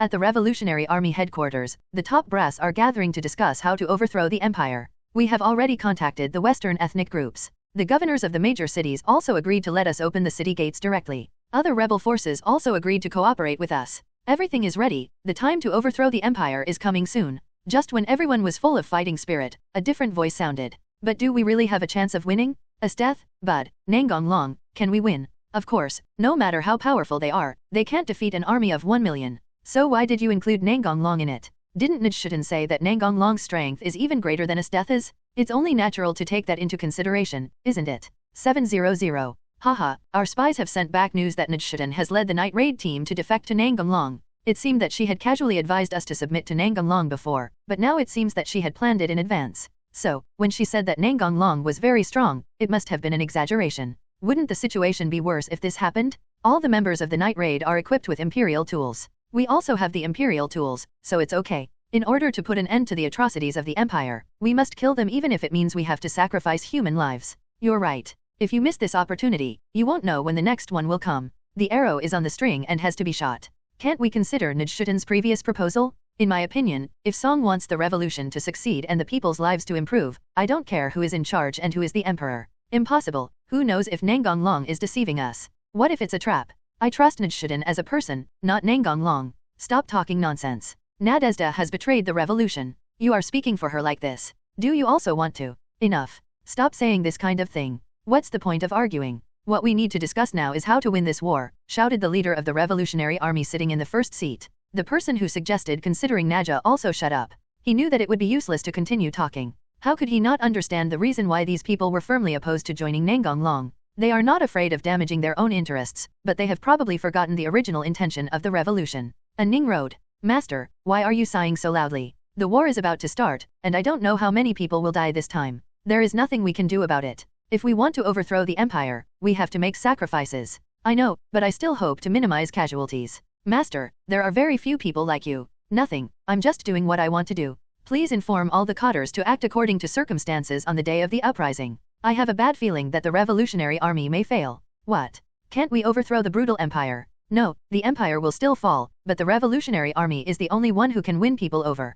At the Revolutionary Army headquarters, the top brass are gathering to discuss how to overthrow the empire. We have already contacted the Western ethnic groups. The governors of the major cities also agreed to let us open the city gates directly. Other rebel forces also agreed to cooperate with us. Everything is ready, the time to overthrow the empire is coming soon. Just when everyone was full of fighting spirit, a different voice sounded. But do we really have a chance of winning? Esteth, Bud, Nangong Long, can we win? Of course, no matter how powerful they are, they can't defeat an army of 1 million. So why did you include Nangong Long in it? Didn't Nangong say that Nangong Long's strength is even greater than Esteth's? It's only natural to take that into consideration, isn't it? 700. Haha, our spies have sent back news that Nangong has led the night raid team to defect to Nangong Long. It seemed that she had casually advised us to submit to Nangong Long before, but now it seems that she had planned it in advance. So, when she said that Nangong Long was very strong, it must have been an exaggeration. Wouldn't the situation be worse if this happened? All the members of the night raid are equipped with Imperial tools. We also have the Imperial tools, so it's okay. In order to put an end to the atrocities of the Empire, we must kill them even if it means we have to sacrifice human lives. You're right. If you miss this opportunity, you won't know when the next one will come. The arrow is on the string and has to be shot. Can't we consider Nangong's previous proposal? In my opinion, if Song wants the revolution to succeed and the people's lives to improve, I don't care who is in charge and who is the emperor. Impossible. Who knows if Nangong Long is deceiving us? What if it's a trap? I trust Nangong as a person, not Nangong Long. Stop talking nonsense. Nadezhda has betrayed the revolution. You are speaking for her like this. Do you also want to? Enough. Stop saying this kind of thing. What's the point of arguing? What we need to discuss now is how to win this war, shouted the leader of the Revolutionary Army sitting in the first seat. The person who suggested considering Naja also shut up. He knew that it would be useless to continue talking. How could he not understand the reason why these people were firmly opposed to joining Nangong Long? They are not afraid of damaging their own interests, but they have probably forgotten the original intention of the revolution. Ning road. Master, why are you sighing so loudly? The war is about to start, and I don't know how many people will die this time. There is nothing we can do about it. If we want to overthrow the empire, we have to make sacrifices. I know, but I still hope to minimize casualties. Master, there are very few people like you. Nothing, I'm just doing what I want to do. Please inform all the Cotters to act according to circumstances on the day of the uprising. I have a bad feeling that the Revolutionary Army may fail. What? Can't we overthrow the brutal empire? No, the empire will still fall, but the Revolutionary Army is the only one who can win people over.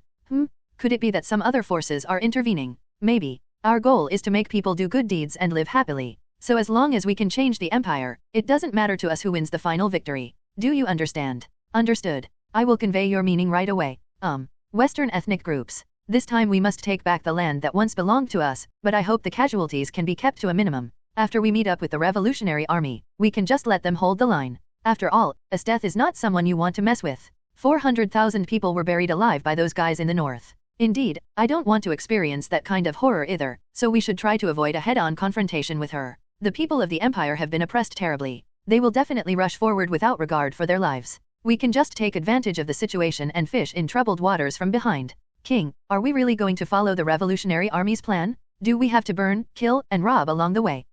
Could it be that some other forces are intervening? Maybe. Our goal is to make people do good deeds and live happily. So as long as we can change the empire, it doesn't matter to us who wins the final victory. Do you understand? Understood. I will convey your meaning right away. Western ethnic groups. This time we must take back the land that once belonged to us, but I hope the casualties can be kept to a minimum. After we meet up with the Revolutionary Army, we can just let them hold the line. After all, Esteth is not someone you want to mess with. 400,000 people were buried alive by those guys in the north. Indeed, I don't want to experience that kind of horror either, so we should try to avoid a head-on confrontation with her. The people of the empire have been oppressed terribly. They will definitely rush forward without regard for their lives. We can just take advantage of the situation and fish in troubled waters from behind. King, are we really going to follow the Revolutionary Army's plan? Do we have to burn, kill, and rob along the way?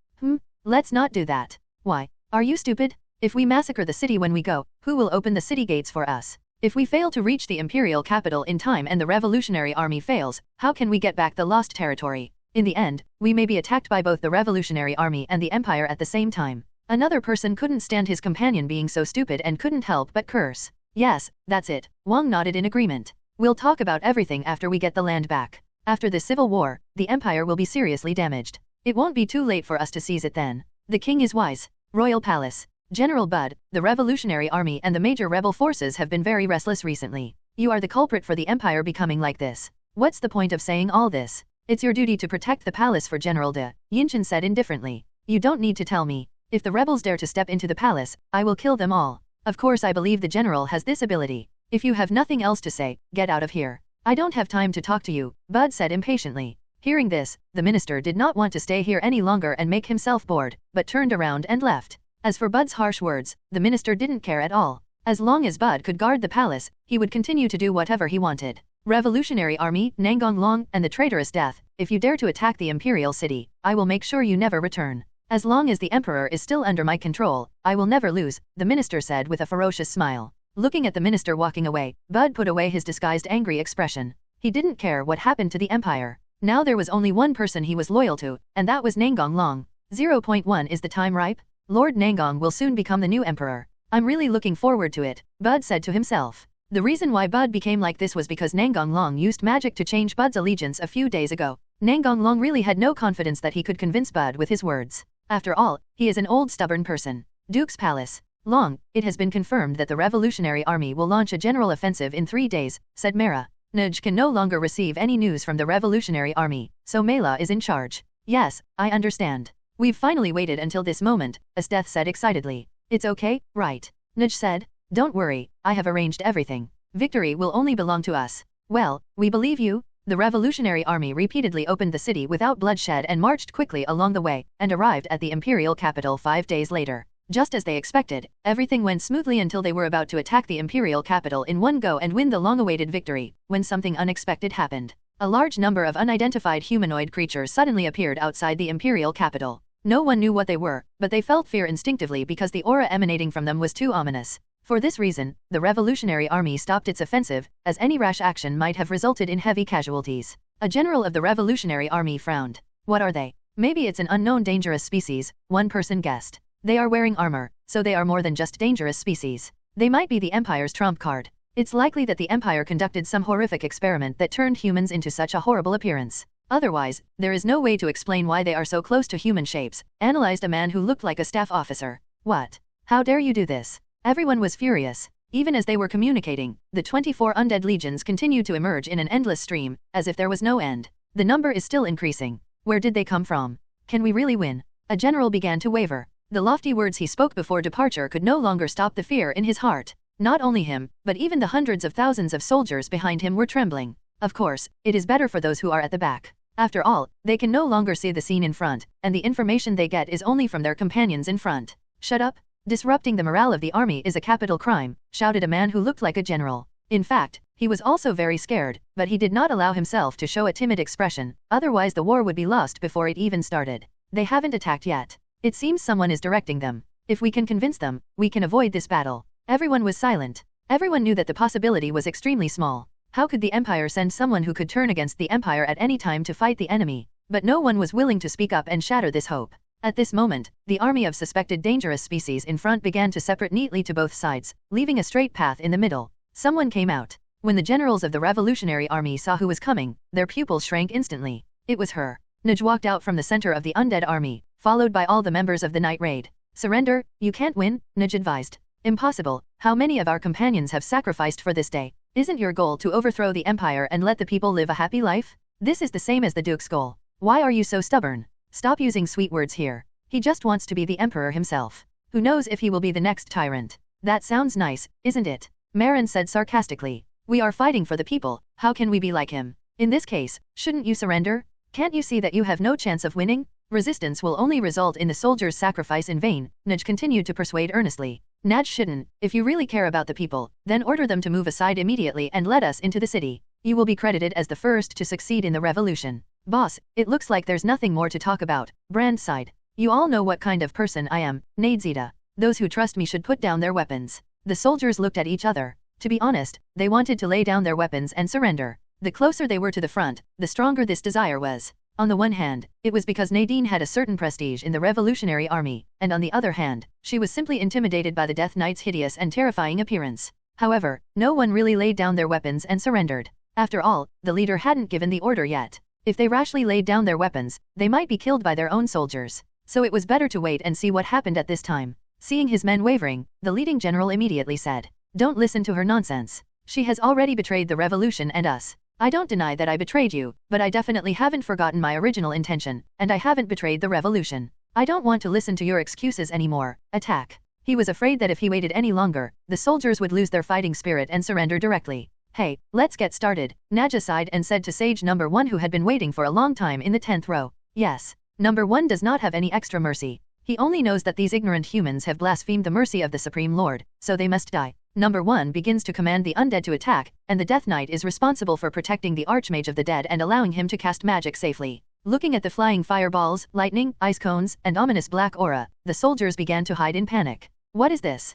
Let's not do that. Why? Are you stupid? If we massacre the city when we go, who will open the city gates for us? If we fail to reach the imperial capital in time and the Revolutionary Army fails, how can we get back the lost territory? In the end, we may be attacked by both the Revolutionary Army and the Empire at the same time. Another person couldn't stand his companion being so stupid and couldn't help but curse. Yes, that's it. Wang nodded in agreement. We'll talk about everything after we get the land back. After the civil war, the Empire will be seriously damaged. It won't be too late for us to seize it then. The king is wise. Royal Palace. General Bud, the Revolutionary Army and the major rebel forces have been very restless recently. You are the culprit for the Empire becoming like this. What's the point of saying all this? It's your duty to protect the palace for General De, Yinshan said indifferently. You don't need to tell me. If the rebels dare to step into the palace, I will kill them all. Of course I believe the general has this ability. If you have nothing else to say, get out of here. I don't have time to talk to you, Bud said impatiently. Hearing this, the minister did not want to stay here any longer and make himself bored, but turned around and left. As for Bud's harsh words, the minister didn't care at all. As long as Bud could guard the palace, he would continue to do whatever he wanted. Revolutionary Army, Nangong Long, and the traitorous Death, if you dare to attack the imperial city, I will make sure you never return. As long as the emperor is still under my control, I will never lose, the minister said with a ferocious smile. Looking at the minister walking away, Bud put away his disguised angry expression. He didn't care what happened to the empire. Now there was only one person he was loyal to, and that was Nangong Long. 0.1 Is the time ripe? Lord Nangong will soon become the new emperor. I'm really looking forward to it, Bud said to himself. The reason why Bud became like this was because Nangong Long used magic to change Bud's allegiance a few days ago. Nangong Long really had no confidence that he could convince Bud with his words. After all, he is an old stubborn person. Duke's Palace. Long, it has been confirmed that the Revolutionary Army will launch a general offensive in 3 days, said Mera. Nuj can no longer receive any news from the Revolutionary Army, so Mela is in charge. Yes, I understand. We've finally waited until this moment, Asdeth said excitedly. It's okay, right? Nuj said. Don't worry, I have arranged everything. Victory will only belong to us. Well, we believe you. The Revolutionary Army repeatedly opened the city without bloodshed and marched quickly along the way, and arrived at the imperial capital 5 days later. Just as they expected, everything went smoothly until they were about to attack the imperial capital in one go and win the long-awaited victory, when something unexpected happened. A large number of unidentified humanoid creatures suddenly appeared outside the imperial capital. No one knew what they were, but they felt fear instinctively because the aura emanating from them was too ominous. For this reason, the Revolutionary Army stopped its offensive, as any rash action might have resulted in heavy casualties. A general of the Revolutionary Army frowned. What are they? Maybe it's an unknown dangerous species, one person guessed. They are wearing armor, so they are more than just dangerous species. They might be the Empire's trump card. It's likely that the Empire conducted some horrific experiment that turned humans into such a horrible appearance. Otherwise, there is no way to explain why they are so close to human shapes, analyzed a man who looked like a staff officer. What? How dare you do this? Everyone was furious. Even as they were communicating, the 24 undead legions continued to emerge in an endless stream, as if there was no end. The number is still increasing. Where did they come from? Can we really win? A general began to waver. The lofty words he spoke before departure could no longer stop the fear in his heart. Not only him, but even the hundreds of thousands of soldiers behind him were trembling. Of course, it is better for those who are at the back. After all, they can no longer see the scene in front, and the information they get is only from their companions in front. Shut up! Disrupting the morale of the army is a capital crime, shouted a man who looked like a general. In fact, he was also very scared, but he did not allow himself to show a timid expression, otherwise the war would be lost before it even started. They haven't attacked yet. It seems someone is directing them. If we can convince them, we can avoid this battle. Everyone was silent. Everyone knew that the possibility was extremely small. How could the Empire send someone who could turn against the Empire at any time to fight the enemy? But no one was willing to speak up and shatter this hope. At this moment, the army of suspected dangerous species in front began to separate neatly to both sides, leaving a straight path in the middle. Someone came out. When the generals of the Revolutionary Army saw who was coming, their pupils shrank instantly. It was her. Nuj walked out from the center of the undead army, followed by all the members of the night raid. Surrender, you can't win, Nuj advised. Impossible, how many of our companions have sacrificed for this day? Isn't your goal to overthrow the Empire and let the people live a happy life? This is the same as the Duke's goal. Why are you so stubborn? Stop using sweet words here. He just wants to be the Emperor himself. Who knows if he will be the next tyrant? That sounds nice, isn't it? Marin said sarcastically. We are fighting for the people, how can we be like him? In this case, shouldn't you surrender? Can't you see that you have no chance of winning? Resistance will only result in the soldiers' sacrifice in vain, Naj continued to persuade earnestly. Naj shouldn't. If you really care about the people, then order them to move aside immediately and let us into the city. You will be credited as the first to succeed in the revolution. Boss, it looks like there's nothing more to talk about, Brand sighed. You all know what kind of person I am, Nadzita. Those who trust me should put down their weapons. The soldiers looked at each other. To be honest, they wanted to lay down their weapons and surrender. The closer they were to the front, the stronger this desire was. On the one hand, it was because Nadine had a certain prestige in the Revolutionary Army, and on the other hand, she was simply intimidated by the Death Knight's hideous and terrifying appearance. However, no one really laid down their weapons and surrendered. After all, the leader hadn't given the order yet. If they rashly laid down their weapons, they might be killed by their own soldiers. So it was better to wait and see what happened at this time. Seeing his men wavering, the leading general immediately said, "Don't listen to her nonsense. She has already betrayed the revolution and us. I don't deny that I betrayed you, but I definitely haven't forgotten my original intention, and I haven't betrayed the revolution. I don't want to listen to your excuses anymore. Attack." He was afraid that if he waited any longer, the soldiers would lose their fighting spirit and surrender directly. Hey, let's get started, Naja sighed and said to Sage number 1 who had been waiting for a long time in the 10th row. Yes. Number 1 does not have any extra mercy. He only knows that these ignorant humans have blasphemed the mercy of the Supreme Lord, so they must die. Number 1 begins to command the undead to attack, and the Death Knight is responsible for protecting the Archmage of the Dead and allowing him to cast magic safely. Looking at the flying fireballs, lightning, ice cones, and ominous black aura, the soldiers began to hide in panic. What is this?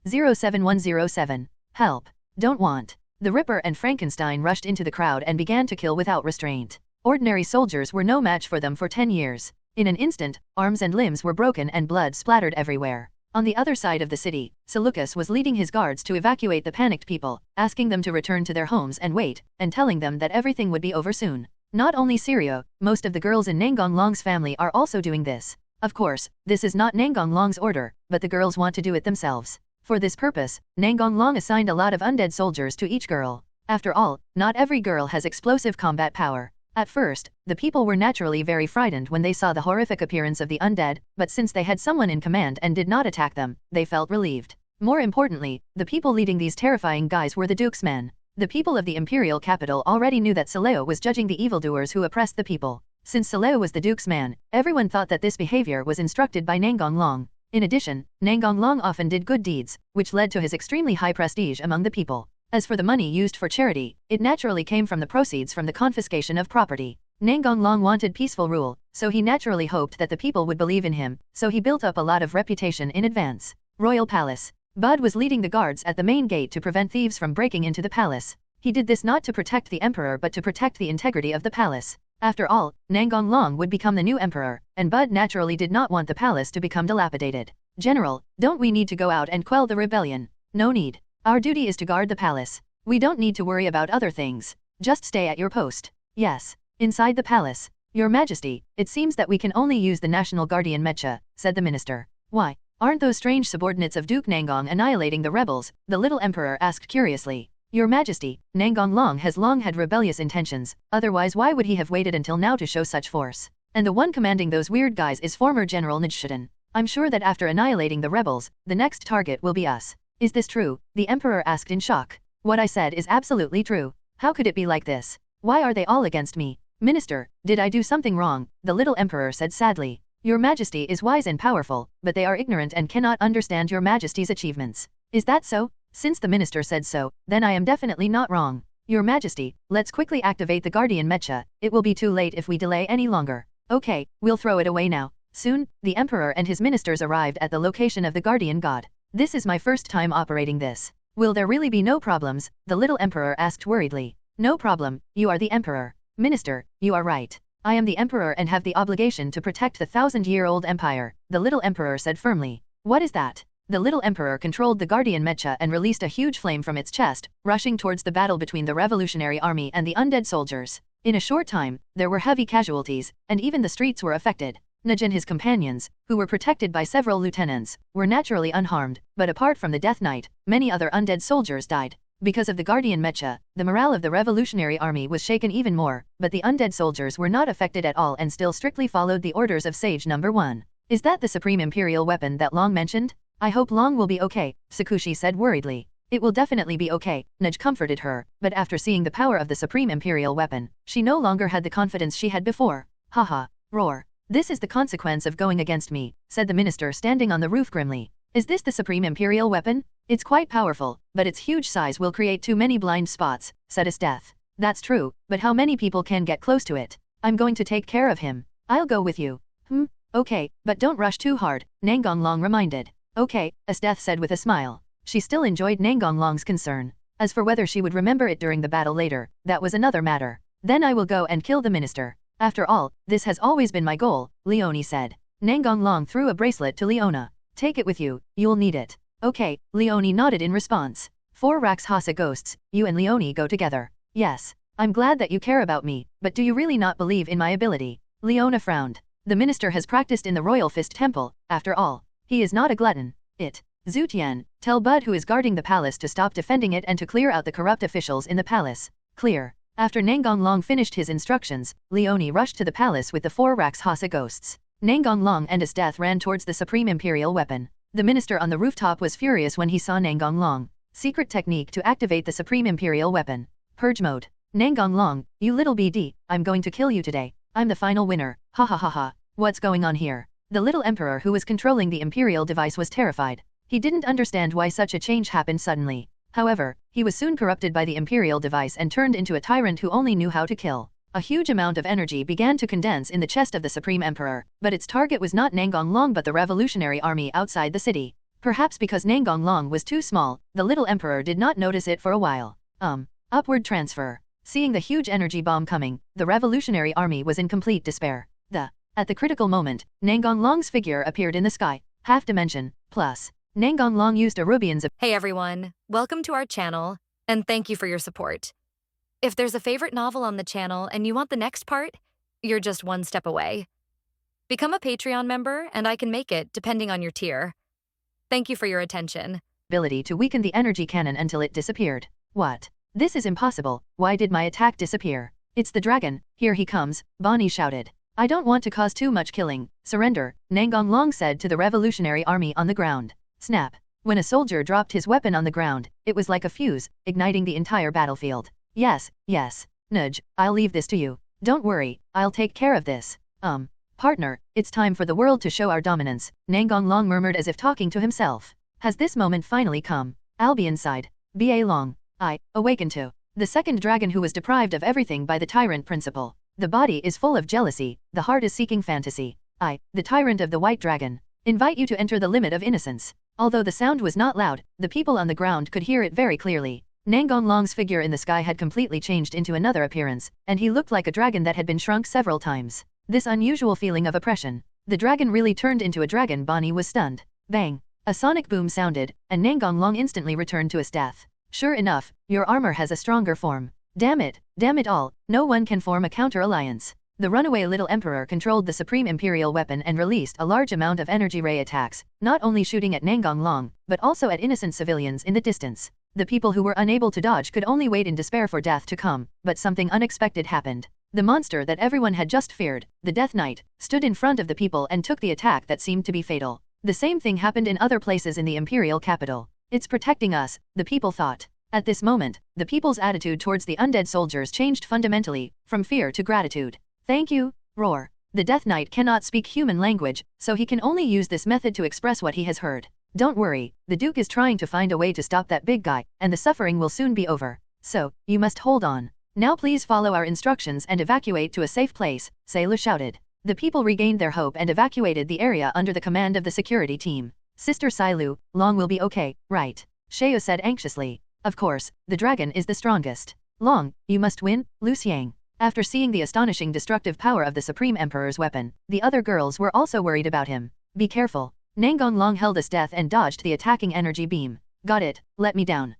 07107. Help. Don't want. The Ripper and Frankenstein rushed into the crowd and began to kill without restraint. Ordinary soldiers were no match for them for 10 years. In an instant, arms and limbs were broken and blood splattered everywhere. On the other side of the city, Seleucus was leading his guards to evacuate the panicked people, asking them to return to their homes and wait, and telling them that everything would be over soon. Not only Syrio, most of the girls in Nangong Long's family are also doing this. Of course, this is not Nangong Long's order, but the girls want to do it themselves. For this purpose, Nangong Long assigned a lot of undead soldiers to each girl. After all, not every girl has explosive combat power. At first, the people were naturally very frightened when they saw the horrific appearance of the undead, but since they had someone in command and did not attack them, they felt relieved. More importantly, the people leading these terrifying guys were the Duke's men. The people of the imperial capital already knew that Seleo was judging the evildoers who oppressed the people. Since Seleo was the Duke's man, everyone thought that this behavior was instructed by Nangong Long. In addition, Nangong Long often did good deeds, which led to his extremely high prestige among the people. As for the money used for charity, it naturally came from the proceeds from the confiscation of property. Nangong Long wanted peaceful rule, so he naturally hoped that the people would believe in him, so he built up a lot of reputation in advance. Royal Palace. Bud was leading the guards at the main gate to prevent thieves from breaking into the palace. He did this not to protect the emperor but to protect the integrity of the palace. After all, Nangong Long would become the new emperor, and Bud naturally did not want the palace to become dilapidated. General, don't we need to go out and quell the rebellion? No need. Our duty is to guard the palace. We don't need to worry about other things. Just stay at your post. Yes. Inside the palace. Your Majesty, it seems that we can only use the National Guardian Mecha, said the minister. Why? Aren't those strange subordinates of Duke Nangong annihilating the rebels? The little emperor asked curiously. Your Majesty, Nangong Long has long had rebellious intentions, otherwise why would he have waited until now to show such force? And the one commanding those weird guys is former General Nijshudan. I'm sure that after annihilating the rebels, the next target will be us. Is this true? The emperor asked in shock. What I said is absolutely true. How could it be like this? Why are they all against me? Minister, did I do something wrong? The little emperor said sadly. Your Majesty is wise and powerful, but they are ignorant and cannot understand your Majesty's achievements. Is that so? Since the minister said so, then I am definitely not wrong. Your Majesty, let's quickly activate the Guardian Mecha. It will be too late if we delay any longer. Okay, we'll throw it away now. Soon, the emperor and his ministers arrived at the location of the Guardian God. This is my first time operating this. Will there really be no problems? The little emperor asked worriedly. No problem, you are the emperor. Minister, you are right. I am the emperor and have the obligation to protect the 1,000-year-old empire, the little emperor said firmly. What is that? The little emperor controlled the Guardian Mecha and released a huge flame from its chest, rushing towards the battle between the revolutionary army and the undead soldiers. In a short time, there were heavy casualties, and even the streets were affected. Naj and his companions, who were protected by several lieutenants, were naturally unharmed, but apart from the Death Knight, many other undead soldiers died. Because of the Guardian Mecha, the morale of the revolutionary army was shaken even more, but the undead soldiers were not affected at all and still strictly followed the orders of Sage No. 1. Is that the supreme imperial weapon that Long mentioned? I hope Long will be okay, Sakushi said worriedly. It will definitely be okay, Naj comforted her, but after seeing the power of the supreme imperial weapon, she no longer had the confidence she had before. Haha, roar. This is the consequence of going against me, said the minister standing on the roof grimly. Is this the supreme imperial weapon? It's quite powerful, but its huge size will create too many blind spots, said Esteth. That's true, but how many people can get close to it? I'm going to take care of him. I'll go with you. Okay, but don't rush too hard, Nangong Long reminded. Okay, Esteth said with a smile. She still enjoyed Nangong Long's concern. As for whether she would remember it during the battle later, that was another matter. Then I will go and kill the minister. After all, this has always been my goal, Leonie said. Nangong Long threw a bracelet to Leona. Take it with you, you'll need it. Okay, Leonie nodded in response. 4 Raxhasa ghosts, you and Leonie go together. Yes. I'm glad that you care about me, but do you really not believe in my ability? Leona frowned. The minister has practiced in the Royal Fist Temple, after all. He is not a glutton. Zutian, tell Bud who is guarding the palace to stop defending it and to clear out the corrupt officials in the palace. Clear. After Nangong Long finished his instructions, Leonie rushed to the palace with the 4 Raxhasa ghosts. Nangong Long and Esteth ran towards the supreme imperial weapon. The minister on the rooftop was furious when he saw Nangong Long. Secret technique to activate the supreme imperial weapon. Purge mode. Nangong Long, you little BD, I'm going to kill you today. I'm the final winner. Ha ha ha ha. What's going on here? The little emperor who was controlling the imperial device was terrified. He didn't understand why such a change happened suddenly. However, he was soon corrupted by the imperial device and turned into a tyrant who only knew how to kill. A huge amount of energy began to condense in the chest of the supreme emperor, but its target was not Nangong Long but the revolutionary army outside the city. Perhaps because Nangong Long was too small, the little emperor did not notice it for a while. Upward transfer. Seeing the huge energy bomb coming, the revolutionary army was in complete despair. At the critical moment, Nangong Long's figure appeared in the sky. Half dimension, Plus, Nangong Long used a Rubian's. Hey everyone, welcome to our channel, and thank you for your support. If there's a favorite novel on the channel and you want the next part, you're just one step away. Become a Patreon member and I can make it depending on your tier. Thank you for your attention. Ability to weaken the energy cannon until it disappeared. What? This is impossible. Why did my attack disappear? It's the dragon. Here he comes, Bonnie shouted. I don't want to cause too much killing. Surrender, Nangong Long said to the revolutionary army on the ground. Snap. When a soldier dropped his weapon on the ground, it was like a fuse, igniting the entire battlefield. Yes, Nudge, I'll leave this to you. Don't worry, I'll take care of this. Partner, it's time for the world to show our dominance, Nangong Long murmured as if talking to himself. Has this moment finally come? Albion sighed. Ba Long. I awakened to the second dragon who was deprived of everything by the tyrant principle. The body is full of jealousy, the heart is seeking fantasy. I, the tyrant of the white dragon, invite you to enter the limit of innocence. Although the sound was not loud, the people on the ground could hear it very clearly. Nangong Long's figure in the sky had completely changed into another appearance, and he looked like a dragon that had been shrunk several times. This unusual feeling of oppression. The dragon really turned into a dragon. Bonnie was stunned. Bang! A sonic boom sounded, and Nangong Long instantly returned to his death. Sure enough, your armor has a stronger form. Damn it all, no one can form a counter-alliance. The runaway little emperor controlled the supreme imperial weapon and released a large amount of energy ray attacks, not only shooting at Nangong Long, but also at innocent civilians in the distance. The people who were unable to dodge could only wait in despair for death to come, but something unexpected happened. The monster that everyone had just feared, the Death Knight, stood in front of the people and took the attack that seemed to be fatal. The same thing happened in other places in the imperial capital. It's protecting us, the people thought. At this moment, the people's attitude towards the undead soldiers changed fundamentally, from fear to gratitude. Thank you, roar. The Death Knight cannot speak human language, so he can only use this method to express what he has heard. Don't worry, the Duke is trying to find a way to stop that big guy, and the suffering will soon be over. So, you must hold on. Now please follow our instructions and evacuate to a safe place, Sayla shouted. The people regained their hope and evacuated the area under the command of the security team. Sister Sailu, Long will be okay, right? Sheo said anxiously. Of course, the dragon is the strongest. Long, you must win, Lu Xiang. After seeing the astonishing destructive power of the Supreme Emperor's weapon, the other girls were also worried about him. Be careful. Nangong Long held his death and dodged the attacking energy beam. Got it, let me down.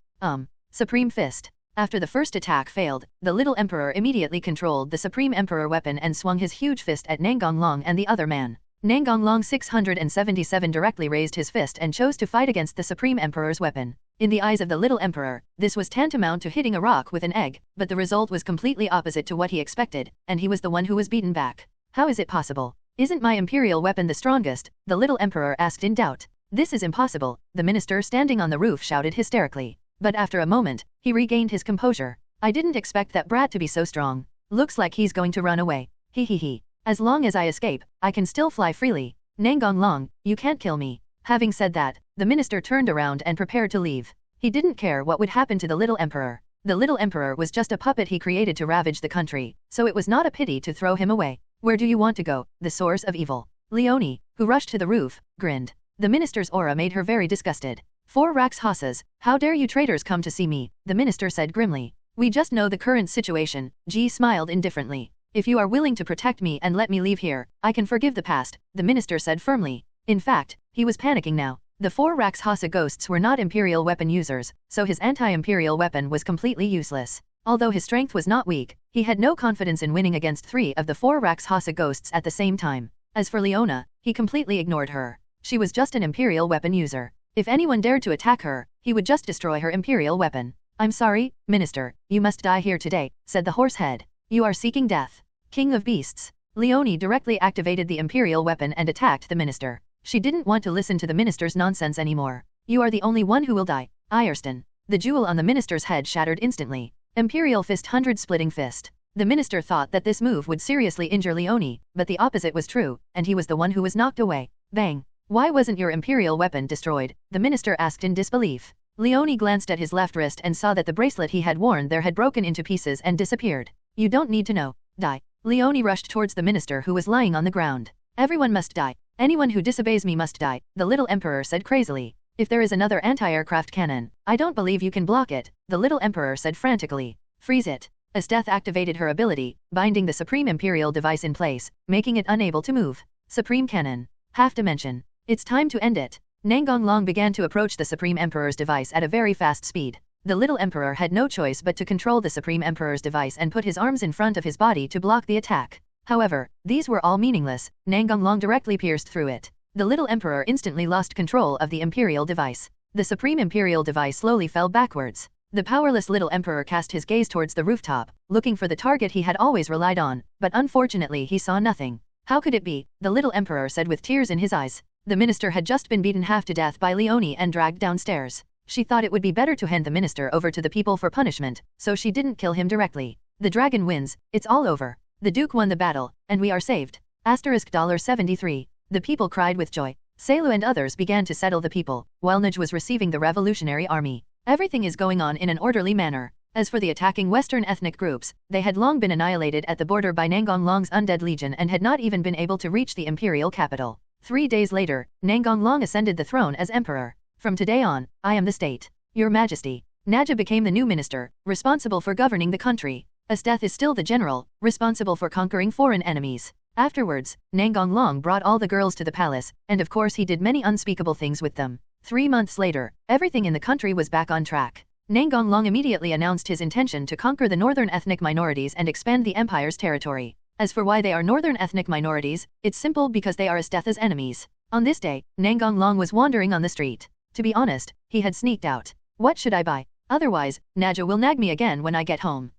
Supreme Fist. After the first attack failed, the little emperor immediately controlled the Supreme Emperor weapon and swung his huge fist at Nangong Long and the other man. Nangong Long 677 directly raised his fist and chose to fight against the Supreme Emperor's weapon. In the eyes of the little emperor, this was tantamount to hitting a rock with an egg, but the result was completely opposite to what he expected, and he was the one who was beaten back. How is it possible? Isn't my imperial weapon the strongest? The little emperor asked in doubt. This is impossible, the minister standing on the roof shouted hysterically. But after a moment, he regained his composure. I didn't expect that brat to be so strong. Looks like he's going to run away. He. As long as I escape, I can still fly freely. Nangong Long, you can't kill me. Having said that, the minister turned around and prepared to leave. He didn't care what would happen to the little emperor. The little emperor was just a puppet he created to ravage the country, so it was not a pity to throw him away. Where do you want to go, the source of evil? Leonie, who rushed to the roof, grinned. The minister's aura made her very disgusted. 4 Rax Hassas, how dare you traitors come to see me, the minister said grimly. We just know the current situation, Ji smiled indifferently. If you are willing to protect me and let me leave here, I can forgive the past, the minister said firmly. In fact, he was panicking now. The 4 Rax Hassa ghosts were not imperial weapon users, so his anti-imperial weapon was completely useless. Although his strength was not weak, he had no confidence in winning against 3 of the 4 Rax Hassa ghosts at the same time. As for Leona, he completely ignored her. She was just an imperial weapon user. If anyone dared to attack her, he would just destroy her imperial weapon. I'm sorry, minister, you must die here today, said the horse head. You are seeking death. King of Beasts. Leonie directly activated the imperial weapon and attacked the minister. She didn't want to listen to the minister's nonsense anymore. You are the only one who will die. Ireston. The jewel on the minister's head shattered instantly. Imperial Fist 100 Splitting Fist. The minister thought that this move would seriously injure Leonie, but the opposite was true, and he was the one who was knocked away. Bang. Why wasn't your imperial weapon destroyed? The minister asked in disbelief. Leonie glanced at his left wrist and saw that the bracelet he had worn there had broken into pieces and disappeared. You don't need to know. Die. Leonie rushed towards the minister who was lying on the ground. Everyone must die. Anyone who disobeys me must die, the little emperor said crazily. If there is another anti-aircraft cannon, I don't believe you can block it, the little emperor said frantically. Freeze it. Esteth activated her ability, binding the Supreme Imperial device in place, making it unable to move. Supreme Cannon. Half Dimension. It's time to end it. Nangong Long began to approach the Supreme Emperor's device at a very fast speed. The little emperor had no choice but to control the Supreme Emperor's device and put his arms in front of his body to block the attack. However, these were all meaningless. Nangong Long directly pierced through it. The little emperor instantly lost control of the Imperial device. The Supreme Imperial device slowly fell backwards. The powerless little emperor cast his gaze towards the rooftop, looking for the target he had always relied on, but unfortunately he saw nothing. How could it be? The little emperor said with tears in his eyes. The minister had just been beaten half to death by Leonie and dragged downstairs. She thought it would be better to hand the minister over to the people for punishment, so she didn't kill him directly. The dragon wins, it's all over. The Duke won the battle, and we are saved. $73. The people cried with joy. Selu and others began to settle the people, while Naj was receiving the revolutionary army. Everything is going on in an orderly manner. As for the attacking Western ethnic groups, they had long been annihilated at the border by Nangong Long's undead legion and had not even been able to reach the imperial capital. 3 days later, Nangong Long ascended the throne as emperor. From today on, I am the state. Your Majesty. Naja became the new minister, responsible for governing the country. Asteth is still the general, responsible for conquering foreign enemies. Afterwards, Nangong Long brought all the girls to the palace, and of course he did many unspeakable things with them. 3 months later, everything in the country was back on track. Nangong Long immediately announced his intention to conquer the northern ethnic minorities and expand the empire's territory. As for why they are northern ethnic minorities, it's simple because they are Asteth's enemies. On this day, Nangong Long was wandering on the street. To be honest, he had sneaked out. What should I buy? Otherwise, Naja will nag me again when I get home.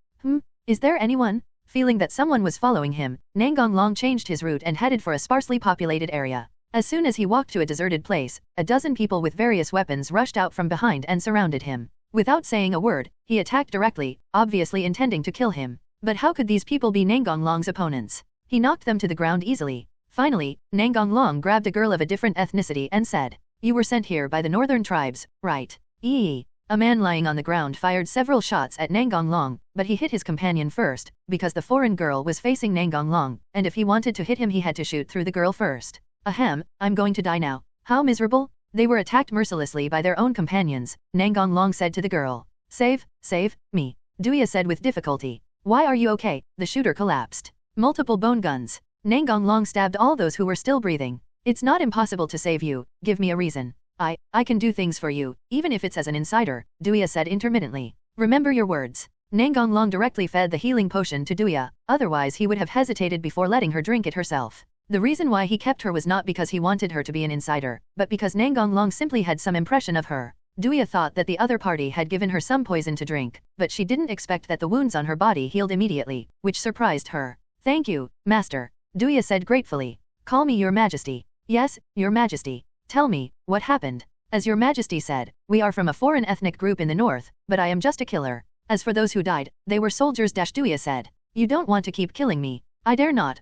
Is there anyone? Feeling that someone was following him, Nangong Long changed his route and headed for a sparsely populated area. As soon as he walked to a deserted place, a dozen people with various weapons rushed out from behind and surrounded him. Without saying a word, he attacked directly, obviously intending to kill him. But how could these people be Nangong Long's opponents? He knocked them to the ground easily. Finally, Nangong Long grabbed a girl of a different ethnicity and said, "You were sent here by the northern tribes, right?" A man lying on the ground fired several shots at Nangong Long, but he hit his companion first, because the foreign girl was facing Nangong Long, and if he wanted to hit him he had to shoot through the girl first. Ahem, I'm going to die now. How miserable? They were attacked mercilessly by their own companions, Nangong Long said to the girl. Save me. Duya said with difficulty. Why are you okay? The shooter collapsed. Multiple bone guns. Nangong Long stabbed all those who were still breathing. It's not impossible to save you, give me a reason. I can do things for you, even if it's as an insider, Duya said intermittently. Remember your words. Nangong Long directly fed the healing potion to Duya, otherwise he would have hesitated before letting her drink it herself. The reason why he kept her was not because he wanted her to be an insider, but because Nangong Long simply had some impression of her. Duya thought that the other party had given her some poison to drink, but she didn't expect that the wounds on her body healed immediately, which surprised her. Thank you, Master, Duya said gratefully. Call me Your Majesty. Yes, Your Majesty. Tell me, what happened? As Your Majesty said, we are from a foreign ethnic group in the north, but I am just a killer. As for those who died, they were soldiers. Duya said. You don't want to keep killing me. I dare not.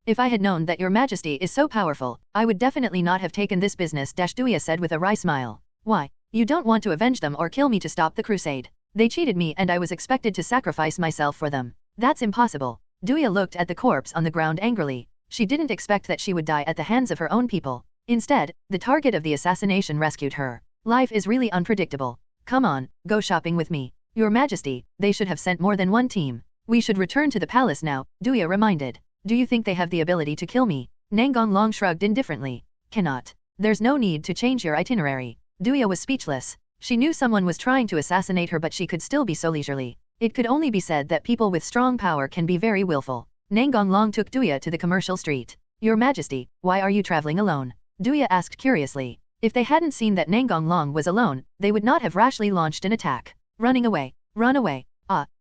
If I had known that Your Majesty is so powerful, I would definitely not have taken this business. Duya said with a wry smile. Why? You don't want to avenge them or kill me to stop the crusade. They cheated me and I was expected to sacrifice myself for them. That's impossible. Duya looked at the corpse on the ground angrily. She didn't expect that she would die at the hands of her own people. Instead, the target of the assassination rescued her. Life is really unpredictable. Come on, go shopping with me. Your Majesty, they should have sent more than one team. We should return to the palace now, Duya reminded. Do you think they have the ability to kill me? Nangong Long shrugged indifferently. Cannot. There's no need to change your itinerary. Duya was speechless. She knew someone was trying to assassinate her but she could still be so leisurely. It could only be said that people with strong power can be very willful. Nangong Long took Duya to the commercial street. Your Majesty, why are you traveling alone? Duya asked curiously. If they hadn't seen that Nangong Long was alone, they would not have rashly launched an attack. Running away. Run away.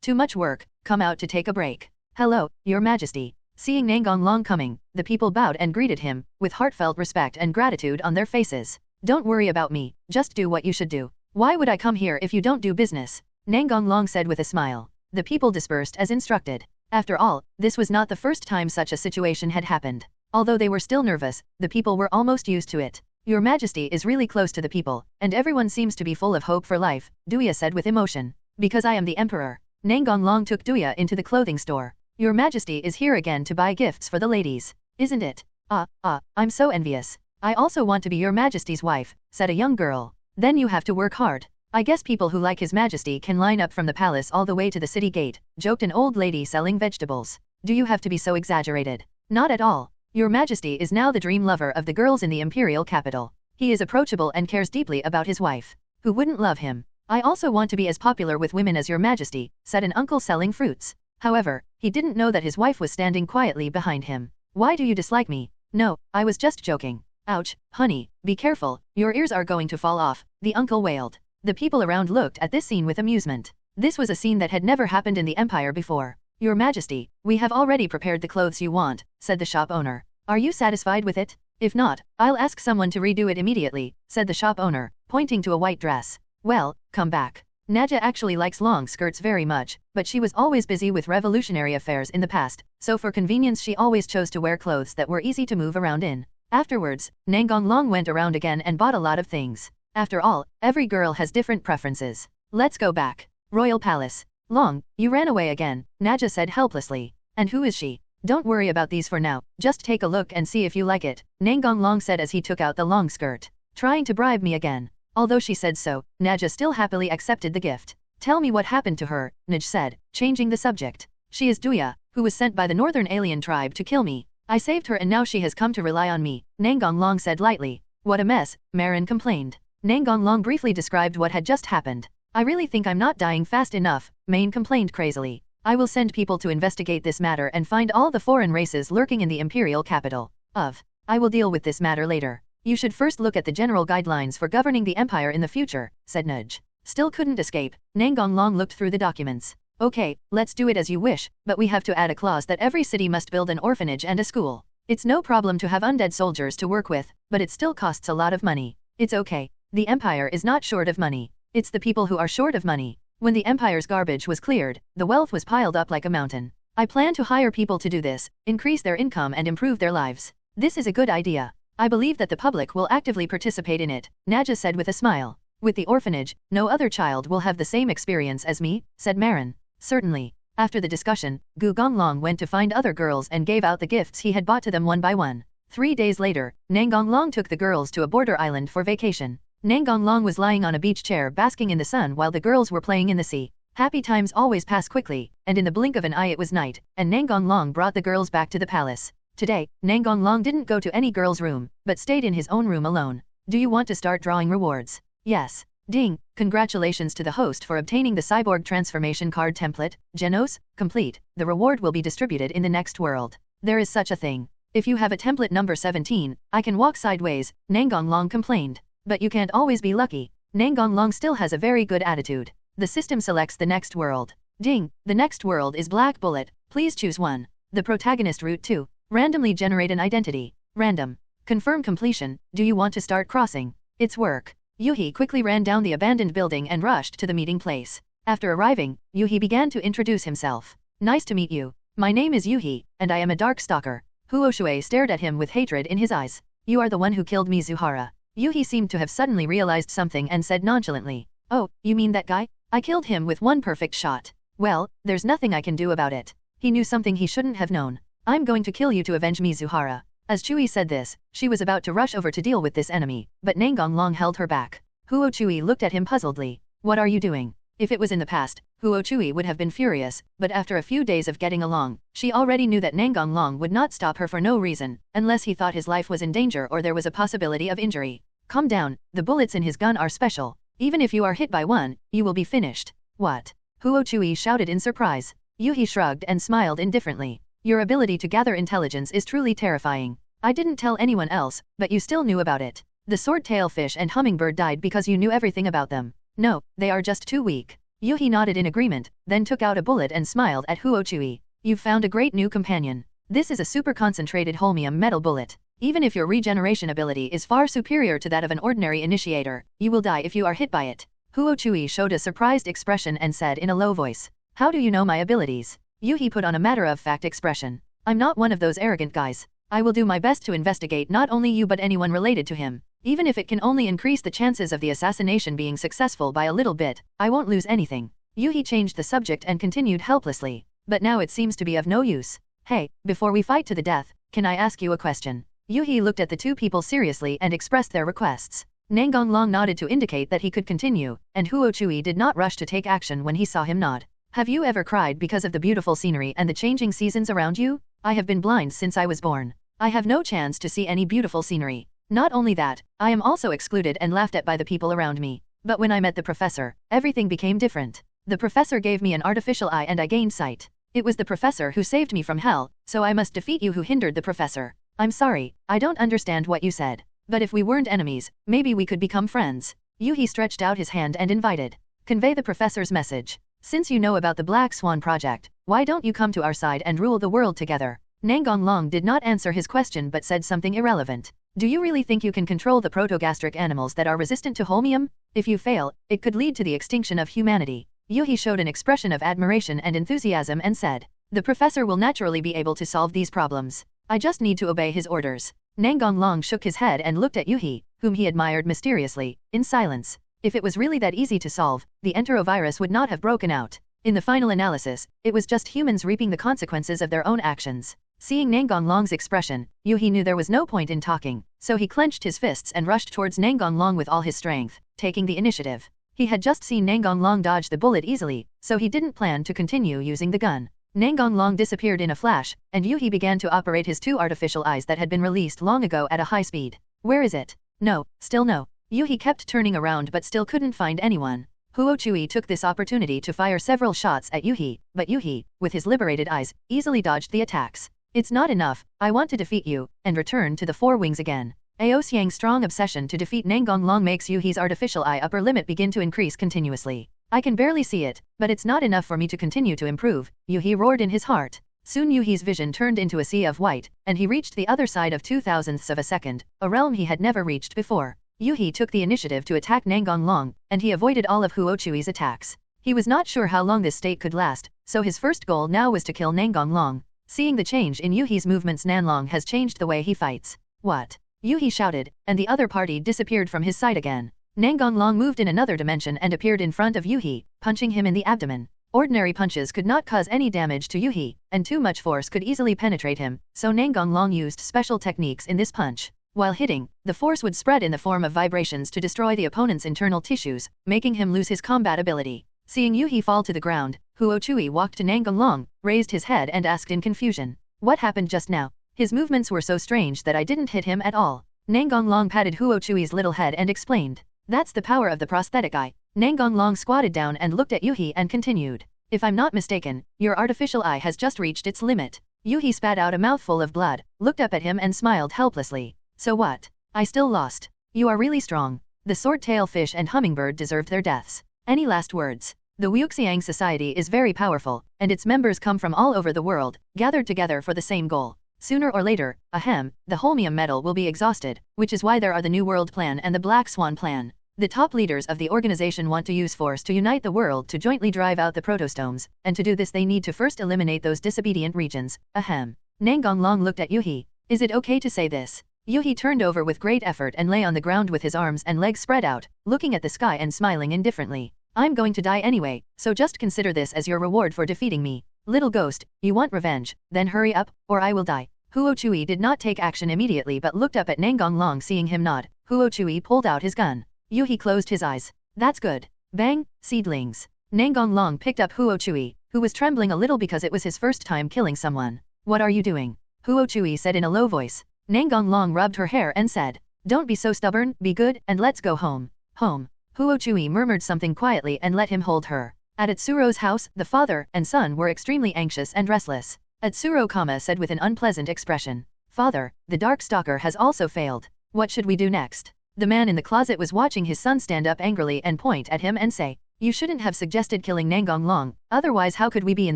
Too much work, come out to take a break. Hello, Your Majesty. Seeing Nangong Long coming, the people bowed and greeted him, with heartfelt respect and gratitude on their faces. Don't worry about me, just do what you should do. Why would I come here if you don't do business? Nangong Long said with a smile. The people dispersed as instructed. After all, this was not the first time such a situation had happened. Although they were still nervous, the people were almost used to it. Your Majesty is really close to the people, and everyone seems to be full of hope for life, Duya said with emotion. Because I am the emperor. Nangong Long took Duya into the clothing store. Your Majesty is here again to buy gifts for the ladies, isn't it? I'm so envious. I also want to be Your Majesty's wife, said a young girl. Then you have to work hard. I guess people who like His Majesty can line up from the palace all the way to the city gate, joked an old lady selling vegetables. Do you have to be so exaggerated? Not at all. Your Majesty is now the dream lover of the girls in the imperial capital. He is approachable and cares deeply about his wife. Who wouldn't love him? I also want to be as popular with women as your majesty, said an uncle selling fruits. However, he didn't know that his wife was standing quietly behind him. Why do you dislike me? No, I was just joking. Ouch, honey, be careful, your ears are going to fall off, the uncle wailed. The people around looked at this scene with amusement. This was a scene that had never happened in the Empire before. Your Majesty, we have already prepared the clothes you want, said the shop owner. Are you satisfied with it? If not, I'll ask someone to redo it immediately, said the shop owner, pointing to a white dress. Well, come back. Naja actually likes long skirts very much, but she was always busy with revolutionary affairs in the past, so for convenience she always chose to wear clothes that were easy to move around in. Afterwards, Nangong Long went around again and bought a lot of things. After all, every girl has different preferences. Let's go back. Royal Palace. Long, you ran away again, Naja said helplessly. And who is she? Don't worry about these for now, just take a look and see if you like it, Nangong Long said as he took out the long skirt. Trying to bribe me again. Although she said so, Naja still happily accepted the gift. Tell me what happened to her, Naj said, changing the subject. She is Duya, who was sent by the northern alien tribe to kill me. I saved her and now she has come to rely on me, Nangong Long said lightly. What a mess, Marin complained. Nangong Long briefly described what had just happened. I really think I'm not dying fast enough, Main complained crazily. I will send people to investigate this matter and find all the foreign races lurking in the imperial capital. I will deal with this matter later. You should first look at the general guidelines for governing the empire in the future, said Nudge. Still couldn't escape, Nangong Long looked through the documents. Okay, let's do it as you wish, but we have to add a clause that every city must build an orphanage and a school. It's no problem to have undead soldiers to work with, but it still costs a lot of money. It's okay. The empire is not short of money. It's the people who are short of money. When the empire's garbage was cleared, the wealth was piled up like a mountain. I plan to hire people to do this, increase their income and improve their lives. This is a good idea. I believe that the public will actively participate in it, Naja said with a smile. With the orphanage, no other child will have the same experience as me, said Marin. Certainly. After the discussion, Gu Gonglong went to find other girls and gave out the gifts he had bought to them one by one. 3 days later, Nangong Long took the girls to a border island for vacation. Nangong Long was lying on a beach chair basking in the sun while the girls were playing in the sea. Happy times always pass quickly, and in the blink of an eye it was night, and Nangong Long brought the girls back to the palace. Today, Nangong Long didn't go to any girl's room, but stayed in his own room alone. Do you want to start drawing rewards? Yes. Ding, congratulations to the host for obtaining the cyborg transformation card template, Genos, complete. The reward will be distributed in the next world. There is such a thing. If you have a template number 17, I can walk sideways, Nangong Long complained. But you can't always be lucky. Nangong Long still has a very good attitude. The system selects the next world. Ding, the next world is Black Bullet, please choose one. The protagonist route 2. Randomly generate an identity. Random. Confirm completion, do you want to start crossing? It's work. Yuhi quickly ran down the abandoned building and rushed to the meeting place. After arriving, Yuhi began to introduce himself. Nice to meet you. My name is Yuhi, and I am a dark stalker. Huo Shui stared at him with hatred in his eyes. You are the one who killed Mizuhara. Yuhi seemed to have suddenly realized something and said nonchalantly. Oh, you mean that guy? I killed him with one perfect shot. Well, there's nothing I can do about it. He knew something he shouldn't have known. I'm going to kill you to avenge Mizuhara. As Chui said this, she was about to rush over to deal with this enemy, but Nangong Long held her back. Huo Chui looked at him puzzledly. What are you doing? If it was in the past, Huo Chui would have been furious, but after a few days of getting along, she already knew that Nangong Long would not stop her for no reason, unless he thought his life was in danger or there was a possibility of injury. Calm down, the bullets in his gun are special. Even if you are hit by one, you will be finished. What? Huo Chui shouted in surprise. Yuhi shrugged and smiled indifferently. Your ability to gather intelligence is truly terrifying. I didn't tell anyone else, but you still knew about it. The sword-tail fish and hummingbird died because you knew everything about them. No, they are just too weak. Yuhi nodded in agreement, then took out a bullet and smiled at Huo Chui. You've found a great new companion. This is a super-concentrated holmium metal bullet. Even if your regeneration ability is far superior to that of an ordinary initiator, you will die if you are hit by it. Huo Chui showed a surprised expression and said in a low voice. How do you know my abilities? Yuhi put on a matter-of-fact expression. I'm not one of those arrogant guys. I will do my best to investigate not only you but anyone related to him. Even if it can only increase the chances of the assassination being successful by a little bit, I won't lose anything. Yuhi changed the subject and continued helplessly. But now it seems to be of no use. Hey, before we fight to the death, can I ask you a question? Yuhi looked at the two people seriously and expressed their requests. Nangong Long nodded to indicate that he could continue, and Huo Chui did not rush to take action when he saw him nod. Have you ever cried because of the beautiful scenery and the changing seasons around you? I have been blind since I was born. I have no chance to see any beautiful scenery. Not only that, I am also excluded and laughed at by the people around me. But when I met the professor, everything became different. The professor gave me an artificial eye and I gained sight. It was the professor who saved me from hell, so I must defeat you who hindered the professor. I'm sorry, I don't understand what you said. But if we weren't enemies, maybe we could become friends. Yuhi stretched out his hand and invited. Convey the professor's message. Since you know about the Black Swan project, why don't you come to our side and rule the world together? Nangong did not answer his question but said something irrelevant. Do you really think you can control the protogastric animals that are resistant to holmium? If you fail, it could lead to the extinction of humanity. Yuhi showed an expression of admiration and enthusiasm and said, the professor will naturally be able to solve these problems. I just need to obey his orders. Nangong shook his head and looked at Yuhi, whom he admired mysteriously, in silence. If it was really that easy to solve, the enterovirus would not have broken out. In the final analysis, it was just humans reaping the consequences of their own actions. Seeing Nangong expression, Yuhi knew there was no point in talking, so he clenched his fists and rushed towards Nangong with all his strength, taking the initiative. He had just seen Nangong dodge the bullet easily, so he didn't plan to continue using the gun. Nangong disappeared in a flash, and Yuhi began to operate his two artificial eyes that had been released long ago at a high speed. Where is it? No, still no. Yuhi kept turning around but still couldn't find anyone. Huochui took this opportunity to fire several shots at Yuhi, but Yuhi, with his liberated eyes, easily dodged the attacks. It's not enough, I want to defeat you, and return to the four wings again. Aoxiang's strong obsession to defeat Nangong makes Yuhi's artificial eye upper limit begin to increase continuously. I can barely see it, but it's not enough for me to continue to improve, Yuhi roared in his heart. Soon Yuhi's vision turned into a sea of white, and he reached the other side of 0.02 of a second, a realm he had never reached before. Yuhi took the initiative to attack Nangong, and he avoided all of Huochui's attacks. He was not sure how long this state could last, so his first goal now was to kill Nangong. Seeing the change in Yuhi's movements, Nanlong has changed the way he fights. What? Yuhi shouted, and the other party disappeared from his sight again. Nangong moved in another dimension and appeared in front of Yuhi, punching him in the abdomen. Ordinary punches could not cause any damage to Yuhi, and too much force could easily penetrate him, so Nangong used special techniques in this punch. While hitting, the force would spread in the form of vibrations to destroy the opponent's internal tissues, making him lose his combat ability. Seeing Yuhi fall to the ground, Huochui walked to Nangong, raised his head and asked in confusion. What happened just now? His movements were so strange that I didn't hit him at all. Nangong patted Huochui's little head and explained. That's the power of the prosthetic eye. Nangong squatted down and looked at Yuhi and continued. If I'm not mistaken, your artificial eye has just reached its limit. Yuhi spat out a mouthful of blood, looked up at him and smiled helplessly. So what? I still lost. You are really strong. The sword-tail fish and hummingbird deserved their deaths. Any last words? The Wuxiang Society is very powerful, and its members come from all over the world, gathered together for the same goal. Sooner or later, the holmium metal will be exhausted, which is why there are the New World Plan and the Black Swan Plan. The top leaders of the organization want to use force to unite the world to jointly drive out the protostomes, and to do this they need to first eliminate those disobedient regions. Nangong looked at Yuhi. Is it okay to say this? Yuhi turned over with great effort and lay on the ground with his arms and legs spread out, looking at the sky and smiling indifferently. I'm going to die anyway, so just consider this as your reward for defeating me. Little ghost, you want revenge? Then hurry up, or I will die. Huochui did not take action immediately but looked up at Nangong. Seeing him nod, Huochui pulled out his gun. Yuhi closed his eyes. That's good. Bang, seedlings. Nangong picked up Huochui, who was trembling a little because it was his first time killing someone. What are you doing? Huochui said in a low voice. Nangong rubbed her hair and said, don't be so stubborn, be good, and let's go home. Home. Huochui murmured something quietly and let him hold her. At Atsuro's house, the father and son were extremely anxious and restless. Atsuro said with an unpleasant expression. Father, the Dark Stalker has also failed. What should we do next? The man in the closet was watching his son stand up angrily and point at him and say, you shouldn't have suggested killing Nangong, otherwise how could we be in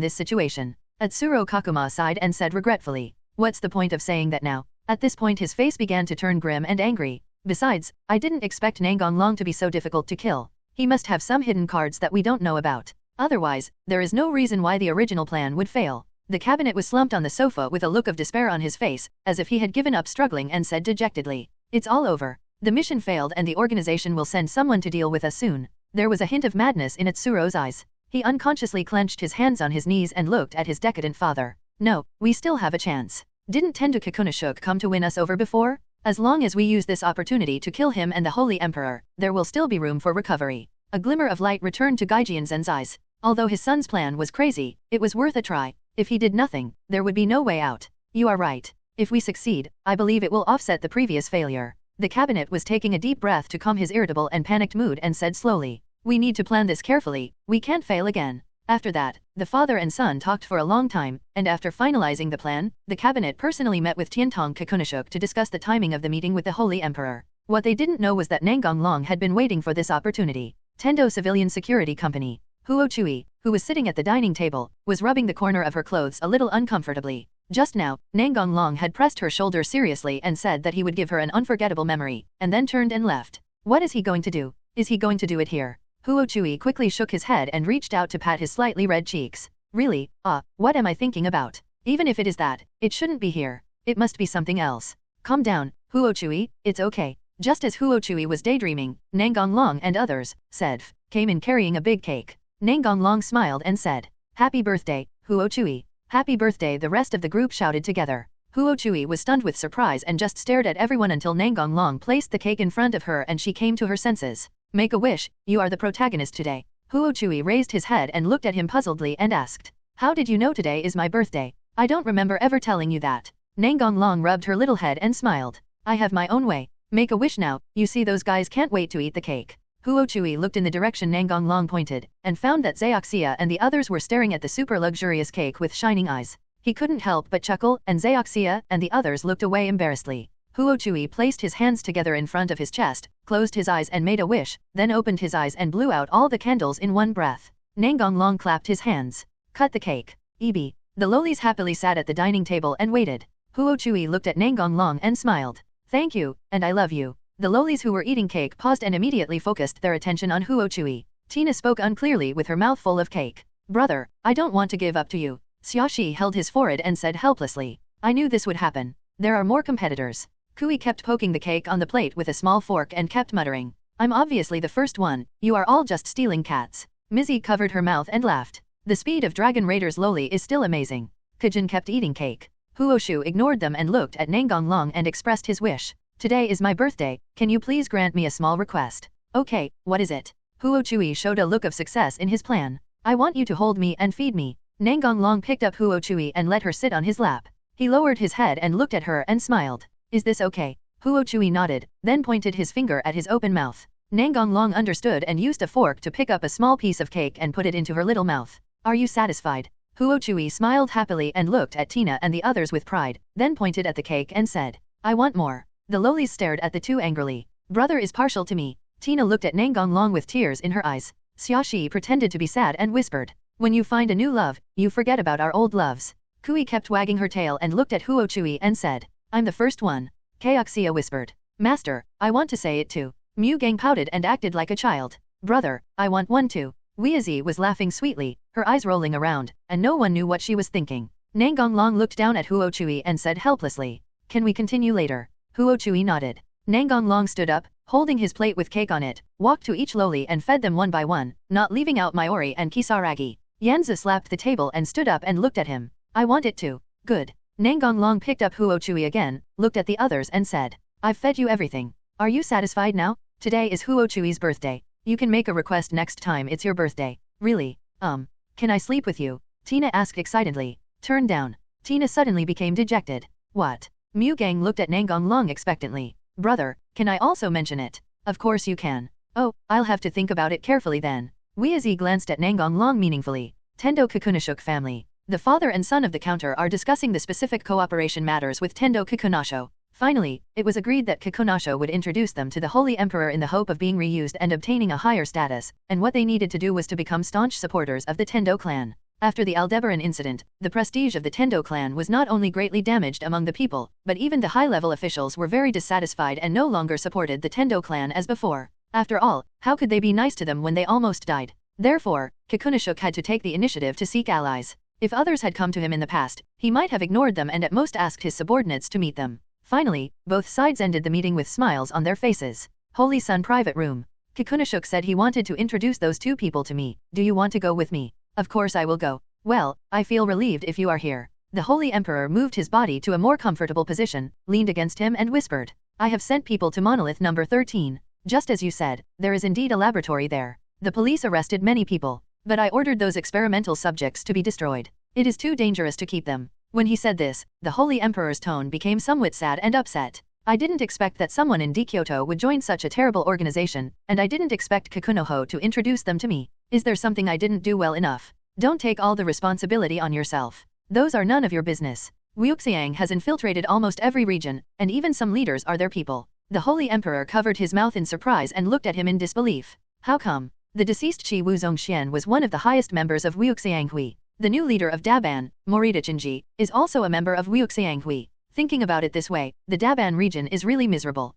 this situation? Atsuro sighed and said regretfully, what's the point of saying that now? At this point his face began to turn grim and angry. Besides, I didn't expect Nangong to be so difficult to kill. He must have some hidden cards that we don't know about. Otherwise, there is no reason why the original plan would fail. The cabinet was slumped on the sofa with a look of despair on his face, as if he had given up struggling and said dejectedly, it's all over. The mission failed and the organization will send someone to deal with us soon. There was a hint of madness in Atsuro's eyes. He unconsciously clenched his hands on his knees and looked at his decadent father. No, we still have a chance. Didn't Tendu Kikunoshuk come to win us over before? As long as we use this opportunity to kill him and the Holy Emperor, there will still be room for recovery. A glimmer of light returned to Gaijianzen's eyes. Although his son's plan was crazy, it was worth a try. If he did nothing, there would be no way out. You are right. If we succeed, I believe it will offset the previous failure. The cabinet was taking a deep breath to calm his irritable and panicked mood and said slowly, "We need to plan this carefully, we can't fail again." After that, the father and son talked for a long time, and after finalizing the plan, the cabinet personally met with Tiantong Kekunoshuk to discuss the timing of the meeting with the Holy Emperor. What they didn't know was that Nangong long had been waiting for this opportunity. Tendo Civilian Security Company. Huo Chui, who was sitting at the dining table, was rubbing the corner of her clothes a little uncomfortably. Just now, Nangong long had pressed her shoulder seriously and said that he would give her an unforgettable memory, and then turned and left. What is he going to do? Is he going to do it here? Huo Chui quickly shook his head and reached out to pat his slightly red cheeks. Really? What am I thinking about? Even if it is that, it shouldn't be here. It must be something else. Calm down, Huo Chui, it's okay. Just as Huo Chui was daydreaming, Nangong long and others, said, came in carrying a big cake. Nangong long smiled and said, "Happy birthday, Huo Chui." "Happy birthday," the rest of the group shouted together. Huo Chui was stunned with surprise and just stared at everyone until Nangong long placed the cake in front of her and she came to her senses. "Make a wish, you are the protagonist today." Huo Chui raised his head and looked at him puzzledly and asked, "How did you know today is my birthday? I don't remember ever telling you that." Nangong long rubbed her little head and smiled. "I have my own way. Make a wish now, you see those guys can't wait to eat the cake." Huo Chui looked in the direction Nangong long pointed, and found that Zheoxia and the others were staring at the super luxurious cake with shining eyes. He couldn't help but chuckle, and Zheoxia and the others looked away embarrassedly. Huo Chui placed his hands together in front of his chest, closed his eyes and made a wish, then opened his eyes and blew out all the candles in one breath. Nangong long clapped his hands. Cut the cake. EB. The lolis happily sat at the dining table and waited. Huo Chui looked at Nangong long and smiled. "Thank you, and I love you." The lolis who were eating cake paused and immediately focused their attention on Huo Chui. Tina spoke unclearly with her mouth full of cake. "Brother, I don't want to give up to you." Xiaoxi held his forehead and said helplessly, "I knew this would happen. There are more competitors." Kui kept poking the cake on the plate with a small fork and kept muttering, "I'm obviously the first one, you are all just stealing cats." Mizzy covered her mouth and laughed. "The speed of Dragon Raider's loli is still amazing." Kajin kept eating cake. Huoshu ignored them and looked at Nangong long and expressed his wish. "Today is my birthday, can you please grant me a small request?" "Okay, what is it?" Huo Chui showed a look of success in his plan. "I want you to hold me and feed me." Nangong long picked up Huo Chui and let her sit on his lap. He lowered his head and looked at her and smiled. "Is this okay?" Huo Chui nodded, then pointed his finger at his open mouth. Nangong long understood and used a fork to pick up a small piece of cake and put it into her little mouth. "Are you satisfied?" Huo Chui smiled happily and looked at Tina and the others with pride, then pointed at the cake and said, "I want more." The lolis stared at the two angrily. "Brother is partial to me." Tina looked at Nangong long with tears in her eyes. Xiaoxi pretended to be sad and whispered, "When you find a new love, you forget about our old loves." Kui kept wagging her tail and looked at Huo Chui and said, "I'm the first one." Kaoxia whispered, "Master, I want to say it too." Mu Gang pouted and acted like a child. "Brother, I want one too." Weazi was laughing sweetly, her eyes rolling around, and no one knew what she was thinking. Nangong long looked down at Huo Chui and said helplessly, "Can we continue later?" Huo Chui nodded. Nangong long stood up, holding his plate with cake on it, walked to each loli and fed them one by one, not leaving out Mayori and Kisaragi. Yanzu slapped the table and stood up and looked at him. "I want it too." "Good." Nangong long picked up Huo Chui again, looked at the others and said, "I've fed you everything. Are you satisfied now? Today is Huo Chui's birthday. You can make a request next time it's your birthday." "Really? Can I sleep with you?" Tina asked excitedly. "Turn down." Tina suddenly became dejected. "What?" Mu Gang looked at Nangong long expectantly. "Brother, can I also mention it?" "Of course you can." "Oh, I'll have to think about it carefully then." Weazi glanced at Nangong long meaningfully. Tendo Kakunashuk family. The father and son of the counter are discussing the specific cooperation matters with Tendo Kakunasho. Finally, it was agreed that Kakunasho would introduce them to the Holy Emperor in the hope of being reused and obtaining a higher status, and what they needed to do was to become staunch supporters of the Tendo clan. After the Aldebaran incident, the prestige of the Tendo clan was not only greatly damaged among the people, but even the high-level officials were very dissatisfied and no longer supported the Tendo clan as before. After all, how could they be nice to them when they almost died? Therefore, Kakunashuk had to take the initiative to seek allies. If others had come to him in the past, he might have ignored them and at most asked his subordinates to meet them. Finally, both sides ended the meeting with smiles on their faces. Holy Sun private room. Kakunashuk said he wanted to introduce those two people to me. "Do you want to go with me?" "Of course I will go." "Well, I feel relieved if you are here." The Holy Emperor moved his body to a more comfortable position, leaned against him and whispered, "I have sent people to Monolith number 13. Just as you said, there is indeed a laboratory there. The police arrested many people, but I ordered those experimental subjects to be destroyed. It is too dangerous to keep them." When he said this, the Holy Emperor's tone became somewhat sad and upset. I didn't expect that someone in Kyoto would join such a terrible organization, and I didn't expect Kikunoho to introduce them to me. Is there something I didn't do well enough? Don't take all the responsibility on yourself. Those are none of your business. Wuxiang has infiltrated almost every region, and even some leaders are their people. The Holy Emperor covered his mouth in surprise and looked at him in disbelief. How come? The deceased Qi Wuzongxian was one of the highest members of Wuxiang Hui. The new leader of Daban, Morita Chinji, is also a member of Wuxiang Hui. Thinking about it this way, the Daban region is really miserable.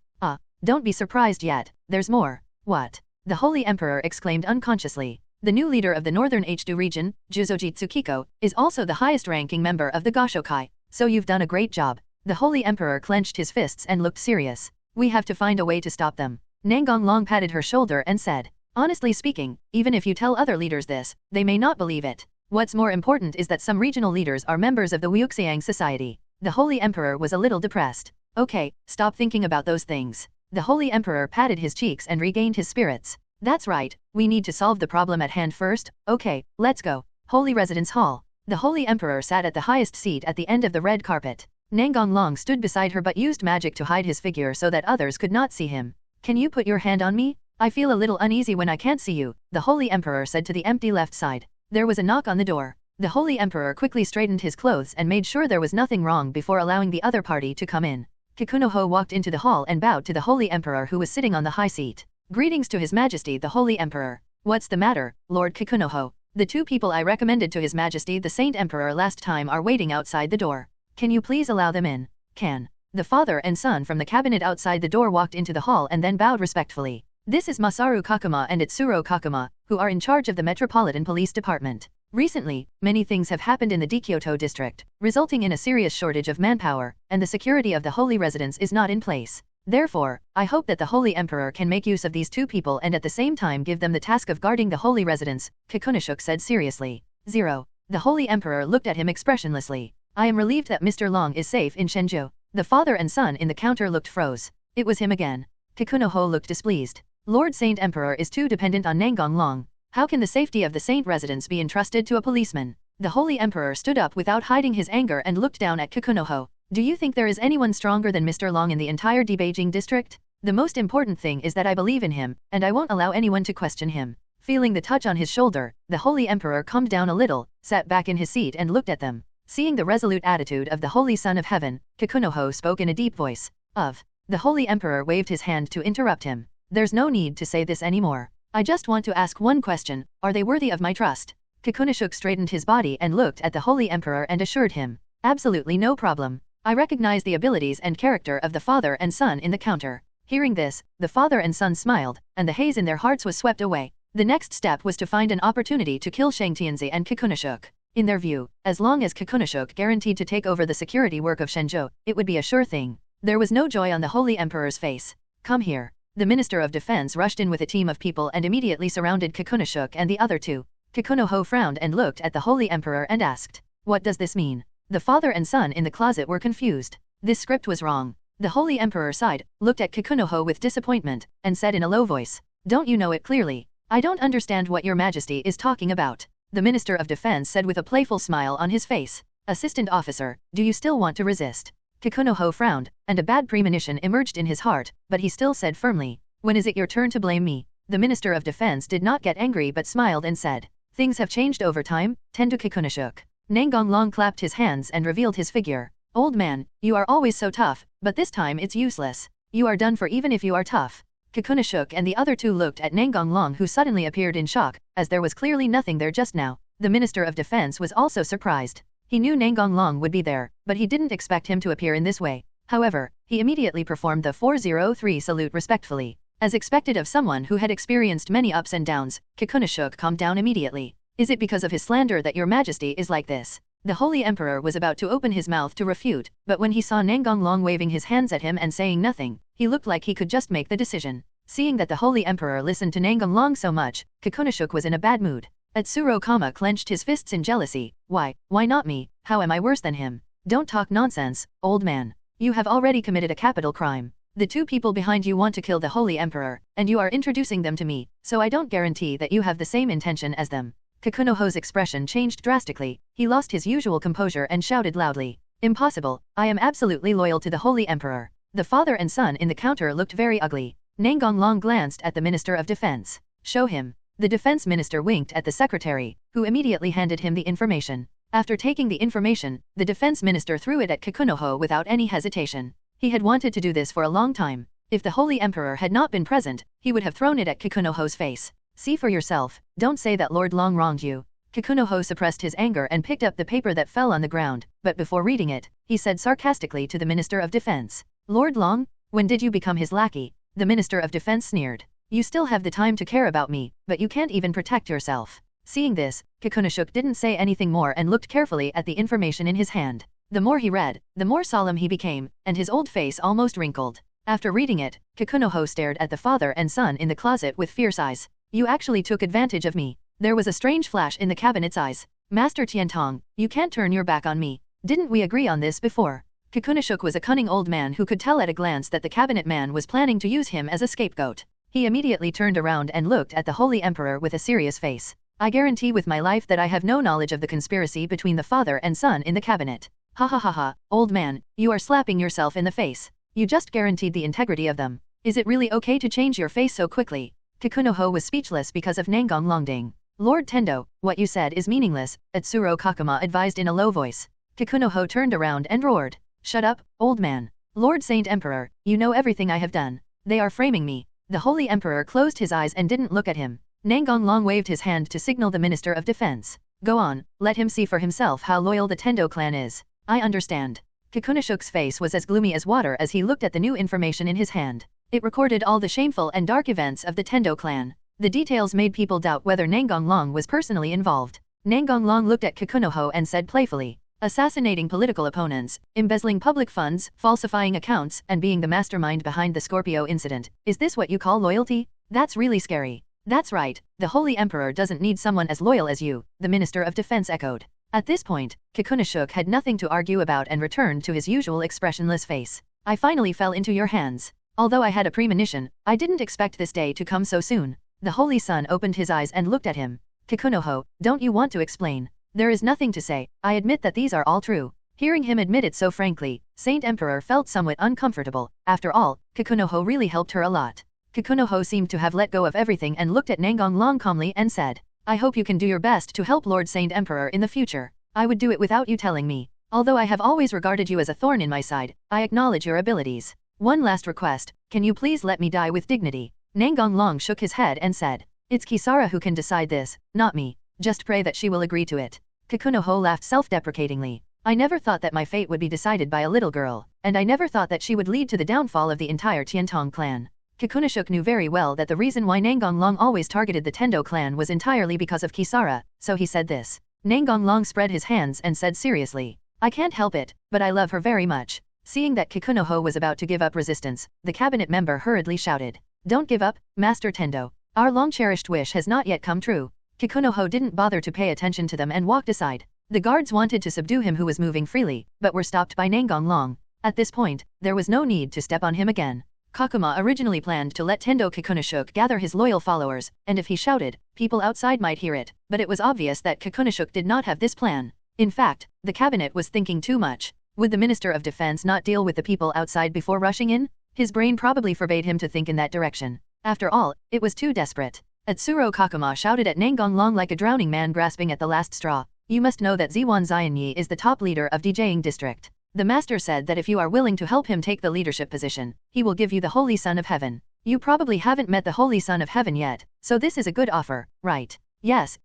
Don't be surprised yet, there's more. What? The Holy Emperor exclaimed unconsciously. The new leader of the northern H2 region, Juzoji Tsukiko, is also the highest-ranking member of the Goshokai. So you've done a great job. The Holy Emperor clenched his fists and looked serious. We have to find a way to stop them. Nangong Long patted her shoulder and said, honestly speaking, even if you tell other leaders this, they may not believe it. What's more important is that some regional leaders are members of the Wuxiang Society. The Holy Emperor was a little depressed. Okay, stop thinking about those things. The Holy Emperor patted his cheeks and regained his spirits. That's right, we need to solve the problem at hand first. Okay, let's go. Holy Residence Hall. The Holy Emperor sat at the highest seat at the end of the red carpet. Nangong Long stood beside her but used magic to hide his figure so that others could not see him. Can you put your hand on me? I feel a little uneasy when I can't see you, the Holy Emperor said to the empty left side. There was a knock on the door. The Holy Emperor quickly straightened his clothes and made sure there was nothing wrong before allowing the other party to come in. Kikunoho walked into the hall and bowed to the Holy Emperor who was sitting on the high seat. Greetings to His Majesty the Holy Emperor. What's the matter, Lord Kikunoho? The two people I recommended to His Majesty the Saint Emperor last time are waiting outside the door. Can you please allow them in? Can. The father and son from the cabinet outside the door walked into the hall and then bowed respectfully. This is Masaru Kakuma and Itsuro Kakuma, who are in charge of the Metropolitan Police Department. Recently, many things have happened in the Kyoto district, resulting in a serious shortage of manpower, and the security of the Holy Residence is not in place. Therefore, I hope that the Holy Emperor can make use of these two people and at the same time give them the task of guarding the Holy Residence, Kikunoshuk said seriously. 0. The Holy Emperor looked at him expressionlessly. I am relieved that Mr. Long is safe in Shenzhou. The father and son in the counter looked froze. It was him again. Kikunoho looked displeased. Lord Saint Emperor is too dependent on Nangong Long. How can the safety of the Saint residence be entrusted to a policeman? The Holy Emperor stood up without hiding his anger and looked down at Kikunoho. Do you think there is anyone stronger than Mr. Long in the entire Beijing district? The most important thing is that I believe in him, and I won't allow anyone to question him. Feeling the touch on his shoulder, the Holy Emperor calmed down a little, sat back in his seat and looked at them. Seeing the resolute attitude of the Holy Son of Heaven, Kikunoho spoke in a deep voice. The Holy Emperor waved his hand to interrupt him. There's no need to say this anymore. I just want to ask one question, are they worthy of my trust? Kikunoshuk straightened his body and looked at the Holy Emperor and assured him. Absolutely no problem. I recognize the abilities and character of the father and son in the counter. Hearing this, the father and son smiled, and the haze in their hearts was swept away. The next step was to find an opportunity to kill Shang Tianzi and Kikunoshuk. In their view, as long as Kikunoshuk guaranteed to take over the security work of Shenzhou, it would be a sure thing. There was no joy on the Holy Emperor's face. Come here. The Minister of Defense rushed in with a team of people and immediately surrounded Kikunoshuk and the other two. Kikunoho frowned and looked at the Holy Emperor and asked, what does this mean? The father and son in the closet were confused. This script was wrong. The Holy Emperor sighed, looked at Kikunoho with disappointment, and said in a low voice, don't you know it clearly? I don't understand what your majesty is talking about. The Minister of Defense said with a playful smile on his face. Assistant officer, do you still want to resist? Kikunoho frowned, and a bad premonition emerged in his heart, but he still said firmly, when is it your turn to blame me? The Minister of Defense did not get angry but smiled and said, things have changed over time, tend to Kikunoshuk. Nangong Long clapped his hands and revealed his figure. Old man, you are always so tough, but this time it's useless. You are done for even if you are tough. Kikunoshuk and the other two looked at Nangong Long who suddenly appeared in shock, as there was clearly nothing there just now. The Minister of Defense was also surprised. He knew Nangong Long would be there, but he didn't expect him to appear in this way. However, he immediately performed the 403 salute respectfully. As expected of someone who had experienced many ups and downs, Kikunoshuk calmed down immediately. Is it because of his slander that your majesty is like this? The Holy Emperor was about to open his mouth to refute, but when he saw Nangong Long waving his hands at him and saying nothing, he looked like he could just make the decision. Seeing that the Holy Emperor listened to Nangong Long so much, Kikunoshuk was in a bad mood. Itsuro Kama clenched his fists in jealousy. Why not me? How am I worse than him? Don't talk nonsense, old man. You have already committed a capital crime. The two people behind you want to kill the Holy Emperor, and you are introducing them to me, so I don't guarantee that you have the same intention as them. Kikunoho's expression changed drastically. He lost his usual composure and shouted loudly. Impossible, I am absolutely loyal to the Holy Emperor. The father and son in the counter looked very ugly. Nangong Long glanced at the Minister of Defense. Show him. The defense minister winked at the secretary, who immediately handed him the information. After taking the information, the defense minister threw it at Kikunoho without any hesitation. He had wanted to do this for a long time. If the Holy Emperor had not been present, he would have thrown it at Kikunoho's face. See for yourself, don't say that Lord Long wronged you. Kikunoho suppressed his anger and picked up the paper that fell on the ground, but before reading it, he said sarcastically to the Minister of Defense, Lord Long, when did you become his lackey? The Minister of Defense sneered. You still have the time to care about me, but you can't even protect yourself. Seeing this, Kikunoshuk didn't say anything more and looked carefully at the information in his hand. The more he read, the more solemn he became, and his old face almost wrinkled. After reading it, Kikunoho stared at the father and son in the closet with fierce eyes. You actually took advantage of me. There was a strange flash in the cabinet's eyes. Master Tiantong, you can't turn your back on me. Didn't we agree on this before? Kikunoshuk was a cunning old man who could tell at a glance that the cabinet man was planning to use him as a scapegoat. He immediately turned around and looked at the Holy Emperor with a serious face. I guarantee with my life that I have no knowledge of the conspiracy between the father and son in the cabinet. Ha ha ha ha, old man, you are slapping yourself in the face. You just guaranteed the integrity of them. Is it really okay to change your face so quickly? Kikunoho was speechless because of Nangong Longding. Lord Tendo, what you said is meaningless, Atsuro Kakuma advised in a low voice. Kikunoho turned around and roared. Shut up, old man. Lord Saint Emperor, you know everything I have done. They are framing me. The Holy Emperor closed his eyes and didn't look at him. Nangong Long waved his hand to signal the Minister of Defense. Go on, let him see for himself how loyal the Tendo clan is. I understand. Kikunoshuk's face was as gloomy as water as he looked at the new information in his hand. It recorded all the shameful and dark events of the Tendo clan. The details made people doubt whether Nangong Long was personally involved. Nangong Long looked at Kikunoho and said playfully, assassinating political opponents, embezzling public funds, falsifying accounts, and being the mastermind behind the Scorpio incident. Is this what you call loyalty? That's really scary. That's right, the Holy Emperor doesn't need someone as loyal as you, the Minister of Defense echoed. At this point, Kikunoshuk had nothing to argue about and returned to his usual expressionless face. I finally fell into your hands. Although I had a premonition, I didn't expect this day to come so soon. The Holy Son opened his eyes and looked at him. Kikunoho, don't you want to explain? There is nothing to say, I admit that these are all true. Hearing him admit it so frankly, Saint Emperor felt somewhat uncomfortable. After all, Kikunoho really helped her a lot. Kikunoho seemed to have let go of everything and looked at Nangong Long calmly and said, I hope you can do your best to help Lord Saint Emperor in the future. I would do it without you telling me. Although I have always regarded you as a thorn in my side, I acknowledge your abilities. One last request, can you please let me die with dignity? Nangong Long shook his head and said, It's Kisara who can decide this, not me. Just pray that she will agree to it. Kikunoho laughed self-deprecatingly. I never thought that my fate would be decided by a little girl, and I never thought that she would lead to the downfall of the entire Tiantong clan. Kikunoshuk knew very well that the reason why Nangong Long always targeted the Tendo clan was entirely because of Kisara, so he said this. Nangong Long spread his hands and said seriously, I can't help it, but I love her very much. Seeing that Kikunoho was about to give up resistance, the cabinet member hurriedly shouted, Don't give up, Master Tendo. Our long-cherished wish has not yet come true. Kikunoho didn't bother to pay attention to them and walked aside. The guards wanted to subdue him who was moving freely, but were stopped by Nangong Long. At this point, there was no need to step on him again. Kakuma originally planned to let Tendo Kikunoshuk gather his loyal followers, and if he shouted, people outside might hear it, but it was obvious that Kikunoshuk did not have this plan. In fact, the cabinet was thinking too much. Would the Minister of Defense not deal with the people outside before rushing in? His brain probably forbade him to think in that direction. After all, it was too desperate. Atsuro Kakuma shouted at Nangong Long like a drowning man grasping at the last straw. You must know that Ziwan Xianyi is the top leader of DJing district. The master said that if you are willing to help him take the leadership position, he will give you the Holy Son of Heaven. You probably haven't met the Holy Son of Heaven yet, so this is a good offer, right? Yes,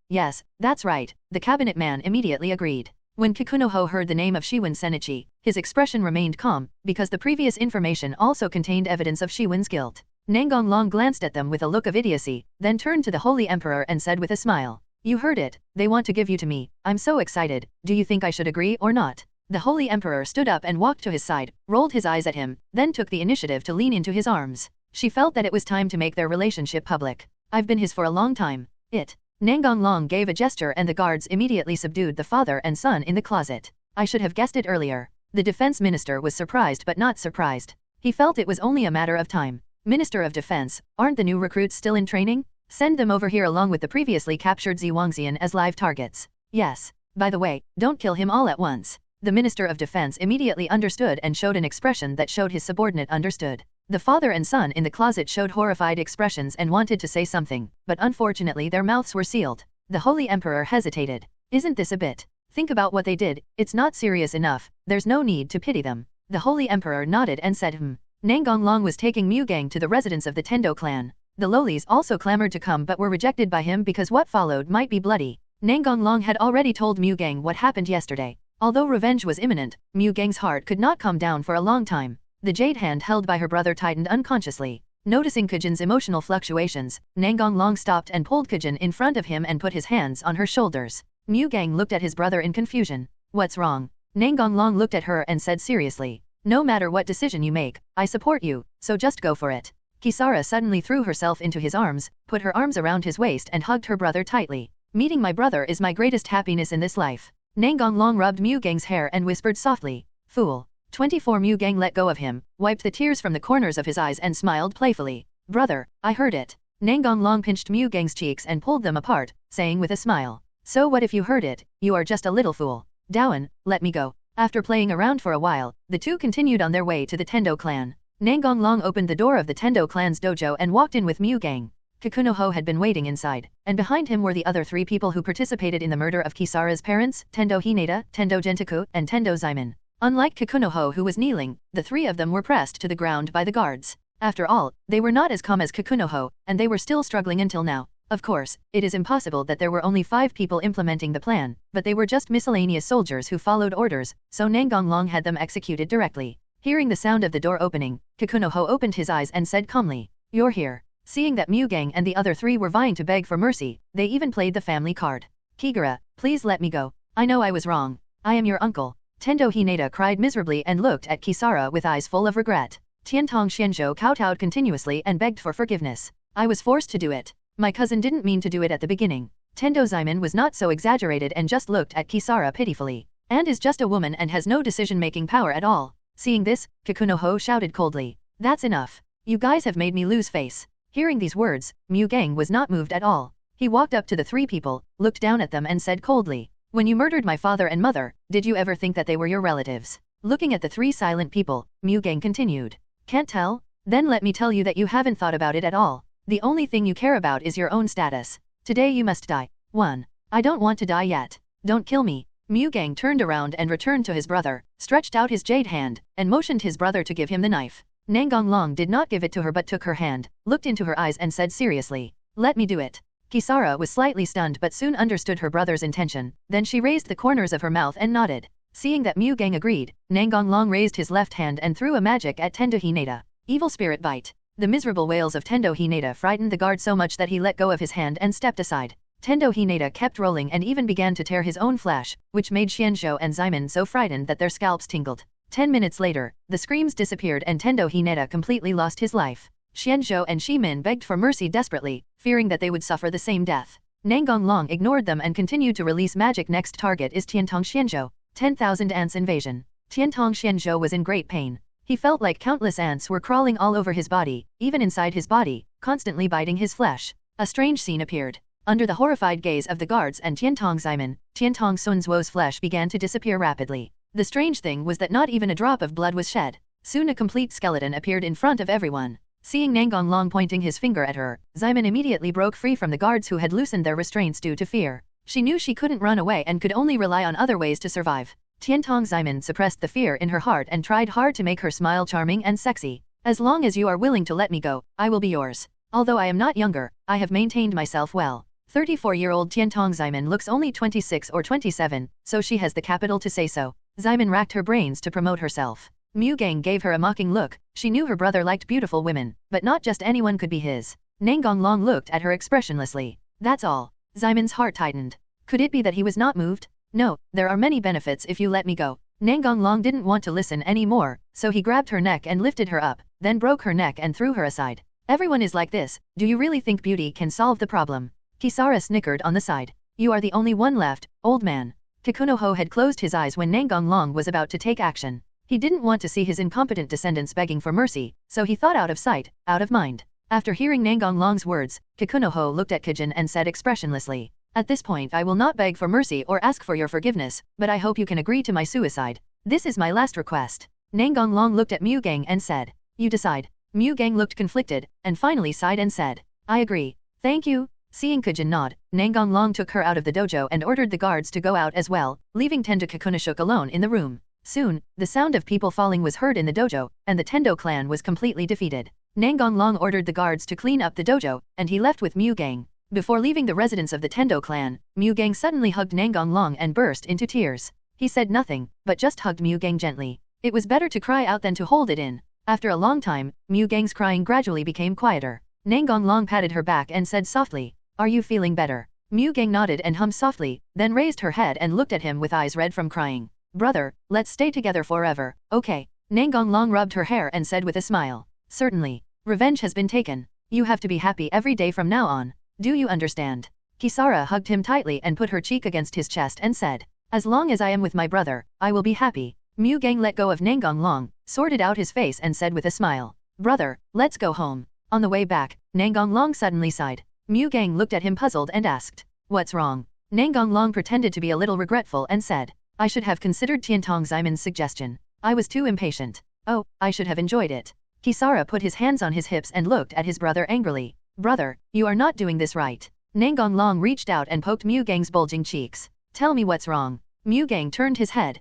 that's right, the cabinet man immediately agreed. When Kikunoho heard the name of Shiwen Senichi, his expression remained calm, because the previous information also contained evidence of Shiwen's guilt. Nangong Long glanced at them with a look of idiocy, then turned to the Holy Emperor and said with a smile, You heard it, they want to give you to me, I'm so excited, do you think I should agree or not? The Holy Emperor stood up and walked to his side, rolled his eyes at him, then took the initiative to lean into his arms. She felt that it was time to make their relationship public. I've been his for a long time. Nangong Long gave a gesture and the guards immediately subdued the father and son in the closet. I should have guessed it earlier. The defense minister was surprised but not surprised. He felt it was only a matter of time. Minister of Defense, aren't the new recruits still in training? Send them over here along with the previously captured Ziwangxian as live targets. Yes. By the way, don't kill him all at once. The Minister of Defense immediately understood and showed an expression that showed his subordinate understood. The father and son in the closet showed horrified expressions and wanted to say something, but unfortunately their mouths were sealed. The Holy Emperor hesitated. Isn't this a bit? Think about what they did, it's not serious enough, there's no need to pity them. The Holy Emperor nodded and said Nangong was taking Mugang to the residence of the Tendo clan. The lowlies also clamored to come but were rejected by him because what followed might be bloody. Nangong had already told Mugang what happened yesterday. Although revenge was imminent, Mugang's heart could not calm down for a long time. The jade hand held by her brother tightened unconsciously. Noticing Kujin's emotional fluctuations, Nangong stopped and pulled Kujin in front of him and put his hands on her shoulders. Mugang looked at his brother in confusion. What's wrong? Nangong looked at her and said seriously. No matter what decision you make, I support you, so just go for it. Kisara suddenly threw herself into his arms, put her arms around his waist and hugged her brother tightly. Meeting my brother is my greatest happiness in this life. Nangong rubbed Mugang's hair and whispered softly. Fool. 24 Mugang let go of him, wiped the tears from the corners of his eyes and smiled playfully. Brother, I heard it. Nangong pinched Mugang's cheeks and pulled them apart, saying with a smile. So what if you heard it, you are just a little fool. Dawan, let me go. After playing around for a while, the two continued on their way to the Tendo clan. Nangong opened the door of the Tendo clan's dojo and walked in with Mugang. Kikunoho had been waiting inside, and behind him were the other three people who participated in the murder of Kisara's parents, Tendo Hinata, Tendo Gentaku, and Tendo Zaiman. Unlike Kikunoho who was kneeling, the three of them were pressed to the ground by the guards. After all, they were not as calm as Kikunoho, and they were still struggling until now. Of course, it is impossible that there were only 5 people implementing the plan, but they were just miscellaneous soldiers who followed orders, so Nangong had them executed directly. Hearing the sound of the door opening, Kikunoho opened his eyes and said calmly, You're here. Seeing that Mugang and the other 3 were vying to beg for mercy, they even played the family card. Kigura, please let me go. I know I was wrong. I am your uncle. Tendo Hinata cried miserably and looked at Kisara with eyes full of regret. Tiantong Xianzhou kowtowed continuously and begged for forgiveness. I was forced to do it. My cousin didn't mean to do it at the beginning. Tendo Zaiman was not so exaggerated and just looked at Kisara pitifully. And is just a woman and has no decision-making power at all. Seeing this, Kikunoho shouted coldly. That's enough. You guys have made me lose face. Hearing these words, Mugang was not moved at all. He walked up to the 3 people, looked down at them and said coldly. When you murdered my father and mother, did you ever think that they were your relatives? Looking at the 3 silent people, Mugang continued. Can't tell? Then let me tell you that you haven't thought about it at all. The only thing you care about is your own status. Today you must die. 1. I don't want to die yet. Don't kill me. Mugang turned around and returned to his brother, stretched out his jade hand, and motioned his brother to give him the knife. Nangong did not give it to her but took her hand, looked into her eyes and said seriously. Let me do it. Kisara was slightly stunned but soon understood her brother's intention, then she raised the corners of her mouth and nodded. Seeing that Mugang agreed, Nangong raised his left hand and threw a magic at Tendo Hinata. Evil Spirit Bite. The miserable wails of Tendo Hinata frightened the guard so much that he let go of his hand and stepped aside. Tendo Hinata kept rolling and even began to tear his own flesh, which made Xianzhou and Zaiman so frightened that their scalps tingled. 10 minutes later, the screams disappeared and Tendo Hinata completely lost his life. Xianzhou and Shimin begged for mercy desperately, fearing that they would suffer the same death. Nangong ignored them and continued to release magic. Next target is Tiantong Xianzhou. 10,000 ants invasion. Tiantong Xianzhou was in great pain. He felt like countless ants were crawling all over his body, even inside his body, constantly biting his flesh. A strange scene appeared. Under the horrified gaze of the guards and Tiantong Zaiman, Tiantong Sunzhuo's flesh began to disappear rapidly. The strange thing was that not even a drop of blood was shed. Soon a complete skeleton appeared in front of everyone. Seeing Nangong pointing his finger at her, Zaiman immediately broke free from the guards who had loosened their restraints due to fear. She knew she couldn't run away and could only rely on other ways to survive. Tiantong Zaiman suppressed the fear in her heart and tried hard to make her smile charming and sexy. As long as you are willing to let me go, I will be yours. Although I am not younger, I have maintained myself well. 34-year-old Tiantong Zaiman looks only 26 or 27, so she has the capital to say so. Zaiman racked her brains to promote herself. Mugang gave her a mocking look. She knew her brother liked beautiful women, but not just anyone could be his. Nangong looked at her expressionlessly. That's all. Zaiman's heart tightened. Could it be that he was not moved? No, there are many benefits if you let me go. Nangong didn't want to listen anymore, so he grabbed her neck and lifted her up, then broke her neck and threw her aside. Everyone is like this. Do you really think beauty can solve the problem? Kisara snickered on the side. You are the only one left, old man. Kikunoho had closed his eyes when Nangong was about to take action. He didn't want to see his incompetent descendants begging for mercy, so he thought out of sight, out of mind. After hearing Nangong's words, Kikunoho looked at Kujin and said expressionlessly, At this point I will not beg for mercy or ask for your forgiveness, but I hope you can agree to my suicide. This is my last request. Nangong Long looked at Nangong and said, you decide. Nangong looked conflicted, and finally sighed and said, I agree. Thank you. Seeing Kujin nod, Nangong Long took her out of the dojo and ordered the guards to go out as well, leaving Tendo Kakunashuk alone in the room. Soon, the sound of people falling was heard in the dojo, and the Tendo clan was completely defeated. Nangong Long ordered the guards to clean up the dojo, and he left with Nangong. Before leaving the residence of the Tendo clan, Nangong suddenly hugged Nangong Long and burst into tears. He said nothing, but just hugged Nangong gently. It was better to cry out than to hold it in. After a long time, Nangong's crying gradually became quieter. Nangong Long patted her back and said softly, are you feeling better? Nangong nodded and hummed softly, then raised her head and looked at him with eyes red from crying. Brother, let's stay together forever, okay? Nangong Long rubbed her hair and said with a smile. Certainly. Revenge has been taken. You have to be happy every day from now on. Do you understand? Kisara hugged him tightly and put her cheek against his chest and said, as long as I am with my brother, I will be happy. Nangong let go of Nangong Long, sorted out his face and said with a smile, brother, let's go home. On the way back, Nangong Long suddenly sighed. Nangong looked at him puzzled and asked, what's wrong? Nangong Long pretended to be a little regretful and said, I should have considered Tiantong Ximon's suggestion. I was too impatient. Oh, I should have enjoyed it. Kisara put his hands on his hips and looked at his brother angrily. Brother, you are not doing this right. Nangong Long reached out and poked Nangong's bulging cheeks. Tell me what's wrong. Nangong turned his head.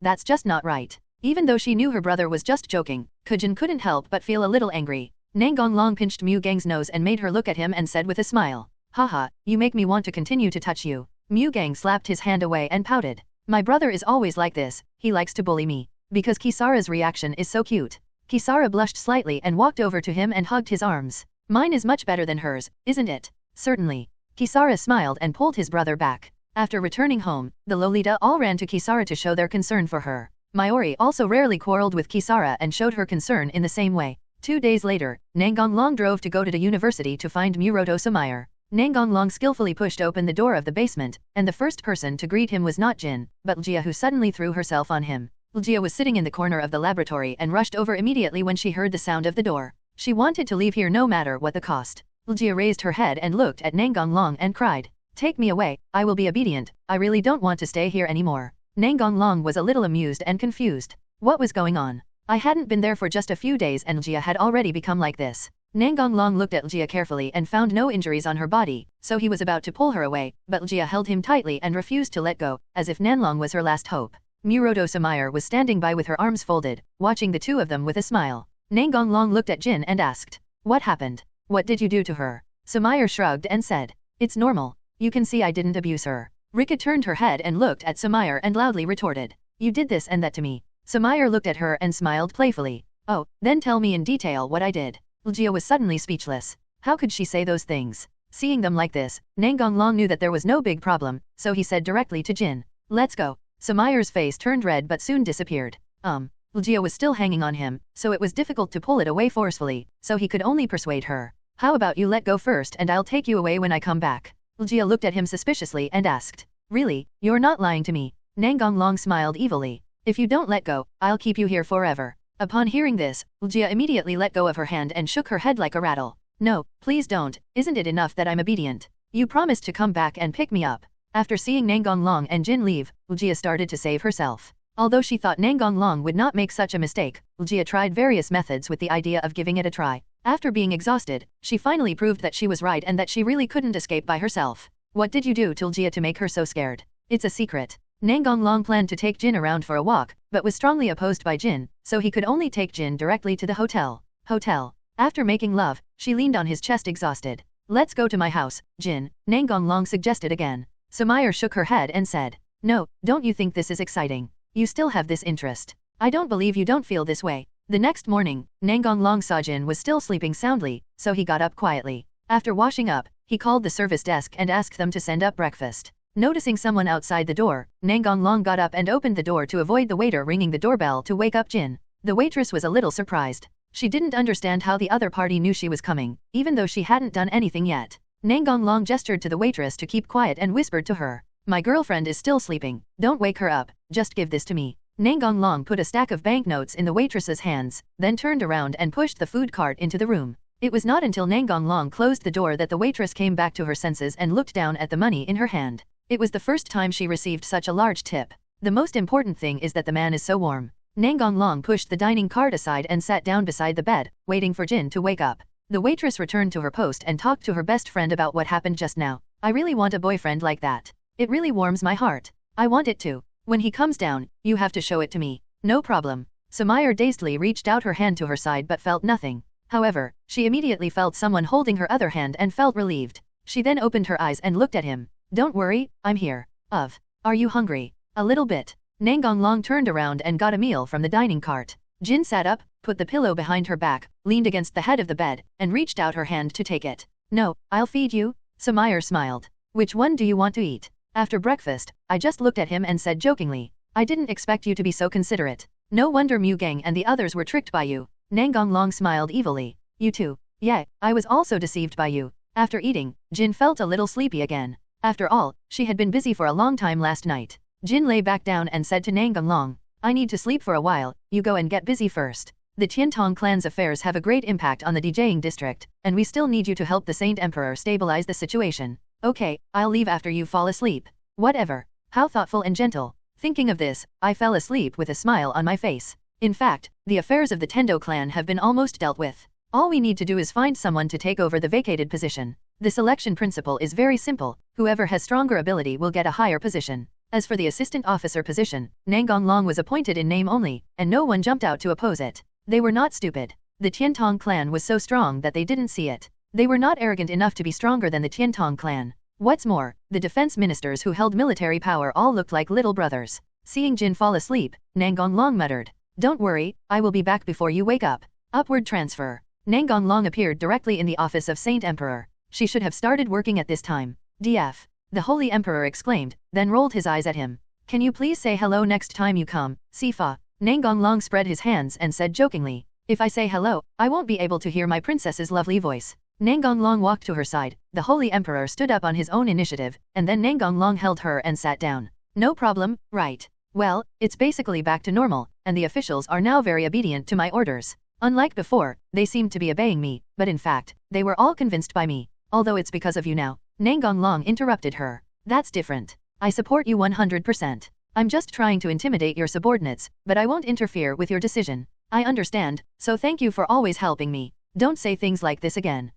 That's just not right. Even though she knew her brother was just joking, Kujin couldn't help but feel a little angry. Nangong Long pinched Nangong's nose and made her look at him and said with a smile, haha, you make me want to continue to touch you. Nangong slapped his hand away and pouted. My brother is always like this, he likes to bully me. Because Kisara's reaction is so cute. Kisara blushed slightly and walked over to him and hugged his arms. Mine is much better than hers, isn't it? Certainly. Kisara smiled and pulled his brother back. After returning home, the Lolita all ran to Kisara to show their concern for her. Mayuri also rarely quarreled with Kisara and showed her concern in the same way. 2 days later, Nangong Long drove to go to the university to find Muroto Samayer. Nangong Long skillfully pushed open the door of the basement, and the first person to greet him was not Jin, but Ljia, who suddenly threw herself on him. Ljia was sitting in the corner of the laboratory and rushed over immediately when she heard the sound of the door. She wanted to leave here no matter what the cost. Ljia raised her head and looked at Nangong Long and cried, take me away, I will be obedient, I really don't want to stay here anymore. Nangong Long was a little amused and confused. What was going on? I hadn't been there for just a few days and Ljia had already become like this. Nangong Long looked at Ljia carefully and found no injuries on her body, so he was about to pull her away, but Ljia held him tightly and refused to let go, as if Nanlong was her last hope. Muroto Samayer was standing by with her arms folded, watching the two of them with a smile. Nangong Long looked at Jin and asked, what happened? What did you do to her? Samayer shrugged and said, it's normal. You can see I didn't abuse her. Rika turned her head and looked at Samayer and loudly retorted, you did this and that to me. Samayer looked at her and smiled playfully. Oh, then tell me in detail what I did. Ljia was suddenly speechless. How could she say those things? Seeing them like this, Nangong Long knew that there was no big problem, so he said directly to Jin, let's go. Samayer's face turned red but soon disappeared. Ljia was still hanging on him, so it was difficult to pull it away forcefully, so he could only persuade her. How about you let go first and I'll take you away when I come back? Ljia looked at him suspiciously and asked, really, you're not lying to me? Nangong Long smiled evilly. If you don't let go, I'll keep you here forever. Upon hearing this, Ljia immediately let go of her hand and shook her head like a rattle. No, please don't, isn't it enough that I'm obedient? You promised to come back and pick me up. After seeing Nangong Long and Jin leave, Ljia started to save herself. Although she thought Nangong Long would not make such a mistake, Ljia tried various methods with the idea of giving it a try. After being exhausted, she finally proved that she was right and that she really couldn't escape by herself. What did you do to Ljia to make her so scared? It's a secret. Nangong Long planned to take Jin around for a walk, but was strongly opposed by Jin, so he could only take Jin directly to the hotel. After making love, she leaned on his chest exhausted. Let's go to my house, Jin, Nangong Long suggested again. Samayer shook her head and said, no, don't you think this is exciting? You still have this interest. I don't believe you don't feel this way. The next morning, Nangong Long saw Jin was still sleeping soundly, so he got up quietly. After washing up, he called the service desk and asked them to send up breakfast. Noticing someone outside the door, Nangong Long got up and opened the door to avoid the waiter ringing the doorbell to wake up Jin. The waitress was a little surprised. She didn't understand how the other party knew she was coming, even though she hadn't done anything yet. Nangong Long gestured to the waitress to keep quiet and whispered to her, my girlfriend is still sleeping, don't wake her up, just give this to me. Nangong Long put a stack of banknotes in the waitress's hands, then turned around and pushed the food cart into the room. It was not until Nangong closed the door that the waitress came back to her senses and looked down at the money in her hand. It was the first time she received such a large tip. The most important thing is that the man is so warm. Nangong pushed the dining cart aside and sat down beside the bed, waiting for Jin to wake up. The waitress returned to her post and talked to her best friend about what happened just now. I really want a boyfriend like that. It really warms my heart. I want it too. When he comes down, you have to show it to me. No problem. Sumire dazedly reached out her hand to her side but felt nothing. However, she immediately felt someone holding her other hand and felt relieved. She then opened her eyes and looked at him. Don't worry, I'm here. Are you hungry? A little bit. Nangong turned around and got a meal from the dining cart. Jin sat up, put the pillow behind her back, leaned against the head of the bed, and reached out her hand to take it. No, I'll feed you. Sumire smiled. Which one do you want to eat? After breakfast, I just looked at him and said jokingly. I didn't expect you to be so considerate. No wonder Mu Gang and the others were tricked by you. Nangong smiled evilly. You too. Yeah, I was also deceived by you. After eating, Jin felt a little sleepy again. After all, she had been busy for a long time last night. Jin lay back down and said to Nangong, I need to sleep for a while, you go and get busy first. The Tiantong clan's affairs have a great impact on the DJing district, and we still need you to help the Saint Emperor stabilize the situation. Okay, I'll leave after you fall asleep. Whatever. How thoughtful and gentle. Thinking of this, I fell asleep with a smile on my face. In fact, the affairs of the Tendo clan have been almost dealt with. All we need to do is find someone to take over the vacated position. The selection principle is very simple, whoever has stronger ability will get a higher position. As for the assistant officer position, Nangong was appointed in name only, and no one jumped out to oppose it. They were not stupid. The Tiantong clan was so strong that they didn't see it. They were not arrogant enough to be stronger than the Tiantong clan. What's more, the defense ministers who held military power all looked like little brothers. Seeing Jin fall asleep, Nangong muttered, Don't worry, I will be back before you wake up. Upward transfer. Nangong appeared directly in the office of Saint Emperor. She should have started working at this time. DF. The Holy Emperor exclaimed, then rolled his eyes at him. Can you please say hello next time you come, Sifa? Nangong spread his hands and said jokingly, If I say hello, I won't be able to hear my princess's lovely voice. Nangong walked to her side, the Holy Emperor stood up on his own initiative, and then Nangong held her and sat down. No problem, right? Well, it's basically back to normal, and the officials are now very obedient to my orders. Unlike before, they seemed to be obeying me, but in fact, they were all convinced by me. Although it's because of you now. Nangong interrupted her. That's different. I support you 100%. I'm just trying to intimidate your subordinates, but I won't interfere with your decision. I understand, so thank you for always helping me. Don't say things like this again.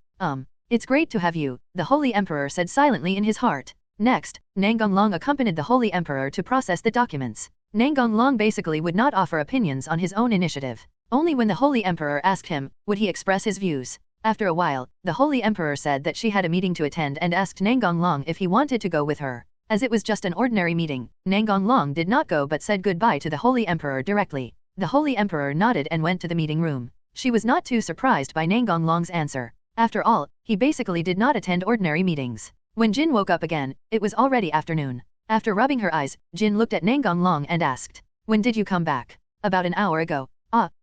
It's great to have you, the Holy Emperor said silently in his heart. Next, Nangong accompanied the Holy Emperor to process the documents. Nangong basically would not offer opinions on his own initiative. Only when the Holy Emperor asked him, would he express his views. After a while, the Holy Emperor said that she had a meeting to attend and asked Nangong if he wanted to go with her. As it was just an ordinary meeting, Nangong did not go but said goodbye to the Holy Emperor directly. The Holy Emperor nodded and went to the meeting room. She was not too surprised by Nangong's answer. After all, he basically did not attend ordinary meetings. When Jin woke up again, it was already afternoon. After rubbing her eyes, Jin looked at Nangong and asked, When did you come back? About an hour ago.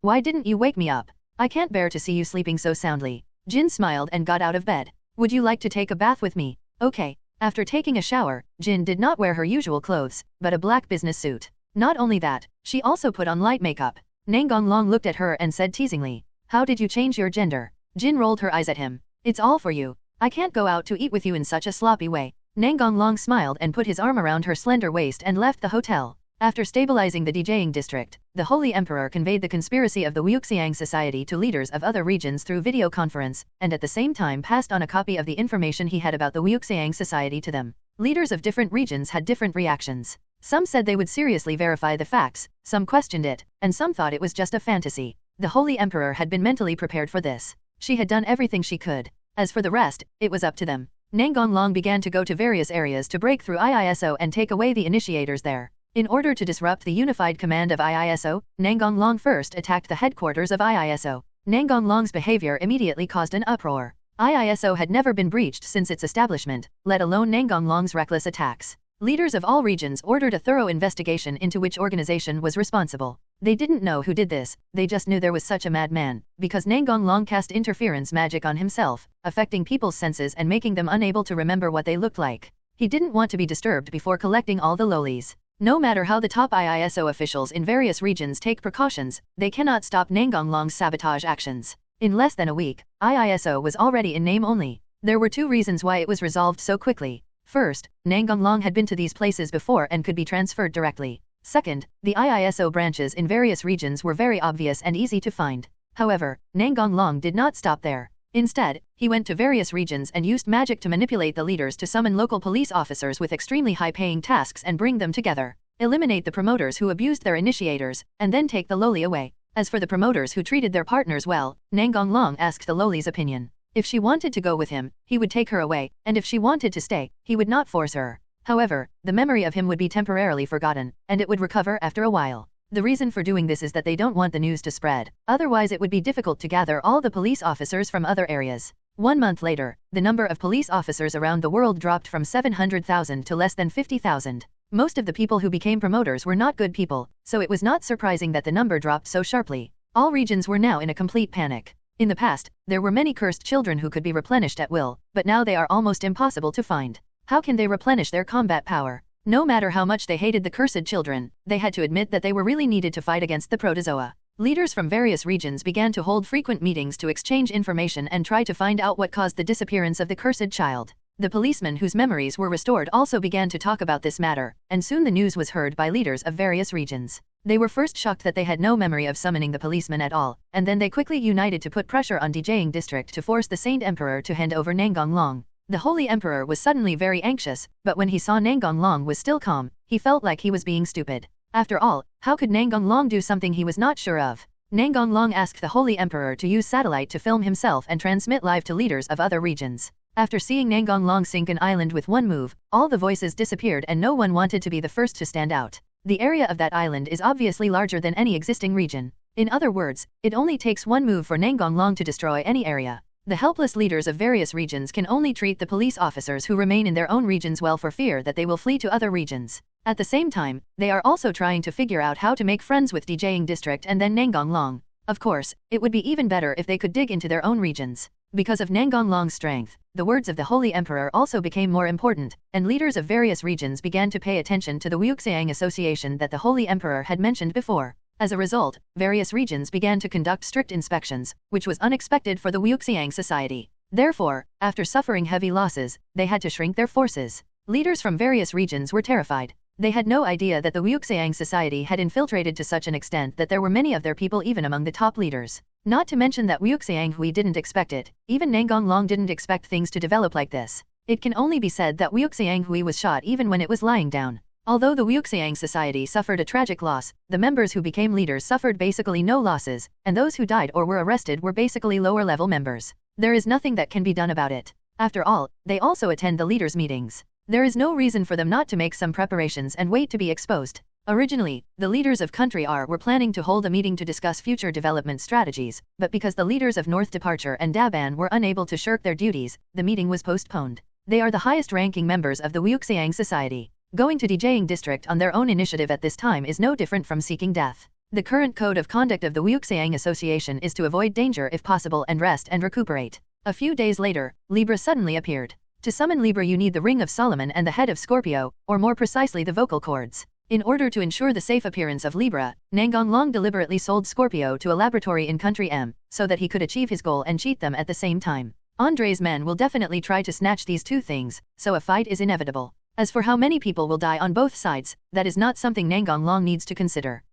Why didn't you wake me up? I can't bear to see you sleeping so soundly. Jin smiled and got out of bed. Would you like to take a bath with me? Okay. After taking a shower, Jin did not wear her usual clothes, but a black business suit. Not only that, she also put on light makeup. Nangong looked at her and said teasingly, How did you change your gender? Jin rolled her eyes at him. It's all for you. I can't go out to eat with you in such a sloppy way. Nangong smiled and put his arm around her slender waist and left the hotel. After stabilizing the DJing district, the Holy Emperor conveyed the conspiracy of the Wuxiang Society to leaders of other regions through video conference, and at the same time passed on a copy of the information he had about the Wuxiang Society to them. Leaders of different regions had different reactions. Some said they would seriously verify the facts, some questioned it, and some thought it was just a fantasy. The Holy Emperor had been mentally prepared for this. She had done everything she could. As for the rest, it was up to them. Nangong began to go to various areas to break through IISO and take away the initiators there. In order to disrupt the unified command of IISO, Nangong first attacked the headquarters of IISO. Nangong's behavior immediately caused an uproar. IISO had never been breached since its establishment, let alone Nangong's reckless attacks. Leaders of all regions ordered a thorough investigation into which organization was responsible. They didn't know who did this, they just knew there was such a madman, because Nangong cast interference magic on himself, affecting people's senses and making them unable to remember what they looked like. He didn't want to be disturbed before collecting all the lolies. No matter how the top IISO officials in various regions take precautions, they cannot stop Nangong's sabotage actions. In less than a week, IISO was already in name only. There were two reasons why it was resolved so quickly. First, Nangong had been to these places before and could be transferred directly. Second, the IISO branches in various regions were very obvious and easy to find. However, Nangong did not stop there. Instead, he went to various regions and used magic to manipulate the leaders to summon local police officers with extremely high-paying tasks and bring them together, eliminate the promoters who abused their initiators, and then take the lowly away. As for the promoters who treated their partners well, Nangong asked the lowly's opinion. If she wanted to go with him, he would take her away, and if she wanted to stay, he would not force her. However, the memory of him would be temporarily forgotten, and it would recover after a while. The reason for doing this is that they don't want the news to spread, otherwise it would be difficult to gather all the police officers from other areas. 1 month later, the number of police officers around the world dropped from 700,000 to less than 50,000. Most of the people who became promoters were not good people, so it was not surprising that the number dropped so sharply. All regions were now in a complete panic. In the past, there were many cursed children who could be replenished at will, but now they are almost impossible to find. How can they replenish their combat power? No matter how much they hated the cursed children, they had to admit that they were really needed to fight against the protozoa. Leaders from various regions began to hold frequent meetings to exchange information and try to find out what caused the disappearance of the cursed child. The policemen whose memories were restored also began to talk about this matter, and soon the news was heard by leaders of various regions. They were first shocked that they had no memory of summoning the policemen at all, and then they quickly united to put pressure on DJing District to force the Saint Emperor to hand over Nangong. The Holy Emperor was suddenly very anxious, but when he saw Nangong was still calm, he felt like he was being stupid. After all, how could Nangong do something he was not sure of? Nangong asked the Holy Emperor to use satellite to film himself and transmit live to leaders of other regions. After seeing Nangong sink an island with one move, all the voices disappeared and no one wanted to be the first to stand out. The area of that island is obviously larger than any existing region. In other words, it only takes one move for Nangong to destroy any area. The helpless leaders of various regions can only treat the police officers who remain in their own regions well for fear that they will flee to other regions. At the same time, they are also trying to figure out how to make friends with DJing District and then Nangong. Of course, it would be even better if they could dig into their own regions. Because of Nangong's strength, the words of the Holy Emperor also became more important, and leaders of various regions began to pay attention to the Wuxiang Association that the Holy Emperor had mentioned before. As a result, various regions began to conduct strict inspections, which was unexpected for the Wuxiang Society. Therefore, after suffering heavy losses, they had to shrink their forces. Leaders from various regions were terrified. They had no idea that the Wuxiang Society had infiltrated to such an extent that there were many of their people even among the top leaders. Not to mention that Wuxiang Hui didn't expect it. Even Nangong didn't expect things to develop like this. It can only be said that Wuxiang Hui was shot even when it was lying down. Although the Wuxiang Society suffered a tragic loss, the members who became leaders suffered basically no losses, and those who died or were arrested were basically lower-level members. There is nothing that can be done about it. After all, they also attend the leaders' meetings. There is no reason for them not to make some preparations and wait to be exposed. Originally, the leaders of Country R were planning to hold a meeting to discuss future development strategies, but because the leaders of North Departure and Daban were unable to shirk their duties, the meeting was postponed. They are the highest-ranking members of the Wuxiang Society. Going to DJing District on their own initiative at this time is no different from seeking death. The current code of conduct of the Wuxiang Association is to avoid danger if possible and rest and recuperate. A few days later, Libra suddenly appeared. To summon Libra you need the Ring of Solomon and the head of Scorpio, or more precisely the vocal cords. In order to ensure the safe appearance of Libra, Nangong deliberately sold Scorpio to a laboratory in Country M, so that he could achieve his goal and cheat them at the same time. Andre's men will definitely try to snatch these two things, so a fight is inevitable. As for how many people will die on both sides, that is not something Nangong needs to consider.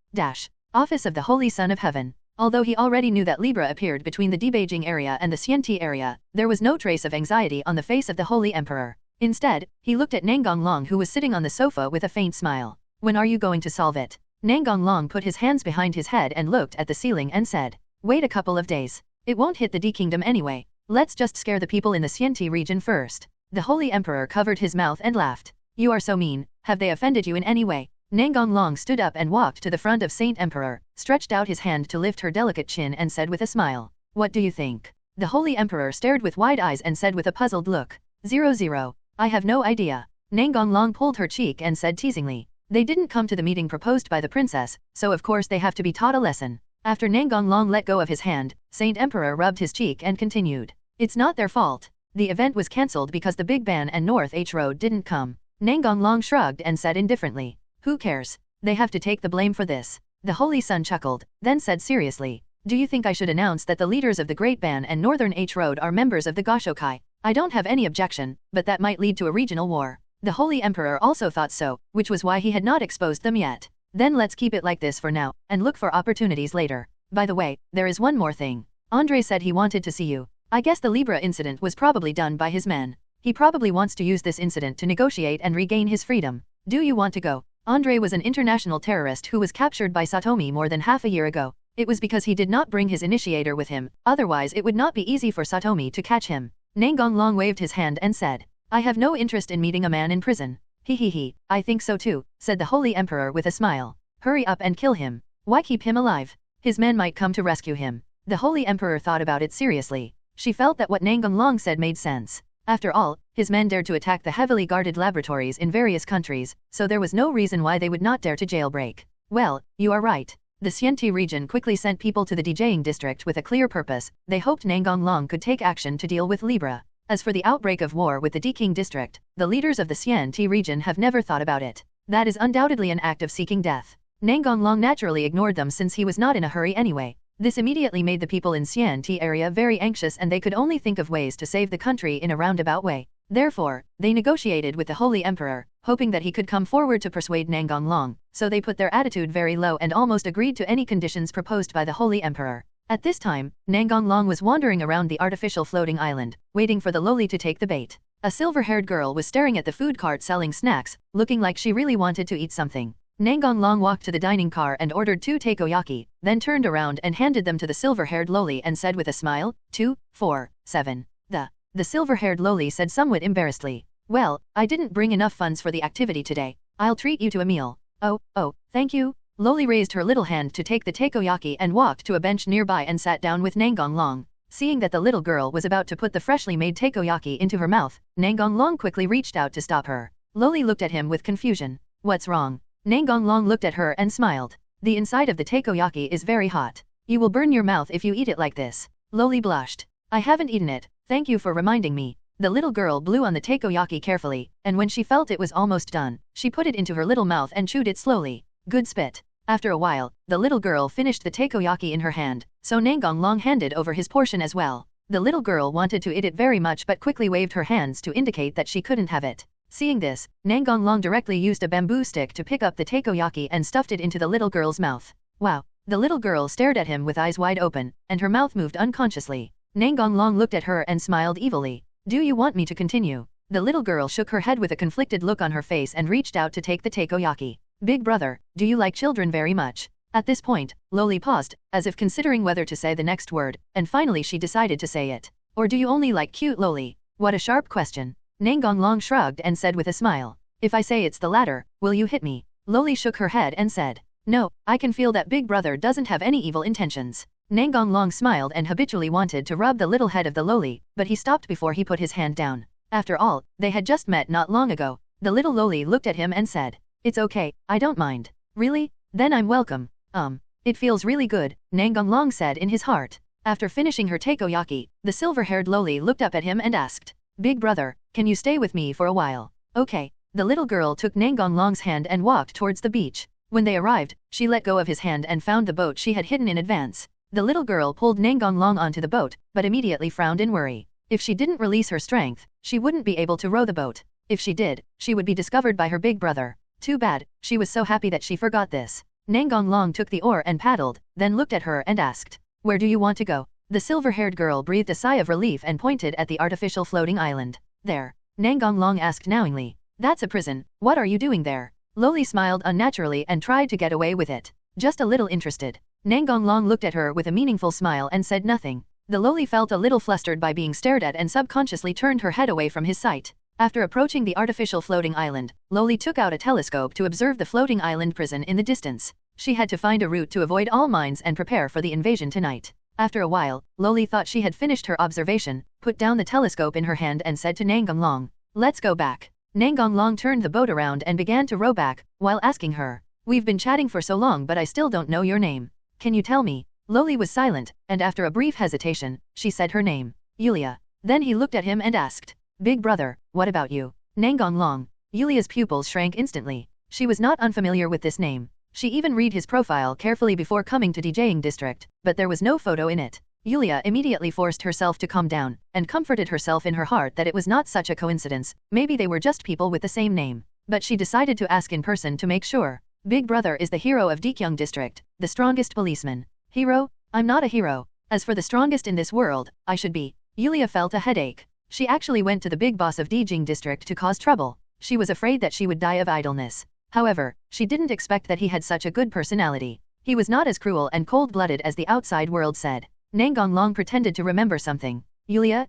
Office of the Holy Son of Heaven. Although he already knew that Libra appeared between the Debeijing area and the Xianti area, there was no trace of anxiety on the face of the Holy Emperor. Instead, he looked at Nangong who was sitting on the sofa with a faint smile. When are you going to solve it? Nangong put his hands behind his head and looked at the ceiling and said, wait a couple of days. It won't hit the D Kingdom anyway. Let's just scare the people in the Xianti region first. The Holy Emperor covered his mouth and laughed. You are so mean. Have they offended you in any way? Nangong stood up and walked to the front of Saint Emperor, stretched out his hand to lift her delicate chin and said with a smile, what do you think? The Holy Emperor stared with wide eyes and said with a puzzled look, 00. I have no idea. Nangong pulled her cheek and said teasingly, they didn't come to the meeting proposed by the princess, so of course they have to be taught a lesson. After Nangong let go of his hand, Saint Emperor rubbed his cheek and continued, it's not their fault. The event was cancelled because the Big Ban and North H Road didn't come. Nangong shrugged and said indifferently, who cares? They have to take the blame for this. The Holy Son chuckled, then said seriously, Do you think I should announce that the leaders of the Great Ban and Northern H Road are members of the Goshokai? I don't have any objection, but that might lead to a regional war. The Holy Emperor also thought so, which was why he had not exposed them yet. Then let's keep it like this for now, and look for opportunities later. By the way, there is one more thing. Andre said he wanted to see you. I guess the Libra incident was probably done by his men. He probably wants to use this incident to negotiate and regain his freedom. Do you want to go? Andre was an international terrorist who was captured by Satomi more than half a year ago. It was because he did not bring his initiator with him, otherwise it would not be easy for Satomi to catch him. Nangong Long waved his hand and said, I have no interest in meeting a man in prison. He, I think so too, said the Holy Emperor with a smile. Hurry up and kill him. Why keep him alive? His men might come to rescue him. The Holy Emperor thought about it seriously. She felt that what Nangong Long said made sense. After all, his men dared to attack the heavily guarded laboratories in various countries, so there was no reason why they would not dare to jailbreak. Well, you are right. The Xianti region quickly sent people to the DJing district with a clear purpose. They hoped Nangong Long could take action to deal with Libra. As for the outbreak of war with the Deking district, the leaders of the Xianti region have never thought about it. That is undoubtedly an act of seeking death. Nangong Long naturally ignored them since he was not in a hurry anyway. This immediately made the people in Xianti area very anxious and they could only think of ways to save the country in a roundabout way. Therefore, they negotiated with the Holy Emperor, hoping that he could come forward to persuade Nangong Long, so they put their attitude very low and almost agreed to any conditions proposed by the Holy Emperor. At this time, Nangong Long was wandering around the artificial floating island, waiting for the loli to take the bait. A silver-haired girl was staring at the food cart selling snacks, looking like she really wanted to eat something. Nangong Long walked to the dining car and ordered 2 takoyaki, then turned around and handed them to the silver-haired loli and said with a smile, 2, 4, 7. The silver-haired loli said somewhat embarrassedly, well, I didn't bring enough funds for the activity today. I'll treat you to a meal. Oh, thank you. Loli raised her little hand to take the takoyaki and walked to a bench nearby and sat down with Nangong Long. Seeing that the little girl was about to put the freshly made takoyaki into her mouth, Nangong Long quickly reached out to stop her. Loli looked at him with confusion. What's wrong? Nangong Long looked at her and smiled. The inside of the takoyaki is very hot. You will burn your mouth if you eat it like this. Loli blushed. I haven't eaten it. Thank you for reminding me. The little girl blew on the takoyaki carefully, and when she felt it was almost done, she put it into her little mouth and chewed it slowly. Good spit. After a while, the little girl finished the takoyaki in her hand, so Nangong Long handed over his portion as well. The little girl wanted to eat it very much but quickly waved her hands to indicate that she couldn't have it. Seeing this, Nangong Long directly used a bamboo stick to pick up the takoyaki and stuffed it into the little girl's mouth. Wow! The little girl stared at him with eyes wide open, and her mouth moved unconsciously. Nangong Long looked at her and smiled evilly. Do you want me to continue? The little girl shook her head with a conflicted look on her face and reached out to take the takoyaki. Big brother, do you like children very much? At this point, Loli paused, as if considering whether to say the next word, and finally she decided to say it. Or do you only like cute Loli? What a sharp question. Nangong Long shrugged and said with a smile. If I say it's the latter, will you hit me? Loli shook her head and said. No, I can feel that big brother doesn't have any evil intentions. Nangong Long smiled and habitually wanted to rub the little head of the loli, but he stopped before he put his hand down. After all, they had just met not long ago. The little loli looked at him and said, It's okay, I don't mind. Really? Then I'm welcome. It feels really good, Nangong Long said in his heart. After finishing her takoyaki, the silver-haired loli looked up at him and asked, Big brother, can you stay with me for a while? Okay. The little girl took Nangong Long's hand and walked towards the beach. When they arrived, she let go of his hand and found the boat she had hidden in advance. The little girl pulled Nangong Long onto the boat, but immediately frowned in worry. If she didn't release her strength, she wouldn't be able to row the boat. If she did, she would be discovered by her big brother. Too bad, she was so happy that she forgot this. Nangong Long took the oar and paddled, then looked at her and asked, Where do you want to go? The silver-haired girl breathed a sigh of relief and pointed at the artificial floating island. There. Nangong Long asked knowingly. That's a prison, what are you doing there? Loli smiled unnaturally and tried to get away with it. Just a little interested. Nangong Long looked at her with a meaningful smile and said nothing. The loli felt a little flustered by being stared at and subconsciously turned her head away from his sight. After approaching the artificial floating island, Loli took out a telescope to observe the floating island prison in the distance. She had to find a route to avoid all mines and prepare for the invasion tonight. After a while, Loli thought she had finished her observation, put down the telescope in her hand and said to Nangong Long, Let's go back. Nangong Long turned the boat around and began to row back, while asking her, We've been chatting for so long but I still don't know your name. Can you tell me? Loli was silent, and after a brief hesitation, she said her name, Yulia. Then he looked at him and asked, Big brother, what about you? Nangong Long. Yulia's pupils shrank instantly. She was not unfamiliar with this name. She even read his profile carefully before coming to DJing district, but there was no photo in it. Yulia immediately forced herself to calm down, and comforted herself in her heart that it was not such a coincidence, maybe they were just people with the same name. But she decided to ask in person to make sure. Big Brother is the hero of Dekyung district, the strongest policeman. Hero? I'm not a hero. As for the strongest in this world, I should be. Yulia felt a headache. She actually went to the big boss of Dekyung district to cause trouble. She was afraid that she would die of idleness. However, she didn't expect that he had such a good personality. He was not as cruel and cold-blooded as the outside world said. Nangong Long pretended to remember something. Yulia,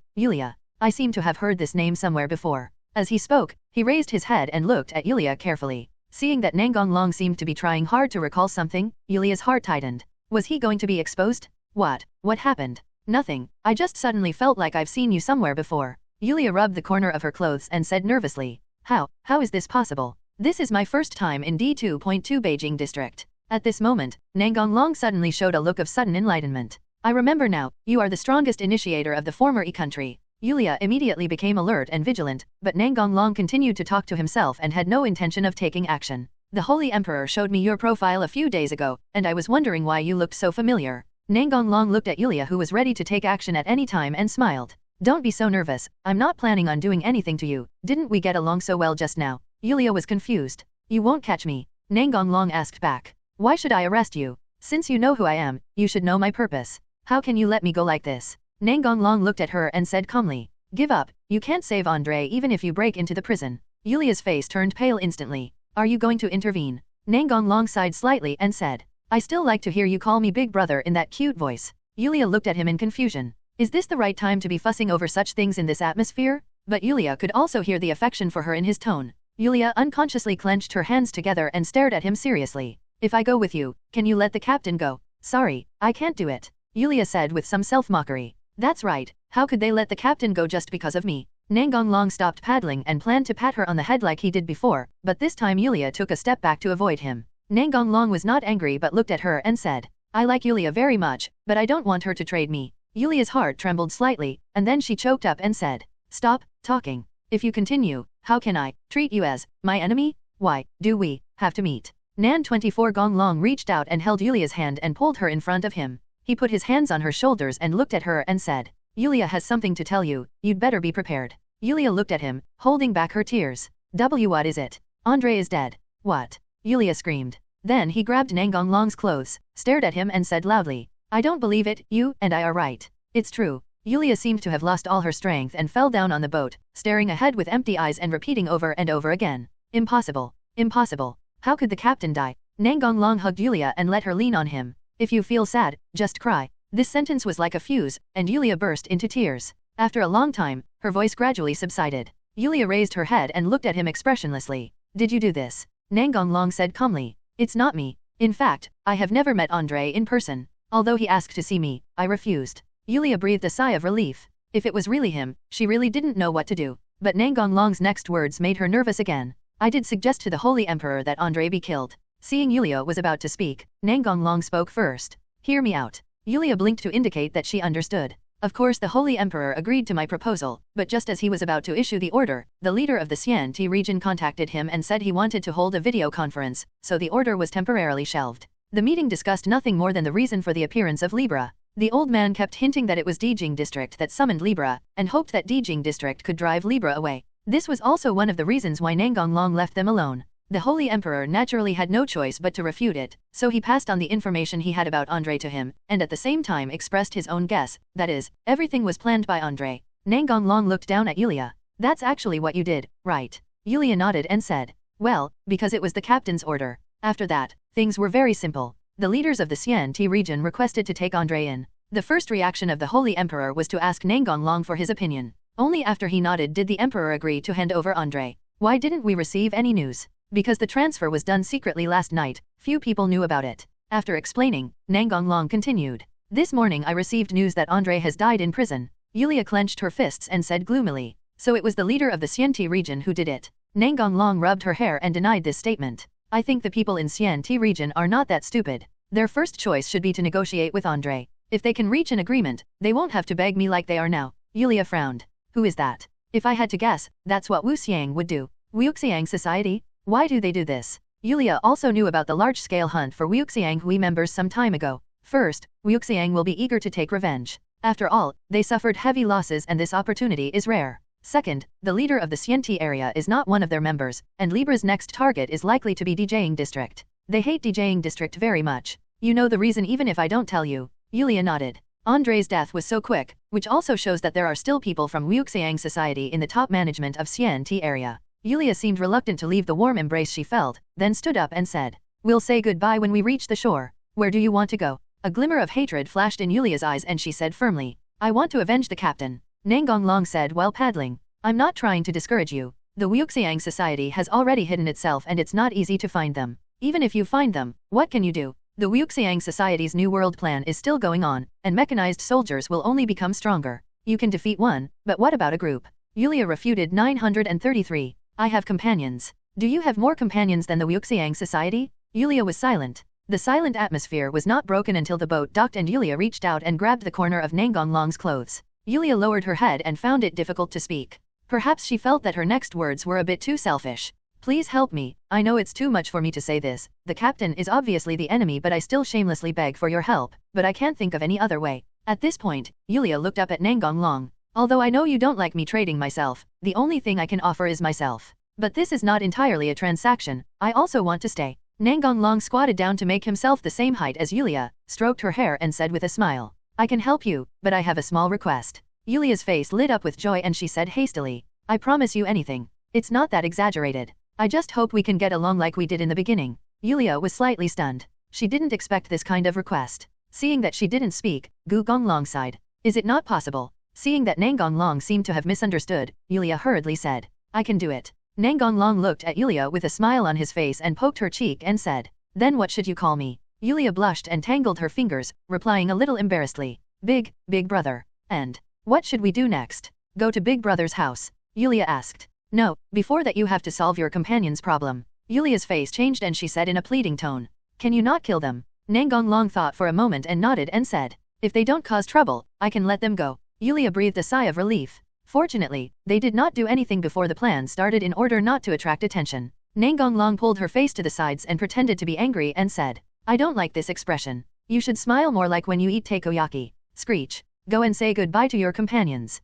I seem to have heard this name somewhere before. As he spoke, he raised his head and looked at Yulia carefully. Seeing that Nangong Long seemed to be trying hard to recall something, Yulia's heart tightened. Was he going to be exposed? What happened? Nothing, I just suddenly felt like I've seen you somewhere before. Yulia rubbed the corner of her clothes and said nervously. How is this possible? This is my first time in D2.2 Beijing district. At this moment, Nangong Long suddenly showed a look of sudden enlightenment. I remember now, you are the strongest initiator of the former E-country. Yulia immediately became alert and vigilant, but Nangong Long continued to talk to himself and had no intention of taking action. The Holy Emperor showed me your profile a few days ago, and I was wondering why you looked so familiar. Nangong Long looked at Yulia, who was ready to take action at any time, and smiled. Don't be so nervous, I'm not planning on doing anything to you. Didn't we get along so well just now? Yulia was confused. You won't catch me? Nangong Long asked back. Why should I arrest you? Since you know who I am, you should know my purpose. How can you let me go like this? Nangong Long looked at her and said calmly. Give up, you can't save Andre even if you break into the prison. Yulia's face turned pale instantly. Are you going to intervene? Nangong Long sighed slightly and said. I still like to hear you call me Big Brother in that cute voice. Yulia looked at him in confusion. Is this the right time to be fussing over such things in this atmosphere? But Yulia could also hear the affection for her in his tone. Yulia unconsciously clenched her hands together and stared at him seriously. If I go with you, can you let the captain go? Sorry, I can't do it. Yulia said with some self-mockery. That's right, how could they let the captain go just because of me? Nangong Long stopped paddling and planned to pat her on the head like he did before, but this time Yulia took a step back to avoid him. Nangong Long was not angry but looked at her and said, I like Yulia very much, but I don't want her to trade me. Yulia's heart trembled slightly, and then she choked up and said, Stop talking. If you continue, how can I treat you as my enemy? Why do we have to meet? Nan 24 Gong Long reached out and held Yulia's hand and pulled her in front of him. He put his hands on her shoulders and looked at her and said, Yulia has something to tell you, you'd better be prepared. Yulia looked at him, holding back her tears. What is it? Andre is dead. What? Yulia screamed. Then he grabbed Nangong Long's clothes, stared at him and said loudly, I don't believe it, you and I are right. It's true. Yulia seemed to have lost all her strength and fell down on the boat, staring ahead with empty eyes and repeating over and over again. Impossible. Impossible. How could the captain die? Nangong Long hugged Yulia and let her lean on him. If you feel sad, just cry. This sentence was like a fuse, and Yulia burst into tears. After a long time, her voice gradually subsided. Yulia raised her head and looked at him expressionlessly. Did you do this? Nangong Long said calmly. It's not me. In fact, I have never met Andre in person. Although he asked to see me, I refused. Yulia breathed a sigh of relief. If it was really him, she really didn't know what to do. But Nangong Long's next words made her nervous again. I did suggest to the Holy Emperor that Andre be killed. Seeing Yulia was about to speak, Nangong Long spoke first. Hear me out. Yulia blinked to indicate that she understood. Of course the Holy Emperor agreed to my proposal, but just as he was about to issue the order, the leader of the Xian-Ti region contacted him and said he wanted to hold a video conference, so the order was temporarily shelved. The meeting discussed nothing more than the reason for the appearance of Libra. The old man kept hinting that it was Dijing district that summoned Libra, and hoped that Dijing district could drive Libra away. This was also one of the reasons why Nangong Long left them alone. The Holy Emperor naturally had no choice but to refute it, so he passed on the information he had about Andre to him, and at the same time expressed his own guess, that is, everything was planned by Andre. Nangong Long looked down at Yulia. That's actually what you did, right? Yulia nodded and said, well, because it was the captain's order. After that, things were very simple. The leaders of the Xian-Ti region requested to take Andre in. The first reaction of the Holy Emperor was to ask Nangong Long for his opinion. Only after he nodded did the Emperor agree to hand over Andre. Why didn't we receive any news? Because the transfer was done secretly last night, few people knew about it. After explaining, Nangong Long continued. This morning I received news that Andre has died in prison. Yulia clenched her fists and said gloomily. So it was the leader of the Xian-Ti region who did it. Nangong Long rubbed her hair and denied this statement. I think the people in Xian-Ti region are not that stupid. Their first choice should be to negotiate with Andre. If they can reach an agreement, they won't have to beg me like they are now. Yulia frowned. Who is that? If I had to guess, that's what Wu Xiang would do. Wuxiang Society? Why do they do this? Yulia also knew about the large-scale hunt for Wuxiang Hui members some time ago. First, Wuxiang will be eager to take revenge. After all, they suffered heavy losses and this opportunity is rare. Second, the leader of the Xianti area is not one of their members, and Libra's next target is likely to be DJing District. They hate DJing District very much. You know the reason even if I don't tell you. Yulia nodded. Andre's death was so quick, which also shows that there are still people from Wuxiang society in the top management of Xianti area. Yulia seemed reluctant to leave the warm embrace she felt, then stood up and said, "We'll say goodbye when we reach the shore. Where do you want to go?" A glimmer of hatred flashed in Yulia's eyes and she said firmly, "I want to avenge the captain." Nangong said while paddling, "I'm not trying to discourage you. The Wuxiang society has already hidden itself and it's not easy to find them. Even if you find them, what can you do? The Wuxiang society's New World plan is still going on, and mechanized soldiers will only become stronger. You can defeat one, but what about a group?" Yulia refuted 933. "I have companions. Do you have more companions than the Wuxiang society?" Yulia was silent. The silent atmosphere was not broken until the boat docked and Yulia reached out and grabbed the corner of Nangong's clothes. Yulia lowered her head and found it difficult to speak. Perhaps she felt that her next words were a bit too selfish. "Please help me, I know it's too much for me to say this, the captain is obviously the enemy but I still shamelessly beg for your help, but I can't think of any other way." At this point, Yulia looked up at Nangong. "Although I know you don't like me trading myself, the only thing I can offer is myself. But this is not entirely a transaction, I also want to stay." Nangong squatted down to make himself the same height as Yulia, stroked her hair and said with a smile, "I can help you, but I have a small request." Yulia's face lit up with joy and she said hastily, "I promise you anything. It's not that exaggerated. I just hope we can get along like we did in the beginning." Yulia was slightly stunned. She didn't expect this kind of request. Seeing that she didn't speak, Gu Gonglong sighed. "Is it not possible?" Seeing that Nangong seemed to have misunderstood, Yulia hurriedly said, "I can do it." Nangong looked at Yulia with a smile on his face and poked her cheek and said, "Then what should you call me?" Yulia blushed and tangled her fingers, replying a little embarrassedly, Big brother." "And what should we do next? Go to Big Brother's house?" Yulia asked. "No, before that you have to solve your companion's problem." Yulia's face changed and she said in a pleading tone, "Can you not kill them?" Nangong thought for a moment and nodded and said, "If they don't cause trouble, I can let them go." Yulia breathed a sigh of relief. Fortunately, they did not do anything before the plan started in order not to attract attention. Nangong pulled her face to the sides and pretended to be angry and said, "I don't like this expression. You should smile more like when you eat takoyaki." Screech. "Go and say goodbye to your companions."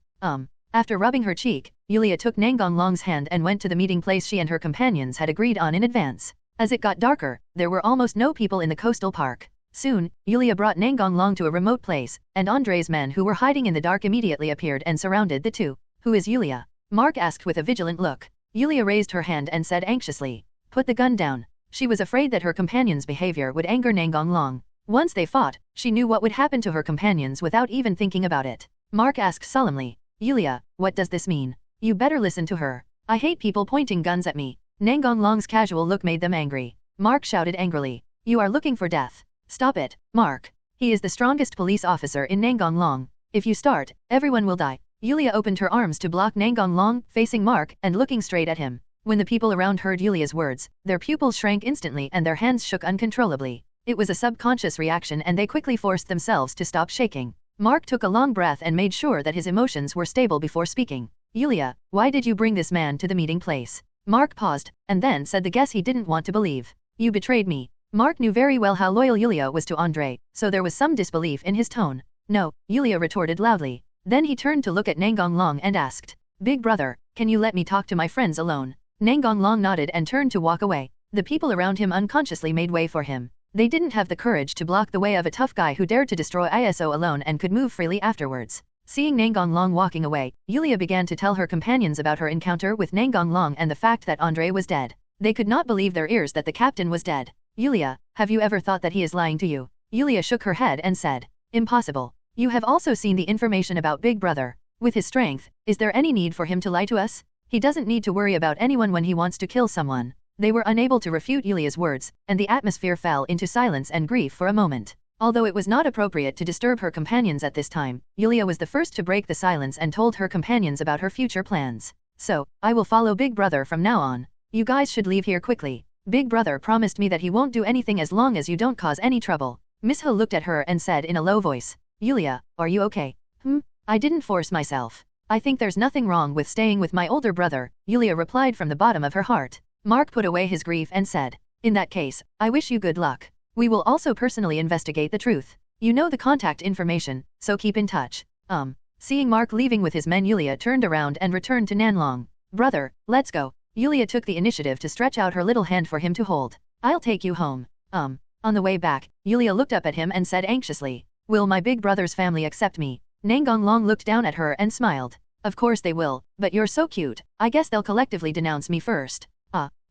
After rubbing her cheek, Yulia took Nangong's hand and went to the meeting place she and her companions had agreed on in advance. As it got darker, there were almost no people in the coastal park. Soon, Yulia brought Nangong to a remote place, and Andre's men who were hiding in the dark immediately appeared and surrounded the two. "Who is Yulia?" Mark asked with a vigilant look. Yulia raised her hand and said anxiously, "Put the gun down." She was afraid that her companion's behavior would anger Nangong. Once they fought, she knew what would happen to her companions without even thinking about it. Mark asked solemnly, "Yulia, what does this mean?" "You better listen to her. I hate people pointing guns at me." Nangong's casual look made them angry. Mark shouted angrily, "You are looking for death. Stop it, Mark. He is the strongest police officer in Nangong. If you start, everyone will die." Yulia opened her arms to block Nangong, facing Mark and looking straight at him. When the people around heard Yulia's words, their pupils shrank instantly and their hands shook uncontrollably. It was a subconscious reaction and they quickly forced themselves to stop shaking. Mark took a long breath and made sure that his emotions were stable before speaking. "Yulia, why did you bring this man to the meeting place?" Mark paused, and then said the guess he didn't want to believe. "You betrayed me." Mark knew very well how loyal Yulia was to Andre, so there was some disbelief in his tone. "No," Yulia retorted loudly. Then he turned to look at Nangong and asked, "Big brother, can you let me talk to my friends alone?" Nangong nodded and turned to walk away. The people around him unconsciously made way for him. They didn't have the courage to block the way of a tough guy who dared to destroy ISO alone and could move freely afterwards. Seeing Nangong walking away, Yulia began to tell her companions about her encounter with Nangong and the fact that Andre was dead. They could not believe their ears that the captain was dead. "Yulia, have you ever thought that he is lying to you?" Yulia shook her head and said, "Impossible. You have also seen the information about Big Brother. With his strength, is there any need for him to lie to us? He doesn't need to worry about anyone when he wants to kill someone." They were unable to refute Yulia's words, and the atmosphere fell into silence and grief for a moment. Although it was not appropriate to disturb her companions at this time, Yulia was the first to break the silence and told her companions about her future plans. "So, I will follow Big Brother from now on. You guys should leave here quickly. Big Brother promised me that he won't do anything as long as you don't cause any trouble." Miss Ho looked at her and said in a low voice, "Yulia, are you okay?" I didn't force myself. I think there's nothing wrong with staying with my older brother," Yulia replied from the bottom of her heart. Mark put away his grief and said, In that case, I wish you good luck. We will also personally investigate the truth. You know the contact information, so keep in touch. Seeing Mark leaving with his men, Yulia turned around and returned to Nangong. Brother, let's go. Yulia took the initiative to stretch out her little hand for him to hold. I'll take you home. On the way back, Yulia looked up at him and said anxiously, will my big brother's family accept me? Nangong looked down at her and smiled. Of course they will, but you're so cute, I guess they'll collectively denounce me first.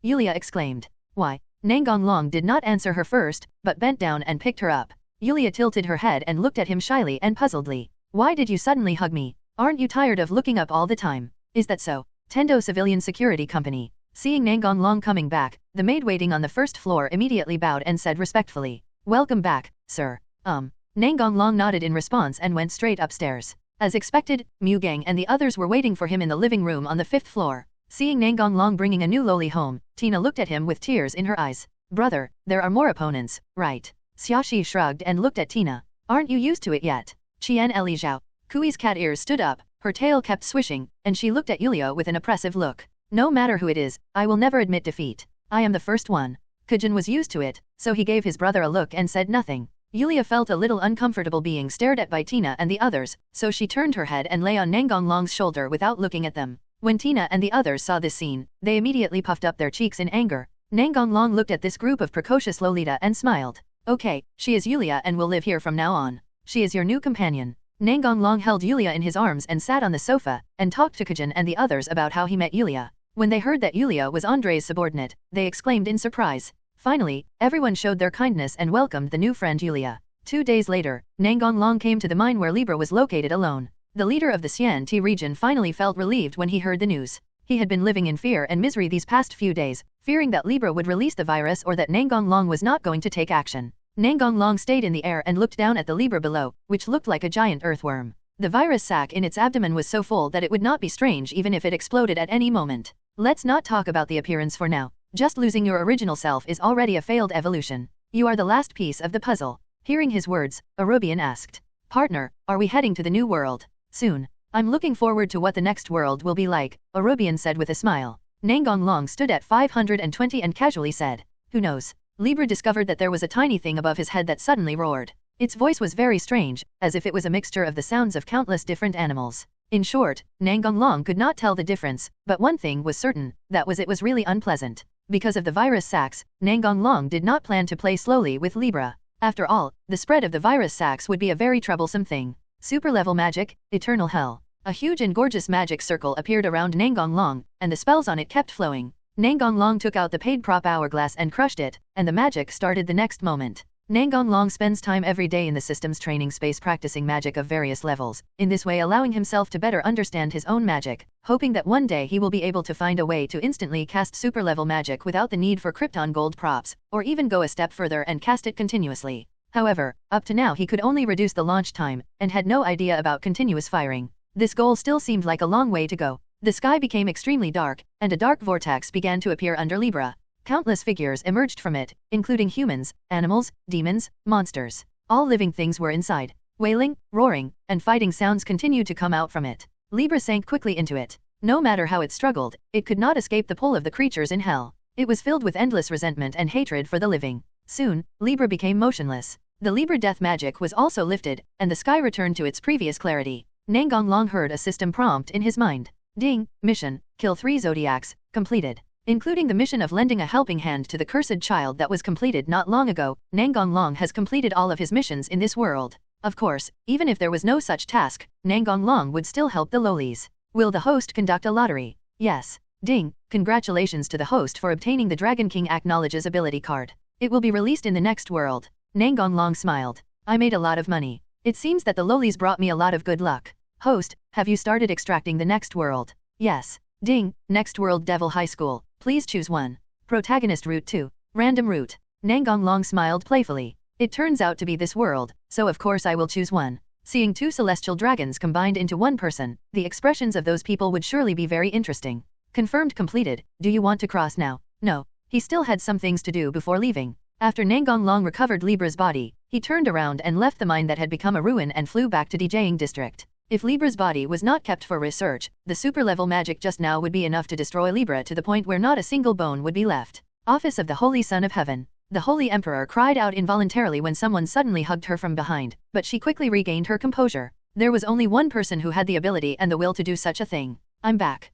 Yulia exclaimed. Why? Nangong did not answer her first, but bent down and picked her up. Yulia tilted her head and looked at him shyly and puzzledly. Why did you suddenly hug me? Aren't you tired of looking up all the time? Is that so? Tendo Civilian Security Company. Seeing Nangong coming back, the maid waiting on the first floor immediately bowed and said respectfully, welcome back, sir. Nangong nodded in response and went straight upstairs. As expected, Mugang and the others were waiting for him in the living room on the 5th floor. Seeing Nangong bringing a new lowly home, Tina looked at him with tears in her eyes. Brother, there are more opponents, right? Xiaoxi shrugged and looked at Tina. Aren't you used to it yet? Qian Eli Zhao. Kui's cat ears stood up, her tail kept swishing, and she looked at Yulia with an oppressive look. No matter who it is, I will never admit defeat. I am the first one. Kujin was used to it, so he gave his brother a look and said nothing. Yulia felt a little uncomfortable being stared at by Tina and the others, so she turned her head and lay on Nangong shoulder without looking at them. When Tina and the others saw this scene, they immediately puffed up their cheeks in anger. Nangong looked at this group of precocious Lolita and smiled. Okay, she is Yulia and will live here from now on. She is your new companion. Nangong held Yulia in his arms and sat on the sofa, and talked to Kujin and the others about how he met Yulia. When they heard that Yulia was Andre's subordinate, they exclaimed in surprise. Finally, everyone showed their kindness and welcomed the new friend Yulia. 2 days later, Nangong came to the mine where Libra was located alone. The leader of the Xian Ti region finally felt relieved when he heard the news. He had been living in fear and misery these past few days, fearing that Libra would release the virus or that Nangong was not going to take action. Nangong stayed in the air and looked down at the Libra below, which looked like a giant earthworm. The virus sac in its abdomen was so full that it would not be strange even if it exploded at any moment. Let's not talk about the appearance for now. Just losing your original self is already a failed evolution. You are the last piece of the puzzle. Hearing his words, Arobian asked, partner, are we heading to the new world? Soon. I'm looking forward to what the next world will be like, Arobian said with a smile. Nangong stood at 520 and casually said, who knows? Libra discovered that there was a tiny thing above his head that suddenly roared. Its voice was very strange, as if it was a mixture of the sounds of countless different animals. In short, Nangong could not tell the difference, but one thing was certain, that was it was really unpleasant. Because of the virus sacs, Nangong did not plan to play slowly with Libra. After all, the spread of the virus sacs would be a very troublesome thing. Super-level magic, eternal hell. A huge and gorgeous magic circle appeared around Nangong, and the spells on it kept flowing. Nangong took out the paid prop hourglass and crushed it, and the magic started the next moment. Nangong spends time every day in the system's training space practicing magic of various levels, in this way allowing himself to better understand his own magic, hoping that one day he will be able to find a way to instantly cast super-level magic without the need for Krypton gold props, or even go a step further and cast it continuously. However, up to now he could only reduce the launch time, and had no idea about continuous firing. This goal still seemed like a long way to go. The sky became extremely dark, and a dark vortex began to appear under Libra. Countless figures emerged from it, including humans, animals, demons, monsters. All living things were inside. Wailing, roaring, and fighting sounds continued to come out from it. Libra sank quickly into it. No matter how it struggled, it could not escape the pull of the creatures in hell. It was filled with endless resentment and hatred for the living. Soon, Libra became motionless. The Libra death magic was also lifted, and the sky returned to its previous clarity. Nangong heard a system prompt in his mind. Ding, mission, kill 3 zodiacs, completed. Including the mission of lending a helping hand to the cursed child that was completed not long ago, Nangong has completed all of his missions in this world. Of course, even if there was no such task, Nangong would still help the lolis. Will the host conduct a lottery? Yes. Ding, congratulations to the host for obtaining the Dragon King Acknowledges ability card. It will be released in the next world. Nangong smiled. I made a lot of money. It seems that the lolis brought me a lot of good luck. Host, have you started extracting the next world? Yes. Ding, next world Devil High School, please choose one. Protagonist route 2. Random route. Nangong smiled playfully. It turns out to be this world, so of course I will choose one. Seeing 2 celestial dragons combined into one person, the expressions of those people would surely be very interesting. Confirmed completed. Do you want to cross now? No. He still had some things to do before leaving. After Nangong recovered Libra's body, he turned around and left the mine that had become a ruin and flew back to DJing district. If Libra's body was not kept for research, the super-level magic just now would be enough to destroy Libra to the point where not a single bone would be left. Office of the Holy Son of Heaven. The Holy Emperor cried out involuntarily when someone suddenly hugged her from behind, but she quickly regained her composure. There was only one person who had the ability and the will to do such a thing. I'm back.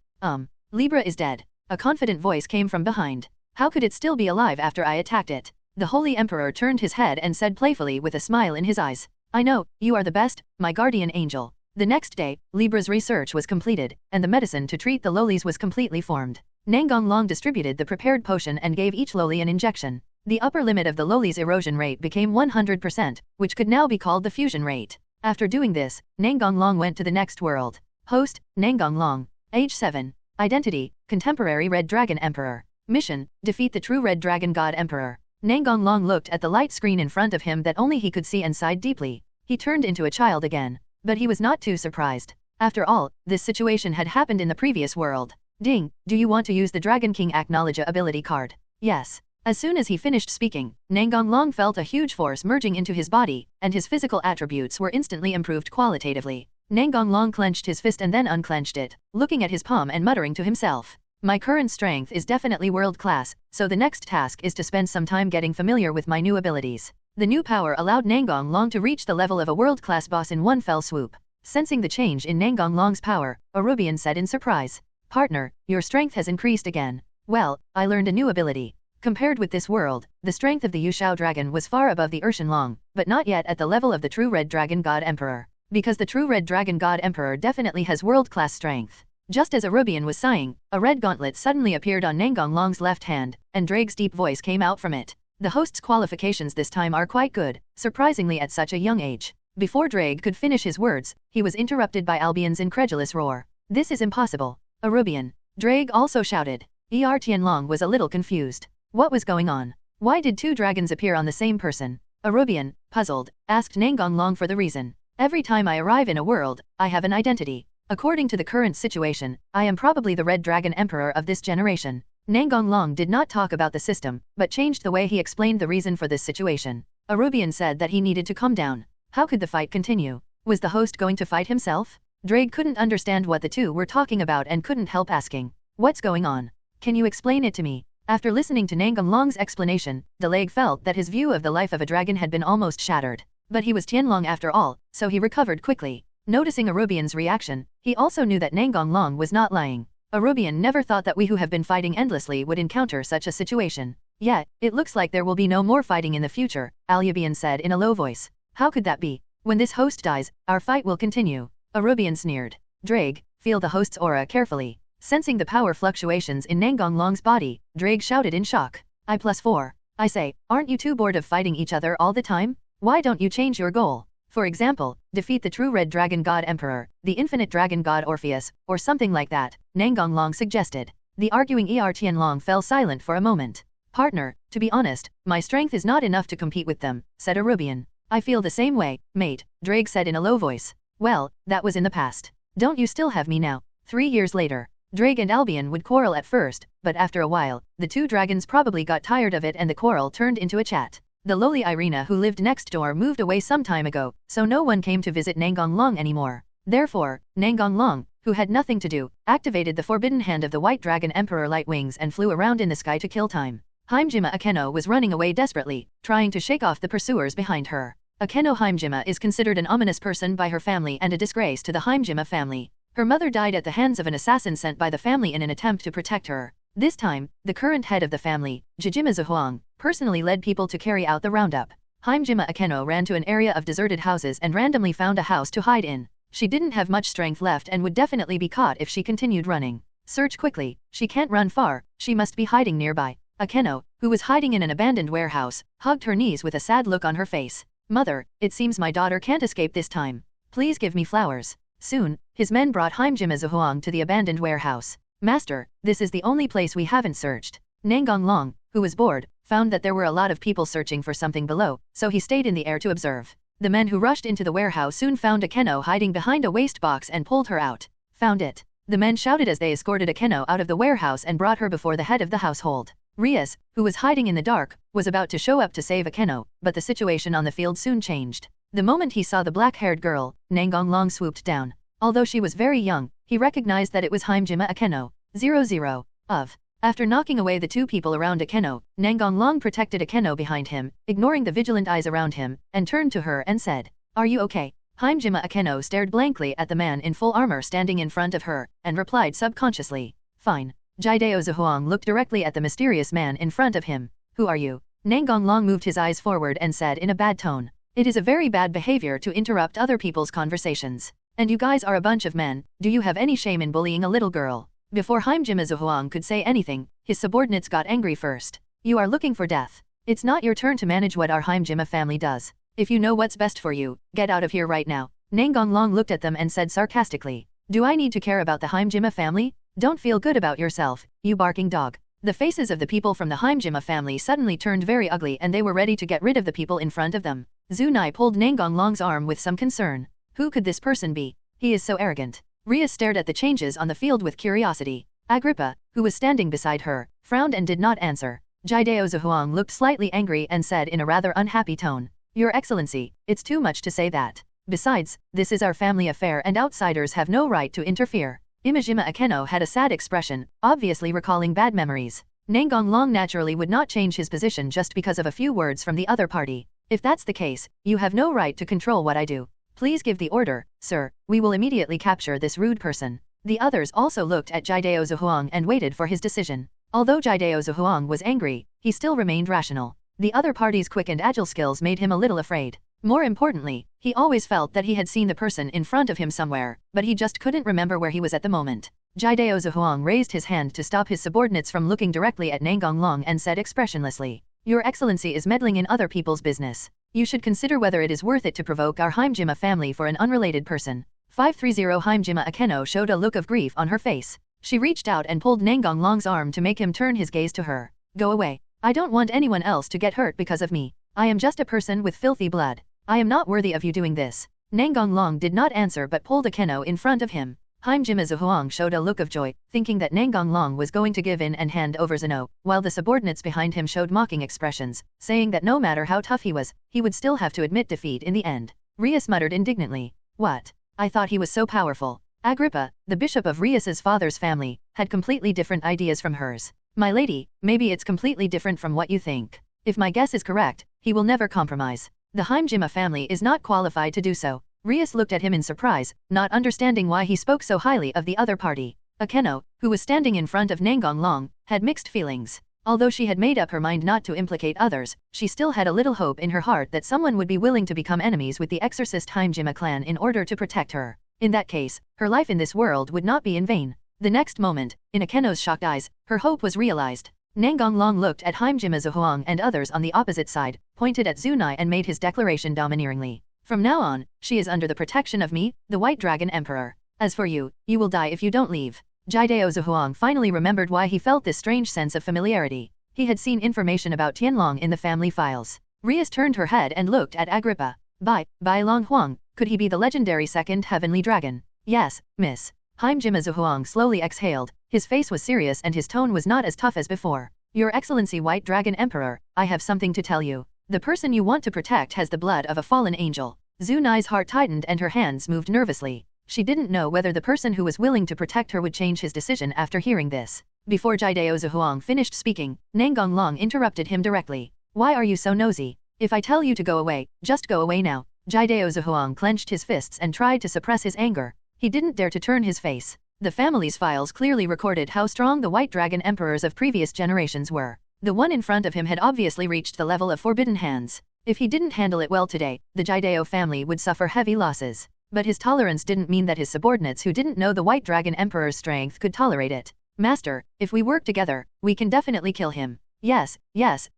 Libra is dead. A confident voice came from behind. How could it still be alive after I attacked it? The Holy Emperor turned his head and said playfully with a smile in his eyes. I know, you are the best, my guardian angel. The next day, Libra's research was completed, and the medicine to treat the lowlies was completely formed. Nangong Long distributed the prepared potion and gave each lowly an injection. The upper limit of the lowlies' erosion rate became 100%, which could now be called the fusion rate. After doing this, Nangong Long went to the next world. Host, Nangong Long. Age 7. Identity, Contemporary Red Dragon Emperor. Mission, defeat the true Red Dragon God Emperor. Nangong Long looked at the light screen in front of him that only he could see and sighed deeply. He turned into a child again. But he was not too surprised. After all, this situation had happened in the previous world. Ding, do you want to use the Dragon King Acknowledge ability card? Yes. As soon as he finished speaking, Nangong Long felt a huge force merging into his body, and his physical attributes were instantly improved qualitatively. Nangong Long clenched his fist and then unclenched it, looking at his palm and muttering to himself. My current strength is definitely world class, so the next task is to spend some time getting familiar with my new abilities. The new power allowed Nangong Long to reach the level of a world-class boss in one fell swoop. Sensing the change in Nangong Long's power, Arubian said in surprise. Partner, your strength has increased again. Well, I learned a new ability. Compared with this world, the strength of the Yushao dragon was far above the Urshan Long, but not yet at the level of the true Red Dragon God Emperor. Because the true Red Dragon God Emperor definitely has world-class strength. Just as Arubian was sighing, a red gauntlet suddenly appeared on Nangong Long's left hand, and Drake's deep voice came out from it. The host's qualifications this time are quite good, surprisingly at such a young age. Before Drake could finish his words, he was interrupted by Albion's incredulous roar. This is impossible. Arubian. Drake also shouted. Tianlong was a little confused. What was going on? Why did two dragons appear on the same person? Arubian, puzzled, asked Nangong Long for the reason. Every time I arrive in a world, I have an identity. According to the current situation, I am probably the Red Dragon Emperor of this generation. Nangong Long did not talk about the system, but changed the way he explained the reason for this situation. Arubian said that he needed to calm down. How could the fight continue? Was the host going to fight himself? Drake couldn't understand what the two were talking about and couldn't help asking. What's going on? Can you explain it to me? After listening to Nangong Long's explanation, Delag felt that his view of the life of a dragon had been almost shattered. But he was Tianlong after all, so he recovered quickly. Noticing Arubian's reaction, he also knew that Nangong Long was not lying. Arubian never thought that we who have been fighting endlessly would encounter such a situation. Yet, it looks like there will be no more fighting in the future, Albedo said in a low voice. How could that be? When this host dies, our fight will continue. Arubian sneered. Drake, feel the host's aura carefully. Sensing the power fluctuations in Nangong Long's body, Drake shouted in shock. I+4. I say, aren't you too bored of fighting each other all the time? Why don't you change your goal? For example, defeat the true Red Dragon God Emperor, the Infinite Dragon God Orpheus, or something like that, Nangong Long suggested. The arguing Tianlong fell silent for a moment. Partner, to be honest, my strength is not enough to compete with them, said Arubian. I feel the same way, mate, Drake said in a low voice. Well, that was in the past. Don't you still have me now? 3 years later. Drake and Albion would quarrel at first, but after a while, the two dragons probably got tired of it and the quarrel turned into a chat. The lowly Irina who lived next door moved away some time ago, so no one came to visit Nangong Long anymore. Therefore, Nangong Long, who had nothing to do, activated the forbidden hand of the White Dragon Emperor Light Wings and flew around in the sky to kill time. Heimjima Akeno was running away desperately, trying to shake off the pursuers behind her. Akeno Heimjima is considered an ominous person by her family and a disgrace to the Heimjima family. Her mother died at the hands of an assassin sent by the family in an attempt to protect her. This time, the current head of the family, Jijima Zuhuang, personally led people to carry out the roundup. Heimjima Akeno ran to an area of deserted houses and randomly found a house to hide in. She didn't have much strength left and would definitely be caught if she continued running. Search quickly, she can't run far, she must be hiding nearby. Akeno, who was hiding in an abandoned warehouse, hugged her knees with a sad look on her face. Mother, it seems my daughter can't escape this time. Please give me flowers. Soon, his men brought Heimjima Zuhuang to the abandoned warehouse. Master, this is the only place we haven't searched. Nangong Long, who was bored, found that there were a lot of people searching for something below, so he stayed in the air to observe. The men who rushed into the warehouse soon found Akeno hiding behind a waste box and pulled her out. Found it. The men shouted as they escorted Akeno out of the warehouse and brought her before the head of the household. Rias, who was hiding in the dark, was about to show up to save Akeno, but the situation on the field soon changed. The moment he saw the black-haired girl, Nangong Long swooped down. Although she was very young, he recognized that it was Heimjima Akeno. 00. Of. After knocking away the two people around Akeno, Nangong long protected Akeno behind him, ignoring the vigilant eyes around him, and turned to her and said, "Are you okay?" Himejima Akeno stared blankly at the man in full armor standing in front of her, and replied subconsciously, "Fine." Jideo Zhuang looked directly at the mysterious man in front of him. "Who are you?" Nangong long moved his eyes forward and said in a bad tone, "It is a very bad behavior to interrupt other people's conversations. And you guys are a bunch of men, do you have any shame in bullying a little girl?" Before Himejima Zhuang could say anything, his subordinates got angry first. "You are looking for death. It's not your turn to manage what our Himejima family does. If you know what's best for you, get out of here right now." Nangong long looked at them and said sarcastically, "Do I need to care about the Himejima family? Don't feel good about yourself, you barking dog." The faces of the people from the Himejima family suddenly turned very ugly and they were ready to get rid of the people in front of them. Zunai pulled Nangong long's arm with some concern. Who could this person be? He is so arrogant. Rias stared at the changes on the field with curiosity. Agrippa, who was standing beside her, frowned and did not answer. Jideo Zhuang looked slightly angry and said in a rather unhappy tone, "Your Excellency, it's too much to say that. Besides, this is our family affair and outsiders have no right to interfere." Imajima Akeno had a sad expression, obviously recalling bad memories. Nangong long naturally would not change his position just because of a few words from the other party. "If that's the case, you have no right to control what I do. Please give the order, sir, we will immediately capture this rude person." The others also looked at Jideo Zhuang and waited for his decision. Although Jideo Zhuang was angry, he still remained rational. The other party's quick and agile skills made him a little afraid. More importantly, he always felt that he had seen the person in front of him somewhere, but he just couldn't remember where he was at the moment. Jideo Zhuang raised his hand to stop his subordinates from looking directly at Nangong long and said expressionlessly, "Your Excellency is meddling in other people's business. You should consider whether it is worth it to provoke our Himejima family for an unrelated person." 530 Himejima Akeno showed a look of grief on her face. She reached out and pulled Nangong long's arm to make him turn his gaze to her. "Go away. I don't want anyone else to get hurt because of me. I am just a person with filthy blood. I am not worthy of you doing this." Nangong long did not answer but pulled Akeno in front of him. Himejima Zhuang showed a look of joy, thinking that Nangong long was going to give in and hand over Zeno, while the subordinates behind him showed mocking expressions, saying that no matter how tough he was, he would still have to admit defeat in the end. Rias muttered indignantly, "What? I thought he was so powerful." Agrippa, the bishop of Rias's father's family, had completely different ideas from hers. "My lady, maybe it's completely different from what you think. If my guess is correct, he will never compromise. The Himejima family is not qualified to do so." Rias looked at him in surprise, not understanding why he spoke so highly of the other party. Akeno, who was standing in front of Nangong long, had mixed feelings. Although she had made up her mind not to implicate others, she still had a little hope in her heart that someone would be willing to become enemies with the exorcist Himejima clan in order to protect her. In that case, her life in this world would not be in vain. The next moment, in Akeno's shocked eyes, her hope was realized. Nangong long looked at Himejima Zhuang and others on the opposite side, pointed at Zunai and made his declaration domineeringly. "From now on, she is under the protection of me, the White Dragon Emperor. As for you, you will die if you don't leave." Jideo Zhuang finally remembered why he felt this strange sense of familiarity. He had seen information about Tianlong in the family files. Rias turned her head and looked at Agrippa. Bai Long Huang, could he be the legendary second heavenly dragon?" "Yes, miss." Himejima Zhuang slowly exhaled. His face was serious and his tone was not as tough as before. "Your Excellency White Dragon Emperor, I have something to tell you. The person you want to protect has the blood of a fallen angel." Zunai's heart tightened and her hands moved nervously. She didn't know whether the person who was willing to protect her would change his decision after hearing this. Before Jideo Zhuang finished speaking, Nangong long interrupted him directly. "Why are you so nosy? If I tell you to go away, just go away now." Jideo Zhuang clenched his fists and tried to suppress his anger. He didn't dare to turn his face. The family's files clearly recorded how strong the White Dragon Emperors of previous generations were. The one in front of him had obviously reached the level of forbidden hands. If he didn't handle it well today, the Jideo family would suffer heavy losses. But his tolerance didn't mean that his subordinates who didn't know the White Dragon Emperor's strength could tolerate it. "Master, if we work together, we can definitely kill him." Yes,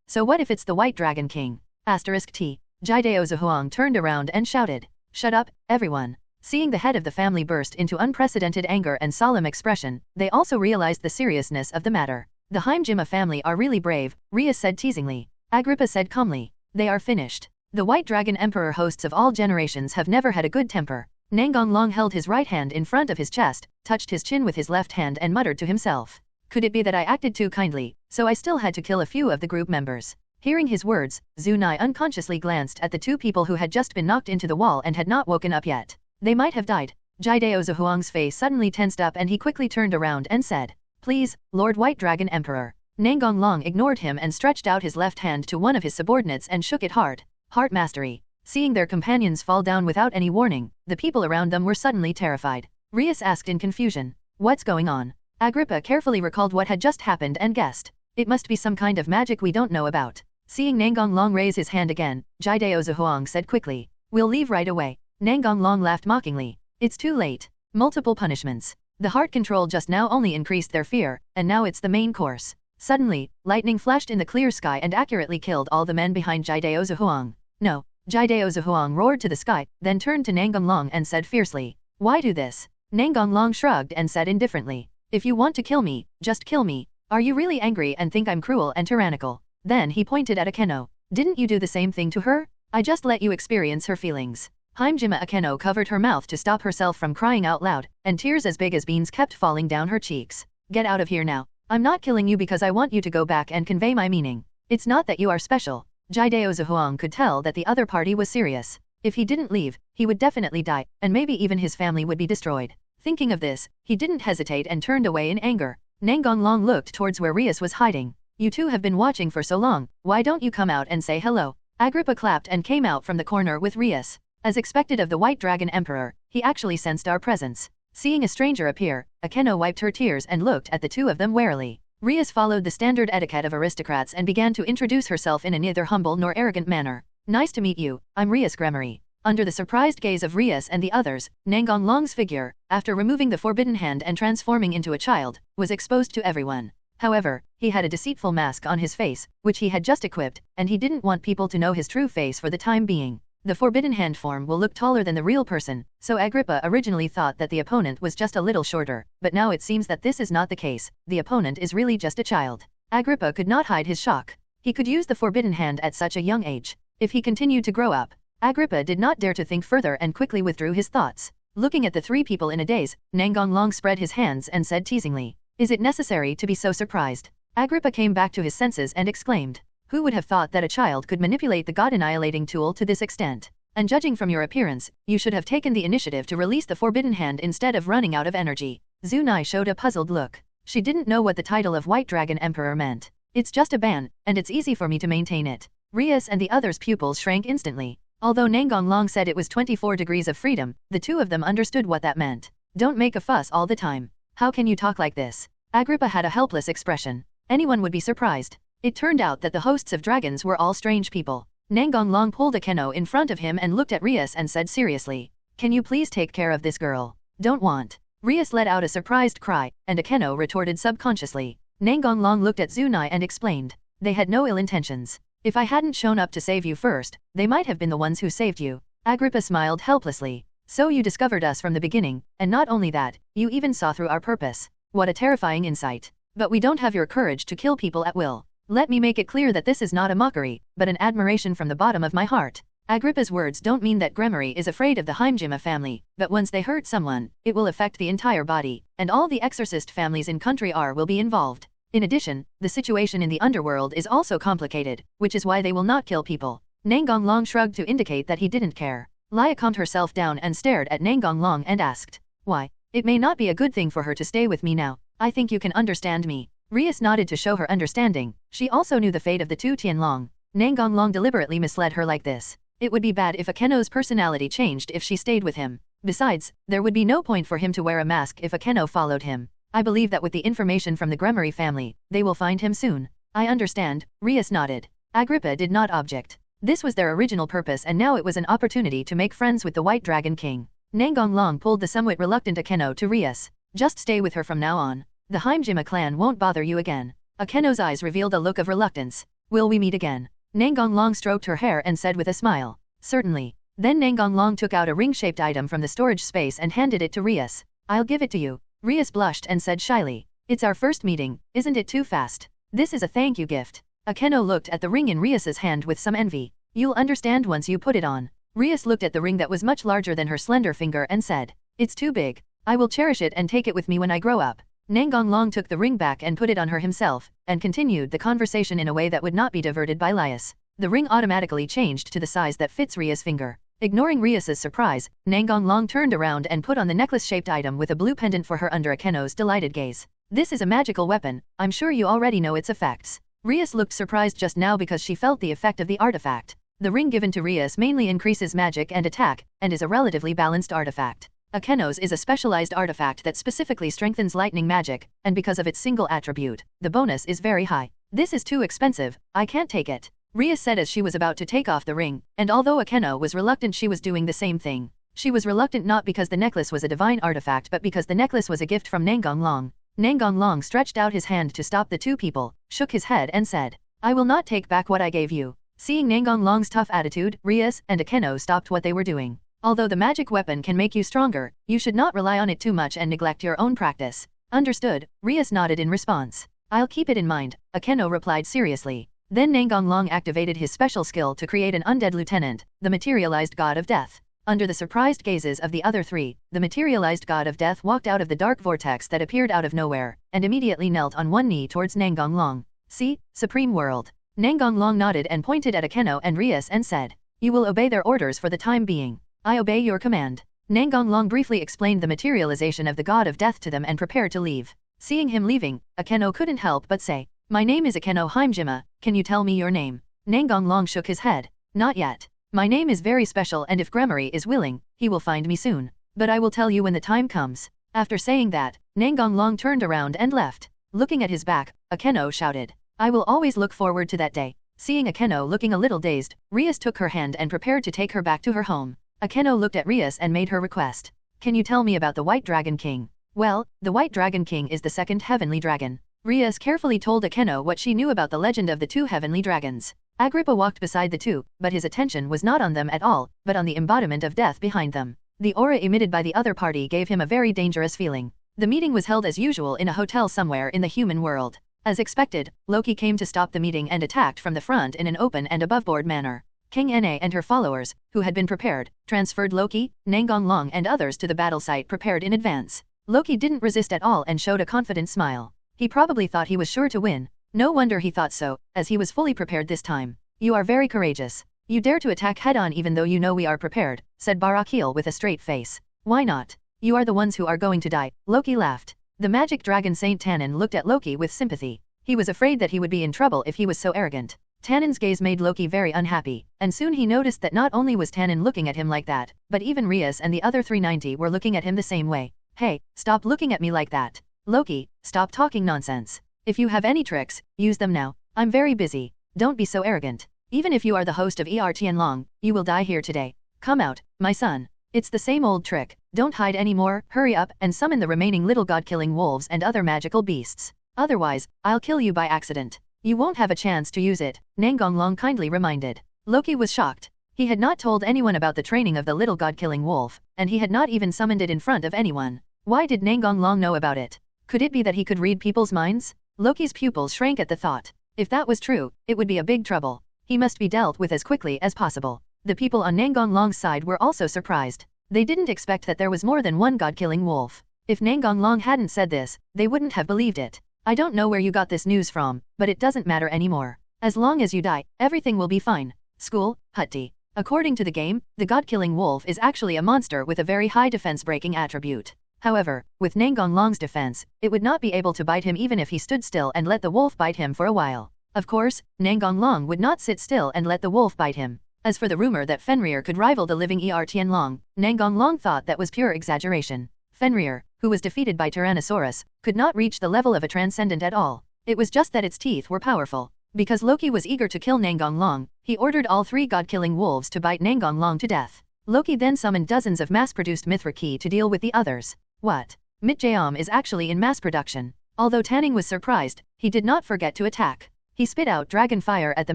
so what if it's the White Dragon King? *T. Jideo Zhuang turned around and shouted, "Shut up, everyone." Seeing the head of the family burst into unprecedented anger and solemn expression, they also realized the seriousness of the matter. "The Himejima family are really brave," Rias said teasingly. Agrippa said calmly, "They are finished. The White Dragon Emperor hosts of all generations have never had a good temper." Nangong long held his right hand in front of his chest, touched his chin with his left hand and muttered to himself, "Could it be that I acted too kindly, so I still had to kill a few of the group members?" Hearing his words, Zunai unconsciously glanced at the two people who had just been knocked into the wall and had not woken up yet. They might have died. Jideo Zhuang's face suddenly tensed up and he quickly turned around and said, Please, Lord White Dragon Emperor. Nangong Long ignored him and stretched out his left hand to one of his subordinates and shook it hard. Heart mastery. Seeing their companions fall down without any warning, the people around them were suddenly terrified. Rias asked in confusion. What's going on? Agrippa carefully recalled what had just happened and guessed. It must be some kind of magic we don't know about. Seeing Nangong Long raise his hand again, Jideo Zhuang said quickly. We'll leave right away. Nangong Long laughed mockingly. It's too late. Multiple punishments. The heart control just now only increased their fear, and now it's the main course. Suddenly, lightning flashed in the clear sky and accurately killed all the men behind Jideo Zhuang. No. Jideo Zhuang roared to the sky, then turned to Nangong Long and said fiercely. Why do this? Nangong Long shrugged and said indifferently. If you want to kill me, just kill me. Are you really angry and think I'm cruel and tyrannical? Then he pointed at Akeno. Didn't you do the same thing to her? I just let you experience her feelings. Himejima Akeno covered her mouth to stop herself from crying out loud, and tears as big as beans kept falling down her cheeks. Get out of here now. I'm not killing you because I want you to go back and convey my meaning. It's not that you are special. Jideo Zhuang could tell that the other party was serious. If he didn't leave, he would definitely die, and maybe even his family would be destroyed. Thinking of this, he didn't hesitate and turned away in anger. Nangong Long looked towards where Rias was hiding. You two have been watching for so long, why don't you come out and say hello? Agrippa clapped and came out from the corner with Rias. As expected of the White Dragon Emperor, he actually sensed our presence. Seeing a stranger appear, Akeno wiped her tears and looked at the two of them warily. Rias followed the standard etiquette of aristocrats and began to introduce herself in a neither humble nor arrogant manner. Nice to meet you, I'm Rias Gremory. Under the surprised gaze of Rias and the others, Nangong Long's figure, after removing the forbidden hand and transforming into a child, was exposed to everyone. However, he had a deceitful mask on his face, which he had just equipped, and he didn't want people to know his true face for the time being. The forbidden hand form will look taller than the real person, so Agrippa originally thought that the opponent was just a little shorter, but now it seems that this is not the case, the opponent is really just a child. Agrippa could not hide his shock. He could use the forbidden hand at such a young age. If he continued to grow up, Agrippa did not dare to think further and quickly withdrew his thoughts. Looking at the three people in a daze, Nangong Long spread his hands and said teasingly, Is it necessary to be so surprised? Agrippa came back to his senses and exclaimed, Who would have thought that a child could manipulate the god-annihilating tool to this extent? And judging from your appearance, you should have taken the initiative to release the forbidden hand instead of running out of energy. Zunai showed a puzzled look. She didn't know what the title of White Dragon Emperor meant. It's just a ban, and it's easy for me to maintain it. Rias and the others' pupils shrank instantly. Although Nangong Long said it was 24 degrees of freedom, the two of them understood what that meant. Don't make a fuss all the time. How can you talk like this? Agrippa had a helpless expression. Anyone would be surprised. It turned out that the hosts of dragons were all strange people. Nangong Long pulled Akeno in front of him and looked at Rias and said seriously, Can you please take care of this girl? Don't want. Rias let out a surprised cry, and Akeno retorted subconsciously. Nangong Long looked at Zunai and explained, They had no ill intentions. If I hadn't shown up to save you first, they might have been the ones who saved you. Agrippa smiled helplessly. So you discovered us from the beginning, and not only that, you even saw through our purpose. What a terrifying insight. But we don't have your courage to kill people at will. Let me make it clear that this is not a mockery, but an admiration from the bottom of my heart. Agrippa's words don't mean that Gremory is afraid of the Himejima family, but once they hurt someone, it will affect the entire body, and all the exorcist families in Country R will be involved. In addition, the situation in the underworld is also complicated, which is why they will not kill people. Nangong Long shrugged to indicate that he didn't care. Lia calmed herself down and stared at Nangong Long and asked, Why? It may not be a good thing for her to stay with me now. I think you can understand me. Rias nodded to show her understanding. She also knew the fate of the two Tianlong. Nangong Long deliberately misled her like this. It would be bad if Akeno's personality changed if she stayed with him. Besides, there would be no point for him to wear a mask if Akeno followed him. I believe that with the information from the Gremory family, they will find him soon. I understand, Rias nodded. Agrippa did not object. This was their original purpose and now it was an opportunity to make friends with the White Dragon King. Nangong Long pulled the somewhat reluctant Akeno to Rias. Just stay with her from now on. The Himejima clan won't bother you again. Akeno's eyes revealed a look of reluctance. Will we meet again? Nangong Long stroked her hair and said with a smile. Certainly. Then Nangong Long took out a ring-shaped item from the storage space and handed it to Rias. I'll give it to you. Rias blushed and said shyly. It's our first meeting, isn't it too fast? This is a thank you gift. Akeno looked at the ring in Rias's hand with some envy. You'll understand once you put it on. Rias looked at the ring that was much larger than her slender finger and said, It's too big. I will cherish it and take it with me when I grow up. Nangong Long took the ring back and put it on her himself, and continued the conversation in a way that would not be diverted by Lias. The ring automatically changed to the size that fits Ria's finger. Ignoring Rias's surprise, Nangong Long turned around and put on the necklace-shaped item with a blue pendant for her under Akeno's delighted gaze. This is a magical weapon, I'm sure you already know its effects. Rias looked surprised just now because she felt the effect of the artifact. The ring given to Rias mainly increases magic and attack, and is a relatively balanced artifact. Akenos is a specialized artifact that specifically strengthens lightning magic, and because of its single attribute, the bonus is very high. This is too expensive, I can't take it. Rias said as she was about to take off the ring, and although Akeno was reluctant, she was doing the same thing. She was reluctant not because the necklace was a divine artifact but because the necklace was a gift from Nangong Long. Nangong Long stretched out his hand to stop the two people, shook his head and said, I will not take back what I gave you. Seeing Nangong Long's tough attitude, Rias and Akeno stopped what they were doing. Although the magic weapon can make you stronger, you should not rely on it too much and neglect your own practice. Understood, Rias nodded in response. I'll keep it in mind, Akeno replied seriously. Then Nangong Long activated his special skill to create an undead lieutenant, the materialized god of death. Under the surprised gazes of the other three, the materialized god of death walked out of the dark vortex that appeared out of nowhere, and immediately knelt on one knee towards Nangong Long. See, Supreme World. Nangong Long nodded and pointed at Akeno and Rias and said, You will obey their orders for the time being. I obey your command. Nangong Long briefly explained the materialization of the god of death to them and prepared to leave. Seeing him leaving, Akeno couldn't help but say, My name is Akeno Heimjima, can you tell me your name? Nangong Long shook his head. Not yet. My name is very special and if Gremory is willing, he will find me soon. But I will tell you when the time comes. After saying that, Nangong Long turned around and left. Looking at his back, Akeno shouted, I will always look forward to that day. Seeing Akeno looking a little dazed, Rias took her hand and prepared to take her back to her home. Akeno looked at Rias and made her request. Can you tell me about the White Dragon King? Well, the White Dragon King is the second heavenly dragon. Rias carefully told Akeno what she knew about the legend of the two heavenly dragons. Agrippa walked beside the two, but his attention was not on them at all, but on the embodiment of death behind them. The aura emitted by the other party gave him a very dangerous feeling. The meeting was held as usual in a hotel somewhere in the human world. As expected, Loki came to stop the meeting and attacked from the front in an open and aboveboard manner. King Na and her followers, who had been prepared, transferred Loki, Nangong Long and others to the battle site prepared in advance. Loki didn't resist at all and showed a confident smile. He probably thought he was sure to win. No wonder he thought so, as he was fully prepared this time. You are very courageous. You dare to attack head-on even though you know we are prepared, said Barakil with a straight face. Why not? You are the ones who are going to die, Loki laughed. The magic dragon Saint Tannen looked at Loki with sympathy. He was afraid that he would be in trouble if he was so arrogant. Tannen's gaze made Loki very unhappy, and soon he noticed that not only was Tannen looking at him like that, but even Rias and the other 390 were looking at him the same way. Hey, stop looking at me like that. Loki, stop talking nonsense. If you have any tricks, use them now. I'm very busy. Don't be so arrogant. Even if you are the host of Tianlong, you will die here today. Come out, my son. It's the same old trick. Don't hide anymore, hurry up and summon the remaining little god-killing wolves and other magical beasts. Otherwise, I'll kill you by accident. You won't have a chance to use it, Nangong Long kindly reminded. Loki was shocked. He had not told anyone about the training of the little god-killing wolf, and he had not even summoned it in front of anyone. Why did Nangong Long know about it? Could it be that he could read people's minds? Loki's pupils shrank at the thought. If that was true, it would be a big trouble. He must be dealt with as quickly as possible. The people on Nangong Long's side were also surprised. They didn't expect that there was more than one god-killing wolf. If Nangong Long hadn't said this, they wouldn't have believed it. I don't know where you got this news from, but it doesn't matter anymore. As long as you die, everything will be fine. School, Hutti. According to the game, the god-killing wolf is actually a monster with a very high defense-breaking attribute. However, with Nangong Long's defense, it would not be able to bite him even if he stood still and let the wolf bite him for a while. Of course, Nangong Long would not sit still and let the wolf bite him. As for the rumor that Fenrir could rival the living Tianlong, Nangong Long thought that was pure exaggeration. Fenrir, who was defeated by Tyrannosaurus, could not reach the level of a transcendent at all. It was just that its teeth were powerful. Because Loki was eager to kill Nangong Long, he ordered all three god-killing wolves to bite Nangong Long to death. Loki then summoned dozens of mass-produced Mithraki to deal with the others. What? Mitjaom is actually in mass production. Although Tanning was surprised, he did not forget to attack. He spit out dragon fire at the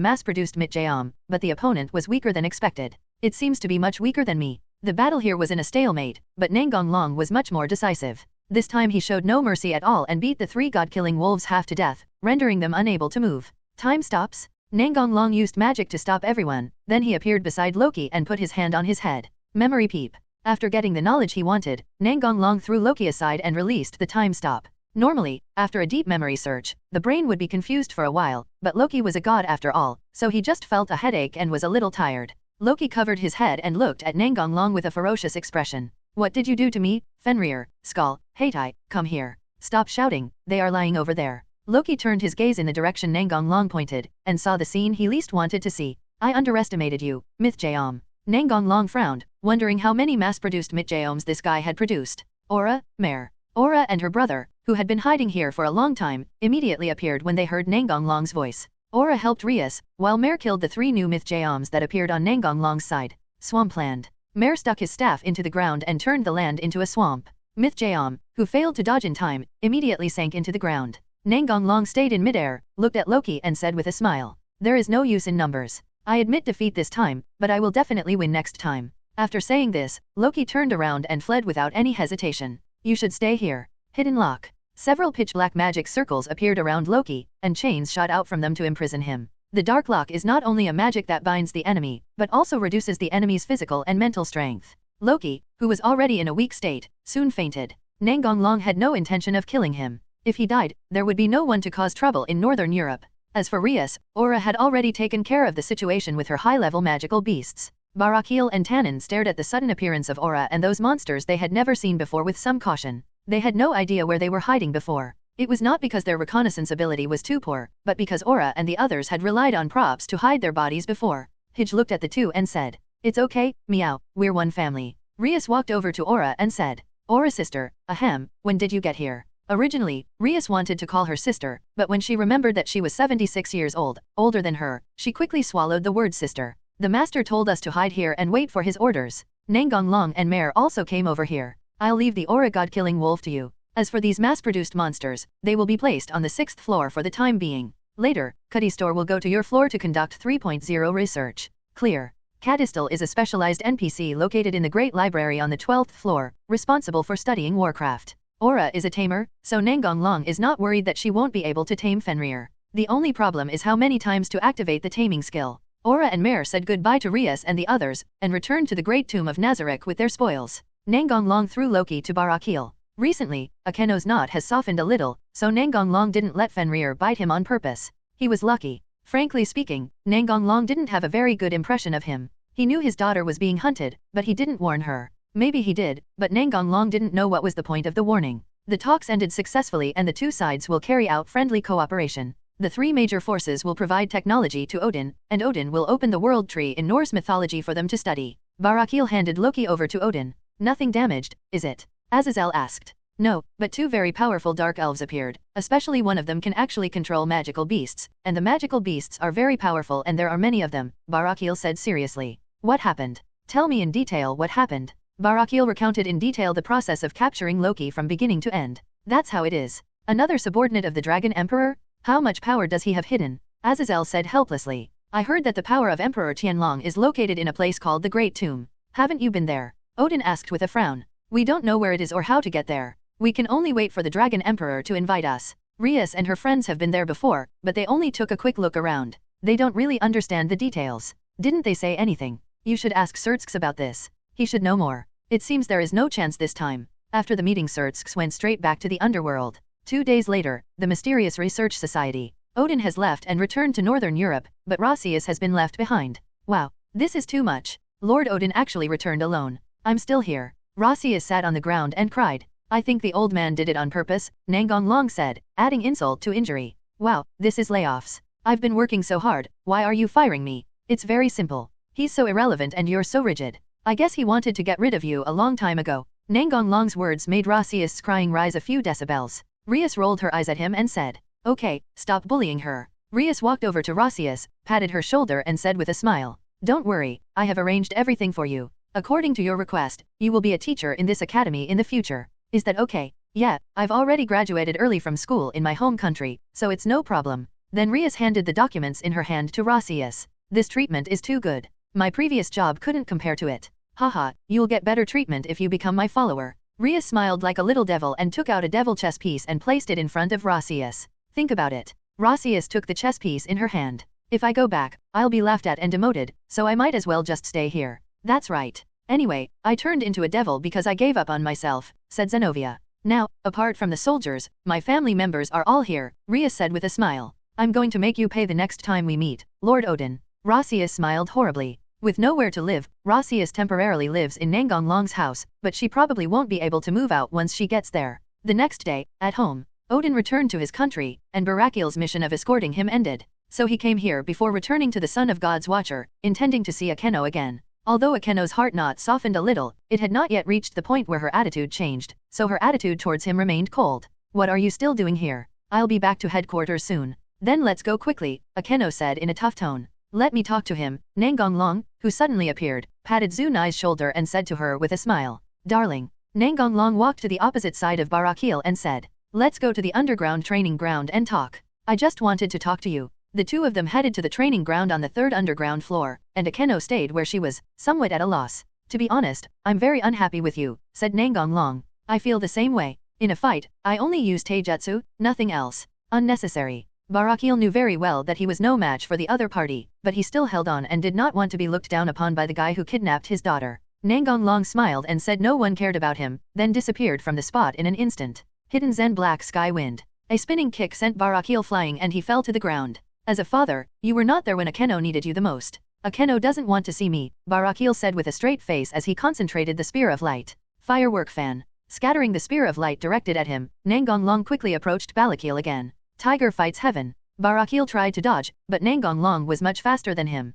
mass-produced Mitjaom, but the opponent was weaker than expected. It seems to be much weaker than me. The battle here was in a stalemate, but Nangong Long was much more decisive. This time he showed no mercy at all and beat the three god-killing wolves half to death, rendering them unable to move. Time stops. Nangong Long used magic to stop everyone, then he appeared beside Loki and put his hand on his head. Memory peep. After getting the knowledge he wanted, Nangong Long threw Loki aside and released the time stop. Normally, after a deep memory search, the brain would be confused for a while, but Loki was a god after all, so he just felt a headache and was a little tired. Loki covered his head and looked at Nangong Long with a ferocious expression. What did you do to me, Fenrir, Skull, Heitai, come here. Stop shouting, they are lying over there. Loki turned his gaze in the direction Nangong Long pointed, and saw the scene he least wanted to see. I underestimated you, Mythjaom. Nangong Long frowned, wondering how many mass-produced Mythjaoms this guy had produced. Aura, Mare. Aura and her brother, who had been hiding here for a long time, immediately appeared when they heard Nangong Long's voice. Aura helped Rias, while Mare killed the 3 new Mythjaoms that appeared on Nangong Long's side. Swampland. Mare stuck his staff into the ground and turned the land into a swamp. Mythjaom, who failed to dodge in time, immediately sank into the ground. Nangong Long stayed in midair, looked at Loki and said with a smile, "There is no use in numbers. I admit defeat this time, but I will definitely win next time." After saying this, Loki turned around and fled without any hesitation. "You should stay here." Hidden lock. Several pitch-black magic circles appeared around Loki, and chains shot out from them to imprison him. The dark lock is not only a magic that binds the enemy, but also reduces the enemy's physical and mental strength. Loki, who was already in a weak state, soon fainted. Nangong Long had no intention of killing him. If he died, there would be no one to cause trouble in Northern Europe. As for Rias, Aura had already taken care of the situation with her high-level magical beasts. Barakil and Tannen stared at the sudden appearance of Aura and those monsters they had never seen before with some caution. They had no idea where they were hiding before. It was not because their reconnaissance ability was too poor, but because Aura and the others had relied on props to hide their bodies before. Hij looked at the two and said, "It's okay, meow, we're one family." Rias walked over to Aura and said, "Aura sister, ahem, when did you get here?" Originally, Rias wanted to call her sister, but when she remembered that she was 76 years old, older than her, she quickly swallowed the word sister. "The master told us to hide here and wait for his orders. Nangong Long and Mare also came over here. I'll leave the Aura god-killing wolf to you. As for these mass-produced monsters, they will be placed on the 6th floor for the time being. Later, Cadistor will go to your floor to conduct 3.0 research. Clear." Cadistor is a specialized NPC located in the Great Library on the 12th floor, responsible for studying Warcraft. Aura is a tamer, so Nangong Long is not worried that she won't be able to tame Fenrir. The only problem is how many times to activate the taming skill. Aura and Mare said goodbye to Rias and the others, and returned to the Great Tomb of Nazarek with their spoils. Nangong Long threw Loki to Barakil. Recently, Akeno's knot has softened a little, so Nangong Long didn't let Fenrir bite him on purpose. He was lucky. Frankly speaking, Nangong Long didn't have a very good impression of him. He knew his daughter was being hunted, but he didn't warn her. Maybe he did, but Nangong Long didn't know what was the point of the warning. The talks ended successfully and the two sides will carry out friendly cooperation. The 3 major forces will provide technology to Odin, and Odin will open the world tree in Norse mythology for them to study. Barakil handed Loki over to Odin. "Nothing damaged, is it?" Azazel asked. "No, but 2 very powerful dark elves appeared, especially one of them can actually control magical beasts, and the magical beasts are very powerful and there are many of them," Barakil said seriously. "What happened? Tell me in detail what happened." Barakil recounted in detail the process of capturing Loki from beginning to end. "That's how it is. Another subordinate of the Dragon Emperor? How much power does he have hidden?" Azazel said helplessly. "I heard that the power of Emperor Tianlong is located in a place called the Great Tomb. Haven't you been there?" Odin asked with a frown. "We don't know where it is or how to get there. We can only wait for the Dragon Emperor to invite us. Rias and her friends have been there before, but they only took a quick look around. They don't really understand the details. Didn't they say anything? You should ask Surtsks about this. He should know more. It seems there is no chance this time." After the meeting, Surtsks went straight back to the underworld. 2 days later, the mysterious research society. Odin has left and returned to Northern Europe, but Rossius has been left behind. "Wow, this is too much. Lord Odin actually returned alone. I'm still here." Rossius sat on the ground and cried. "I think the old man did it on purpose," Nangong Long said, adding insult to injury. "Wow, this is layoffs. I've been working so hard, why are you firing me? It's very simple. He's so irrelevant and you're so rigid. I guess he wanted to get rid of you a long time ago." Nangong Long's words made Rossius' crying rise a few decibels. Rias rolled her eyes at him and said, "Okay, stop bullying her." Rias walked over to Rossius, patted her shoulder and said with a smile, "Don't worry, I have arranged everything for you. According to your request, you will be a teacher in this academy in the future. Is that okay?" "Yeah, I've already graduated early from school in my home country, so it's no problem." Then Rias handed the documents in her hand to Rossius. "This treatment is too good. My previous job couldn't compare to it. Haha, you'll get better treatment if you become my follower." Rias smiled like a little devil and took out a devil chess piece and placed it in front of Rossius. "Think about it." Rossius took the chess piece in her hand. "If I go back, I'll be laughed at and demoted, so I might as well just stay here." "That's right. Anyway, I turned into a devil because I gave up on myself," said Zenobia. "Now, apart from the soldiers, my family members are all here," Rias said with a smile. "I'm going to make you pay the next time we meet, Lord Odin." Rossius smiled horribly. With nowhere to live, Rossius temporarily lives in Nangong Long's house, but she probably won't be able to move out once she gets there. The next day, at home, Odin returned to his country, and Barakiel's mission of escorting him ended. So he came here before returning to the Son of God's Watcher, intending to see Akeno again. Although Akeno's heart knot softened a little, it had not yet reached the point where her attitude changed, so her attitude towards him remained cold. What are you still doing here? I'll be back to headquarters soon. Then let's go quickly, Akeno said in a tough tone. Let me talk to him. Nangong, who suddenly appeared, patted Zunai's shoulder and said to her with a smile, Darling. Nangong walked to the opposite side of Barakiel and said, Let's go to the underground training ground and talk. I just wanted to talk to you. The two of them headed to the training ground on the third underground floor, and Akeno stayed where she was, somewhat at a loss. To be honest, I'm very unhappy with you, said Nangong. I feel the same way. In a fight, I only use taijutsu, nothing else. Unnecessary. Barakiel knew very well that he was no match for the other party, but he still held on and did not want to be looked down upon by the guy who kidnapped his daughter. Nangong smiled and said no one cared about him, then disappeared from the spot in an instant. Hidden Zen black sky wind. A spinning kick sent Barakiel flying and he fell to the ground. As a father, you were not there when Akeno needed you the most. Akeno doesn't want to see me, Barakiel said with a straight face as he concentrated the spear of light. Firework fan. Scattering the spear of light directed at him, Nangong quickly approached Barakiel again. Tiger fights heaven. Barakiel tried to dodge, but Nangong was much faster than him.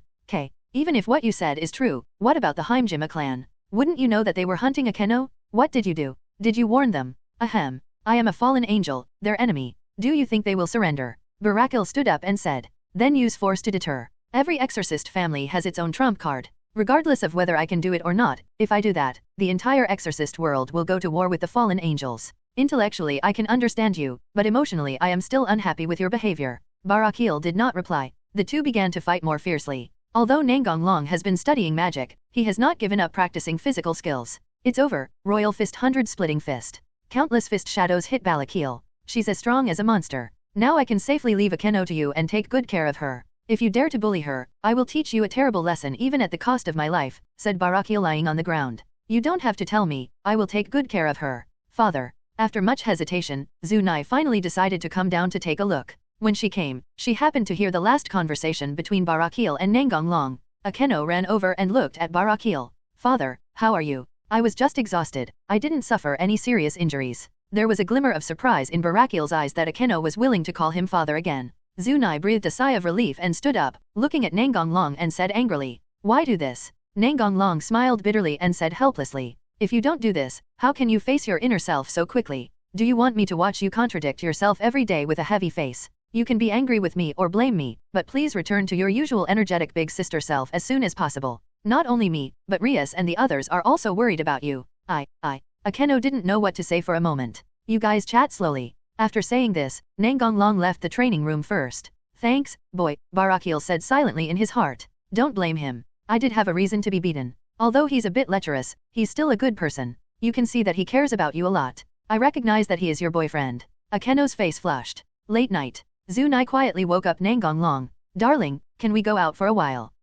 Even if what you said is true, what about the Heimjima clan? Wouldn't you know that they were hunting Akeno? What did you do? Did you warn them? Ahem. I am a fallen angel, their enemy. Do you think they will surrender? Barakiel stood up and said. Then use force to deter. Every exorcist family has its own trump card. Regardless of whether I can do it or not, if I do that, the entire exorcist world will go to war with the fallen angels. Intellectually I can understand you, but emotionally I am still unhappy with your behavior. Barakiel did not reply. The two began to fight more fiercely. Although Nangong has been studying magic, he has not given up practicing physical skills. It's over. Royal Fist 100 Splitting Fist. Countless fist shadows hit Barakiel. She's as strong as a monster. Now I can safely leave Akeno to you and take good care of her. If you dare to bully her, I will teach you a terrible lesson even at the cost of my life, said Barakiel lying on the ground. You don't have to tell me, I will take good care of her. Father. After much hesitation, Zunai finally decided to come down to take a look. When she came, she happened to hear the last conversation between Barakiel and Nangong. Akeno ran over and looked at Barakiel. Father, how are you? I was just exhausted. I didn't suffer any serious injuries. There was a glimmer of surprise in Barakiel's eyes that Akeno was willing to call him father again. Zunai breathed a sigh of relief and stood up, looking at Nangong and said angrily, Why do this? Nangong smiled bitterly and said helplessly, If you don't do this, how can you face your inner self so quickly? Do you want me to watch you contradict yourself every day with a heavy face? You can be angry with me or blame me, but please return to your usual energetic big sister self as soon as possible. Not only me, but Rias and the others are also worried about you. Akeno didn't know what to say for a moment. You guys chat slowly. After saying this, Nangong left the training room first. Thanks, boy, Barakiel said silently in his heart. Don't blame him. I did have a reason to be beaten. Although he's a bit lecherous, he's still a good person. You can see that he cares about you a lot. I recognize that he is your boyfriend. Akeno's face flushed. Late night. Zunai quietly woke up Nangong. Darling, can we go out for a while?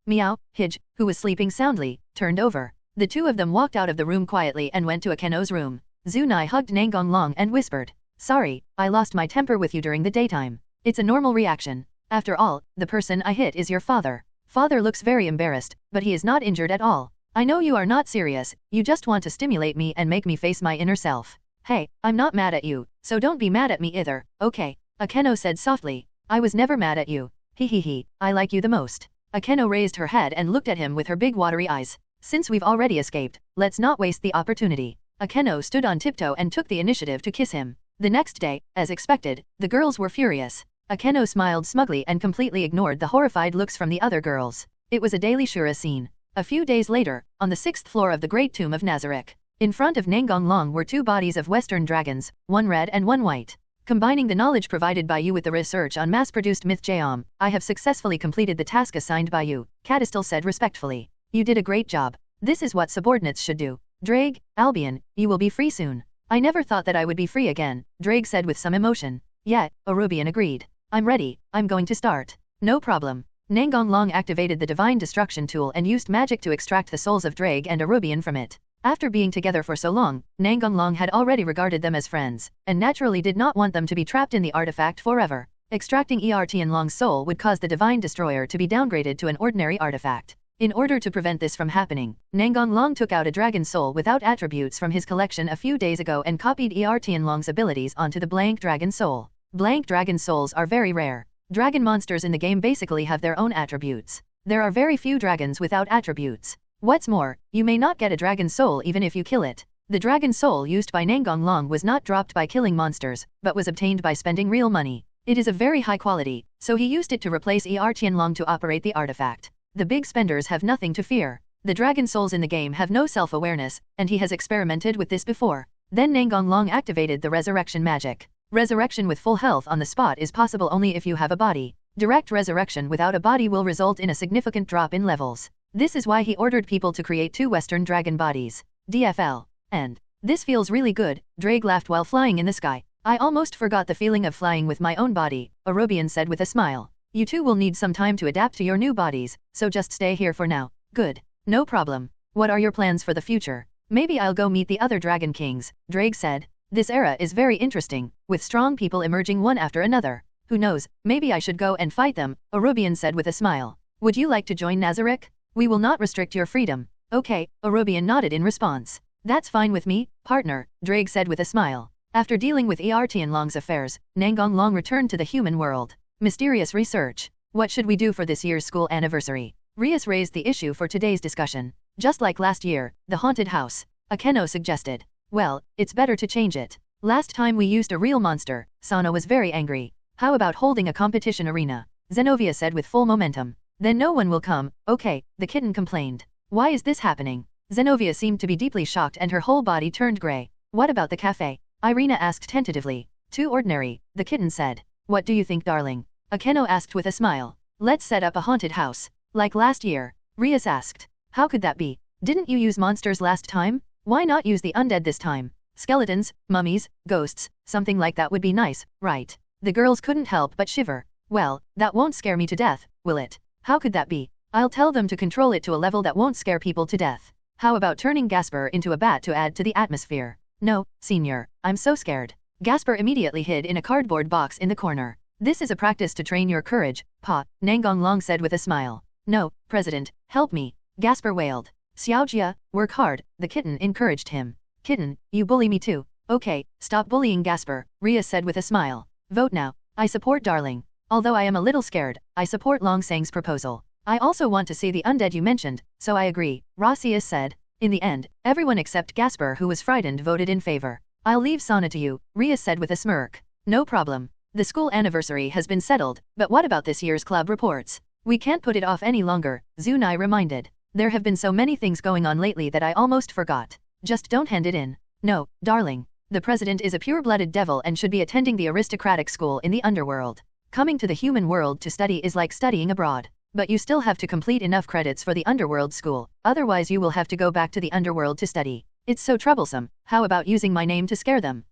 Meow. Hij, who was sleeping soundly, turned over. The two of them walked out of the room quietly and went to Akeno's room. Zunai hugged Nangong and whispered, Sorry, I lost my temper with you during the daytime. It's a normal reaction. After all, the person I hit is your father. Father looks very embarrassed, but he is not injured at all. I know you are not serious, you just want to stimulate me and make me face my inner self. Hey, I'm not mad at you, so don't be mad at me either, okay? Akeno said softly. I was never mad at you. Hehehe, I like you the most. Akeno raised her head and looked at him with her big watery eyes. Since we've already escaped, let's not waste the opportunity. Akeno stood on tiptoe and took the initiative to kiss him. The next day, as expected, the girls were furious. Akeno smiled smugly and completely ignored the horrified looks from the other girls. It was a daily Shura scene. A few days later, on the 6th floor of the Great Tomb of Nazareth, in front of Nangong were two bodies of Western dragons, one red and one white. Combining the knowledge provided by you with the research on mass-produced myth Jayom, I have successfully completed the task assigned by you, Cadistel said respectfully. You did a great job. This is what subordinates should do. Drake, Albion, you will be free soon. I never thought that I would be free again, Drake said with some emotion. Yet, Arubian agreed. I'm ready, I'm going to start. No problem. Nangong activated the Divine Destruction tool and used magic to extract the souls of Drake and Arubian from it. After being together for so long, Nangong had already regarded them as friends, and naturally did not want them to be trapped in the artifact forever. Extracting Ertian Long's soul would cause the Divine Destroyer to be downgraded to an ordinary artifact. In order to prevent this from happening, Nangong Long took out a dragon soul without attributes from his collection a few days ago and copied Tianlong's abilities onto the blank dragon soul. Blank dragon souls are very rare. Dragon monsters in the game basically have their own attributes. There are very few dragons without attributes. What's more, you may not get a dragon soul even if you kill it. The dragon soul used by Nangong Long was not dropped by killing monsters, but was obtained by spending real money. It is of very high quality, so he used it to replace Tianlong to operate the artifact. The big spenders have nothing to fear. The dragon souls in the game have no self-awareness, and he has experimented with this before. Then Nangong Long activated the resurrection magic. Resurrection with full health on the spot is possible only if you have a body. Direct resurrection without a body will result in a significant drop in levels. This is why he ordered people to create 2 Western dragon bodies. DFL. And this feels really good, Drake laughed while flying in the sky. I almost forgot the feeling of flying with my own body, Orobian said with a smile. You two will need some time to adapt to your new bodies, so just stay here for now. Good. No problem. What are your plans for the future? Maybe I'll go meet the other dragon kings, Drake said. This era is very interesting, with strong people emerging one after another. Who knows, maybe I should go and fight them, Orobian said with a smile. Would you like to join Nazarick? We will not restrict your freedom. Okay, Orobian nodded in response. That's fine with me, partner, Drake said with a smile. After dealing with Tianlong's affairs, Nangong Long returned to the human world. Mysterious research. What should we do for this year's school anniversary? Rias raised the issue for today's discussion. Just like last year, the haunted house. Akeno suggested. Well, it's better to change it. Last time we used a real monster, Sana was very angry. How about holding a competition arena? Zenovia said with full momentum. Then no one will come. Okay, the kitten complained. Why is this happening? Zenovia seemed to be deeply shocked and her whole body turned grey. What about the cafe? Irina asked tentatively. Too ordinary, the kitten said. What do you think, darling? Akeno asked with a smile. Let's set up a haunted house. Like last year. Rias asked. How could that be? Didn't you use monsters last time? Why not use the undead this time? Skeletons, mummies, ghosts, something like that would be nice, right? The girls couldn't help but shiver. Well, that won't scare me to death, will it? How could that be? I'll tell them to control it to a level that won't scare people to death. How about turning Gasper into a bat to add to the atmosphere? No, senior, I'm so scared. Gasper immediately hid in a cardboard box in the corner. This is a practice to train your courage, Pa, Nangong Long said with a smile. No, President, help me, Gasper wailed. Xiaojia, work hard, the kitten encouraged him. Kitten, you bully me too. Okay, stop bullying Gasper, Rias said with a smile. Vote now. I support Darling. Although I am a little scared, I support Longsang's proposal. I also want to see the undead you mentioned, so I agree, Rossius said. In the end, everyone except Gasper who was frightened voted in favor. I'll leave Sana to you, Rias said with a smirk. No problem. The school anniversary has been settled, but what about this year's club reports? We can't put it off any longer, Zunai reminded. There have been so many things going on lately that I almost forgot. Just don't hand it in. No, darling. The president is a pure-blooded devil and should be attending the aristocratic school in the underworld. Coming to the human world to study is like studying abroad. But you still have to complete enough credits for the underworld school, otherwise you will have to go back to the underworld to study. It's so troublesome. How about using my name to scare them?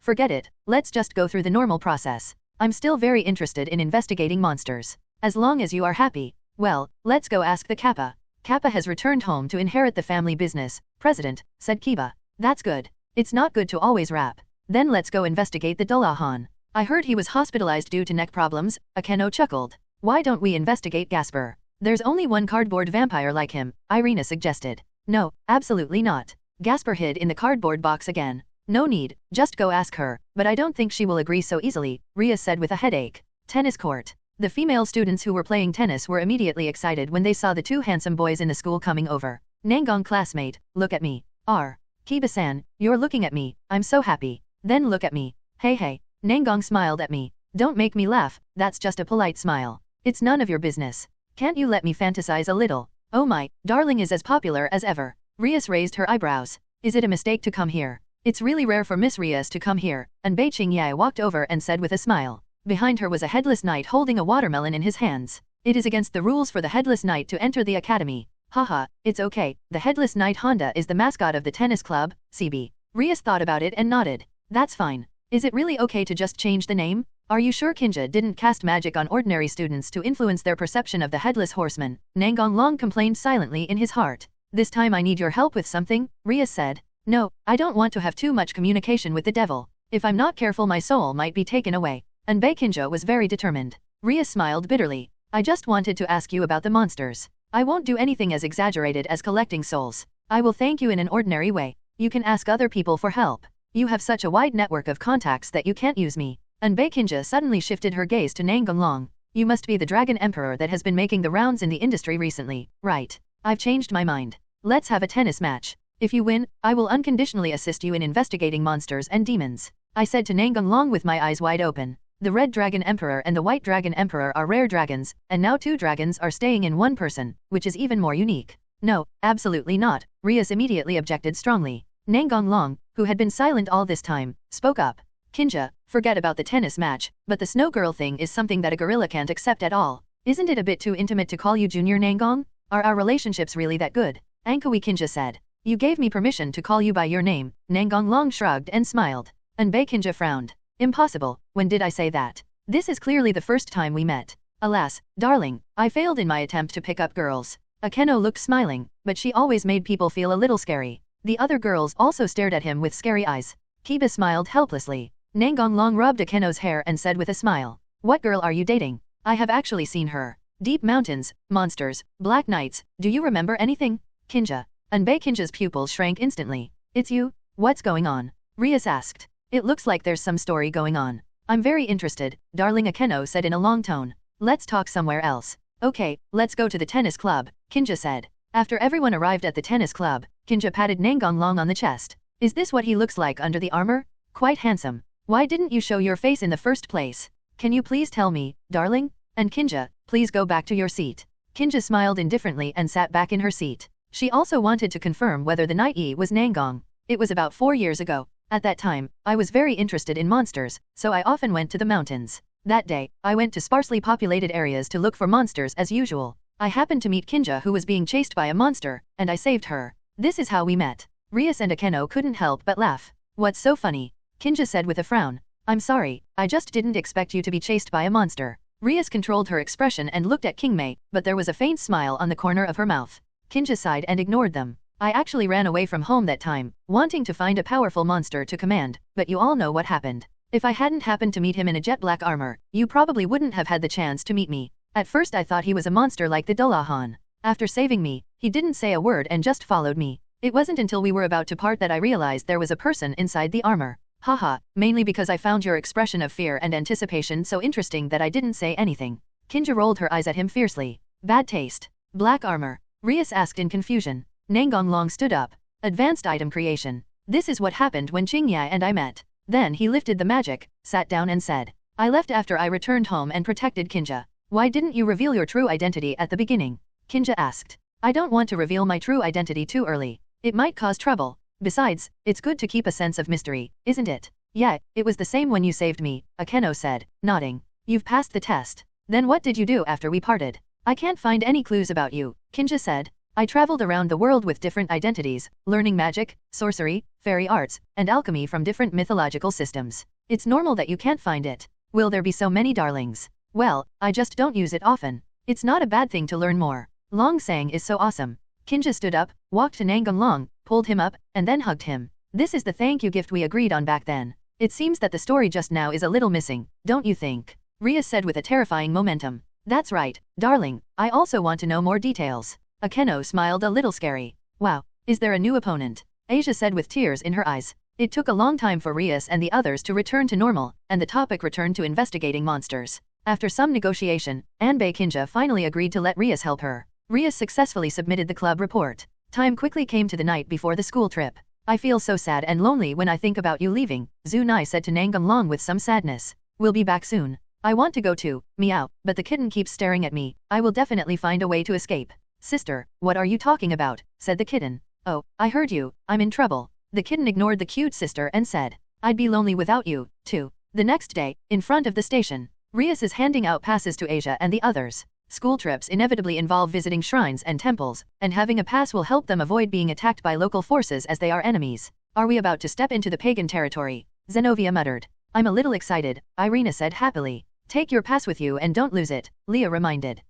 Forget it. Let's just go through the normal process. I'm still very interested in investigating monsters. As long as you are happy. Well, let's go ask the Kappa. Kappa has returned home to inherit the family business, President, said Kiba. That's good. It's not good to always rap. Then let's go investigate the Dullahan. I heard he was hospitalized due to neck problems, Akeno chuckled. Why don't we investigate Gasper? There's only one cardboard vampire like him, Irina suggested. No, absolutely not. Gasper hid in the cardboard box again. No need, just go ask her, but I don't think she will agree so easily, Ria said with a headache. Tennis court. The female students who were playing tennis were immediately excited when they saw the 2 handsome boys in the school coming over. Nangong classmate, look at me. Kiba-san, you're looking at me, I'm so happy. Then look at me. Hey. Nangong smiled at me. Don't make me laugh, that's just a polite smile. It's none of your business. Can't you let me fantasize a little? Oh my, Darling is as popular as ever. Rias raised her eyebrows. Is it a mistake to come here? It's really rare for Miss Rias to come here, and Beiqing Yai walked over and said with a smile. Behind her was a headless knight holding a watermelon in his hands. It is against the rules for the headless knight to enter the academy. Haha, it's okay, the headless knight Honda is the mascot of the tennis club, CB. Rias thought about it and nodded. That's fine. Is it really okay to just change the name? Are you sure Kinja didn't cast magic on ordinary students to influence their perception of the headless horseman? Nangong Long complained silently in his heart. This time I need your help with something, Rias said. No, I don't want to have too much communication with the devil. If I'm not careful my soul might be taken away. And Kinja was very determined. Rias smiled bitterly. I just wanted to ask you about the monsters. I won't do anything as exaggerated as collecting souls. I will thank you in an ordinary way. You can ask other people for help. You have such a wide network of contacts that you can't use me. Anbei Kinja suddenly shifted her gaze to Nangong. You must be the Dragon Emperor that has been making the rounds in the industry recently, right? I've changed my mind. Let's have a tennis match. If you win, I will unconditionally assist you in investigating monsters and demons. I said to Nangong with my eyes wide open. The Red Dragon Emperor and the White Dragon Emperor are rare dragons, and now 2 dragons are staying in one person, which is even more unique. No, absolutely not, Rias immediately objected strongly. Nangong, who had been silent all this time, spoke up. Kinja, forget about the tennis match, but the snow girl thing is something that a gorilla can't accept at all. Isn't it a bit too intimate to call you Junior Nangong? Are our relationships really that good? Ankawi Kinja said. You gave me permission to call you by your name. Nangong shrugged and smiled. Anbei Kinja frowned. Impossible, when did I say that? This is clearly the first time we met. Alas, darling, I failed in my attempt to pick up girls. Akeno looked smiling, but she always made people feel a little scary. The other girls also stared at him with scary eyes. Kiba smiled helplessly. Nangong rubbed Akeno's hair and said with a smile. What girl are you dating? I have actually seen her. Deep mountains, monsters, black nights, do you remember anything? Kinja. Anbei Kinja's pupils shrank instantly. It's you? What's going on? Rias asked. It looks like there's some story going on. I'm very interested, darling, Akeno said in a long tone. Let's talk somewhere else. Okay, let's go to the tennis club, Kinja said. After everyone arrived at the tennis club, Kinja patted Nangong on the chest. Is this what he looks like under the armor? Quite handsome. Why didn't you show your face in the first place? Can you please tell me, darling? And Kinja, please go back to your seat. Kinja smiled indifferently and sat back in her seat. She also wanted to confirm whether the Night was Nangong. It was about 4 years ago. At that time, I was very interested in monsters, so I often went to the mountains. That day, I went to sparsely populated areas to look for monsters as usual. I happened to meet Kinja who was being chased by a monster, and I saved her. This is how we met. Rias and Akeno couldn't help but laugh. What's so funny? Kinja said with a frown. I'm sorry, I just didn't expect you to be chased by a monster. Rias controlled her expression and looked at Kingmei, but there was a faint smile on the corner of her mouth. Kinja sighed and ignored them. I actually ran away from home that time, wanting to find a powerful monster to command, but you all know what happened. If I hadn't happened to meet him in a jet black armor, you probably wouldn't have had the chance to meet me. At first I thought he was a monster like the Dullahan. After saving me, he didn't say a word and just followed me. It wasn't until we were about to part that I realized there was a person inside the armor. Haha, mainly because I found your expression of fear and anticipation so interesting that I didn't say anything. Kinja rolled her eyes at him fiercely. Bad taste. Black armor. Rias asked in confusion. Nangong stood up. Advanced item creation. This is what happened when Qingyai and I met. Then he lifted the magic, sat down and said. I left after I returned home and protected Kinja. Why didn't you reveal your true identity at the beginning? Kinja asked. I don't want to reveal my true identity too early. It might cause trouble. Besides, it's good to keep a sense of mystery, isn't it? Yeah, it was the same when you saved me, Akeno said, nodding. You've passed the test. Then what did you do after we parted? I can't find any clues about you, Kinja said. I traveled around the world with different identities, learning magic, sorcery, fairy arts, and alchemy from different mythological systems. It's normal that you can't find it. Will there be so many darlings? Well, I just don't use it often. It's not a bad thing to learn more. Long Sang is so awesome. Kinja stood up, walked to Nangong, pulled him up, and then hugged him. This is the thank you gift we agreed on back then. It seems that the story just now is a little missing, don't you think? Rias said with a terrifying momentum. That's right, darling, I also want to know more details. Akeno smiled a little scary. Wow, is there a new opponent? Asia said with tears in her eyes. It took a long time for Rias and the others to return to normal, and the topic returned to investigating monsters. After some negotiation, Anbei Kinja finally agreed to let Rias help her. Rias successfully submitted the club report. Time quickly came to the night before the school trip. I feel so sad and lonely when I think about you leaving, Zunai said to Nangong with some sadness. We'll be back soon. I want to go too, meow, but the kitten keeps staring at me. I will definitely find a way to escape. Sister, what are you talking about? Said the kitten. Oh, I heard you, I'm in trouble. The kitten ignored the cute sister and said, I'd be lonely without you, too. The next day, in front of the station, Rias is handing out passes to Asia and the others. School trips inevitably involve visiting shrines and temples, and having a pass will help them avoid being attacked by local forces as they are enemies. Are we about to step into the pagan territory? Zenobia muttered. I'm a little excited, Irina said happily. Take your pass with you and don't lose it, Leah reminded.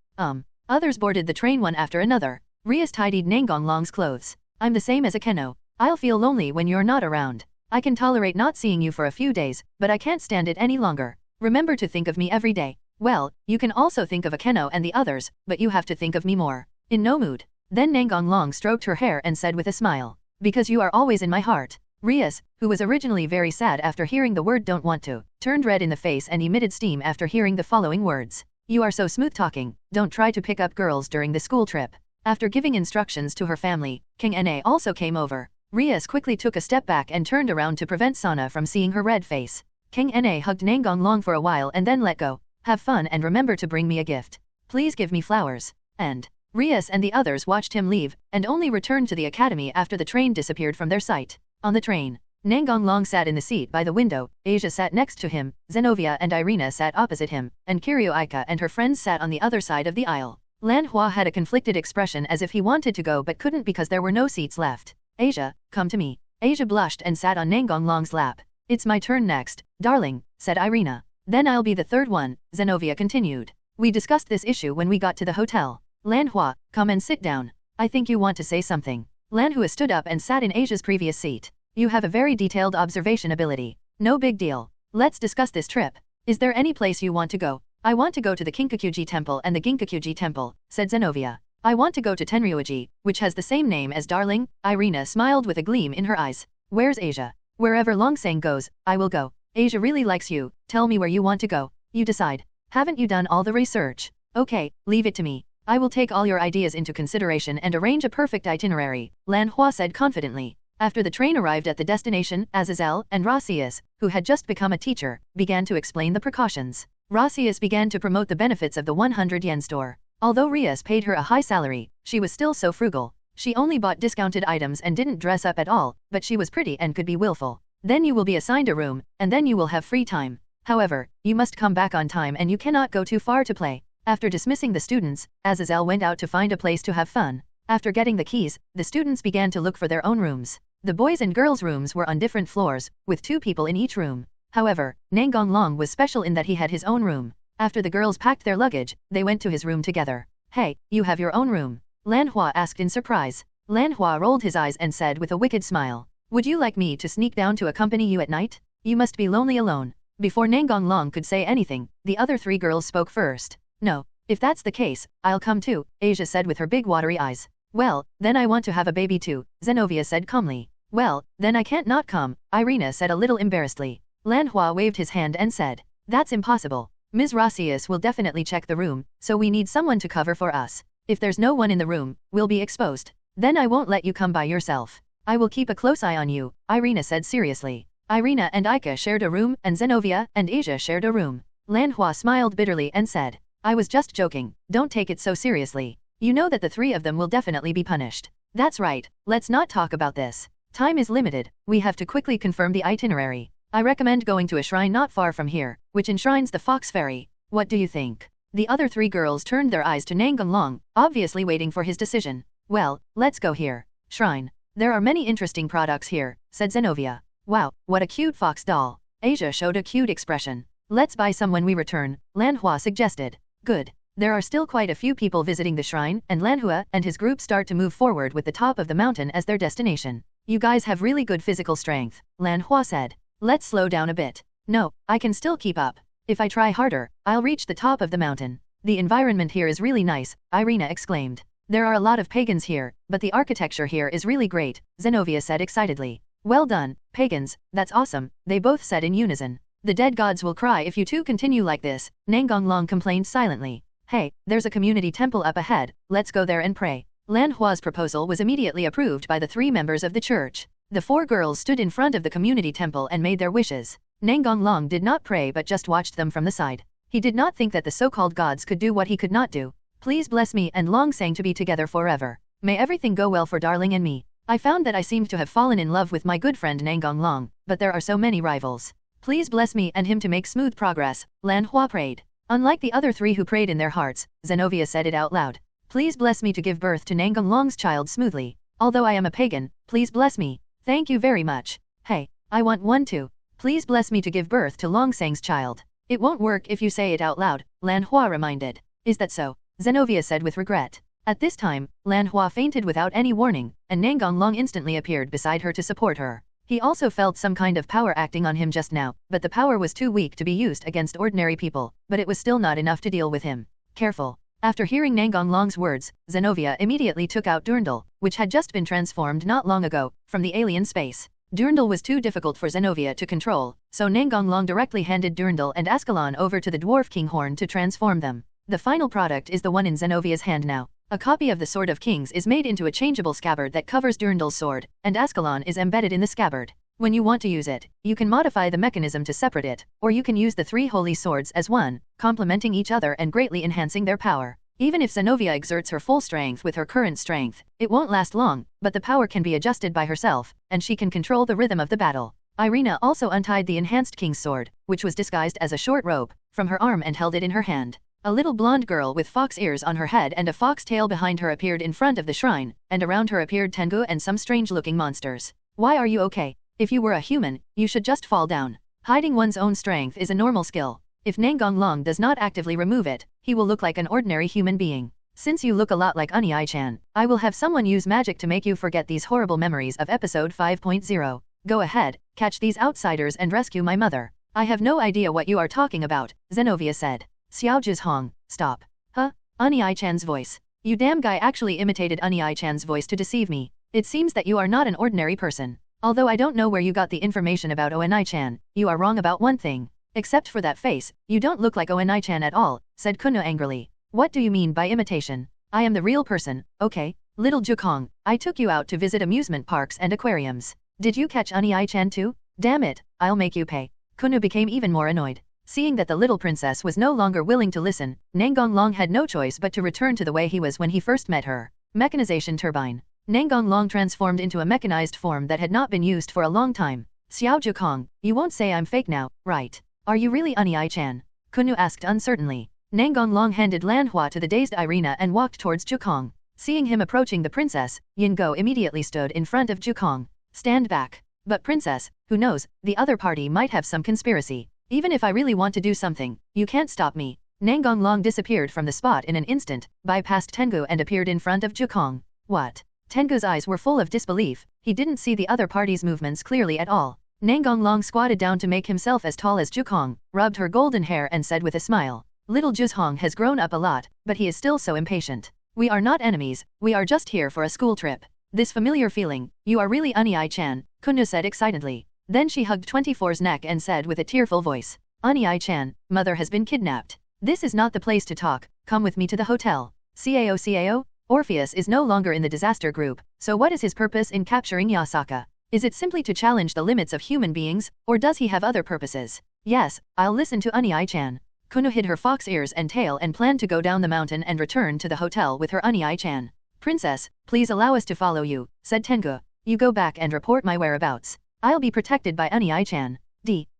Others boarded the train one after another. Rias tidied Nangong's clothes. I'm the same as Akeno. I'll feel lonely when you're not around. I can tolerate not seeing you for a few days, but I can't stand it any longer. Remember to think of me every day. Well, you can also think of Akeno and the others, but you have to think of me more. In no mood. Then Nangong Long stroked her hair and said with a smile, because you are always in my heart. Rias, who was originally very sad after hearing the word don't want to, turned red in the face and emitted steam after hearing the following words. You are so smooth talking, don't try to pick up girls during the school trip. After giving instructions to her family, King Na also came over. Rias quickly took a step back and turned around to prevent Sana from seeing her red face. King Na hugged Nangong Long for a while and then let go. Have fun and remember to bring me a gift. Please give me flowers. And Rias and the others watched him leave, and only returned to the academy after the train disappeared from their sight. On the train, Nangong Long sat in the seat by the window, Asia sat next to him, Zenovia and Irina sat opposite him, and Kiryu-Aika and her friends sat on the other side of the aisle. Lan Hua had a conflicted expression as if he wanted to go but couldn't because there were no seats left. Asia, come to me. Asia blushed and sat on Nangong Long's lap. It's my turn next, darling, said Irina. Then I'll be the third one, Zenovia continued. We discussed this issue when we got to the hotel. Lan Hua, come and sit down. I think you want to say something. Lan Hua stood up and sat in Asia's previous seat. You have a very detailed observation ability. No big deal. Let's discuss this trip. Is there any place you want to go? I want to go to the Kinkakuji Temple and the Ginkakuji Temple, said Zenovia. I want to go to Tenryuji, which has the same name as darling. Irina smiled with a gleam in her eyes. Where's Asia? Wherever Longsang goes, I will go. Asia really likes you. Tell me where you want to go. You decide. Haven't you done all the research? Okay, leave it to me. I will take all your ideas into consideration and arrange a perfect itinerary, Lan Hua said confidently. After the train arrived at the destination, Azazel and Rasius, who had just become a teacher, began to explain the precautions. Rasius began to promote the benefits of the 100 yen store. Although Rias paid her a high salary, she was still so frugal. She only bought discounted items and didn't dress up at all, but she was pretty and could be willful. Then you will be assigned a room, and then you will have free time. However, you must come back on time and you cannot go too far to play. After dismissing the students, Azazel went out to find a place to have fun. After getting the keys, the students began to look for their own rooms. The boys' and girls' rooms were on different floors, with 2 people in each room. However, Nangong Long was special in that he had his own room. After the girls packed their luggage, they went to his room together. Hey, you have your own room? Lan Hua asked in surprise. Lan Hua rolled his eyes and said with a wicked smile. Would you like me to sneak down to accompany you at night? You must be lonely alone. Before Nangong Long could say anything, the other 3 girls spoke first. No, if that's the case, I'll come too, Asia said with her big watery eyes. Well, then I want to have a baby too, Zenovia said calmly. Well, then I can't not come, Irina said a little embarrassedly. Lan Hua waved his hand and said, that's impossible. Ms. Rasius will definitely check the room, so we need someone to cover for us. If there's no one in the room, we'll be exposed. Then I won't let you come by yourself. I will keep a close eye on you, Irina said seriously. Irina and Aika shared a room and Zenovia and Asia shared a room. Lan Hua smiled bitterly and said, I was just joking, don't take it so seriously. You know that the 3 of them will definitely be punished. That's right, let's not talk about this. Time is limited, we have to quickly confirm the itinerary. I recommend going to a shrine not far from here, which enshrines the Fox Fairy. What do you think? The other 3 girls turned their eyes to Nangong Long, obviously waiting for his decision. Well, let's go here. Shrine. There are many interesting products here, said Zenovia. Wow, what a cute fox doll. Asia showed a cute expression. Let's buy some when we return, Lan Hua suggested. Good. There are still quite a few people visiting the shrine, and Lan Hua and his group start to move forward with the top of the mountain as their destination. You guys have really good physical strength, Lan Hua said. Let's slow down a bit. No, I can still keep up. If I try harder, I'll reach the top of the mountain. The environment here is really nice, Irina exclaimed. There are a lot of pagans here, but the architecture here is really great, Zenovia said excitedly. Well done, pagans, that's awesome, they both said in unison. The dead gods will cry if you 2 continue like this, Nangong Long complained silently. Hey, there's a community temple up ahead, let's go there and pray. Lan Hua's proposal was immediately approved by the 3 members of the church. The 4 girls stood in front of the community temple and made their wishes. Nangong Long did not pray but just watched them from the side. He did not think that the so-called gods could do what he could not do. Please bless me and Longsang to be together forever. May everything go well for darling and me. I found that I seemed to have fallen in love with my good friend Nangong Long, but there are so many rivals. Please bless me and him to make smooth progress, Lan Hua prayed. Unlike the other 3 who prayed in their hearts, Zenovia said it out loud. Please bless me to give birth to Nangong Long's child smoothly. Although I am a pagan, please bless me. Thank you very much. Hey, I want one too. Please bless me to give birth to Longsang's child. It won't work if you say it out loud, Lan Hua reminded. Is that so? Zenovia said with regret. At this time, Lan Hua fainted without any warning, and Nangong Long instantly appeared beside her to support her. He also felt some kind of power acting on him just now, but the power was too weak to be used against ordinary people, but it was still not enough to deal with him. Careful. After hearing Nangong Long's words, Zenovia immediately took out Durandal, which had just been transformed not long ago, from the alien space. Durandal was too difficult for Zenovia to control, so Nangong Long directly handed Durandal and Ascalon over to the Dwarf King Horn to transform them. The final product is the one in Zenovia's hand now. A copy of the Sword of Kings is made into a changeable scabbard that covers Durandal's sword, and Ascalon is embedded in the scabbard. When you want to use it, you can modify the mechanism to separate it, or you can use the 3 holy swords as one, complementing each other and greatly enhancing their power. Even if Zenovia exerts her full strength with her current strength, it won't last long, but the power can be adjusted by herself, and she can control the rhythm of the battle. Irina also untied the enhanced king's sword, which was disguised as a short rope, from her arm and held it in her hand. A little blonde girl with fox ears on her head and a fox tail behind her appeared in front of the shrine, and around her appeared Tengu and some strange-looking monsters. Why are you okay? If you were a human, you should just fall down. Hiding one's own strength is a normal skill. If Nangong Long does not actively remove it, he will look like an ordinary human being. Since you look a lot like Ai-chan, I will have someone use magic to make you forget these horrible memories of episode 5.0. Go ahead, catch these outsiders and rescue my mother. I have no idea what you are talking about, Zenovia said. Xiao Jizhong, stop. Huh? Ai-chan's voice. You damn guy actually imitated Ai-chan's voice to deceive me. It seems that you are not an ordinary person. Although I don't know where you got the information about Oni-chan, you are wrong about one thing. Except for that face, you don't look like Oni-chan at all, said Kuno angrily. What do you mean by imitation? I am the real person, okay? Little Jukong, I took you out to visit amusement parks and aquariums. Did you catch Oni-chan too? Damn it, I'll make you pay. Kuno became even more annoyed. Seeing that the little princess was no longer willing to listen, Nangong Long had no choice but to return to the way he was when he first met her. Mechanization turbine. Nangong Long transformed into a mechanized form that had not been used for a long time. Xiao Jukong, you won't say I'm fake now, right? Are you really Ai-chan? Kuno asked uncertainly. Nangong Long handed Lanhua to the dazed Irina and walked towards Jukong. Seeing him approaching the princess, Yingo immediately stood in front of Jukong. Stand back. But princess, who knows, the other party might have some conspiracy. Even if I really want to do something, you can't stop me. Nangong Long disappeared from the spot in an instant, bypassed Tengu and appeared in front of Jukong. What? Tengu's eyes were full of disbelief. He didn't see the other party's movements clearly at all. Nangong Long squatted down to make himself as tall as Jukong, rubbed her golden hair and said with a smile. Little Juzhong has grown up a lot, but he is still so impatient. We are not enemies, we are just here for a school trip. This familiar feeling, you are really Ai-chan, Kuno said excitedly. Then she hugged 24's neck and said with a tearful voice. Ai-chan, mother has been kidnapped. This is not the place to talk, come with me to the hotel. Cao. Orpheus is no longer in the disaster group, so what is his purpose in capturing Yasaka? Is it simply to challenge the limits of human beings, or does he have other purposes? Yes, I'll listen to Ai-chan. Kuno hid her fox ears and tail and planned to go down the mountain and return to the hotel with her Ai-chan. Princess, please allow us to follow you, said Tengu. You go back and report my whereabouts. I'll be protected by Ai-chan.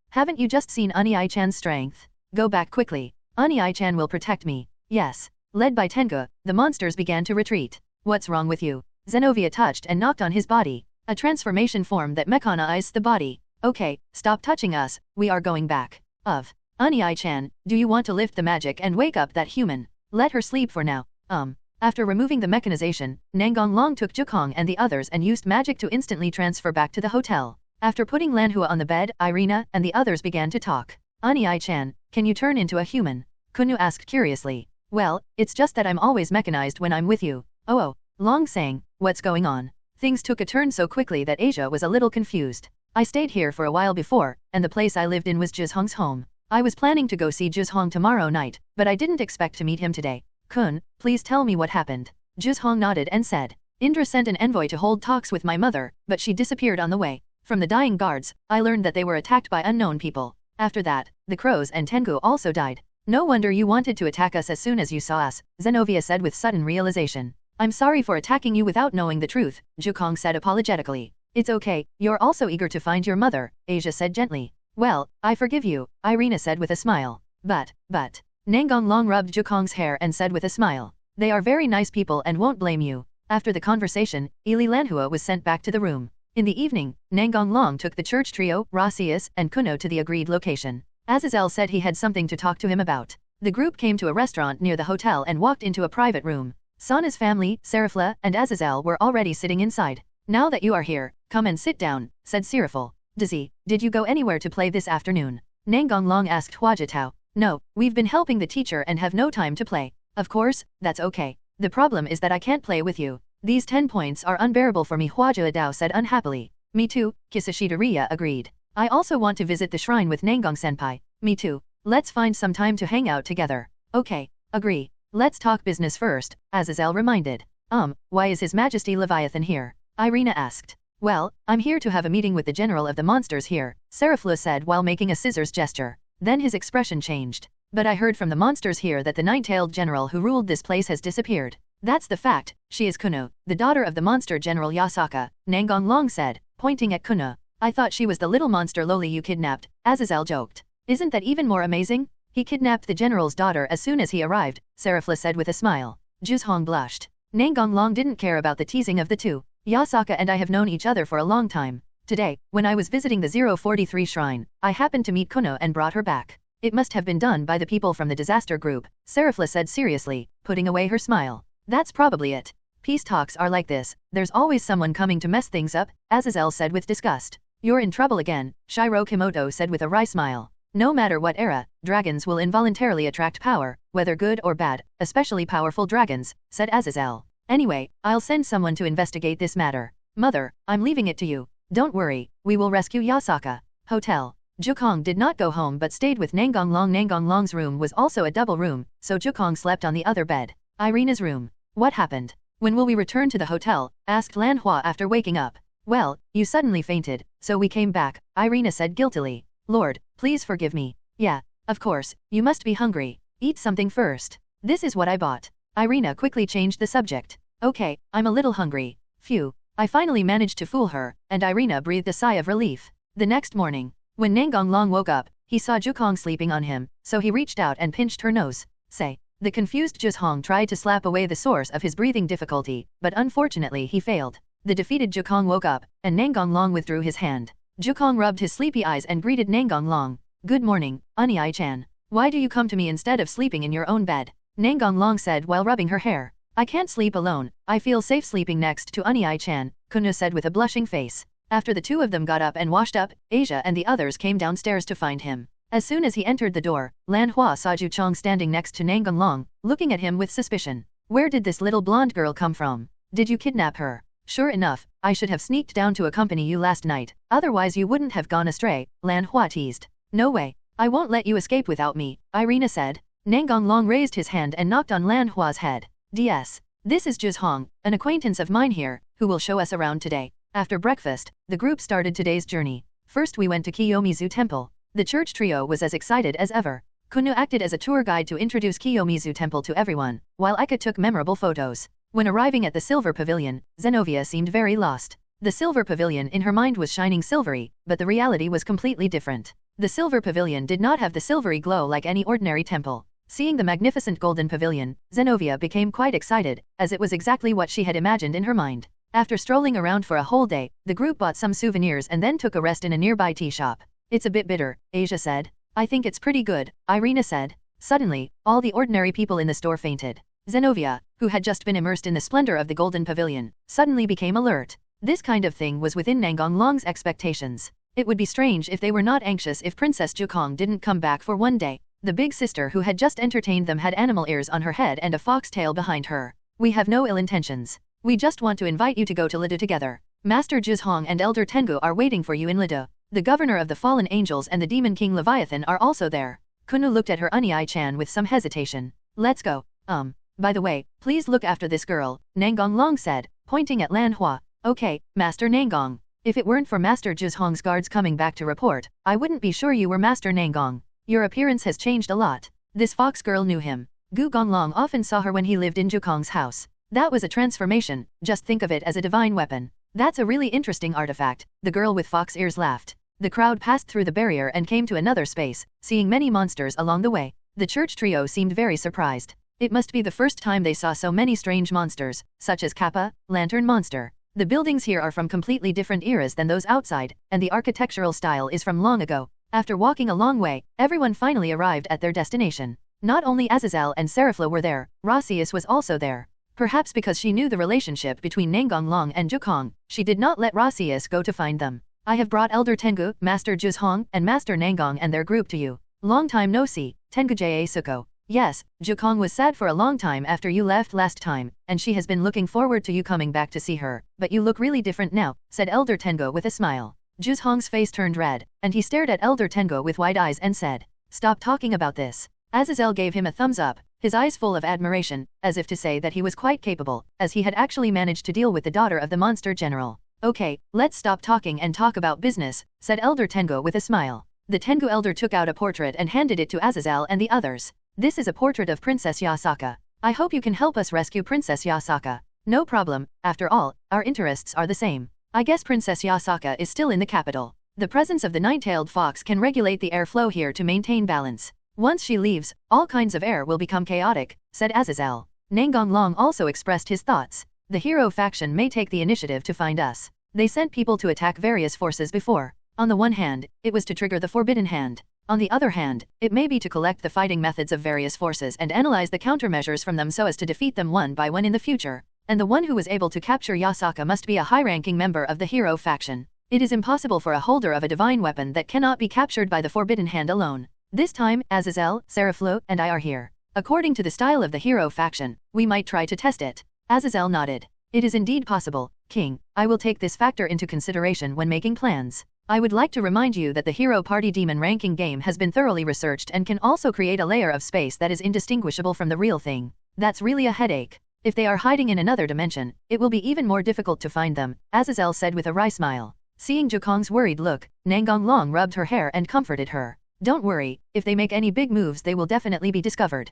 Haven't you just seen Ai-chan's strength? Go back quickly. Ai-chan will protect me. Yes. Led by Tengu, the monsters began to retreat. What's wrong with you? Zenovia touched and knocked on his body. A transformation form that mechanized the body. Okay, stop touching us, we are going back. Ai-chan, do you want to lift the magic and wake up that human? Let her sleep for now. After removing the mechanization, Nangong Long took Jukong and the others and used magic to instantly transfer back to the hotel. After putting Lanhua on the bed, Irina and the others began to talk. Ai-chan, can you turn into a human? Kuno asked curiously. Well, it's just that I'm always mechanized when I'm with you. Long sang, what's going on? Things took a turn so quickly that Asia was a little confused. I stayed here for a while before, and the place I lived in was Jizhong's home. I was planning to go see Jizhong tomorrow night, but I didn't expect to meet him today. Kun, please tell me what happened. Jizhong nodded and said. Indra sent an envoy to hold talks with my mother, but she disappeared on the way. From the dying guards, I learned that they were attacked by unknown people. After that, the crows and Tengu also died. No wonder you wanted to attack us as soon as you saw us, Zenovia said with sudden realization. I'm sorry for attacking you without knowing the truth, Jukong said apologetically. It's okay, you're also eager to find your mother, Asia said gently. Well, I forgive you, Irina said with a smile. But. Nangong Long rubbed Jukong's hair and said with a smile. They are very nice people and won't blame you. After the conversation, Ili Lanhua was sent back to the room. In the evening, Nangong Long took the church trio, Rasius and Kuno to the agreed location. Azazel said he had something to talk to him about. The group came to a restaurant near the hotel and walked into a private room. Sana's family, Serafla and Azazel were already sitting inside. Now that you are here, come and sit down, said Serafel. Dizzy, did you go anywhere to play this afternoon? Nangong Long asked Huajitao. No, we've been helping the teacher and have no time to play. Of course, that's okay. The problem is that I can't play with you. These 10 points are unbearable for me, Huajua Dao said unhappily. Me too, Kisashita Ria agreed. I also want to visit the shrine with Nangong-senpai. Me too. Let's find some time to hang out together. Okay, agree. Let's talk business first, Azazel reminded. Why is His Majesty Leviathan here? Irina asked. Well, I'm here to have a meeting with the general of the monsters here, Seraflu said while making a scissors gesture. Then his expression changed. But I heard from the monsters here that the nine-tailed general who ruled this place has disappeared. That's the fact, she is Kuno, the daughter of the monster general Yasaka, Nangong Long said, pointing at Kuno. I thought she was the little monster loli you kidnapped, Azazel joked. Isn't that even more amazing? He kidnapped the general's daughter as soon as he arrived, Seraflu said with a smile. Juzhong blushed. Nangong Long didn't care about the teasing of the two. Yasaka and I have known each other for a long time. Today, when I was visiting the 043 shrine, I happened to meet Kuno and brought her back. It must have been done by the people from the disaster group, Seraflu said seriously, putting away her smile. That's probably it. Peace talks are like this, there's always someone coming to mess things up, Azazel said with disgust. You're in trouble again, Shiro Kimoto said with a wry smile. No matter what era, dragons will involuntarily attract power, whether good or bad, especially powerful dragons, said Azazel. Anyway, I'll send someone to investigate this matter. Mother, I'm leaving it to you. Don't worry, we will rescue Yasaka. Hotel. Jukong did not go home but stayed with Nangong Long. Nangong Long's room was also a double room, so Jukong slept on the other bed. Irina's room. What happened? When will we return to the hotel? Asked Lan Hua after waking up. Well, you suddenly fainted, so we came back, Irina said guiltily. Lord, please forgive me. Yeah, of course, you must be hungry. Eat something first. This is what I bought. Irina quickly changed the subject. Okay, I'm a little hungry. Phew. I finally managed to fool her, and Irina breathed a sigh of relief. The next morning, when Nangong Long woke up, he saw Jukong sleeping on him, so he reached out and pinched her nose. Say. The confused Juzhong tried to slap away the source of his breathing difficulty, but unfortunately he failed. The defeated Jukong woke up, and Nangong Long withdrew his hand. Jukong rubbed his sleepy eyes and greeted Nangong Long. Good morning, Oniai-chan. Why do you come to me instead of sleeping in your own bed? Nangong Long said while rubbing her hair. I can't sleep alone, I feel safe sleeping next to Oniai-chan, Kuno said with a blushing face. After the two of them got up and washed up, Asia and the others came downstairs to find him. As soon as he entered the door, Lan Hua saw Ju Chong standing next to Nangong Long, looking at him with suspicion. Where did this little blonde girl come from? Did you kidnap her? Sure enough, I should have sneaked down to accompany you last night, otherwise you wouldn't have gone astray, Lan Hua teased. No way. I won't let you escape without me, Irina said. Nangong Long raised his hand and knocked on Lan Hua's head. DS. This is Juzhong, an acquaintance of mine here, who will show us around today. After breakfast, the group started today's journey. First we went to Kiyomizu Temple. The church trio was as excited as ever. Kuno acted as a tour guide to introduce Kiyomizu Temple to everyone, while Ika took memorable photos. When arriving at the Silver Pavilion, Zenovia seemed very lost. The Silver Pavilion in her mind was shining silvery, but the reality was completely different. The Silver Pavilion did not have the silvery glow like any ordinary temple. Seeing the magnificent Golden Pavilion, Zenovia became quite excited, as it was exactly what she had imagined in her mind. After strolling around for a whole day, the group bought some souvenirs and then took a rest in a nearby tea shop. It's a bit bitter, Asia said. I think it's pretty good, Irina said. Suddenly, all the ordinary people in the store fainted. Zenovia, who had just been immersed in the splendor of the Golden Pavilion, suddenly became alert. This kind of thing was within Nangong Long's expectations. It would be strange if they were not anxious if Princess Jukong didn't come back for one day. The big sister who had just entertained them had animal ears on her head and a fox tail behind her. We have no ill intentions. We just want to invite you to go to Lido together. Master Juzhong and Elder Tengu are waiting for you in Lido. The governor of the fallen angels and the demon king Leviathan are also there. Kuno looked at her Oniai-chan with some hesitation. Let's go. By the way, please look after this girl, Nangong Long said, pointing at Lan Hua. Okay, Master Nangong. If it weren't for Master Juzhong's guards coming back to report, I wouldn't be sure you were Master Nangong. Your appearance has changed a lot. This fox girl knew him. Gu Gonglong often saw her when he lived in Jukong's house. That was a transformation, just think of it as a divine weapon. That's a really interesting artifact, the girl with fox ears laughed. The crowd passed through the barrier and came to another space, seeing many monsters along the way. The church trio seemed very surprised. It must be the first time they saw so many strange monsters, such as Kappa, Lantern Monster. The buildings here are from completely different eras than those outside, and the architectural style is from long ago. After walking a long way, everyone finally arrived at their destination. Not only Azazel and Serafla were there, Rossius was also there. Perhaps because she knew the relationship between Nangong Long and Jukong, she did not let Rossius go to find them. I have brought Elder Tengu, Master Juzhong, and Master Nangong and their group to you. Long time no see, Tengu Ja Suko. Yes, Jukong was sad for a long time after you left last time, and she has been looking forward to you coming back to see her, but you look really different now, said Elder Tengo with a smile. Juzhong's face turned red, and he stared at Elder Tengo with wide eyes and said, "Stop talking about this." Azazel gave him a thumbs up, his eyes full of admiration, as if to say that he was quite capable, as he had actually managed to deal with the daughter of the monster general. "Okay, let's stop talking and talk about business," said Elder Tengo with a smile. The Tengu elder took out a portrait and handed it to Azazel and the others. "This is a portrait of Princess Yasaka. I hope you can help us rescue Princess Yasaka." "No problem, after all, our interests are the same. I guess Princess Yasaka is still in the capital. The presence of the nine-tailed fox can regulate the airflow here to maintain balance. Once she leaves, all kinds of air will become chaotic," said Azazel. Nangong Long also expressed his thoughts. "The hero faction may take the initiative to find us. They sent people to attack various forces before. On the one hand, it was to trigger the Forbidden Hand. On the other hand, it may be to collect the fighting methods of various forces and analyze the countermeasures from them so as to defeat them one by one in the future. And the one who was able to capture Yasaka must be a high-ranking member of the hero faction. It is impossible for a holder of a divine weapon that cannot be captured by the Forbidden Hand alone. This time, Azazel, Seraflo, and I are here. According to the style of the hero faction, we might try to test it." Azazel nodded. "It is indeed possible, King. I will take this factor into consideration when making plans. I would like to remind you that the Hero Party Demon ranking game has been thoroughly researched and can also create a layer of space that is indistinguishable from the real thing. That's really a headache. If they are hiding in another dimension, it will be even more difficult to find them," Azazel said with a wry smile. Seeing Jukong's worried look, Nangong Long rubbed her hair and comforted her. "Don't worry, if they make any big moves they will definitely be discovered."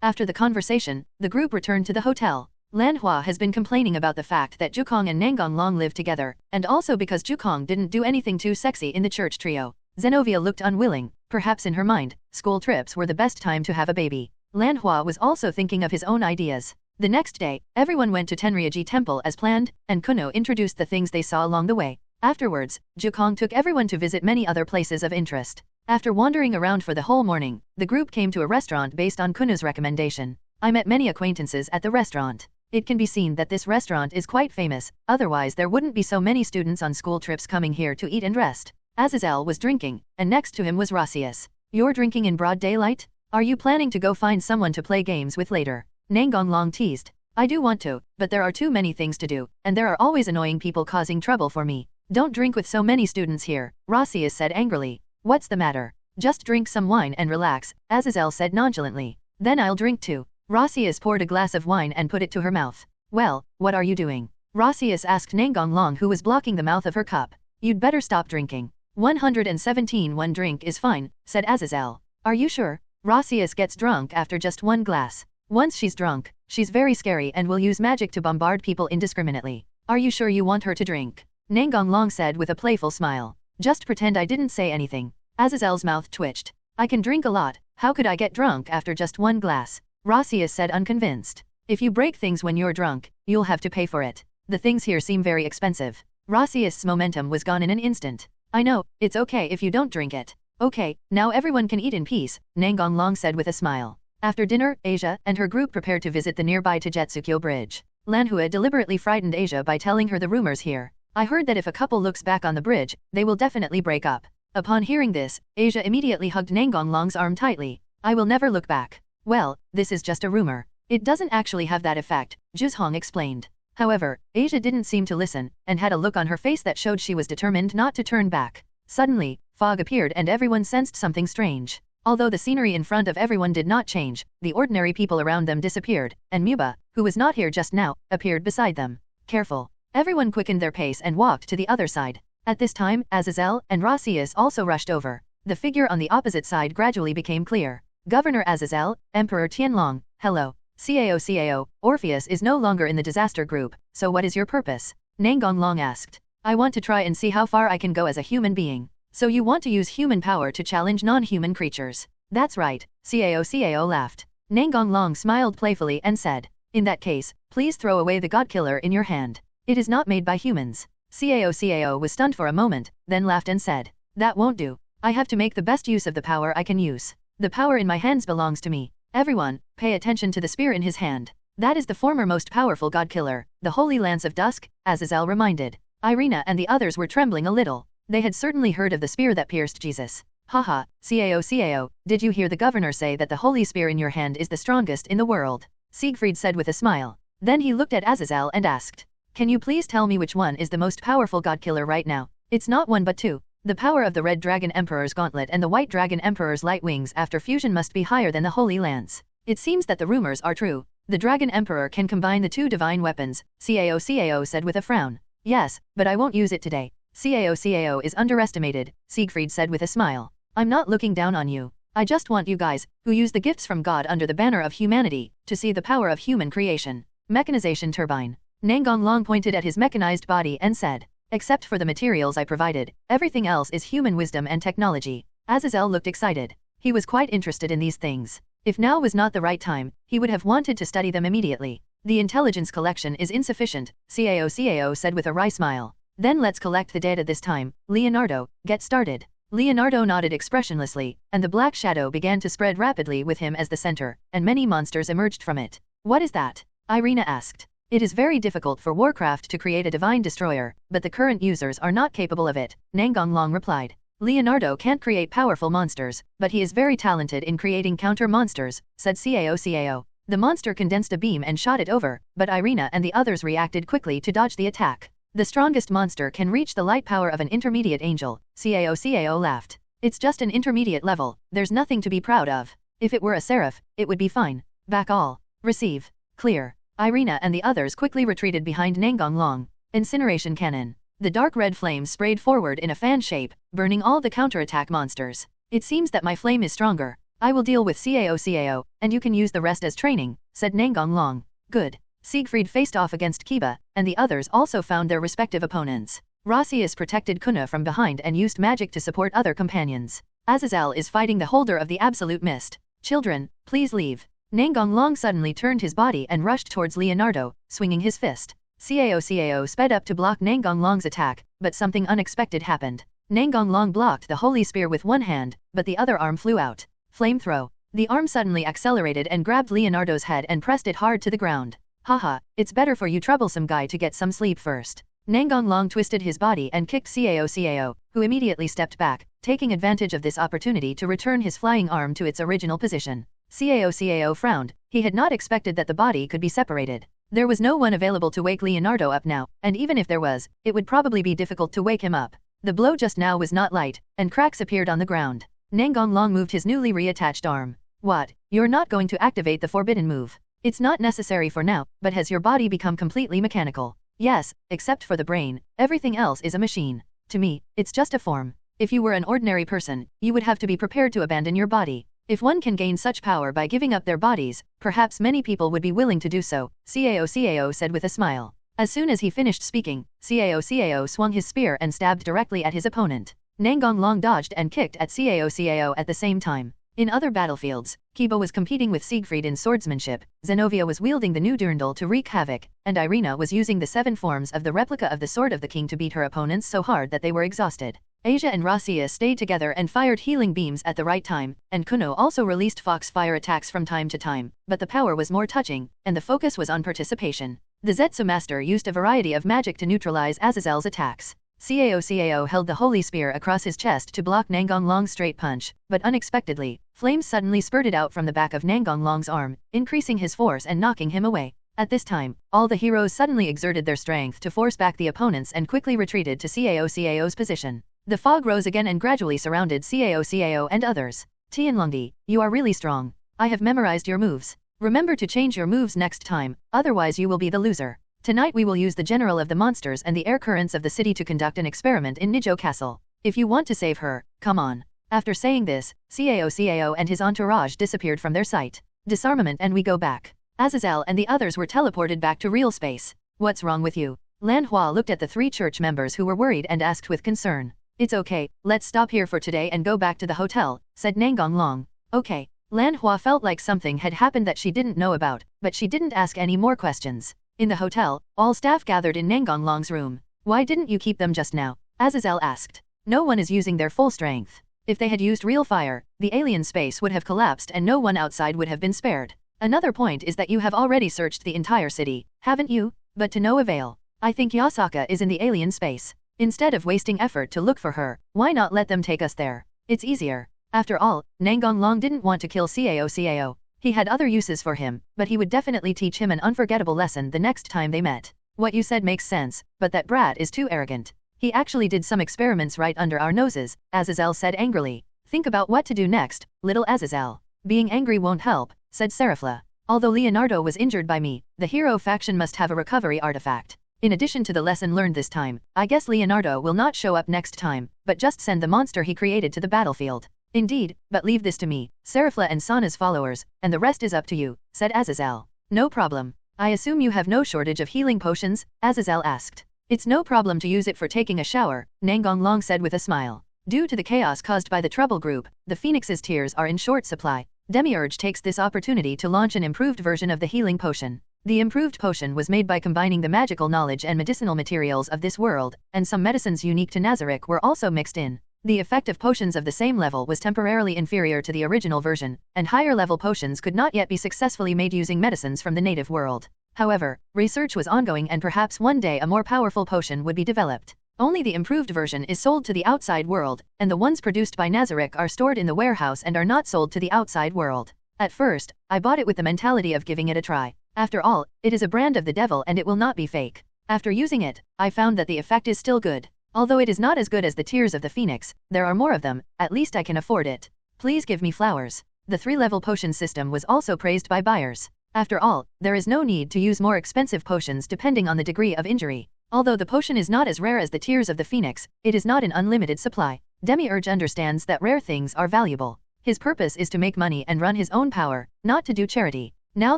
After the conversation, the group returned to the hotel. Lan Hua has been complaining about the fact that Jukong and Nangong Long live together, and also because Jukong didn't do anything too sexy in the church trio. Zenobia looked unwilling, perhaps in her mind, school trips were the best time to have a baby. Lan Hua was also thinking of his own ideas. The next day, everyone went to Tenryuji Temple as planned, and Kuno introduced the things they saw along the way. Afterwards, Jukong took everyone to visit many other places of interest. After wandering around for the whole morning, the group came to a restaurant based on Kuno's recommendation. I met many acquaintances at the restaurant. It can be seen that this restaurant is quite famous, otherwise there wouldn't be so many students on school trips coming here to eat and rest. Azazel was drinking, and next to him was Rossius. "You're drinking in broad daylight? Are you planning to go find someone to play games with later?" Nangong Long teased. "I do want to, but there are too many things to do, and there are always annoying people causing trouble for me. Don't drink with so many students here," Rossius said angrily. "What's the matter? Just drink some wine and relax," Azazel said nonchalantly. "Then I'll drink too." Rossius poured a glass of wine and put it to her mouth. "Well, what are you doing?" Rossius asked Nangong Long, who was blocking the mouth of her cup. "You'd better stop drinking." 117 "One drink is fine," said Azazel. "Are you sure?" "Rossius gets drunk after just one glass. Once she's drunk, she's very scary and will use magic to bombard people indiscriminately. Are you sure you want her to drink?" Nangong Long said with a playful smile. "Just pretend I didn't say anything." Azazel's mouth twitched. "I can drink a lot, how could I get drunk after just one glass?" Rossius said unconvinced. "If you break things when you're drunk, you'll have to pay for it. The things here seem very expensive." Rossius' momentum was gone in an instant. "I know, it's okay if you don't drink it." "Okay, now everyone can eat in peace," Nangong Long said with a smile. After dinner, Asia and her group prepared to visit the nearby Tajetsukyo Bridge. Lanhua deliberately frightened Asia by telling her the rumors here. "I heard that if a couple looks back on the bridge, they will definitely break up." Upon hearing this, Asia immediately hugged Nangong Long's arm tightly. "I will never look back." "Well, this is just a rumor. It doesn't actually have that effect," Juzhong explained. However, Asia didn't seem to listen, and had a look on her face that showed she was determined not to turn back. Suddenly, fog appeared and everyone sensed something strange. Although the scenery in front of everyone did not change, the ordinary people around them disappeared, and Muba, who was not here just now, appeared beside them. "Careful." Everyone quickened their pace and walked to the other side. At this time, Azazel and Rossius also rushed over. The figure on the opposite side gradually became clear. "Governor Azazel, Emperor Tianlong, hello." "Cao, Orpheus is no longer in the disaster group, so what is your purpose?" Nangong Long asked. "I want to try and see how far I can go as a human being." "So you want to use human power to challenge non-human creatures?" "That's right," Cao laughed. Nangong Long smiled playfully and said, "In that case, please throw away the God Killer in your hand. It is not made by humans." Cao was stunned for a moment, then laughed and said, "That won't do. I have to make the best use of the power I can use. The power in my hands belongs to me. Everyone, pay attention to the spear in his hand. That is the former most powerful God Killer, the Holy Lance of Dusk," Azazel reminded. Irina and the others were trembling a little. They had certainly heard of the spear that pierced Jesus. Haha, Cao, did you hear the governor say that the holy spear in your hand is the strongest in the world? Siegfried said with a smile. Then he looked at Azazel and asked, can you please tell me which one is the most powerful godkiller right now? It's not one but two. The power of the Red Dragon Emperor's gauntlet and the White Dragon Emperor's light wings after fusion must be higher than the Holy Lance. It seems that the rumors are true. The Dragon Emperor can combine the two divine weapons, Cao said with a frown. Yes, but I won't use it today. Cao is underestimated, Siegfried said with a smile. I'm not looking down on you. I just want you guys, who use the gifts from God under the banner of humanity, to see the power of human creation. Mechanization turbine. Nangong Long pointed at his mechanized body and said, except for the materials I provided, everything else is human wisdom and technology. Azazel looked excited. He was quite interested in these things. If now was not the right time, he would have wanted to study them immediately. The intelligence collection is insufficient, Cao said with a wry smile. Then let's collect the data this time. Leonardo, get started. Leonardo nodded expressionlessly, and the black shadow began to spread rapidly with him as the center, and many monsters emerged from it. What is that? Irina asked. It is very difficult for Warcraft to create a divine destroyer, but the current users are not capable of it, Nangong Long replied. Leonardo can't create powerful monsters, but he is very talented in creating counter-monsters, said Cao. The monster condensed a beam and shot it over, but Irina and the others reacted quickly to dodge the attack. The strongest monster can reach the light power of an intermediate angel, Cao laughed. It's just an intermediate level, there's nothing to be proud of. If it were a seraph, it would be fine. Back all. Receive. Clear. Irina and the others quickly retreated behind Nangong Long. Incineration cannon. The dark red flame sprayed forward in a fan shape, burning all the counterattack monsters. It seems that my flame is stronger. I will deal with Cao, and you can use the rest as training, said Nangong Long. Good. Siegfried faced off against Kiba, and the others also found their respective opponents. Rossius protected Kuna from behind and used magic to support other companions. Azazel is fighting the holder of the Absolute Mist. Children, please leave. Nangong Long suddenly turned his body and rushed towards Leonardo, swinging his fist. Cao sped up to block Nangong Long's attack, but something unexpected happened. Nangong Long blocked the holy spear with one hand, but the other arm flew out. Flame throw. The arm suddenly accelerated and grabbed Leonardo's head and pressed it hard to the ground. Haha, it's better for you troublesome guy to get some sleep first. Nangong Long twisted his body and kicked Cao, who immediately stepped back, taking advantage of this opportunity to return his flying arm to its original position. Cao frowned. He had not expected that the body could be separated. There was no one available to wake Leonardo up now, and even if there was, it would probably be difficult to wake him up. The blow just now was not light, and cracks appeared on the ground. Nangong Long moved his newly reattached arm. What? You're not going to activate the forbidden move? It's not necessary for now, but has your body become completely mechanical? Yes, except for the brain, everything else is a machine. To me, it's just a form. If you were an ordinary person, you would have to be prepared to abandon your body. If one can gain such power by giving up their bodies, perhaps many people would be willing to do so, Cao said with a smile. As soon as he finished speaking, Cao swung his spear and stabbed directly at his opponent. Nangong Long dodged and kicked at Cao at the same time. In other battlefields, Kiba was competing with Siegfried in swordsmanship, Zenobia was wielding the new Durndal to wreak havoc, and Irina was using the 7 forms of the replica of the Sword of the King to beat her opponents so hard that they were exhausted. Asia and Rossius stayed together and fired healing beams at the right time, and Kuno also released foxfire attacks from time to time, but the power was more touching, and the focus was on participation. The Zetsu Master used a variety of magic to neutralize Azazel's attacks. Cao held the holy spear across his chest to block Nangong Long's straight punch, but unexpectedly, flames suddenly spurted out from the back of Nangong Long's arm, increasing his force and knocking him away. At this time, all the heroes suddenly exerted their strength to force back the opponents and quickly retreated to Cao's position. The fog rose again and gradually surrounded Cao and others. Tianlongdi, you are really strong. I have memorized your moves. Remember to change your moves next time, otherwise you will be the loser. Tonight we will use the general of the monsters and the air currents of the city to conduct an experiment in Nijo Castle. If you want to save her, come on. After saying this, Cao and his entourage disappeared from their sight. Disarmament and we go back. Azazel and the others were teleported back to real space. What's wrong with you? Lan Hua looked at the 3 church members who were worried and asked with concern. It's okay, let's stop here for today and go back to the hotel, said Nangong Long. Okay. Lan Hua felt like something had happened that she didn't know about, but she didn't ask any more questions. In the hotel, all staff gathered in Nangong Long's room. Why didn't you keep them just now? Azazel asked. No one is using their full strength. If they had used real fire, the alien space would have collapsed and no one outside would have been spared. Another point is that you have already searched the entire city, haven't you? But to no avail. I think Yasaka is in the alien space. Instead of wasting effort to look for her, why not let them take us there? It's easier. After all, Nangong Long didn't want to kill Cao. He had other uses for him, but he would definitely teach him an unforgettable lesson the next time they met. What you said makes sense, but that brat is too arrogant. He actually did some experiments right under our noses, Azazel said angrily. Think about what to do next, little Azazel. Being angry won't help, said Serafla. Although Leonardo was injured by me, the hero faction must have a recovery artifact. In addition to the lesson learned this time, I guess Leonardo will not show up next time, but just send the monster he created to the battlefield. Indeed, but leave this to me, Serafla and Sana's followers, and the rest is up to you, said Azazel. No problem. I assume you have no shortage of healing potions, Azazel asked. It's no problem to use it for taking a shower, Nangong Long said with a smile. Due to the chaos caused by the Trouble Group, the Phoenix's tears are in short supply. Demiurge takes this opportunity to launch an improved version of the healing potion. The improved potion was made by combining the magical knowledge and medicinal materials of this world, and some medicines unique to Nazarick were also mixed in. The effect of potions of the same level was temporarily inferior to the original version, and higher-level potions could not yet be successfully made using medicines from the native world. However, research was ongoing and perhaps one day a more powerful potion would be developed. Only the improved version is sold to the outside world, and the ones produced by Nazarick are stored in the warehouse and are not sold to the outside world. At first, I bought it with the mentality of giving it a try. After all, it is a brand of the devil and it will not be fake. After using it, I found that the effect is still good. Although it is not as good as the tears of the Phoenix, there are more of them, at least I can afford it. Please give me flowers. The 3-level potion system was also praised by buyers. After all, there is no need to use more expensive potions depending on the degree of injury. Although the potion is not as rare as the tears of the Phoenix, it is not an unlimited supply. Demiurge understands that rare things are valuable. His purpose is to make money and run his own power, not to do charity. Now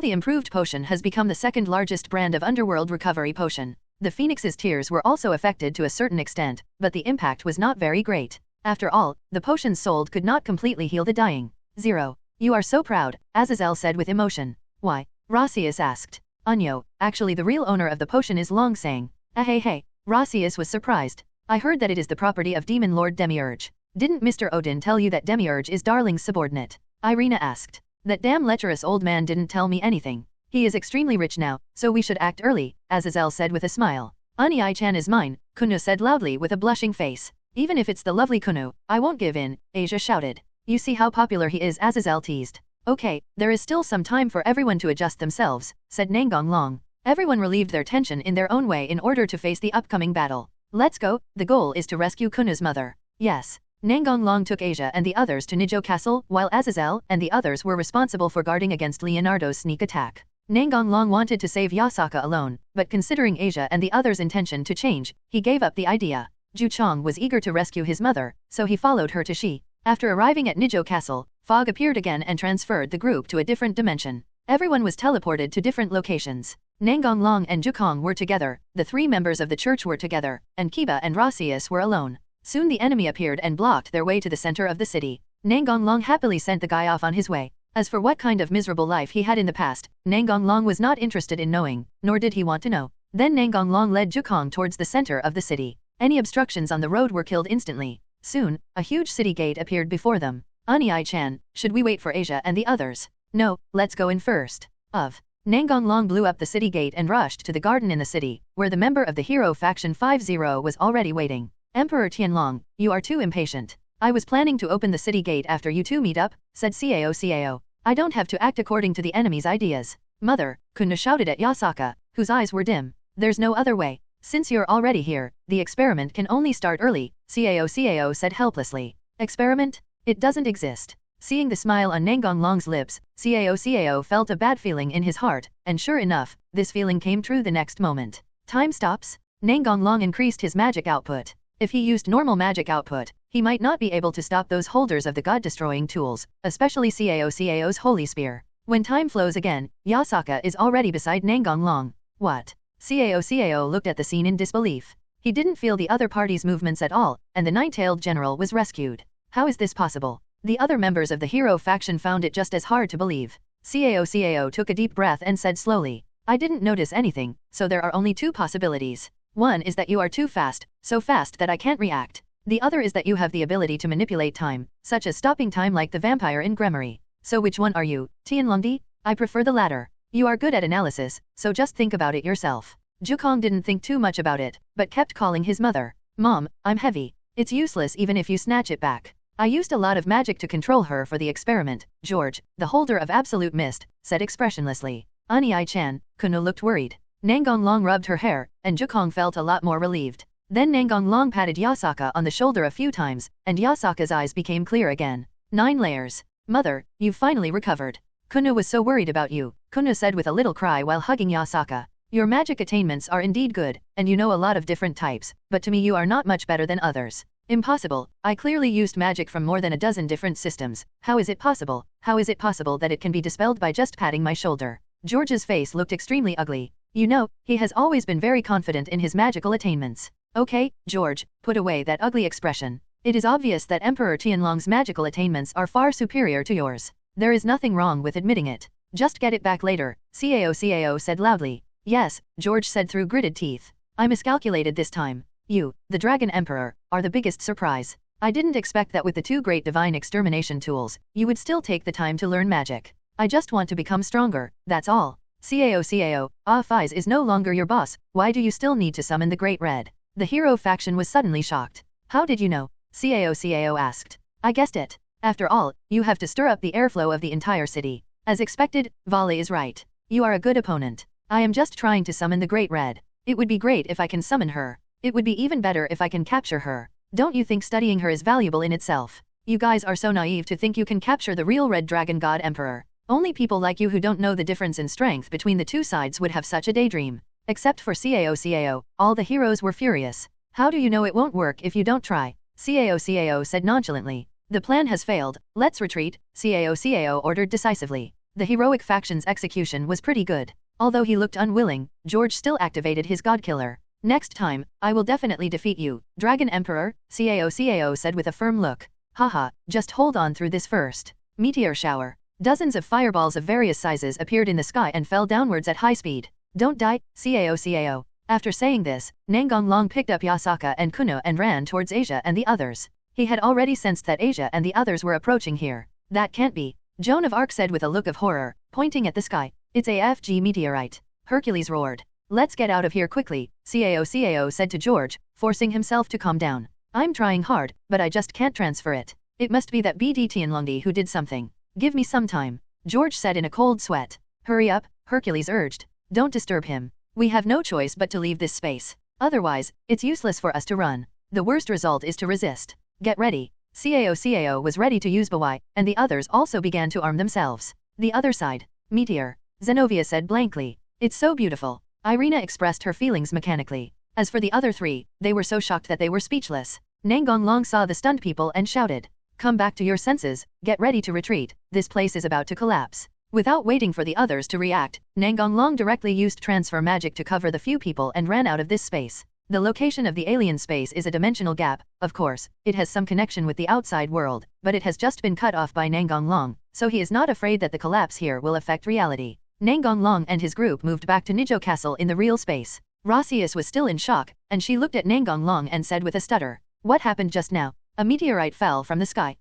the improved potion has become the second largest brand of underworld recovery potion. The Phoenix's tears were also affected to a certain extent, but the impact was not very great. After all, the potions sold could not completely heal the dying. 0. You are so proud, Azazel said with emotion. Why? Rossius asked. Anyo, actually the real owner of the potion is Longsang. Hey. Rossius was surprised. I heard that it is the property of Demon Lord Demiurge. Didn't Mr. Odin tell you that Demiurge is Darling's subordinate? Irina asked. That damn lecherous old man didn't tell me anything. He is extremely rich now, so we should act early, Azazel said with a smile. Ani-chan is mine, Kunu said loudly with a blushing face. Even if it's the lovely Kunu, I won't give in, Asia shouted. You see how popular he is, Azazel teased. Okay, there is still some time for everyone to adjust themselves, said Nangong Long. Everyone relieved their tension in their own way in order to face the upcoming battle. Let's go, the goal is to rescue Kunu's mother. Yes. Nangong Long took Asia and the others to Nijo Castle, while Azazel and the others were responsible for guarding against Leonardo's sneak attack. Nangong Long wanted to save Yasaka alone, but considering Asia and the others' intention to change, he gave up the idea. Ju Chong was eager to rescue his mother, so he followed her to Shi. After arriving at Nijo Castle, fog appeared again and transferred the group to a different dimension. Everyone was teleported to different locations. Nangong Long and Jukong were together, the 3 members of the church were together, and Kiba and Rossius were alone. Soon the enemy appeared and blocked their way to the center of the city. Nangong Long happily sent the guy off on his way. As for what kind of miserable life he had in the past, Nangong Long was not interested in knowing, nor did he want to know. Then Nangong Long led Jukong towards the center of the city. Any obstructions on the road were killed instantly. Soon, a huge city gate appeared before them. Ani-chan, should we wait for Asia and the others? No, let's go in first. Nangong Long blew up the city gate and rushed to the garden in the city, where the member of the hero faction 50 was already waiting. Emperor Tianlong, you are too impatient. I was planning to open the city gate after you two meet up, said Cao. I don't have to act according to the enemy's ideas. Mother, Kuna shouted at Yasaka, whose eyes were dim. There's no other way. Since you're already here, the experiment can only start early, Cao said helplessly. Experiment? It doesn't exist. Seeing the smile on Nangong Long's lips, Cao felt a bad feeling in his heart, and sure enough, this feeling came true the next moment. Time stops? Nangong Long increased his magic output. If he used normal magic output, he might not be able to stop those holders of the god-destroying tools, especially Cao's holy spear. When time flows again, Yasaka is already beside Nangong Long. What? Cao looked at the scene in disbelief. He didn't feel the other party's movements at all, and the nine-tailed general was rescued. How is this possible? The other members of the hero faction found it just as hard to believe. Cao took a deep breath and said slowly, I didn't notice anything, so there are only 2 possibilities. One is that you are too fast, so fast that I can't react. The other is that you have the ability to manipulate time, such as stopping time like the vampire in Gremory. So which one are you, Tianlongdi? I prefer the latter. You are good at analysis, so just think about it yourself. Jukong didn't think too much about it, but kept calling his mother. Mom, I'm heavy. It's useless even if you snatch it back. I used a lot of magic to control her for the experiment, George, the holder of absolute mist, said expressionlessly. Ai-chan, Kuno looked worried. Nangong Long rubbed her hair, and Jukong felt a lot more relieved. Then Nangong Long patted Yasaka on the shoulder a few times, and Yasaka's eyes became clear again. 9 layers. Mother, you've finally recovered. Kuno was so worried about you, Kuno said with a little cry while hugging Yasaka. Your magic attainments are indeed good, and you know a lot of different types, but to me you are not much better than others. Impossible. I clearly used magic from more than a dozen different systems. How is it possible? How is it possible that it can be dispelled by just patting my shoulder? George's face looked extremely ugly. You know, he has always been very confident in his magical attainments. Okay, George, put away that ugly expression. It is obvious that Emperor Tianlong's magical attainments are far superior to yours. There is nothing wrong with admitting it. Just get it back later, Cao said loudly. Yes, George said through gritted teeth. I miscalculated this time. You, the Dragon Emperor, are the biggest surprise. I didn't expect that with the 2 great divine extermination tools, you would still take the time to learn magic. I just want to become stronger, that's all. Cao, Fies is no longer your boss, why do you still need to summon the Great Red? The hero faction was suddenly shocked. How did you know? Cao asked. I guessed it. After all, you have to stir up the airflow of the entire city. As expected, Vale is right. You are a good opponent. I am just trying to summon the Great Red. It would be great if I can summon her. It would be even better if I can capture her. Don't you think studying her is valuable in itself? You guys are so naive to think you can capture the real Red Dragon God Emperor. Only people like you who don't know the difference in strength between the 2 sides would have such a daydream. Except for Cao, all the heroes were furious. How do you know it won't work if you don't try? Cao said nonchalantly. The plan has failed, let's retreat, Cao ordered decisively. The heroic faction's execution was pretty good. Although he looked unwilling, George still activated his godkiller. Next time, I will definitely defeat you, Dragon Emperor, Cao said with a firm look. Haha, just hold on through this first. Meteor shower. Dozens of fireballs of various sizes appeared in the sky and fell downwards at high speed. Don't die, Cao. After saying this, Nangong Long picked up Yasaka and Kuno and ran towards Asia and the others. He had already sensed that Asia and the others were approaching here. That can't be. Joan of Arc said with a look of horror, pointing at the sky. It's a FG meteorite. Hercules roared. Let's get out of here quickly, Cao said to George, forcing himself to calm down. I'm trying hard, but I just can't transfer it. It must be that BD Tianlongdi who did something. Give me some time, George said in a cold sweat. Hurry up, Hercules urged. Don't disturb him. We have no choice but to leave this space. Otherwise, it's useless for us to run. The worst result is to resist. Get ready. Cao was ready to use Bawai, and the others also began to arm themselves. The other side. Meteor. Zenobia said blankly. It's so beautiful. Irina expressed her feelings mechanically. As for the other 3, they were so shocked that they were speechless. Nangong Long saw the stunned people and shouted. Come back to your senses, get ready to retreat, this place is about to collapse. Without waiting for the others to react, Nangong Long directly used transfer magic to cover the few people and ran out of this space. The location of the alien space is a dimensional gap, of course, it has some connection with the outside world, but it has just been cut off by Nangong Long, so he is not afraid that the collapse here will affect reality. Nangong Long and his group moved back to Nijo Castle in the real space. Rossius was still in shock, and she looked at Nangong Long and said with a stutter, what happened just now? A meteorite fell from the sky.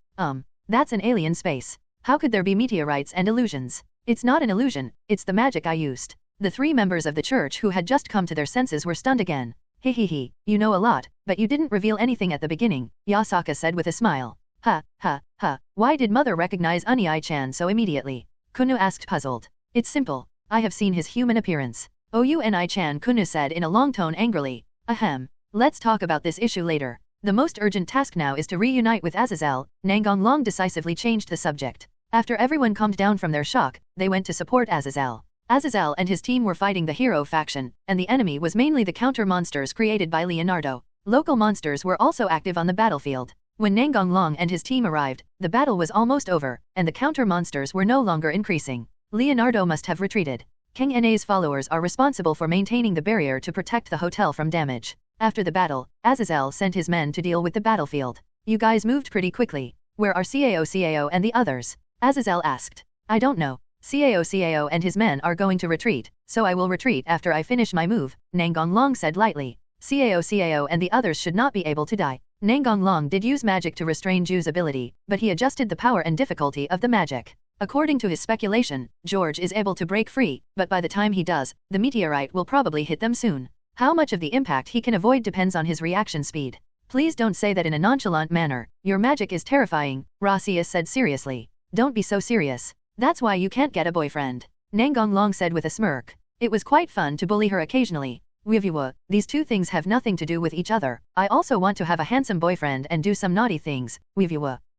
That's an alien space. How could there be meteorites and illusions? It's not an illusion, it's the magic I used. The 3 members of the church who had just come to their senses were stunned again. Hehehe, you know a lot, but you didn't reveal anything at the beginning, Yasaka said with a smile. Ha, why did mother recognize Unai-chan so immediately? Kuno asked puzzled. It's simple, I have seen his human appearance. Unai-chan, Kuno said in a long tone angrily. Ahem, let's talk about this issue later. The most urgent task now is to reunite with Azazel. Nangong Long decisively changed the subject. After everyone calmed down from their shock, they went to support Azazel. Azazel and his team were fighting the hero faction, and the enemy was mainly the counter monsters created by Leonardo. Local monsters were also active on the battlefield. When Nangong Long and his team arrived, the battle was almost over, and the counter monsters were no longer increasing. Leonardo must have retreated. King Na's followers are responsible for maintaining the barrier to protect the hotel from damage. After the battle, Azazel sent his men to deal with the battlefield. You guys moved pretty quickly. Where are Cao and the others? Azazel asked. I don't know. Cao and his men are going to retreat, so I will retreat after I finish my move, Nangong Long said lightly. Cao and the others should not be able to die. Nangong Long did use magic to restrain Ju's ability, but he adjusted the power and difficulty of the magic. According to his speculation, George is able to break free, but by the time he does, the meteorite will probably hit them soon. How much of the impact he can avoid depends on his reaction speed. Please don't say that in a nonchalant manner. Your magic is terrifying, Rasius said seriously. Don't be so serious. That's why you can't get a boyfriend. Nangong Long said with a smirk. It was quite fun to bully her occasionally. These two things have nothing to do with each other. I also want to have a handsome boyfriend and do some naughty things.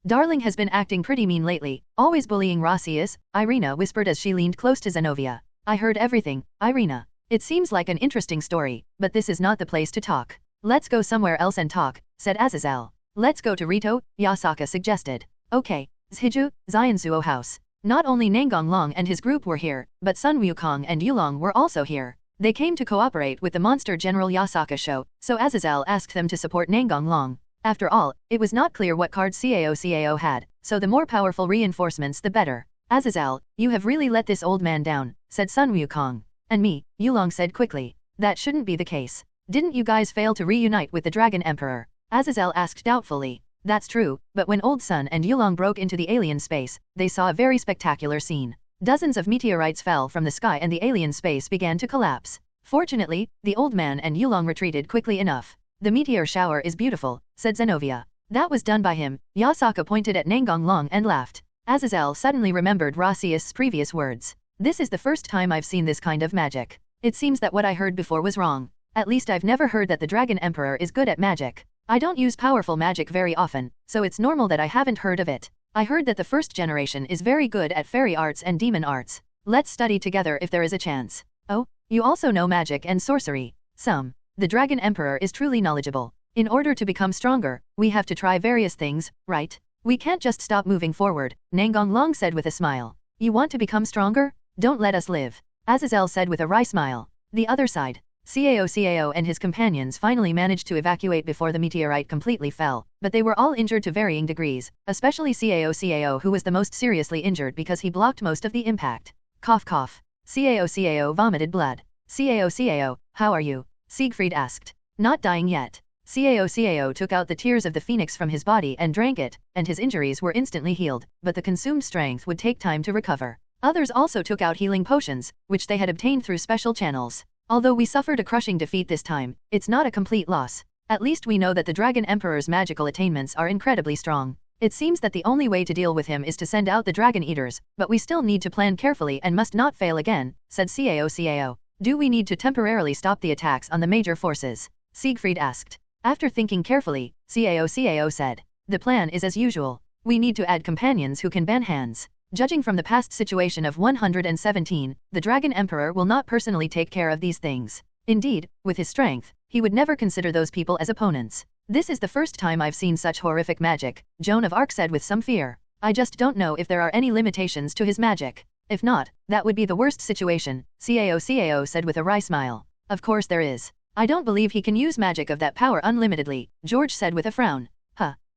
Darling has been acting pretty mean lately, always bullying Rasius, Irina whispered as she leaned close to Zenovia. I heard everything, Irina. It seems like an interesting story, but this is not the place to talk. Let's go somewhere else and talk, said Azazel. Let's go to Rito, Yasaka suggested. Okay. Zhiju, Xianzuo house. Not only Nangong Long and his group were here, but Sun Wukong and Yulong were also here. They came to cooperate with the Monster General Yasaka show, so Azazel asked them to support Nangong Long. After all, it was not clear what cards Cao had, so the more powerful reinforcements the better. Azazel, you have really let this old man down, said Sun Wukong. And me, Yulong said quickly. That shouldn't be the case. Didn't you guys fail to reunite with the Dragon Emperor? Azazel asked doubtfully. That's true, but when Old Sun and Yulong broke into the alien space, they saw a very spectacular scene. Dozens of meteorites fell from the sky and the alien space began to collapse. Fortunately, the old man and Yulong retreated quickly enough. The meteor shower is beautiful, said Zenovia. That was done by him. Yasaka pointed at Nangong Long and laughed. Azazel suddenly remembered Rasius' previous words. This is the first time I've seen this kind of magic. It seems that what I heard before was wrong. At least I've never heard that the Dragon Emperor is good at magic. I don't use powerful magic very often, so it's normal that I haven't heard of it. I heard that the first generation is very good at fairy arts and demon arts. Let's study together if there is a chance. Oh, you also know magic and sorcery. Some. The Dragon Emperor is truly knowledgeable. In order to become stronger, we have to try various things, right? We can't just stop moving forward, Nangong Long said with a smile. You want to become stronger? Don't let us live. Azazel said with a wry smile. The other side. Cao and his companions finally managed to evacuate before the meteorite completely fell, but they were all injured to varying degrees, especially Cao who was the most seriously injured because he blocked most of the impact. Cough cough. Cao vomited blood. Cao, how are you? Siegfried asked. Not dying yet. Cao took out the tears of the phoenix from his body and drank it, and his injuries were instantly healed, but the consumed strength would take time to recover. Others also took out healing potions, which they had obtained through special channels. Although we suffered a crushing defeat this time, it's not a complete loss. At least we know that the Dragon Emperor's magical attainments are incredibly strong. It seems that the only way to deal with him is to send out the Dragon Eaters, but we still need to plan carefully and must not fail again, said Cao. Do we need to temporarily stop the attacks on the major forces? Siegfried asked. After thinking carefully, Cao said. The plan is as usual. We need to add companions who can bend hands. Judging from the past situation of 117, the Dragon Emperor will not personally take care of these things. Indeed, with his strength, he would never consider those people as opponents. This is the first time I've seen such horrific magic, Joan of Arc said with some fear. I just don't know if there are any limitations to his magic. If not, that would be the worst situation, Cao said with a wry smile. Of course there is. I don't believe he can use magic of that power unlimitedly, George said with a frown.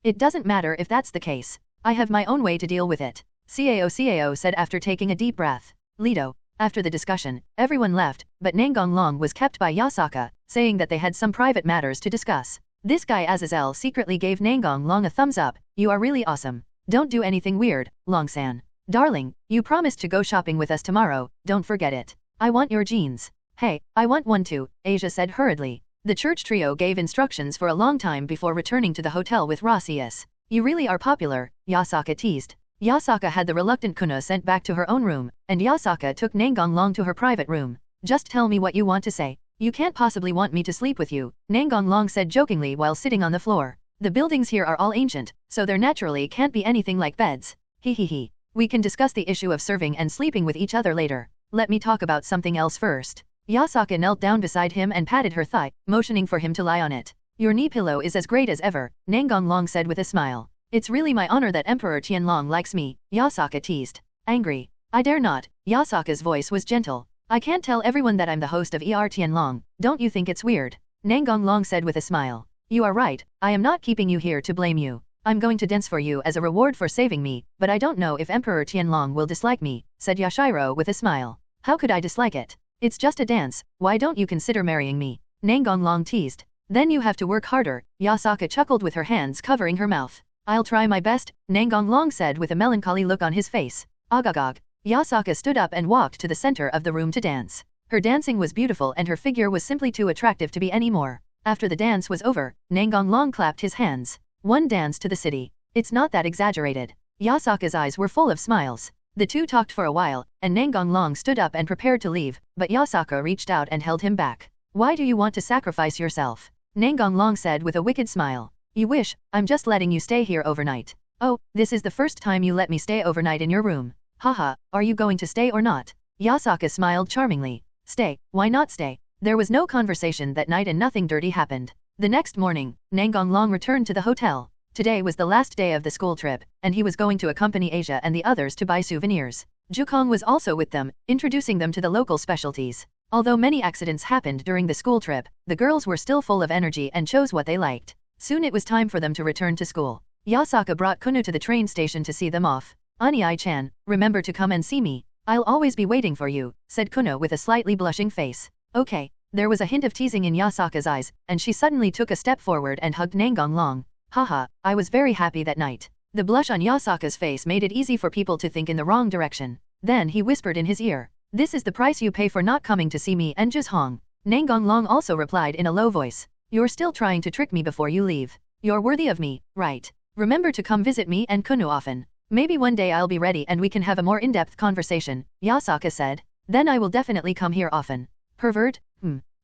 It doesn't matter if that's the case. I have my own way to deal with it. Cao said after taking a deep breath. Lido. After the discussion, everyone left, but Nangong Long was kept by Yasaka, saying that they had some private matters to discuss. This guy Azazel secretly gave Nangong Long a thumbs up. You are really awesome. Don't do anything weird, Long-san. Darling, you promised to go shopping with us tomorrow, don't forget it. I want your jeans. Hey, I want one too, Asia said hurriedly. The church trio gave instructions for a long time before returning to the hotel with Rasius. You really are popular, Yasaka teased. Yasaka had the reluctant Kuna sent back to her own room, and Yasaka took Nangong Long to her private room. Just tell me what you want to say. You can't possibly want me to sleep with you, Nangong Long said jokingly while sitting on the floor. The buildings here are all ancient, so there naturally can't be anything like beds. He. We can discuss the issue of serving and sleeping with each other later. Let me talk about something else first. Yasaka knelt down beside him and patted her thigh, motioning for him to lie on it. Your knee pillow is as great as ever, Nangong Long said with a smile. It's really my honor that Emperor Tianlong likes me, Yasaka teased. Angry. I dare not, Yasaka's voice was gentle. I can't tell everyone that I'm the host of Tianlong, don't you think it's weird? Nangong Long said with a smile. You are right, I am not keeping you here to blame you. I'm going to dance for you as a reward for saving me, but I don't know if Emperor Tianlong will dislike me, said Yashiro with a smile. How could I dislike it? It's just a dance, why don't you consider marrying me? Nangong Long teased. Then you have to work harder, Yasaka chuckled with her hands covering her mouth. I'll try my best, Nangong Long said with a melancholy look on his face. Agagag. Yasaka stood up and walked to the center of the room to dance. Her dancing was beautiful and her figure was simply too attractive to be any more. After the dance was over, Nangong clapped his hands. One dance to the city. It's not that exaggerated. Yasaka's eyes were full of smiles. The two talked for a while, and Nangong stood up and prepared to leave, but Yasaka reached out and held him back. Why do you want to sacrifice yourself? Nangong said with a wicked smile. You wish, I'm just letting you stay here overnight. Oh, this is the first time you let me stay overnight in your room. Haha, are you going to stay or not? Yasaka smiled charmingly. Stay, why not stay? There was no conversation that night and nothing dirty happened. The next morning, Nangong returned to the hotel. Today was the last day of the school trip, and he was going to accompany Asia and the others to buy souvenirs. Jukong was also with them, introducing them to the local specialties. Although many accidents happened during the school trip, the girls were still full of energy and chose what they liked. Soon it was time for them to return to school. Yasaka brought Kuno to the train station to see them off. Ani-chan, remember to come and see me. I'll always be waiting for you, said Kuno with a slightly blushing face. Okay. There was a hint of teasing in Yasaka's eyes, and she suddenly took a step forward and hugged Nangong. Haha, I was very happy that night. The blush on Yasaka's face made it easy for people to think in the wrong direction. Then he whispered in his ear. This is the price you pay for not coming to see me and Juzhong. Nangong also replied in a low voice. You're still trying to trick me before you leave. You're worthy of me, right? Remember to come visit me and Kuno often. Maybe one day I'll be ready and we can have a more in-depth conversation, Yasaka said. Then I will definitely come here often. Pervert?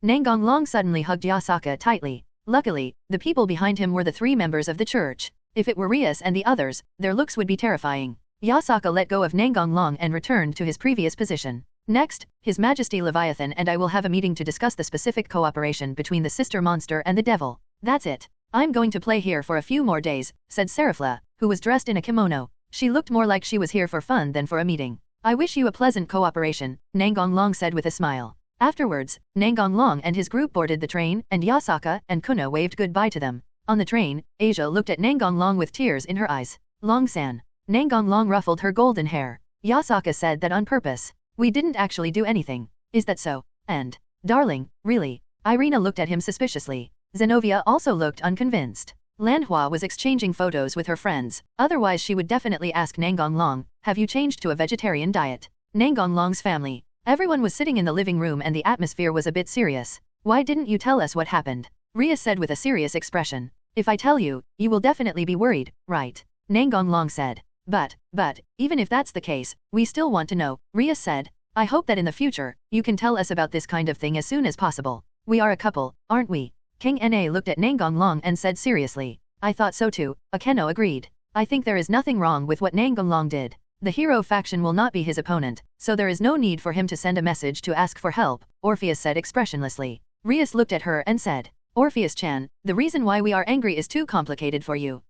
Nangong suddenly hugged Yasaka tightly. Luckily, the people behind him were the three members of the church. If it were Rias and the others, their looks would be terrifying. Yasaka let go of Nangong and returned to his previous position. Next, His Majesty Leviathan and I will have a meeting to discuss the specific cooperation between the sister monster and the devil. That's it. I'm going to play here for a few more days, said Serafla, who was dressed in a kimono. She looked more like she was here for fun than for a meeting. I wish you a pleasant cooperation, Nangong said with a smile. Afterwards, Nangong and his group boarded the train, and Yasaka and Kuno waved goodbye to them. On the train, Asia looked at Nangong with tears in her eyes. Long-san. Nangong ruffled her golden hair. Yasaka said that on purpose. We didn't actually do anything. Is that so? And, darling, really? Irina looked at him suspiciously. Zenobia also looked unconvinced. Lanhua was exchanging photos with her friends, otherwise she would definitely ask Nangong, have you changed to a vegetarian diet? Nangong's family. Everyone was sitting in the living room and the atmosphere was a bit serious. Why didn't you tell us what happened? Ria said with a serious expression. If I tell you, you will definitely be worried, right? Nangong said. But, even if that's the case, we still want to know, Ria said. I hope that in the future, you can tell us about this kind of thing as soon as possible. We are a couple, aren't we? King Na looked at Nangong and said seriously. I thought so too, Akeno agreed. I think there is nothing wrong with what Nangong did. The hero faction will not be his opponent, so there is no need for him to send a message to ask for help, Orpheus said expressionlessly. Rias looked at her and said, Orpheus-chan, the reason why we are angry is too complicated for you.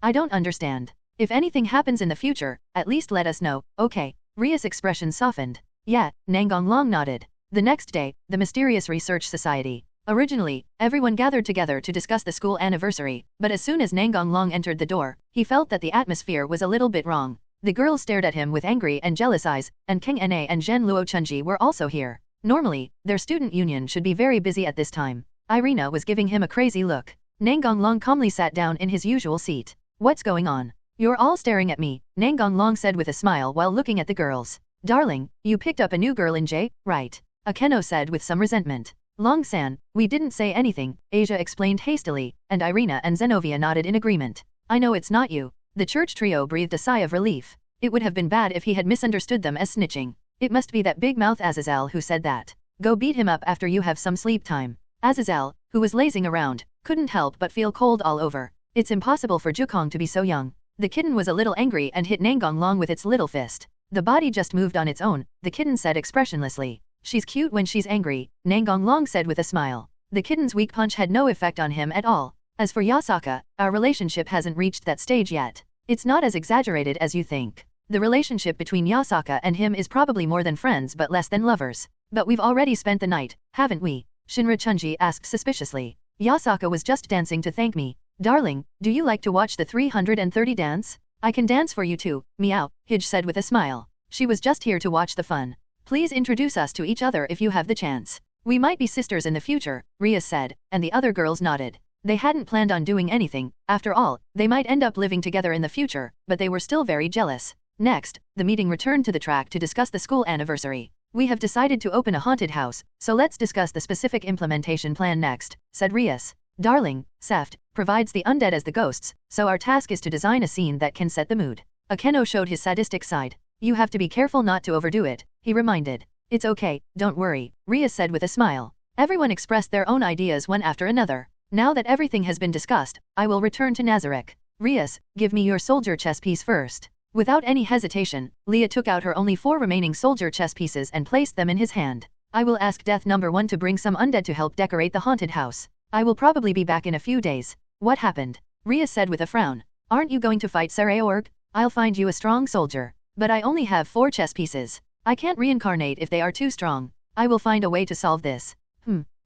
I don't understand. If anything happens in the future, at least let us know, okay? Rias' expression softened. Yeah, Nangong nodded. The next day, the Mysterious Research Society. Originally, everyone gathered together to discuss the school anniversary, but as soon as Nangong entered the door, he felt that the atmosphere was a little bit wrong. The girls stared at him with angry and jealous eyes, and King Na and Zhen Luo Chunji were also here. Normally, their student union should be very busy at this time. Irina was giving him a crazy look. Nangong calmly sat down in his usual seat. What's going on? You're all staring at me, Nangong said with a smile while looking at the girls. Darling, you picked up a new girl in J, right? Akeno said with some resentment. Long-san, we didn't say anything, Asia explained hastily, and Irina and Zenovia nodded in agreement. I know it's not you. The church trio breathed a sigh of relief. It would have been bad if he had misunderstood them as snitching. It must be that big mouth Azazel who said that. Go beat him up after you have some sleep time. Azazel, who was lazing around, couldn't help but feel cold all over. It's impossible for Jukong to be so young. The kitten was a little angry and hit Nangong with its little fist. The body just moved on its own, the kitten said expressionlessly. She's cute when she's angry, Nangong said with a smile. The kitten's weak punch had no effect on him at all. As for Yasaka, our relationship hasn't reached that stage yet. It's not as exaggerated as you think. The relationship between Yasaka and him is probably more than friends but less than lovers. But we've already spent the night, haven't we? Shinra Chunji asked suspiciously. Yasaka was just dancing to thank me. Darling, do you like to watch the 330 dance? I can dance for you too, meow, Hij said with a smile. She was just here to watch the fun. Please introduce us to each other if you have the chance. We might be sisters in the future, Ria said, and the other girls nodded. They hadn't planned on doing anything, after all, they might end up living together in the future, but they were still very jealous. Next, the meeting returned to the track to discuss the school anniversary. We have decided to open a haunted house, so let's discuss the specific implementation plan next, said Rias. Darling, Seft provides the undead as the ghosts, so our task is to design a scene that can set the mood. Akeno showed his sadistic side. You have to be careful not to overdo it, he reminded. It's okay, don't worry, Rias said with a smile. Everyone expressed their own ideas one after another. Now that everything has been discussed, I will return to Nazareth. Rias, give me your soldier chess piece first. Without any hesitation, Leah took out her only 4 remaining soldier chess pieces and placed them in his hand. I will ask Death Number 1 to bring some undead to help decorate the haunted house. I will probably be back in a few days. What happened? Rias said with a frown. Aren't you going to fight Sarayorg? I'll find you a strong soldier. But I only have 4 chess pieces. I can't reincarnate if they are too strong. I will find a way to solve this.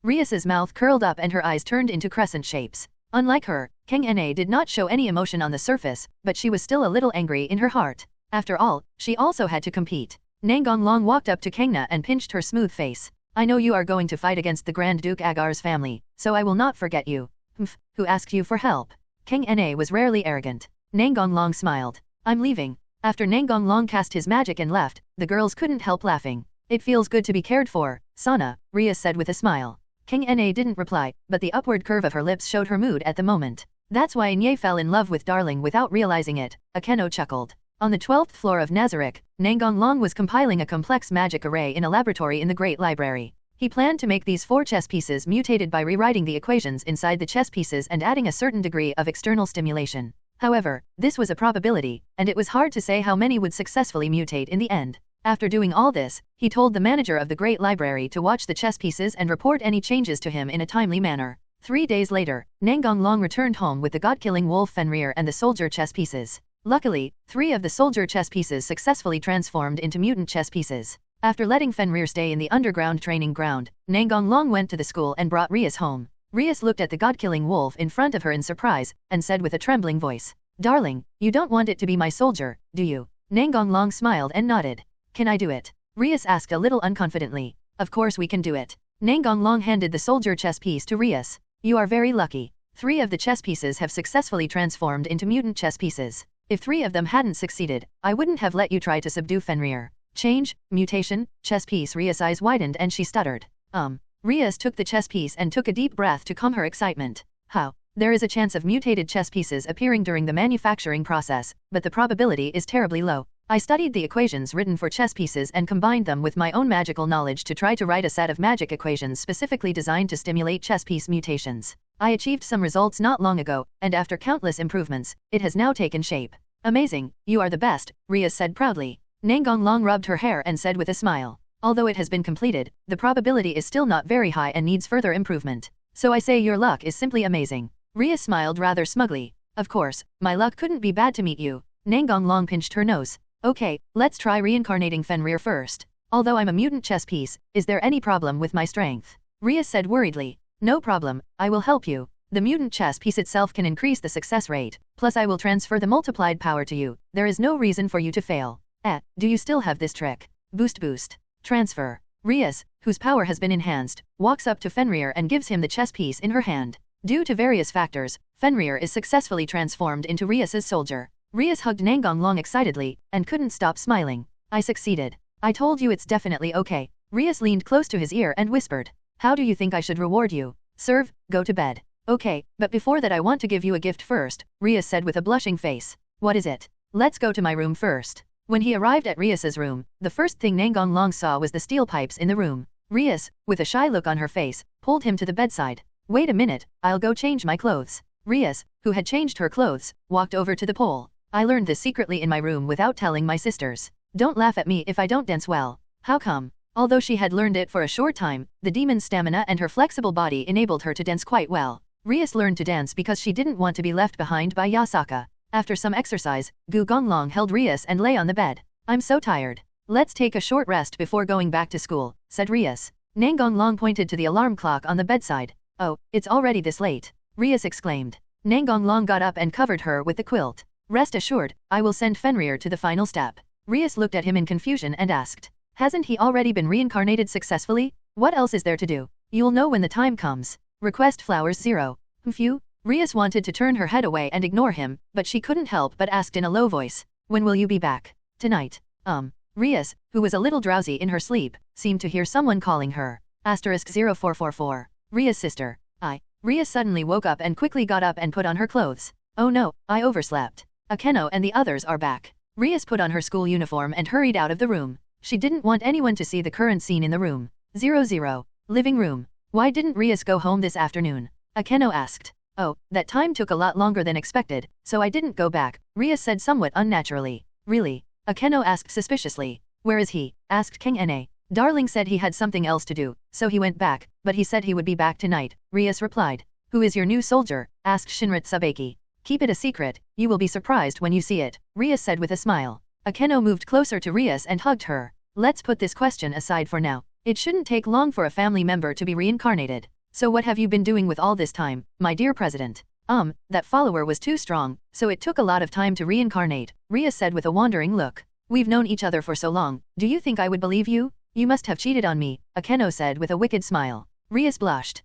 Rias's mouth curled up and her eyes turned into crescent shapes. Unlike her, Kang Na did not show any emotion on the surface, but she was still a little angry in her heart. After all, she also had to compete. Nangong Long walked up to Kangna and pinched her smooth face. I know you are going to fight against the Grand Duke Agar's family, so I will not forget you. Who asked you for help? Kang Na was rarely arrogant. Nangong Long smiled. I'm leaving. After Nangong Long cast his magic and left, the girls couldn't help laughing. It feels good to be cared for, Sana, Rias said with a smile. Kang Na didn't reply, but the upward curve of her lips showed her mood at the moment. That's why Nye fell in love with Darling without realizing it, Akeno chuckled. On the 12th floor of Nazareth, Nangong Long was compiling a complex magic array in a laboratory in the Great Library. He planned to make these 4 chess pieces mutated by rewriting the equations inside the chess pieces and adding a certain degree of external stimulation. However, this was a probability, and it was hard to say how many would successfully mutate in the end. After doing all this, he told the manager of the Great Library to watch the chess pieces and report any changes to him in a timely manner. 3 days later, Nangong Long returned home with the god-killing wolf Fenrir and the soldier chess pieces. Luckily, 3 of the soldier chess pieces successfully transformed into mutant chess pieces. After letting Fenrir stay in the underground training ground, Nangong Long went to the school and brought Rias home. Rias looked at the god-killing wolf in front of her in surprise, and said with a trembling voice, Darling, you don't want it to be my soldier, do you? Nangong Long smiled and nodded. Can I do it? Rias asked a little unconfidently. Of course we can do it. Nangong Long handed the soldier chess piece to Rias. You are very lucky. 3 of the chess pieces have successfully transformed into mutant chess pieces. If 3 of them hadn't succeeded, I wouldn't have let you try to subdue Fenrir. Change, mutation, chess piece. Rias' eyes widened and she stuttered. Rias took the chess piece and took a deep breath to calm her excitement. How? There is a chance of mutated chess pieces appearing during the manufacturing process, but the probability is terribly low. I studied the equations written for chess pieces and combined them with my own magical knowledge to try to write a set of magic equations specifically designed to stimulate chess piece mutations. I achieved some results not long ago, and after countless improvements, it has now taken shape. Amazing, you are the best, Rias said proudly. Nangong Long rubbed her hair and said with a smile. Although it has been completed, the probability is still not very high and needs further improvement. So I say your luck is simply amazing. Rias smiled rather smugly. Of course, my luck couldn't be bad to meet you. Nangong Long pinched her nose. Okay, let's try reincarnating Fenrir first. Although I'm a mutant chess piece, is there any problem with my strength? Rias said worriedly. No problem, I will help you. The mutant chess piece itself can increase the success rate, plus I will transfer the multiplied power to you. There is no reason for you to fail. Do you still have this trick? Boost. Transfer. Rias, whose power has been enhanced, walks up to Fenrir and gives him the chess piece in her hand. Due to various factors, Fenrir is successfully transformed into Rias's soldier. Rias hugged Nangong Long excitedly, and couldn't stop smiling. I succeeded. I told you it's definitely okay. Rias leaned close to his ear and whispered. How do you think I should reward you? Serve, go to bed. Okay, but before that I want to give you a gift first, Rias said with a blushing face. What is it? Let's go to my room first. When he arrived at Rias's room, the first thing Nangong Long saw was the steel pipes in the room. Rias, with a shy look on her face, pulled him to the bedside. Wait a minute, I'll go change my clothes. Rias, who had changed her clothes, walked over to the pole. I learned this secretly in my room without telling my sisters. Don't laugh at me if I don't dance well. How come? Although she had learned it for a short time, the demon's stamina and her flexible body enabled her to dance quite well. Rias learned to dance because she didn't want to be left behind by Yasaka. After some exercise, Gu Gonglong held Rias and lay on the bed. I'm so tired. Let's take a short rest before going back to school, said Rias. Nangong Long pointed to the alarm clock on the bedside. Oh, it's already this late, Rias exclaimed. Nangong Long got up and covered her with the quilt. Rest assured, I will send Fenrir to the final step. Rias looked at him in confusion and asked. Hasn't he already been reincarnated successfully? What else is there to do? You'll know when the time comes. Request flowers 0. Phew. Rias wanted to turn her head away and ignore him, but she couldn't help but asked in a low voice. When will you be back? Tonight. Rias, who was a little drowsy in her sleep, seemed to hear someone calling her. *0444. Rias' sister. Rias suddenly woke up and quickly got up and put on her clothes. Oh no, I overslept. Akeno and the others are back. Rias put on her school uniform and hurried out of the room. She didn't want anyone to see the current scene in the room. 00. Living room. Why didn't Rias go home this afternoon? Akeno asked. Oh, that time took a lot longer than expected, so I didn't go back, Rias said somewhat unnaturally. Really? Akeno asked suspiciously. Where is he? Asked King Na. Darling said he had something else to do, so he went back, but he said he would be back tonight, Rias replied. Who is your new soldier? Asked Shinrit Subaki. Keep it a secret, you will be surprised when you see it, Rias said with a smile. Akeno moved closer to Rias and hugged her. Let's put this question aside for now. It shouldn't take long for a family member to be reincarnated. So what have you been doing with all this time, my dear president? That follower was too strong, so it took a lot of time to reincarnate, Rias said with a wandering look. We've known each other for so long, do you think I would believe you? You must have cheated on me, Akeno said with a wicked smile. Rias blushed.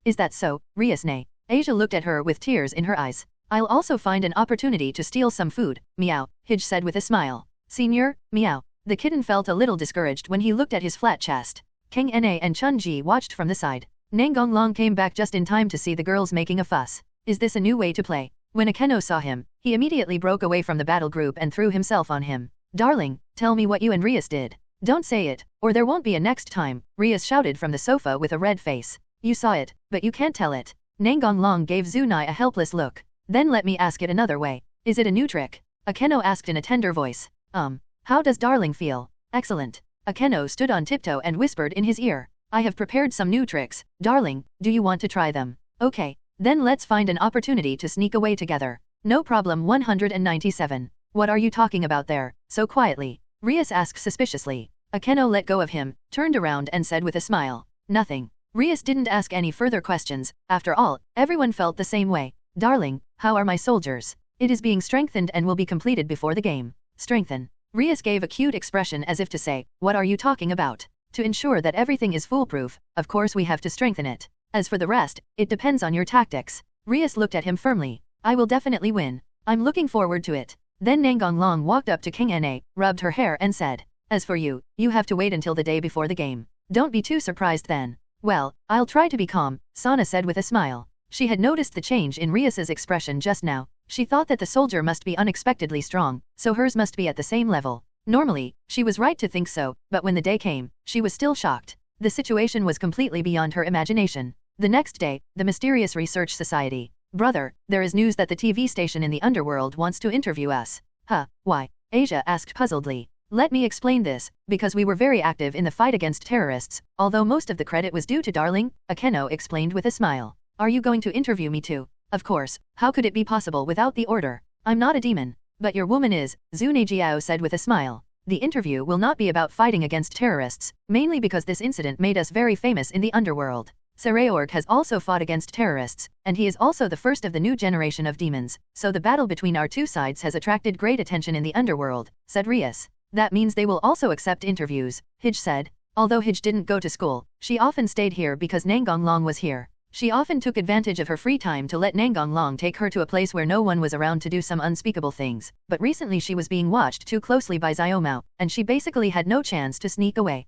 Is that so, Rias nay? Asia looked at her with tears in her eyes. I'll also find an opportunity to steal some food, meow, Hij said with a smile. Senior, meow. The kitten felt a little discouraged when he looked at his flat chest. King Na and Chun Ji watched from the side. Nangong Long came back just in time to see the girls making a fuss. Is this a new way to play? When Akeno saw him, he immediately broke away from the battle group and threw himself on him. Darling, tell me what you and Rias did. Don't say it, or there won't be a next time, Rias shouted from the sofa with a red face. You saw it, but you can't tell it. Nangong Long gave Zunai a helpless look. Then let me ask it another way. Is it a new trick? Akeno asked in a tender voice. How does Darling feel? Excellent. Akeno stood on tiptoe and whispered in his ear. I have prepared some new tricks, Darling, do you want to try them? Okay, then let's find an opportunity to sneak away together. No problem 197. What are you talking about there, so quietly? Rias asked suspiciously. Akeno let go of him, turned around and said with a smile. Nothing. Rias didn't ask any further questions, after all, everyone felt the same way. Darling, how are my soldiers? It is being strengthened and will be completed before the game. Strengthen. Rias gave a cute expression as if to say, what are you talking about? To ensure that everything is foolproof, of course we have to strengthen it. As for the rest, it depends on your tactics. Rias looked at him firmly. I will definitely win. I'm looking forward to it. Then Nangong Long walked up to King Na, rubbed her hair and said, as for you, you have to wait until the day before the game. Don't be too surprised then. Well, I'll try to be calm, Sana said with a smile. She had noticed the change in Rias's expression just now. She thought that the soldier must be unexpectedly strong, so hers must be at the same level. Normally, she was right to think so, but when the day came, she was still shocked. The situation was completely beyond her imagination. The next day, the Mysterious Research Society. Brother, there is news that the TV station in the underworld wants to interview us. Huh, why? Asia asked puzzledly. Let me explain this, because we were very active in the fight against terrorists, although most of the credit was due to Darling, Akeno explained with a smile. Are you going to interview me too? Of course, how could it be possible without the order? I'm not a demon. But your woman is, Zune Jiao said with a smile. The interview will not be about fighting against terrorists, mainly because this incident made us very famous in the underworld. Sereorg has also fought against terrorists, and he is also the first of the new generation of demons, so the battle between our two sides has attracted great attention in the underworld, said Rias. That means they will also accept interviews, Hij said. Although Hij didn't go to school, she often stayed here because Nangong Long was here. She often took advantage of her free time to let Nangong Long take her to a place where no one was around to do some unspeakable things, but recently she was being watched too closely by Xiaomao, and she basically had no chance to sneak away.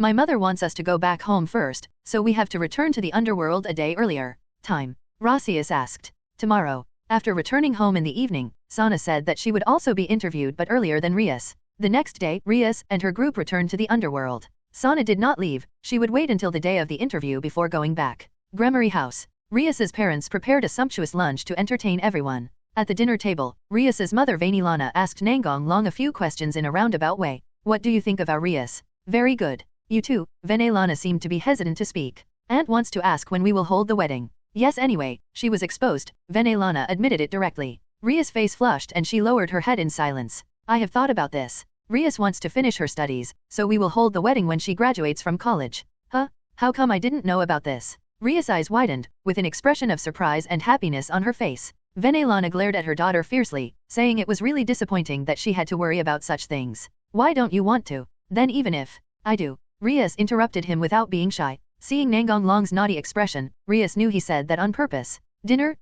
My mother wants us to go back home first, so we have to return to the underworld a day earlier. Time. Rossius asked. Tomorrow. After returning home in the evening, Sana said that she would also be interviewed but earlier than Rias. The next day, Rias and her group returned to the underworld. Sana did not leave, she would wait until the day of the interview before going back. Gremory House. Rias's parents prepared a sumptuous lunch to entertain everyone. At the dinner table, Rias's mother Vanilana asked Nangong Long a few questions in a roundabout way. What do you think of our Rias? Very good. You too, Vanilana seemed to be hesitant to speak. Aunt wants to ask when we will hold the wedding. Yes anyway, she was exposed, Vanilana admitted it directly. Rias' face flushed and she lowered her head in silence. I have thought about this. Rias wants to finish her studies, so we will hold the wedding when she graduates from college. Huh? How come I didn't know about this? Rias' eyes widened, with an expression of surprise and happiness on her face. Vanilana glared at her daughter fiercely, saying it was really disappointing that she had to worry about such things. Why don't you want to? Then even if I do. Rias interrupted him without being shy. Seeing Nangong Long's naughty expression, Rias knew he said that on purpose. Dinner,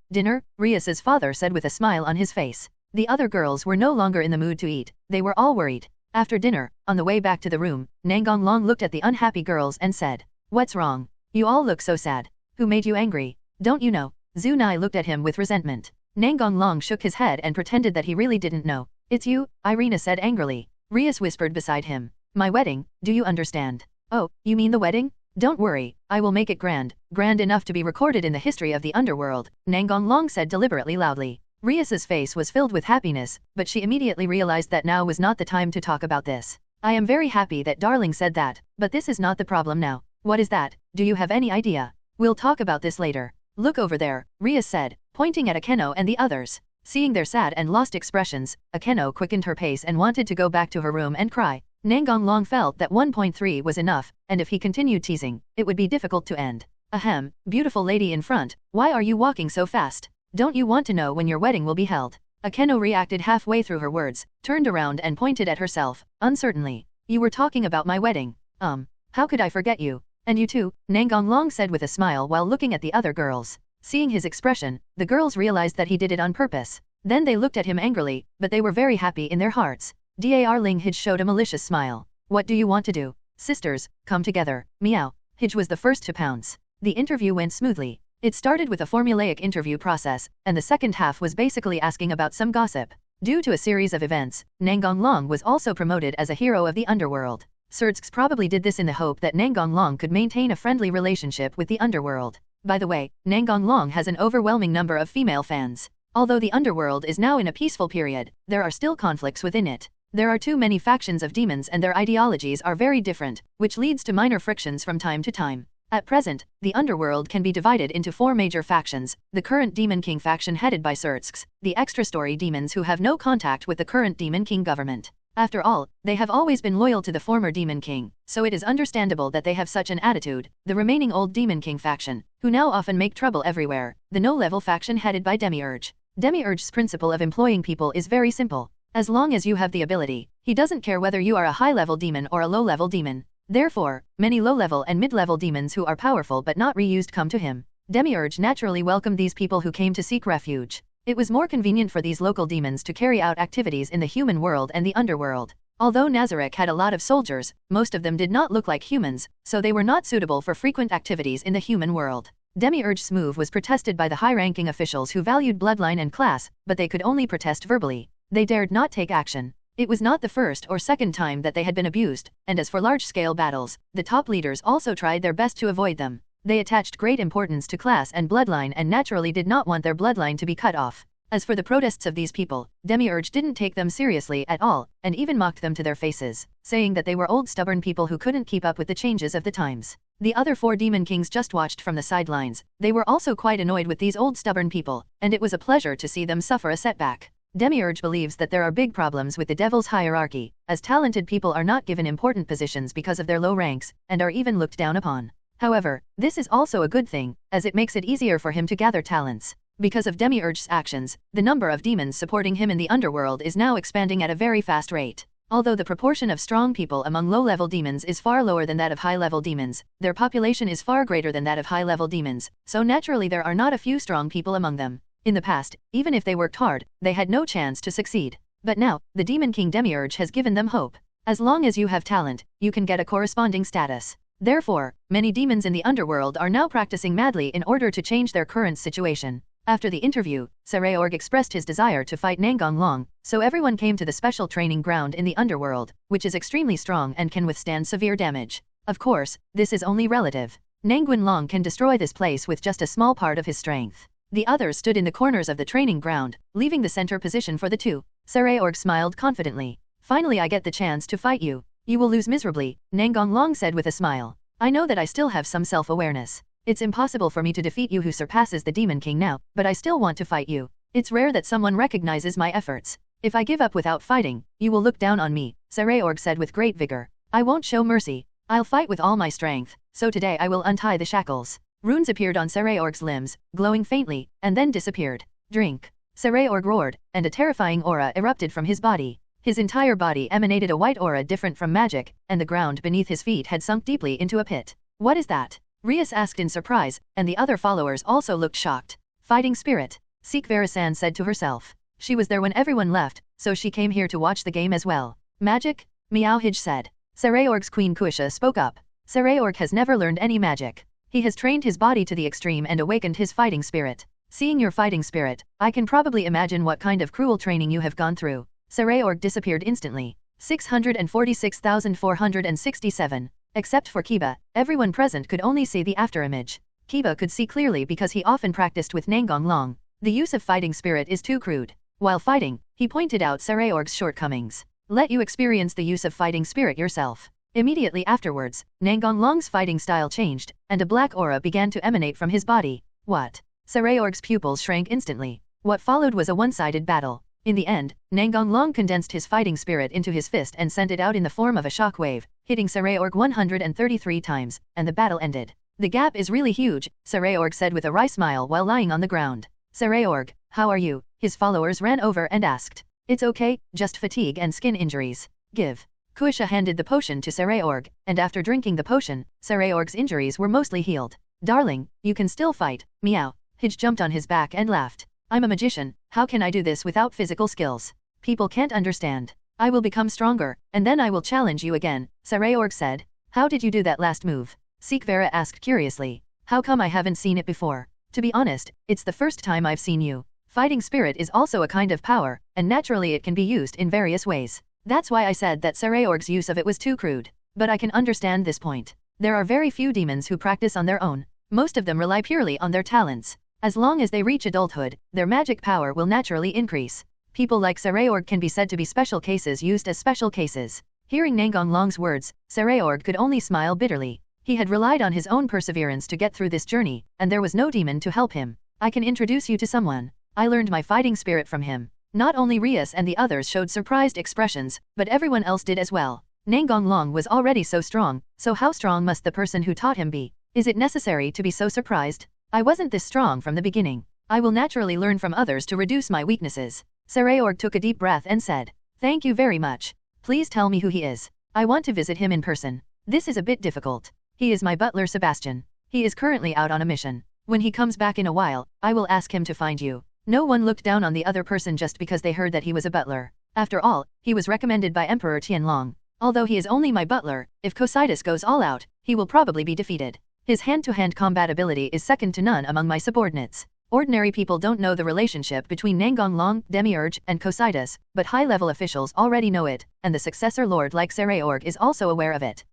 Rias's father said with a smile on his face. The other girls were no longer in the mood to eat, they were all worried. After dinner, on the way back to the room, Nangong Long looked at the unhappy girls and said, "What's wrong? You all look so sad. Who made you angry? Don't you know?" Zhu Nai looked at him with resentment. Nangong Long shook his head and pretended that he really didn't know. "It's you," Irina said angrily. Rias whispered beside him. "My wedding, do you understand?" "Oh, you mean the wedding? Don't worry, I will make it grand enough to be recorded in the history of the underworld," Nangong Long said deliberately loudly. Rias's face was filled with happiness, but she immediately realized that now was not the time to talk about this. "I am very happy that Darling said that, but this is not the problem now." "What is that? Do you have any idea?" "We'll talk about this later. Look over there," Rias said, pointing at Akeno and the others. Seeing their sad and lost expressions, Akeno quickened her pace and wanted to go back to her room and cry. Nangong Long felt that 1.3 was enough, and if he continued teasing, it would be difficult to end. "Ahem, beautiful lady in front, why are you walking so fast? Don't you want to know when your wedding will be held?" Akeno reacted halfway through her words, turned around and pointed at herself, uncertainly. "You were talking about my wedding. How could I forget you? And you too," Nangong Long said with a smile while looking at the other girls. Seeing his expression, the girls realized that he did it on purpose. Then they looked at him angrily, but they were very happy in their hearts. Darling Hij showed a malicious smile. "What do you want to do? Sisters, come together, meow." Hij was the first to pounce. The interview went smoothly. It started with a formulaic interview process, and the second half was basically asking about some gossip. Due to a series of events, Nangong Long was also promoted as a hero of the underworld. Surtsks probably did this in the hope that Nangong Long could maintain a friendly relationship with the underworld. By the way, Nangong Long has an overwhelming number of female fans. Although the underworld is now in a peaceful period, there are still conflicts within it. There are too many factions of demons and their ideologies are very different, which leads to minor frictions from time to time. At present, the underworld can be divided into 4 major factions: the current Demon King faction headed by Surtsks, the extra-story demons who have no contact with the current Demon King government. After all, they have always been loyal to the former Demon King, so it is understandable that they have such an attitude. The remaining old Demon King faction, who now often make trouble everywhere, the no-level faction headed by Demiurge. Demiurge's principle of employing people is very simple. As long as you have the ability, he doesn't care whether you are a high-level demon or a low-level demon. Therefore, many low-level and mid-level demons who are powerful but not reused come to him. Demiurge naturally welcomed these people who came to seek refuge. It was more convenient for these local demons to carry out activities in the human world and the underworld. Although Nazarek had a lot of soldiers, most of them did not look like humans, so they were not suitable for frequent activities in the human world. Demiurge's move was protested by the high-ranking officials who valued bloodline and class, but they could only protest verbally. They dared not take action. It was not the first or second time that they had been abused, and as for large-scale battles, the top leaders also tried their best to avoid them. They attached great importance to class and bloodline and naturally did not want their bloodline to be cut off. As for the protests of these people, Demiurge didn't take them seriously at all, and even mocked them to their faces, saying that they were old stubborn people who couldn't keep up with the changes of the times. The other 4 Demon Kings just watched from the sidelines. They were also quite annoyed with these old stubborn people, and it was a pleasure to see them suffer a setback. Demiurge believes that there are big problems with the Devil's hierarchy, as talented people are not given important positions because of their low ranks, and are even looked down upon. However, this is also a good thing, as it makes it easier for him to gather talents. Because of Demiurge's actions, the number of demons supporting him in the underworld is now expanding at a very fast rate. Although the proportion of strong people among low-level demons is far lower than that of high-level demons, their population is far greater than that of high-level demons, so naturally there are not a few strong people among them. In the past, even if they worked hard, they had no chance to succeed. But now, the Demon King Demiurge has given them hope. As long as you have talent, you can get a corresponding status. Therefore, many demons in the underworld are now practicing madly in order to change their current situation. After the interview, Sareorg expressed his desire to fight Nangong Long, so everyone came to the special training ground in the underworld, which is extremely strong and can withstand severe damage. Of course, this is only relative. Nangong Long can destroy this place with just a small part of his strength. The others stood in the corners of the training ground, leaving the center position for the 2. Sareorg smiled confidently. "Finally I get the chance to fight you. You will lose miserably," Nangong Long said with a smile. "I know that I still have some self-awareness. It's impossible for me to defeat you who surpasses the Demon King now, but I still want to fight you. It's rare that someone recognizes my efforts. If I give up without fighting, you will look down on me," Sareorg said with great vigor. "I won't show mercy. I'll fight with all my strength, so today I will untie the shackles." Runes appeared on Sareorg's limbs, glowing faintly, and then disappeared. "Drink." Sareorg roared, and a terrifying aura erupted from his body. His entire body emanated a white aura different from magic, and the ground beneath his feet had sunk deeply into a pit. "What is that?" Rias asked in surprise, and the other followers also looked shocked. "Fighting spirit," Seek Verisan said to herself. She was there when everyone left, so she came here to watch the game as well. "Magic?" Meowhidge said. Sarayorg's Queen Kuisha spoke up. Sarayorg has never learned any magic. He has trained his body to the extreme and awakened his fighting spirit. Seeing your fighting spirit, I can probably imagine what kind of cruel training you have gone through. Sarayorg disappeared instantly. 646,467. Except for Kiba, everyone present could only see the afterimage. Kiba could see clearly because he often practiced with Nangong. The use of fighting spirit is too crude. While fighting, he pointed out Sarayorg's shortcomings. Let you experience the use of fighting spirit yourself. Immediately afterwards, Nangong's fighting style changed, and a black aura began to emanate from his body. What? Sarayorg's pupils shrank instantly. What followed was a one-sided battle. In the end, Nangong condensed his fighting spirit into his fist and sent it out in the form of a shockwave, hitting Sarayorg 133 times, and the battle ended. The gap is really huge, Sarayorg said with a wry smile while lying on the ground. Sarayorg, how are you? His followers ran over and asked. It's okay, just fatigue and skin injuries. Give. Kuisha handed the potion to Sarayorg, and after drinking the potion, Sarayorg's injuries were mostly healed. Darling, you can still fight, meow. Hidge jumped on his back and laughed. I'm a magician, how can I do this without physical skills? People can't understand. I will become stronger, and then I will challenge you again, Sarayorg said. How did you do that last move? Sikvera asked curiously. How come I haven't seen it before? To be honest, it's the first time I've seen you. Fighting spirit is also a kind of power, and naturally it can be used in various ways. That's why I said that Sarayorg's use of it was too crude. But I can understand this point. There are very few demons who practice on their own. Most of them rely purely on their talents. As long as they reach adulthood, their magic power will naturally increase. People like Sarayorg can be said to be special cases used as special cases. Hearing Nangong's words, Sarayorg could only smile bitterly. He had relied on his own perseverance to get through this journey, and there was no demon to help him. I can introduce you to someone. I learned my fighting spirit from him. Not only Rias and the others showed surprised expressions, but everyone else did as well. Nangong was already so strong, so how strong must the person who taught him be? Is it necessary to be so surprised? I wasn't this strong from the beginning. I will naturally learn from others to reduce my weaknesses. Sarayorg took a deep breath and said, Thank you very much. Please tell me who he is. I want to visit him in person. This is a bit difficult. He is my butler Sebastian. He is currently out on a mission. When he comes back in a while, I will ask him to find you. No one looked down on the other person just because they heard that he was a butler. After all, he was recommended by Emperor Tianlong. Although he is only my butler, if Cocytus goes all out, he will probably be defeated. His hand-to-hand combat ability is second to none among my subordinates. Ordinary people don't know the relationship between Nangong, Demiurge, and Cocytus, but high-level officials already know it, and the successor lord like Sarayorg is also aware of it.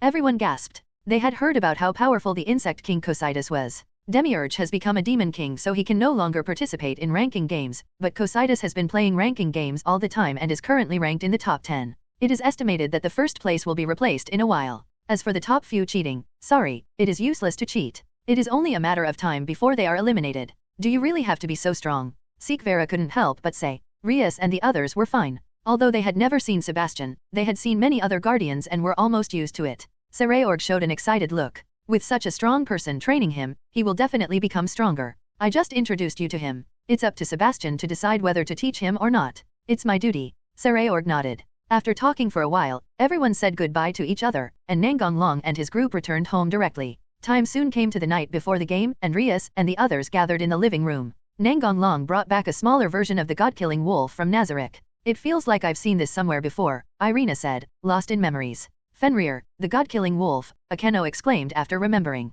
Everyone gasped. They had heard about how powerful the insect king Cocytus was. Demiurge has become a demon king so he can no longer participate in ranking games, but Cocytus has been playing ranking games all the time and is currently ranked in the top 10. It is estimated that the first place will be replaced in a while. As for the top few cheating, sorry, it is useless to cheat. It is only a matter of time before they are eliminated. Do you really have to be so strong? Sikvera couldn't help but say. Rias and the others were fine. Although they had never seen Sebastian, they had seen many other guardians and were almost used to it. Sarayorg showed an excited look. With such a strong person training him, he will definitely become stronger. I just introduced you to him. It's up to Sebastian to decide whether to teach him or not. It's my duty. Sarayorg nodded. After talking for a while, everyone said goodbye to each other, and Nangong and his group returned home directly. Time soon came to the night before the game, and Rias and the others gathered in the living room. Nangong brought back a smaller version of the god-killing wolf from Nazareth. It feels like I've seen this somewhere before, Irina said, lost in memories. Fenrir, the god-killing wolf, Akeno exclaimed after remembering.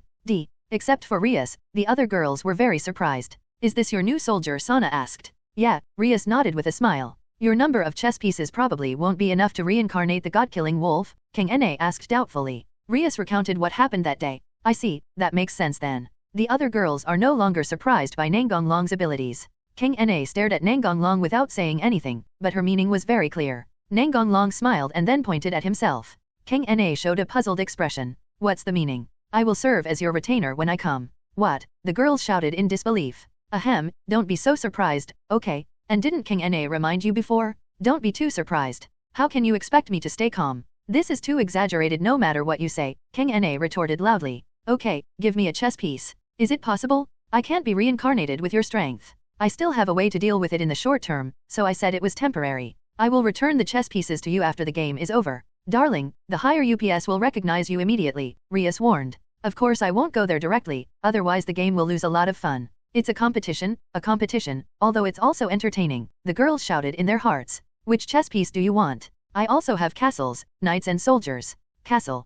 Except for Rias, the other girls were very surprised. Is this your new soldier? Sana asked. Yeah, Rias nodded with a smile. Your number of chess pieces probably won't be enough to reincarnate the god-killing wolf, King Ene asked doubtfully. Rias recounted what happened that day. I see, that makes sense then. The other girls are no longer surprised by Nangong's abilities. King Ene stared at Nangong without saying anything, but her meaning was very clear. Nangong smiled and then pointed at himself. King Ene showed a puzzled expression. What's the meaning? I will serve as your retainer when I come. What? The girls shouted in disbelief. Ahem, don't be so surprised, okay? And didn't King Ene remind you before? Don't be too surprised. How can you expect me to stay calm? This is too exaggerated no matter what you say, King Ene retorted loudly. Okay, give me a chess piece. Is it possible? I can't be reincarnated with your strength. I still have a way to deal with it in the short term, so I said it was temporary. I will return the chess pieces to you after the game is over. Darling, the higher UPS will recognize you immediately, Rias warned. Of course I won't go there directly, otherwise the game will lose a lot of fun. It's a competition, although it's also entertaining, the girls shouted in their hearts. Which chess piece do you want? I also have castles, knights and soldiers. Castle.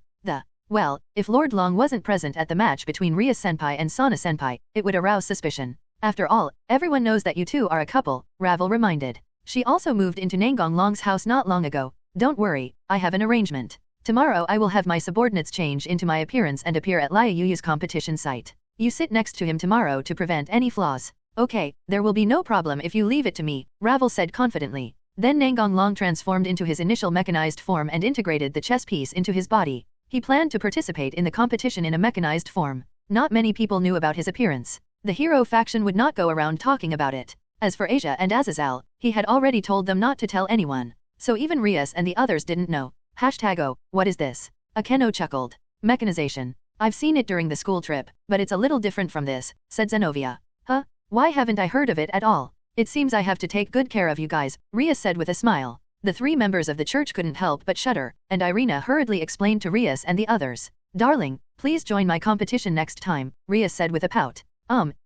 Well, if Lord Long wasn't present at the match between Ria-senpai and Sana-senpai, it would arouse suspicion. After all, everyone knows that you two are a couple, Ravel reminded. She also moved into Nangong Long's house not long ago. Don't worry, I have an arrangement. Tomorrow I will have my subordinates change into my appearance and appear at Lia Yu's competition site. You sit next to him tomorrow to prevent any flaws. Okay, there will be no problem if you leave it to me, Ravel said confidently. Then Nangong Long transformed into his initial mechanized form and integrated the chess piece into his body. He planned to participate in the competition in a mechanized form. Not many people knew about his appearance. The hero faction would not go around talking about it. As for Asia and Azazel, he had already told them not to tell anyone. So even Rias and the others didn't know. #Oh, what is this? Akeno chuckled. Mechanization. I've seen it during the school trip, but it's a little different from this, said Zenovia. Huh? Why haven't I heard of it at all? It seems I have to take good care of you guys, Rias said with a smile. The three members of the church couldn't help but shudder, and Irina hurriedly explained to Rias and the others. Darling, please join my competition next time, Rias said with a pout.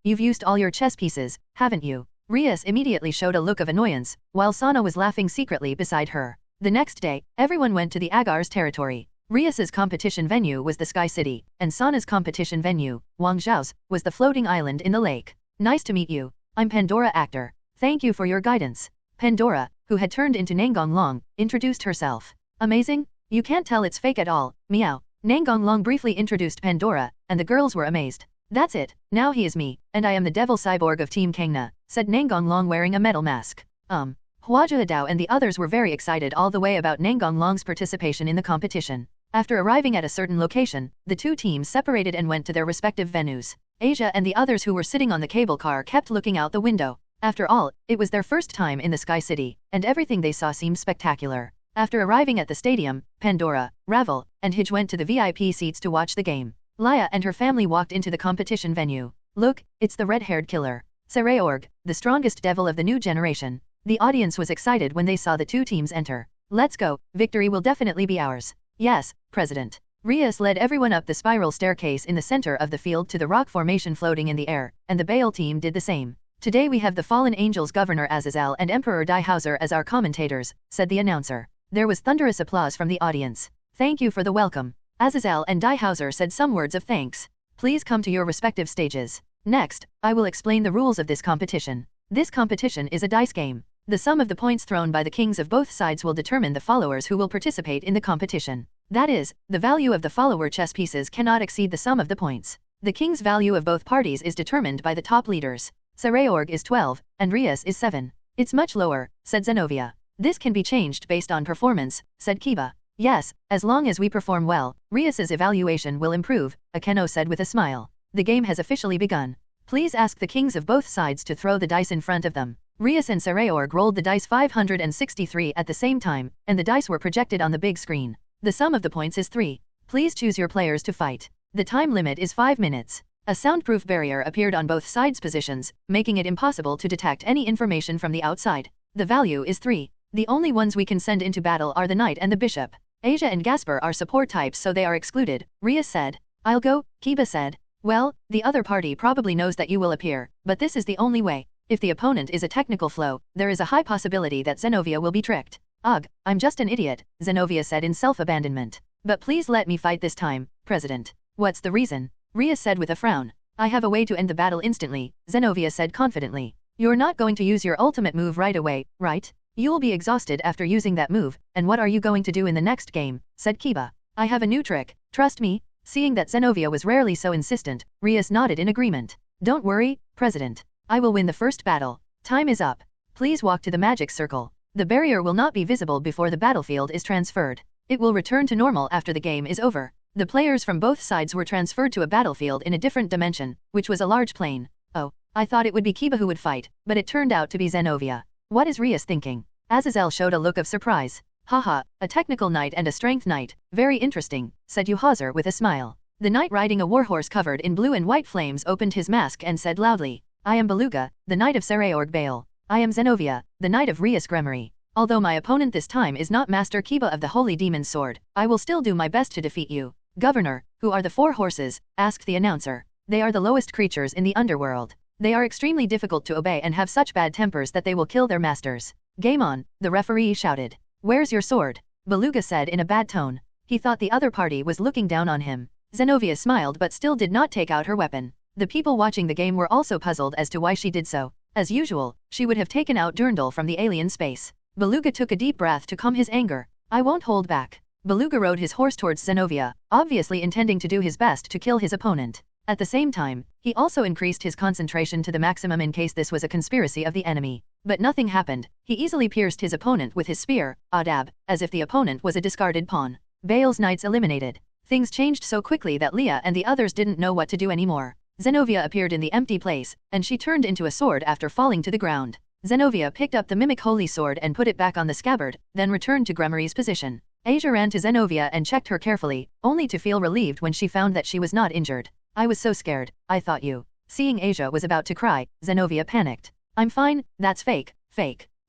You've used all your chess pieces, haven't you? Rias immediately showed a look of annoyance, while Sana was laughing secretly beside her. The next day, everyone went to the Agar's territory. Rias's competition venue was the Sky City, and Sana's competition venue, Wang Zhao's, was the floating island in the lake. Nice to meet you. I'm Pandora Actor. Thank you for your guidance. Pandora, who had turned into Nangong Long, introduced herself. Amazing? You can't tell it's fake at all, meow. Nangong Long briefly introduced Pandora, and the girls were amazed. That's it, now he is me, and I am the devil cyborg of Team Kangna, said Nangong Long wearing a metal mask. Hua Dao and the others were very excited all the way about Nangong Long's participation in the competition. After arriving at a certain location, the two teams separated and went to their respective venues. Asia and the others who were sitting on the cable car kept looking out the window. After all, it was their first time in the Sky City, and everything they saw seemed spectacular. After arriving at the stadium, Pandora, Ravel, and Hij went to the VIP seats to watch the game. Lia and her family walked into the competition venue. Look, it's the red-haired killer. Sereorg, the strongest devil of the new generation. The audience was excited when they saw the two teams enter. Let's go, victory will definitely be ours. Yes, President. Rias led everyone up the spiral staircase in the center of the field to the rock formation floating in the air, and the Baal team did the same. Today we have the Fallen Angels Governor Azazel and Emperor Daihauser as our commentators, said the announcer. There was thunderous applause from the audience. Thank you for the welcome. Azazel and Daihauser said some words of thanks. Please come to your respective stages. Next, I will explain the rules of this competition. This competition is a dice game. The sum of the points thrown by the kings of both sides will determine the followers who will participate in the competition. That is, the value of the follower chess pieces cannot exceed the sum of the points. The king's value of both parties is determined by the top leaders. Sereorg is 12, and Rias is 7. It's much lower, said Zenovia. This can be changed based on performance, said Kiba. Yes, as long as we perform well, Rias's evaluation will improve, Akeno said with a smile. The game has officially begun. Please ask the kings of both sides to throw the dice in front of them. Rias and Sereorg rolled the dice 563 at the same time, and the dice were projected on the big screen. The sum of the points is 3. Please choose your players to fight. The time limit is 5 minutes. A soundproof barrier appeared on both sides' positions, making it impossible to detect any information from the outside. The value is 3. The only ones we can send into battle are the knight and the bishop. Asia and Gasper are support types, so they are excluded, Rias said. I'll go, Kiba said. Well, the other party probably knows that you will appear, but this is the only way. If the opponent is a technical flow, there is a high possibility that Zenovia will be tricked. Ugh, I'm just an idiot, Zenovia said in self-abandonment. But please let me fight this time, President. What's the reason? Rias said with a frown. I have a way to end the battle instantly, Zenovia said confidently. You're not going to use your ultimate move right away, right? You'll be exhausted after using that move, and what are you going to do in the next game, said Kiba. I have a new trick, trust me. Seeing that Zenovia was rarely so insistent, Rias nodded in agreement. Don't worry, President. I will win the first battle. Time is up. Please walk to the magic circle. The barrier will not be visible before the battlefield is transferred. It will return to normal after the game is over. The players from both sides were transferred to a battlefield in a different dimension, which was a large plain. Oh, I thought it would be Kiba who would fight, but it turned out to be Zenovia. What is Rias thinking? Azazel showed a look of surprise. Haha, a technical knight and a strength knight, very interesting, said Yuhazar with a smile. The knight riding a warhorse covered in blue and white flames opened his mask and said loudly, I am Beluga, the knight of Sereorg Baal. I am Zenovia, the knight of Rias Gremory. Although my opponent this time is not Master Kiba of the Holy Demon's Sword, I will still do my best to defeat you. Governor, who are the 4 horses? Asked the announcer. They are the lowest creatures in the underworld. They are extremely difficult to obey and have such bad tempers that they will kill their masters. Game on, the referee shouted. Where's your sword? Beluga said in a bad tone. He thought the other party was looking down on him. Zenobia smiled but still did not take out her weapon. The people watching the game were also puzzled as to why she did so. As usual, she would have taken out Durndal from the alien space. Beluga took a deep breath to calm his anger. I won't hold back. Beluga rode his horse towards Zenobia, obviously intending to do his best to kill his opponent. At the same time, he also increased his concentration to the maximum in case this was a conspiracy of the enemy. But nothing happened. He easily pierced his opponent with his spear, Adab, as if the opponent was a discarded pawn. Bale's knights eliminated. Things changed so quickly that Leah and the others didn't know what to do anymore. Zenobia appeared in the empty place, and she turned into a sword after falling to the ground. Zenobia picked up the mimic holy sword and put it back on the scabbard, then returned to Gremory's position. Asia ran to Zenobia and checked her carefully, only to feel relieved when she found that she was not injured. I was so scared, I thought you. Seeing Asia was about to cry, Zenobia panicked. I'm fine, that's fake.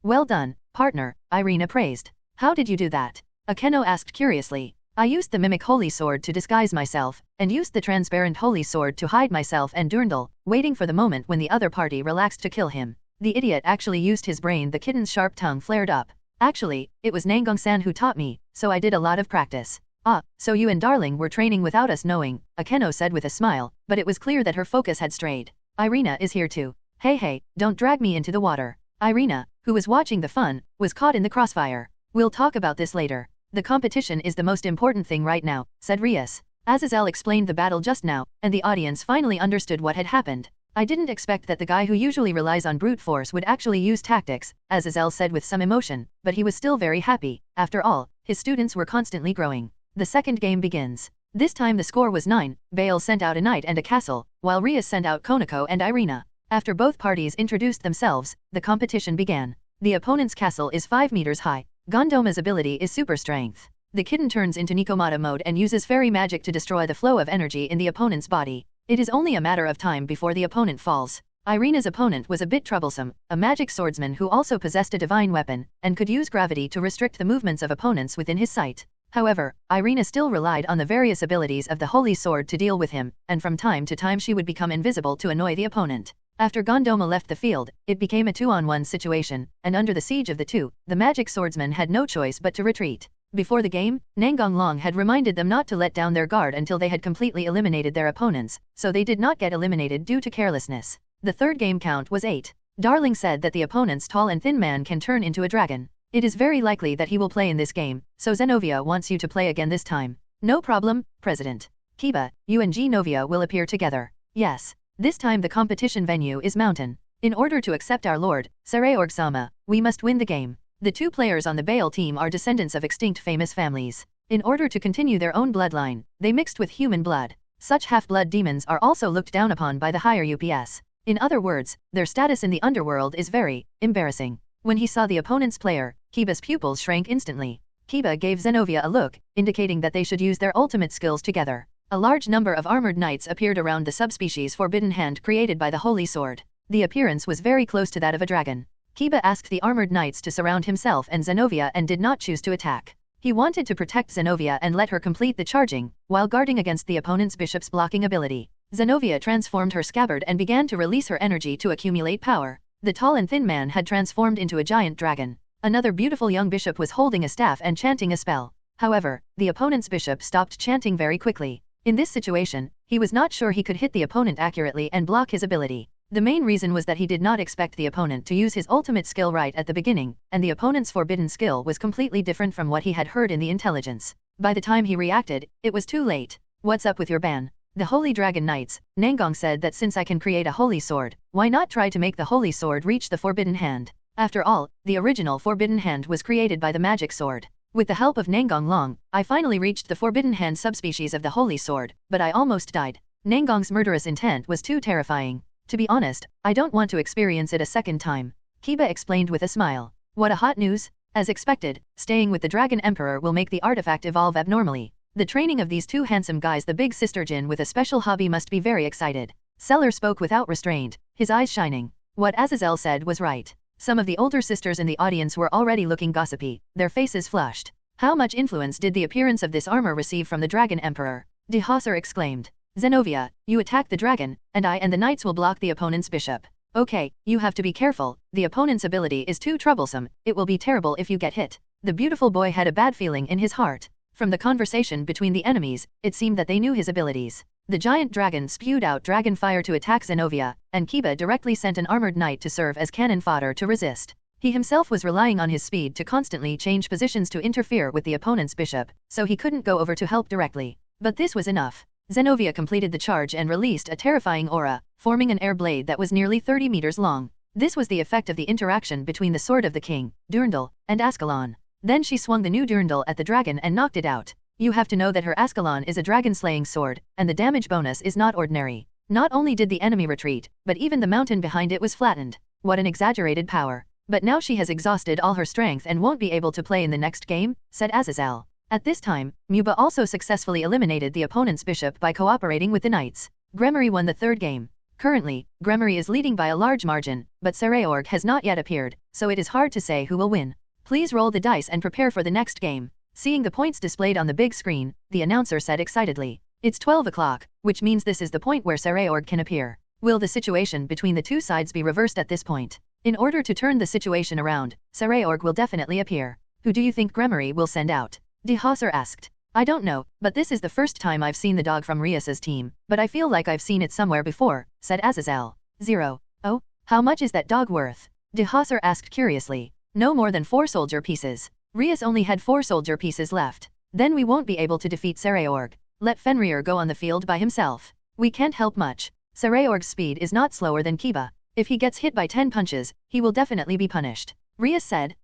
Well done, partner, Irina praised. How did you do that? Akeno asked curiously. I used the mimic holy sword to disguise myself, and used the transparent holy sword to hide myself and Durndal, waiting for the moment when the other party relaxed to kill him. The idiot actually used his brain. The kitten's sharp tongue flared up. Actually, it was Nangong-san who taught me, so I did a lot of practice. Ah, so you and Darling were training without us knowing, Akeno said with a smile, but it was clear that her focus had strayed. Irina is here too. Hey, don't drag me into the water. Irina, who was watching the fun, was caught in the crossfire. We'll talk about this later. The competition is the most important thing right now, said Rias. Azazel explained the battle just now, and the audience finally understood what had happened. I didn't expect that the guy who usually relies on brute force would actually use tactics, Azazel said with some emotion, but he was still very happy. After all, his students were constantly growing. The second game begins. This time the score was 9, Bale sent out a knight and a castle, while Rias sent out Konako and Irina. After both parties introduced themselves, the competition began. The opponent's castle is 5 meters high. Gondoma's ability is super strength. The kitten turns into Nikomata mode and uses fairy magic to destroy the flow of energy in the opponent's body. It is only a matter of time before the opponent falls. Irina's opponent was a bit troublesome, a magic swordsman who also possessed a divine weapon, and could use gravity to restrict the movements of opponents within his sight. However, Irina still relied on the various abilities of the holy sword to deal with him, and from time to time she would become invisible to annoy the opponent. After Gondoma left the field, it became a 2-on-1 situation, and under the siege of the two, the magic swordsman had no choice but to retreat. Before the game, Nangong Long had reminded them not to let down their guard until they had completely eliminated their opponents, so they did not get eliminated due to carelessness. The third game count was 8. Darling said that the opponent's tall and thin man can turn into a dragon. It is very likely that he will play in this game, so Zenobia wants you to play again this time. No problem, President. Kiba, you and Genovia will appear together. Yes. This time the competition venue is Mountain. In order to accept our lord, Sareorg-sama, we must win the game. The two players on the Bale team are descendants of extinct famous families. In order to continue their own bloodline, they mixed with human blood. Such half-blood demons are also looked down upon by the higher UPS. In other words, their status in the underworld is very embarrassing. When he saw the opponent's player, Kiba's pupils shrank instantly. Kiba gave Zenobia a look, indicating that they should use their ultimate skills together. A large number of armored knights appeared around the subspecies Forbidden Hand created by the Holy Sword. The appearance was very close to that of a dragon. Kiba asked the armored knights to surround himself and Zenobia and did not choose to attack. He wanted to protect Zenobia and let her complete the charging, while guarding against the opponent's bishop's blocking ability. Zenobia transformed her scabbard and began to release her energy to accumulate power. The tall and thin man had transformed into a giant dragon. Another beautiful young bishop was holding a staff and chanting a spell. However, the opponent's bishop stopped chanting very quickly. In this situation, he was not sure he could hit the opponent accurately and block his ability. The main reason was that he did not expect the opponent to use his ultimate skill right at the beginning, and the opponent's forbidden skill was completely different from what he had heard in the intelligence. By the time he reacted, it was too late. What's up with your ban? The Holy Dragon Knights, Nangong said that since I can create a holy sword, why not try to make the holy sword reach the forbidden hand? After all, the original forbidden hand was created by the magic sword. With the help of Nangong Long, I finally reached the forbidden hand subspecies of the holy sword, but I almost died. Nangong's murderous intent was too terrifying. To be honest, I don't want to experience it a second time. Kiba explained with a smile. What a hot news! As expected, staying with the Dragon Emperor will make the artifact evolve abnormally. The training of these two handsome guys, the big sister Jin with a special hobby, must be very excited. Seller spoke without restraint, his eyes shining. What Azazel said was right. Some of the older sisters in the audience were already looking gossipy, their faces flushed. How much influence did the appearance of this armor receive from the Dragon Emperor? De Hauser exclaimed. Zenobia, you attack the dragon, and I and the knights will block the opponent's bishop. Okay, you have to be careful, the opponent's ability is too troublesome, it will be terrible if you get hit. The beautiful boy had a bad feeling in his heart. From the conversation between the enemies, it seemed that they knew his abilities. The giant dragon spewed out dragon fire to attack Zenobia, and Kiba directly sent an armored knight to serve as cannon fodder to resist. He himself was relying on his speed to constantly change positions to interfere with the opponent's bishop, so he couldn't go over to help directly. But this was enough. Zenobia completed the charge and released a terrifying aura, forming an air blade that was nearly 30 meters long. This was the effect of the interaction between the sword of the king, Durandal, and Ascalon. Then she swung the new Durandal at the dragon and knocked it out. You have to know that her Ascalon is a dragon-slaying sword, and the damage bonus is not ordinary. Not only did the enemy retreat, but even the mountain behind it was flattened. What an exaggerated power. But now she has exhausted all her strength and won't be able to play in the next game, said Azazel. At this time, Muba also successfully eliminated the opponent's bishop by cooperating with the knights. Gremory won the third game. Currently, Gremory is leading by a large margin, but Sareorg has not yet appeared, so it is hard to say who will win. Please roll the dice and prepare for the next game. Seeing the points displayed on the big screen, the announcer said excitedly. It's 12 o'clock, which means this is the point where Sareorg can appear. Will the situation between the two sides be reversed at this point? In order to turn the situation around, Sareorg will definitely appear. Who do you think Gremory will send out? De Hauser asked. I don't know, but this is the first time I've seen the dog from Rias's team, but I feel like I've seen it somewhere before, said Azazel. 0. Oh, how much is that dog worth? De Hauser asked curiously. No more than 4 soldier pieces. Rias only had 4 soldier pieces left. Then we won't be able to defeat Sareorg. Let Fenrir go on the field by himself. We can't help much. Sareorg's speed is not slower than Kiba. If he gets hit by 10 punches, he will definitely be punished. Rias said.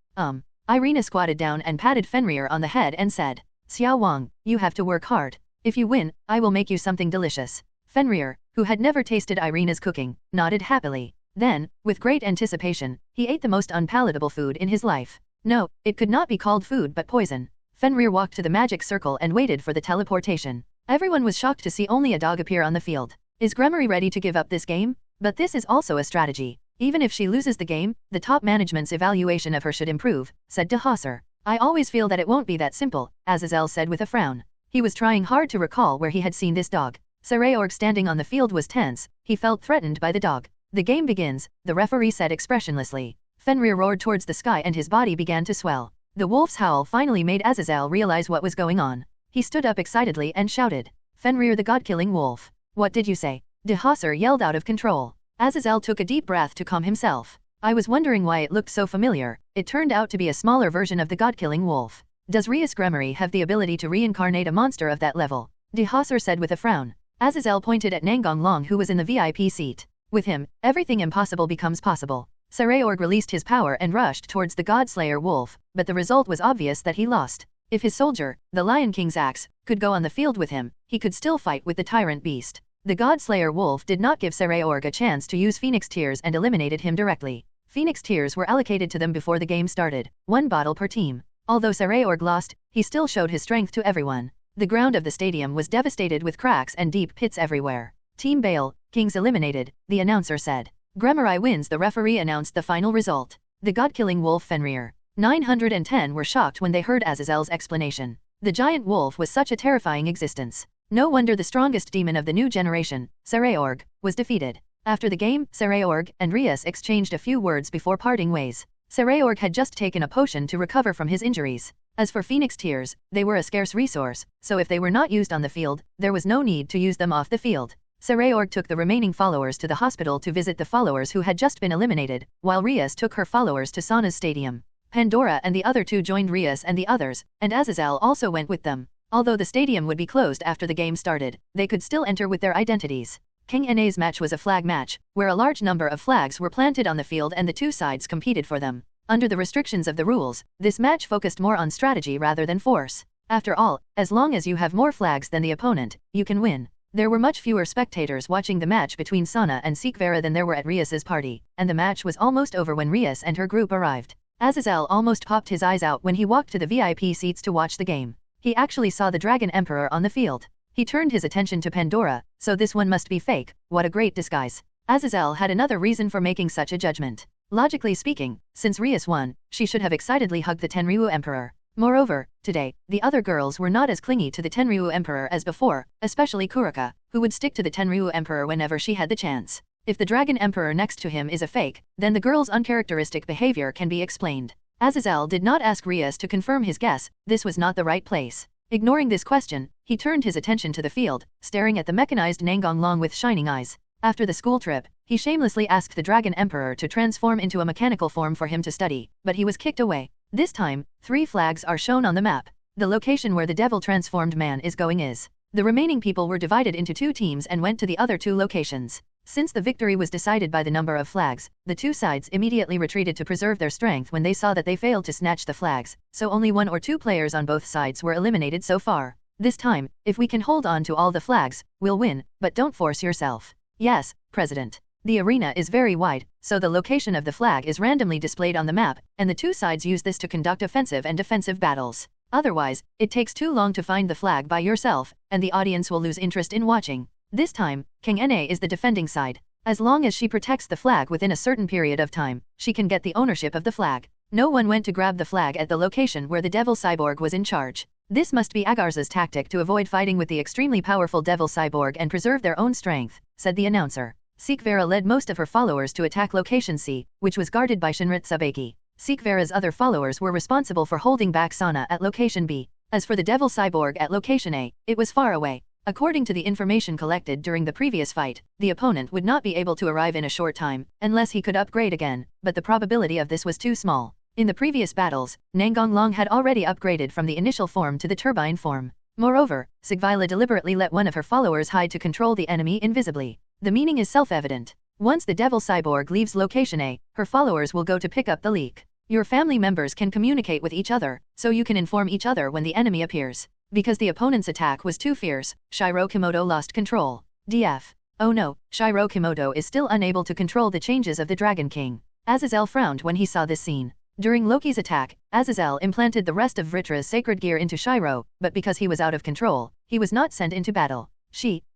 Irina squatted down and patted Fenrir on the head and said, Xiao Wang, you have to work hard. If you win, I will make you something delicious. Fenrir, who had never tasted Irina's cooking, nodded happily. Then, with great anticipation, he ate the most unpalatable food in his life. No, it could not be called food but poison. Fenrir walked to the magic circle and waited for the teleportation. Everyone was shocked to see only a dog appear on the field. Is Gremory ready to give up this game? But this is also a strategy. Even if she loses the game, the top management's evaluation of her should improve, said De Hauser. I always feel that it won't be that simple, Azazel said with a frown. He was trying hard to recall where he had seen this dog. Sareorg standing on the field was tense, he felt threatened by the dog. The game begins, the referee said expressionlessly. Fenrir roared towards the sky and his body began to swell. The wolf's howl finally made Azazel realize what was going on. He stood up excitedly and shouted, Fenrir the god-killing wolf. What did you say? De Hauser yelled out of control. Azazel took a deep breath to calm himself. I was wondering why it looked so familiar. It turned out to be a smaller version of the god-killing wolf. Does Rias Gremory have the ability to reincarnate a monster of that level? De Hauser said with a frown. Azazel pointed at Nangong Long who was in the VIP seat. With him, everything impossible becomes possible. Sareorg released his power and rushed towards the God-Slayer wolf, but the result was obvious that he lost. If his soldier, the Lion King's axe, could go on the field with him, he could still fight with the tyrant beast. The God-Slayer wolf did not give Sareorg a chance to use Phoenix Tears and eliminated him directly. Phoenix Tears were allocated to them before the game started, 1 bottle per team. Although Sareorg lost, he still showed his strength to everyone. The ground of the stadium was devastated with cracks and deep pits everywhere. Team Bale, Kings eliminated, the announcer said. Gremory wins. The referee announced the final result. The god-killing wolf Fenrir. 910 were shocked when they heard Azazel's explanation. The giant wolf was such a terrifying existence. No wonder the strongest demon of the new generation, Sareorg, was defeated. After the game, Sareorg and Rias exchanged a few words before parting ways. Sareorg had just taken a potion to recover from his injuries. As for Phoenix Tears, they were a scarce resource, so if they were not used on the field, there was no need to use them off the field. Sareorg took the remaining followers to the hospital to visit the followers who had just been eliminated, while Rias took her followers to Sana's stadium. Pandora and the other two joined Rias and the others, and Azazel also went with them. Although the stadium would be closed after the game started, they could still enter with their identities. King Na's match was a flag match, where a large number of flags were planted on the field and the two sides competed for them. Under the restrictions of the rules, this match focused more on strategy rather than force. After all, as long as you have more flags than the opponent, you can win. There were much fewer spectators watching the match between Sana and Sikvera than there were at Rias's party, and the match was almost over when Rias and her group arrived. Azazel almost popped his eyes out when he walked to the VIP seats to watch the game. He actually saw the Dragon Emperor on the field. He turned his attention to Pandora, so this one must be fake. What a great disguise. Azazel had another reason for making such a judgment. Logically speaking, since Rias won, she should have excitedly hugged the Tenryu Emperor. Moreover, today, the other girls were not as clingy to the Tenryu Emperor as before, especially Kuraka, who would stick to the Tenryu Emperor whenever she had the chance. If the Dragon Emperor next to him is a fake, then the girl's uncharacteristic behavior can be explained. Azazel did not ask Rias to confirm his guess, this was not the right place. Ignoring this question, he turned his attention to the field, staring at the mechanized Nangong Long with shining eyes. After the school trip, he shamelessly asked the Dragon Emperor to transform into a mechanical form for him to study, but he was kicked away. This time, 3 flags are shown on the map. The location where the devil transformed man is going is. The remaining people were divided into 2 teams and went to the other 2 locations. Since the victory was decided by the number of flags, the 2 sides immediately retreated to preserve their strength when they saw that they failed to snatch the flags, so only 1 or 2 players on both sides were eliminated so far. This time, if we can hold on to all the flags, we'll win, but don't force yourself. Yes, President. The arena is very wide, so the location of the flag is randomly displayed on the map, and the 2 sides use this to conduct offensive and defensive battles. Otherwise, it takes too long to find the flag by yourself, and the audience will lose interest in watching. This time, King Na is the defending side. As long as she protects the flag within a certain period of time, she can get the ownership of the flag. No one went to grab the flag at the location where the Devil Cyborg was in charge. This must be Agarza's tactic to avoid fighting with the extremely powerful Devil Cyborg and preserve their own strength, said the announcer. Sikvera led most of her followers to attack location C, which was guarded by Shinrit Subaki. Sikvera's other followers were responsible for holding back Sana at location B. As for the Devil Cyborg at location A, it was far away. According to the information collected during the previous fight, the opponent would not be able to arrive in a short time, unless he could upgrade again, but the probability of this was too small. In the previous battles, Nangong Long had already upgraded from the initial form to the turbine form. Moreover, Sigvila deliberately let one of her followers hide to control the enemy invisibly. The meaning is self-evident. Once the Devil Cyborg leaves location A, her followers will go to pick up the leak. Your family members can communicate with each other, so you can inform each other when the enemy appears. Because the opponent's attack was too fierce, Shiro Kimoto lost control. DF. Oh no, Shiro Kimoto is still unable to control the changes of the Dragon King. Azazel frowned when he saw this scene. During Loki's attack, Azazel implanted the rest of Vritra's sacred gear into Shiro, but because he was out of control, he was not sent into battle.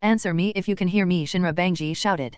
Answer me if you can hear me, Shinra Bangji shouted.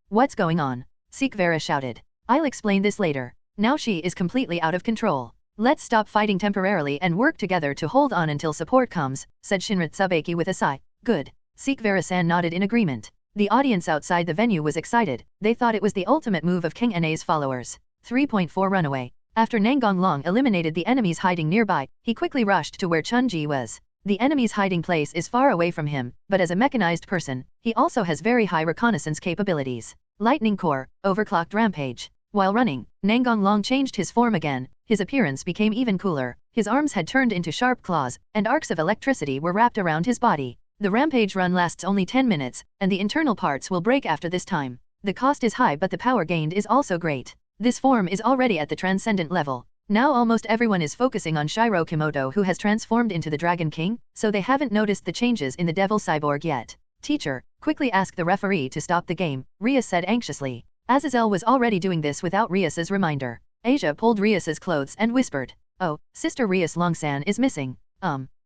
What's going on? Sikvera shouted. I'll explain this later. Now she is completely out of control. Let's stop fighting temporarily and work together to hold on until support comes, said Shinrit Subaki with a sigh. Good. Sikvera-san nodded in agreement. The audience outside the venue was excited. They thought it was the ultimate move of King Na's followers. 3.4 Runaway. After Nangong Long eliminated the enemies hiding nearby, he quickly rushed to where Chun-Ji was. The enemy's hiding place is far away from him, but as a mechanized person, he also has very high reconnaissance capabilities. Lightning Core, Overclocked Rampage. While running, Nangong Long changed his form again. His appearance became even cooler, his arms had turned into sharp claws, and arcs of electricity were wrapped around his body. The rampage run lasts only 10 minutes, and the internal parts will break after this time. The cost is high but the power gained is also great. This form is already at the transcendent level. Now almost everyone is focusing on Shiro Kimoto who has transformed into the Dragon King, so they haven't noticed the changes in the Devil Cyborg yet. Teacher, quickly ask the referee to stop the game, Rias said anxiously. Azazel was already doing this without Rias's reminder. Asia pulled Rias's clothes and whispered, "Oh, Sister Rias Longsan is missing."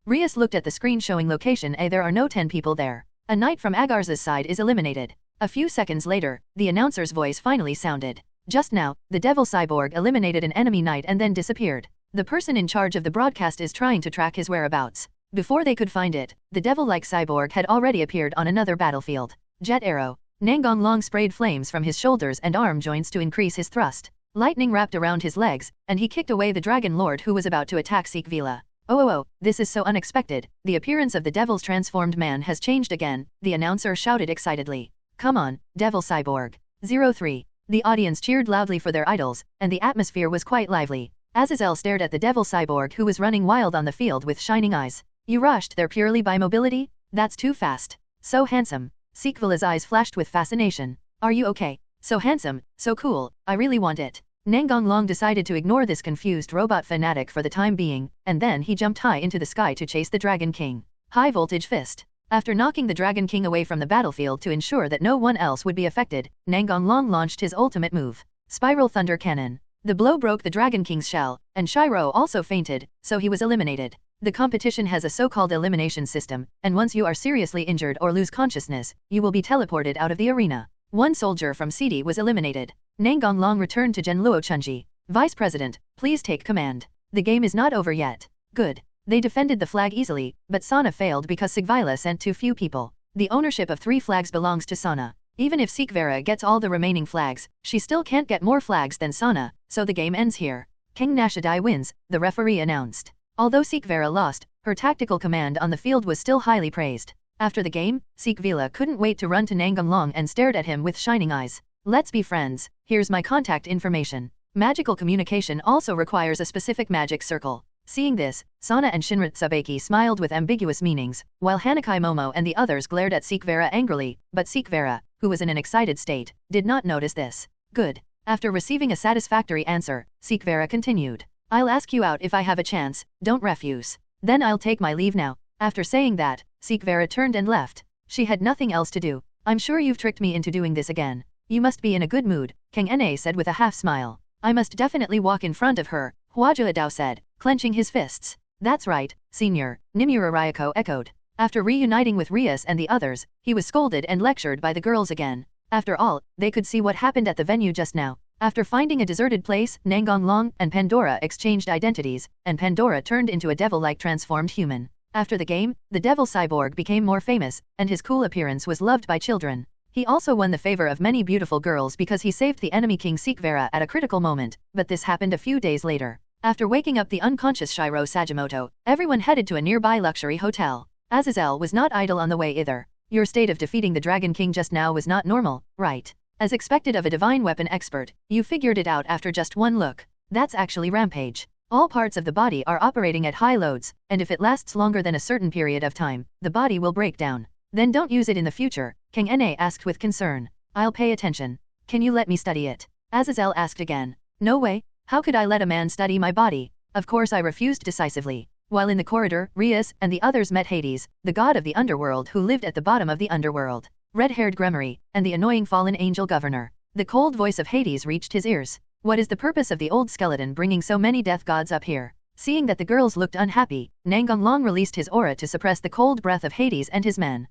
Rias looked at the screen showing location A. There are no 10 people there. A knight from Agarza's side is eliminated. A few seconds later, the announcer's voice finally sounded. Just now, the Devil Cyborg eliminated an enemy knight and then disappeared. The person in charge of the broadcast is trying to track his whereabouts. Before they could find it, the devil-like cyborg had already appeared on another battlefield. Jet arrow. Nangong Long sprayed flames from his shoulders and arm joints to increase his thrust. Lightning wrapped around his legs, and he kicked away the Dragon Lord who was about to attack Sikvila. Oh, this is so unexpected. The appearance of the devil's transformed man has changed again, the announcer shouted excitedly. Come on, Devil Cyborg. 03. The audience cheered loudly for their idols, and the atmosphere was quite lively. Azazel stared at the Devil Cyborg who was running wild on the field with shining eyes. You rushed there purely by mobility? That's too fast. So handsome. Sikvila's eyes flashed with fascination. Are you okay? So handsome, so cool, I really want it. Nangong Long decided to ignore this confused robot fanatic for the time being, and then he jumped high into the sky to chase the Dragon King. High voltage fist. After knocking the Dragon King away from the battlefield to ensure that no one else would be affected, Nangong Long launched his ultimate move. Spiral Thunder Cannon. The blow broke the Dragon King's shell, and Shiro also fainted, so he was eliminated. The competition has a so-called elimination system, and once you are seriously injured or lose consciousness, you will be teleported out of the arena. One soldier from CD was eliminated. Nangong Long returned to Genluo Chunji. Vice President, please take command. The game is not over yet. Good. They defended the flag easily, but Sana failed because Sigvila sent too few people. The ownership of 3 flags belongs to Sana. Even if Sikvera gets all the remaining flags, she still can't get more flags than Sana, so the game ends here. King Nashadai wins, the referee announced. Although Sikvera lost, her tactical command on the field was still highly praised. After the game, Sikvela couldn't wait to run to Nangong and stared at him with shining eyes. Let's be friends, here's my contact information. Magical communication also requires a specific magic circle. Seeing this, Sana and Shinrit Tsubaki smiled with ambiguous meanings, while Hanakai Momo and the others glared at Sikvera angrily, but Sikvera, who was in an excited state, did not notice this. Good. After receiving a satisfactory answer, Sikvera continued. I'll ask you out if I have a chance, don't refuse. Then I'll take my leave now. After saying that, Sikvera turned and left. She had nothing else to do. I'm sure you've tricked me into doing this again. You must be in a good mood, Kang Na said with a half-smile. I must definitely walk in front of her, Huajua Dao said, clenching his fists. That's right, senior, Nimura Ryako echoed. After reuniting with Rias and the others, he was scolded and lectured by the girls again. After all, they could see what happened at the venue just now. After finding a deserted place, Nangong and Pandora exchanged identities, and Pandora turned into a devil-like transformed human. After the game, the devil cyborg became more famous, and his cool appearance was loved by children. He also won the favor of many beautiful girls because he saved the enemy King Sikvera at a critical moment, but this happened a few days later. After waking up the unconscious Shiro Sajimoto, everyone headed to a nearby luxury hotel. Azazel was not idle on the way either. Your state of defeating the Dragon King just now was not normal, right? As expected of a divine weapon expert, you figured it out after just one look. That's actually rampage. All parts of the body are operating at high loads, and if it lasts longer than a certain period of time, the body will break down. Then don't use it in the future, King Na asked with concern. I'll pay attention. Can you let me study it? Azazel asked again. No way. How could I let a man study my body? Of course I refused decisively. While in the corridor, Rias and the others met Hades, the god of the underworld who lived at the bottom of the underworld. Red-haired Gremory, and the annoying fallen angel governor. The cold voice of Hades reached his ears. What is the purpose of the old skeleton bringing so many death gods up here? Seeing that the girls looked unhappy, Nangong released his aura to suppress the cold breath of Hades and his men.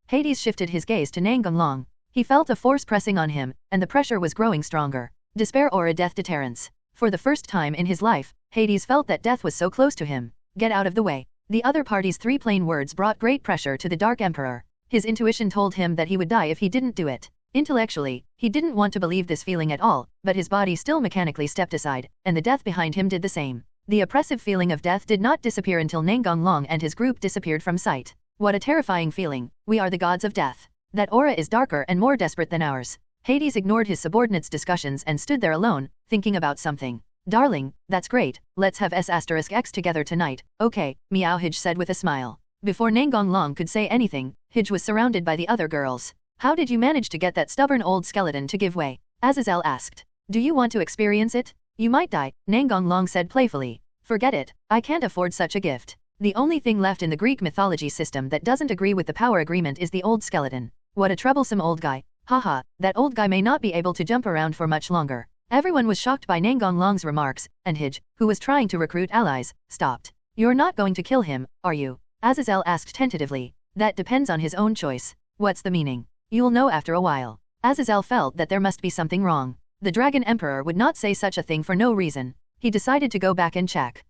Hades shifted his gaze to Nangong. He felt a force pressing on him, and the pressure was growing stronger. Despair aura death deterrence. For the first time in his life, Hades felt that death was so close to him. Get out of the way. The other party's three plain words brought great pressure to the Dark Emperor. His intuition told him that he would die if he didn't do it. Intellectually, he didn't want to believe this feeling at all, but his body still mechanically stepped aside, and the death behind him did the same. The oppressive feeling of death did not disappear until Nangong and his group disappeared from sight. What a terrifying feeling. We are the gods of death. That aura is darker and more desperate than ours. Hades ignored his subordinates' discussions and stood there alone, thinking about something. Darling, that's great, let's have S*X together tonight, okay, Meow Hij said with a smile. Before Nangong could say anything, Hij was surrounded by the other girls. How did you manage to get that stubborn old skeleton to give way? Azazel asked. Do you want to experience it? You might die, Nangong said playfully. Forget it, I can't afford such a gift. The only thing left in the Greek mythology system that doesn't agree with the power agreement is the old skeleton. What a troublesome old guy. Haha, that old guy may not be able to jump around for much longer. Everyone was shocked by Nangong's remarks, and Hij, who was trying to recruit allies, stopped. You're not going to kill him, are you? Azazel asked tentatively. That depends on his own choice. What's the meaning? You'll know after a while. Azazel felt that there must be something wrong. The Dragon Emperor would not say such a thing for no reason. He decided to go back and check.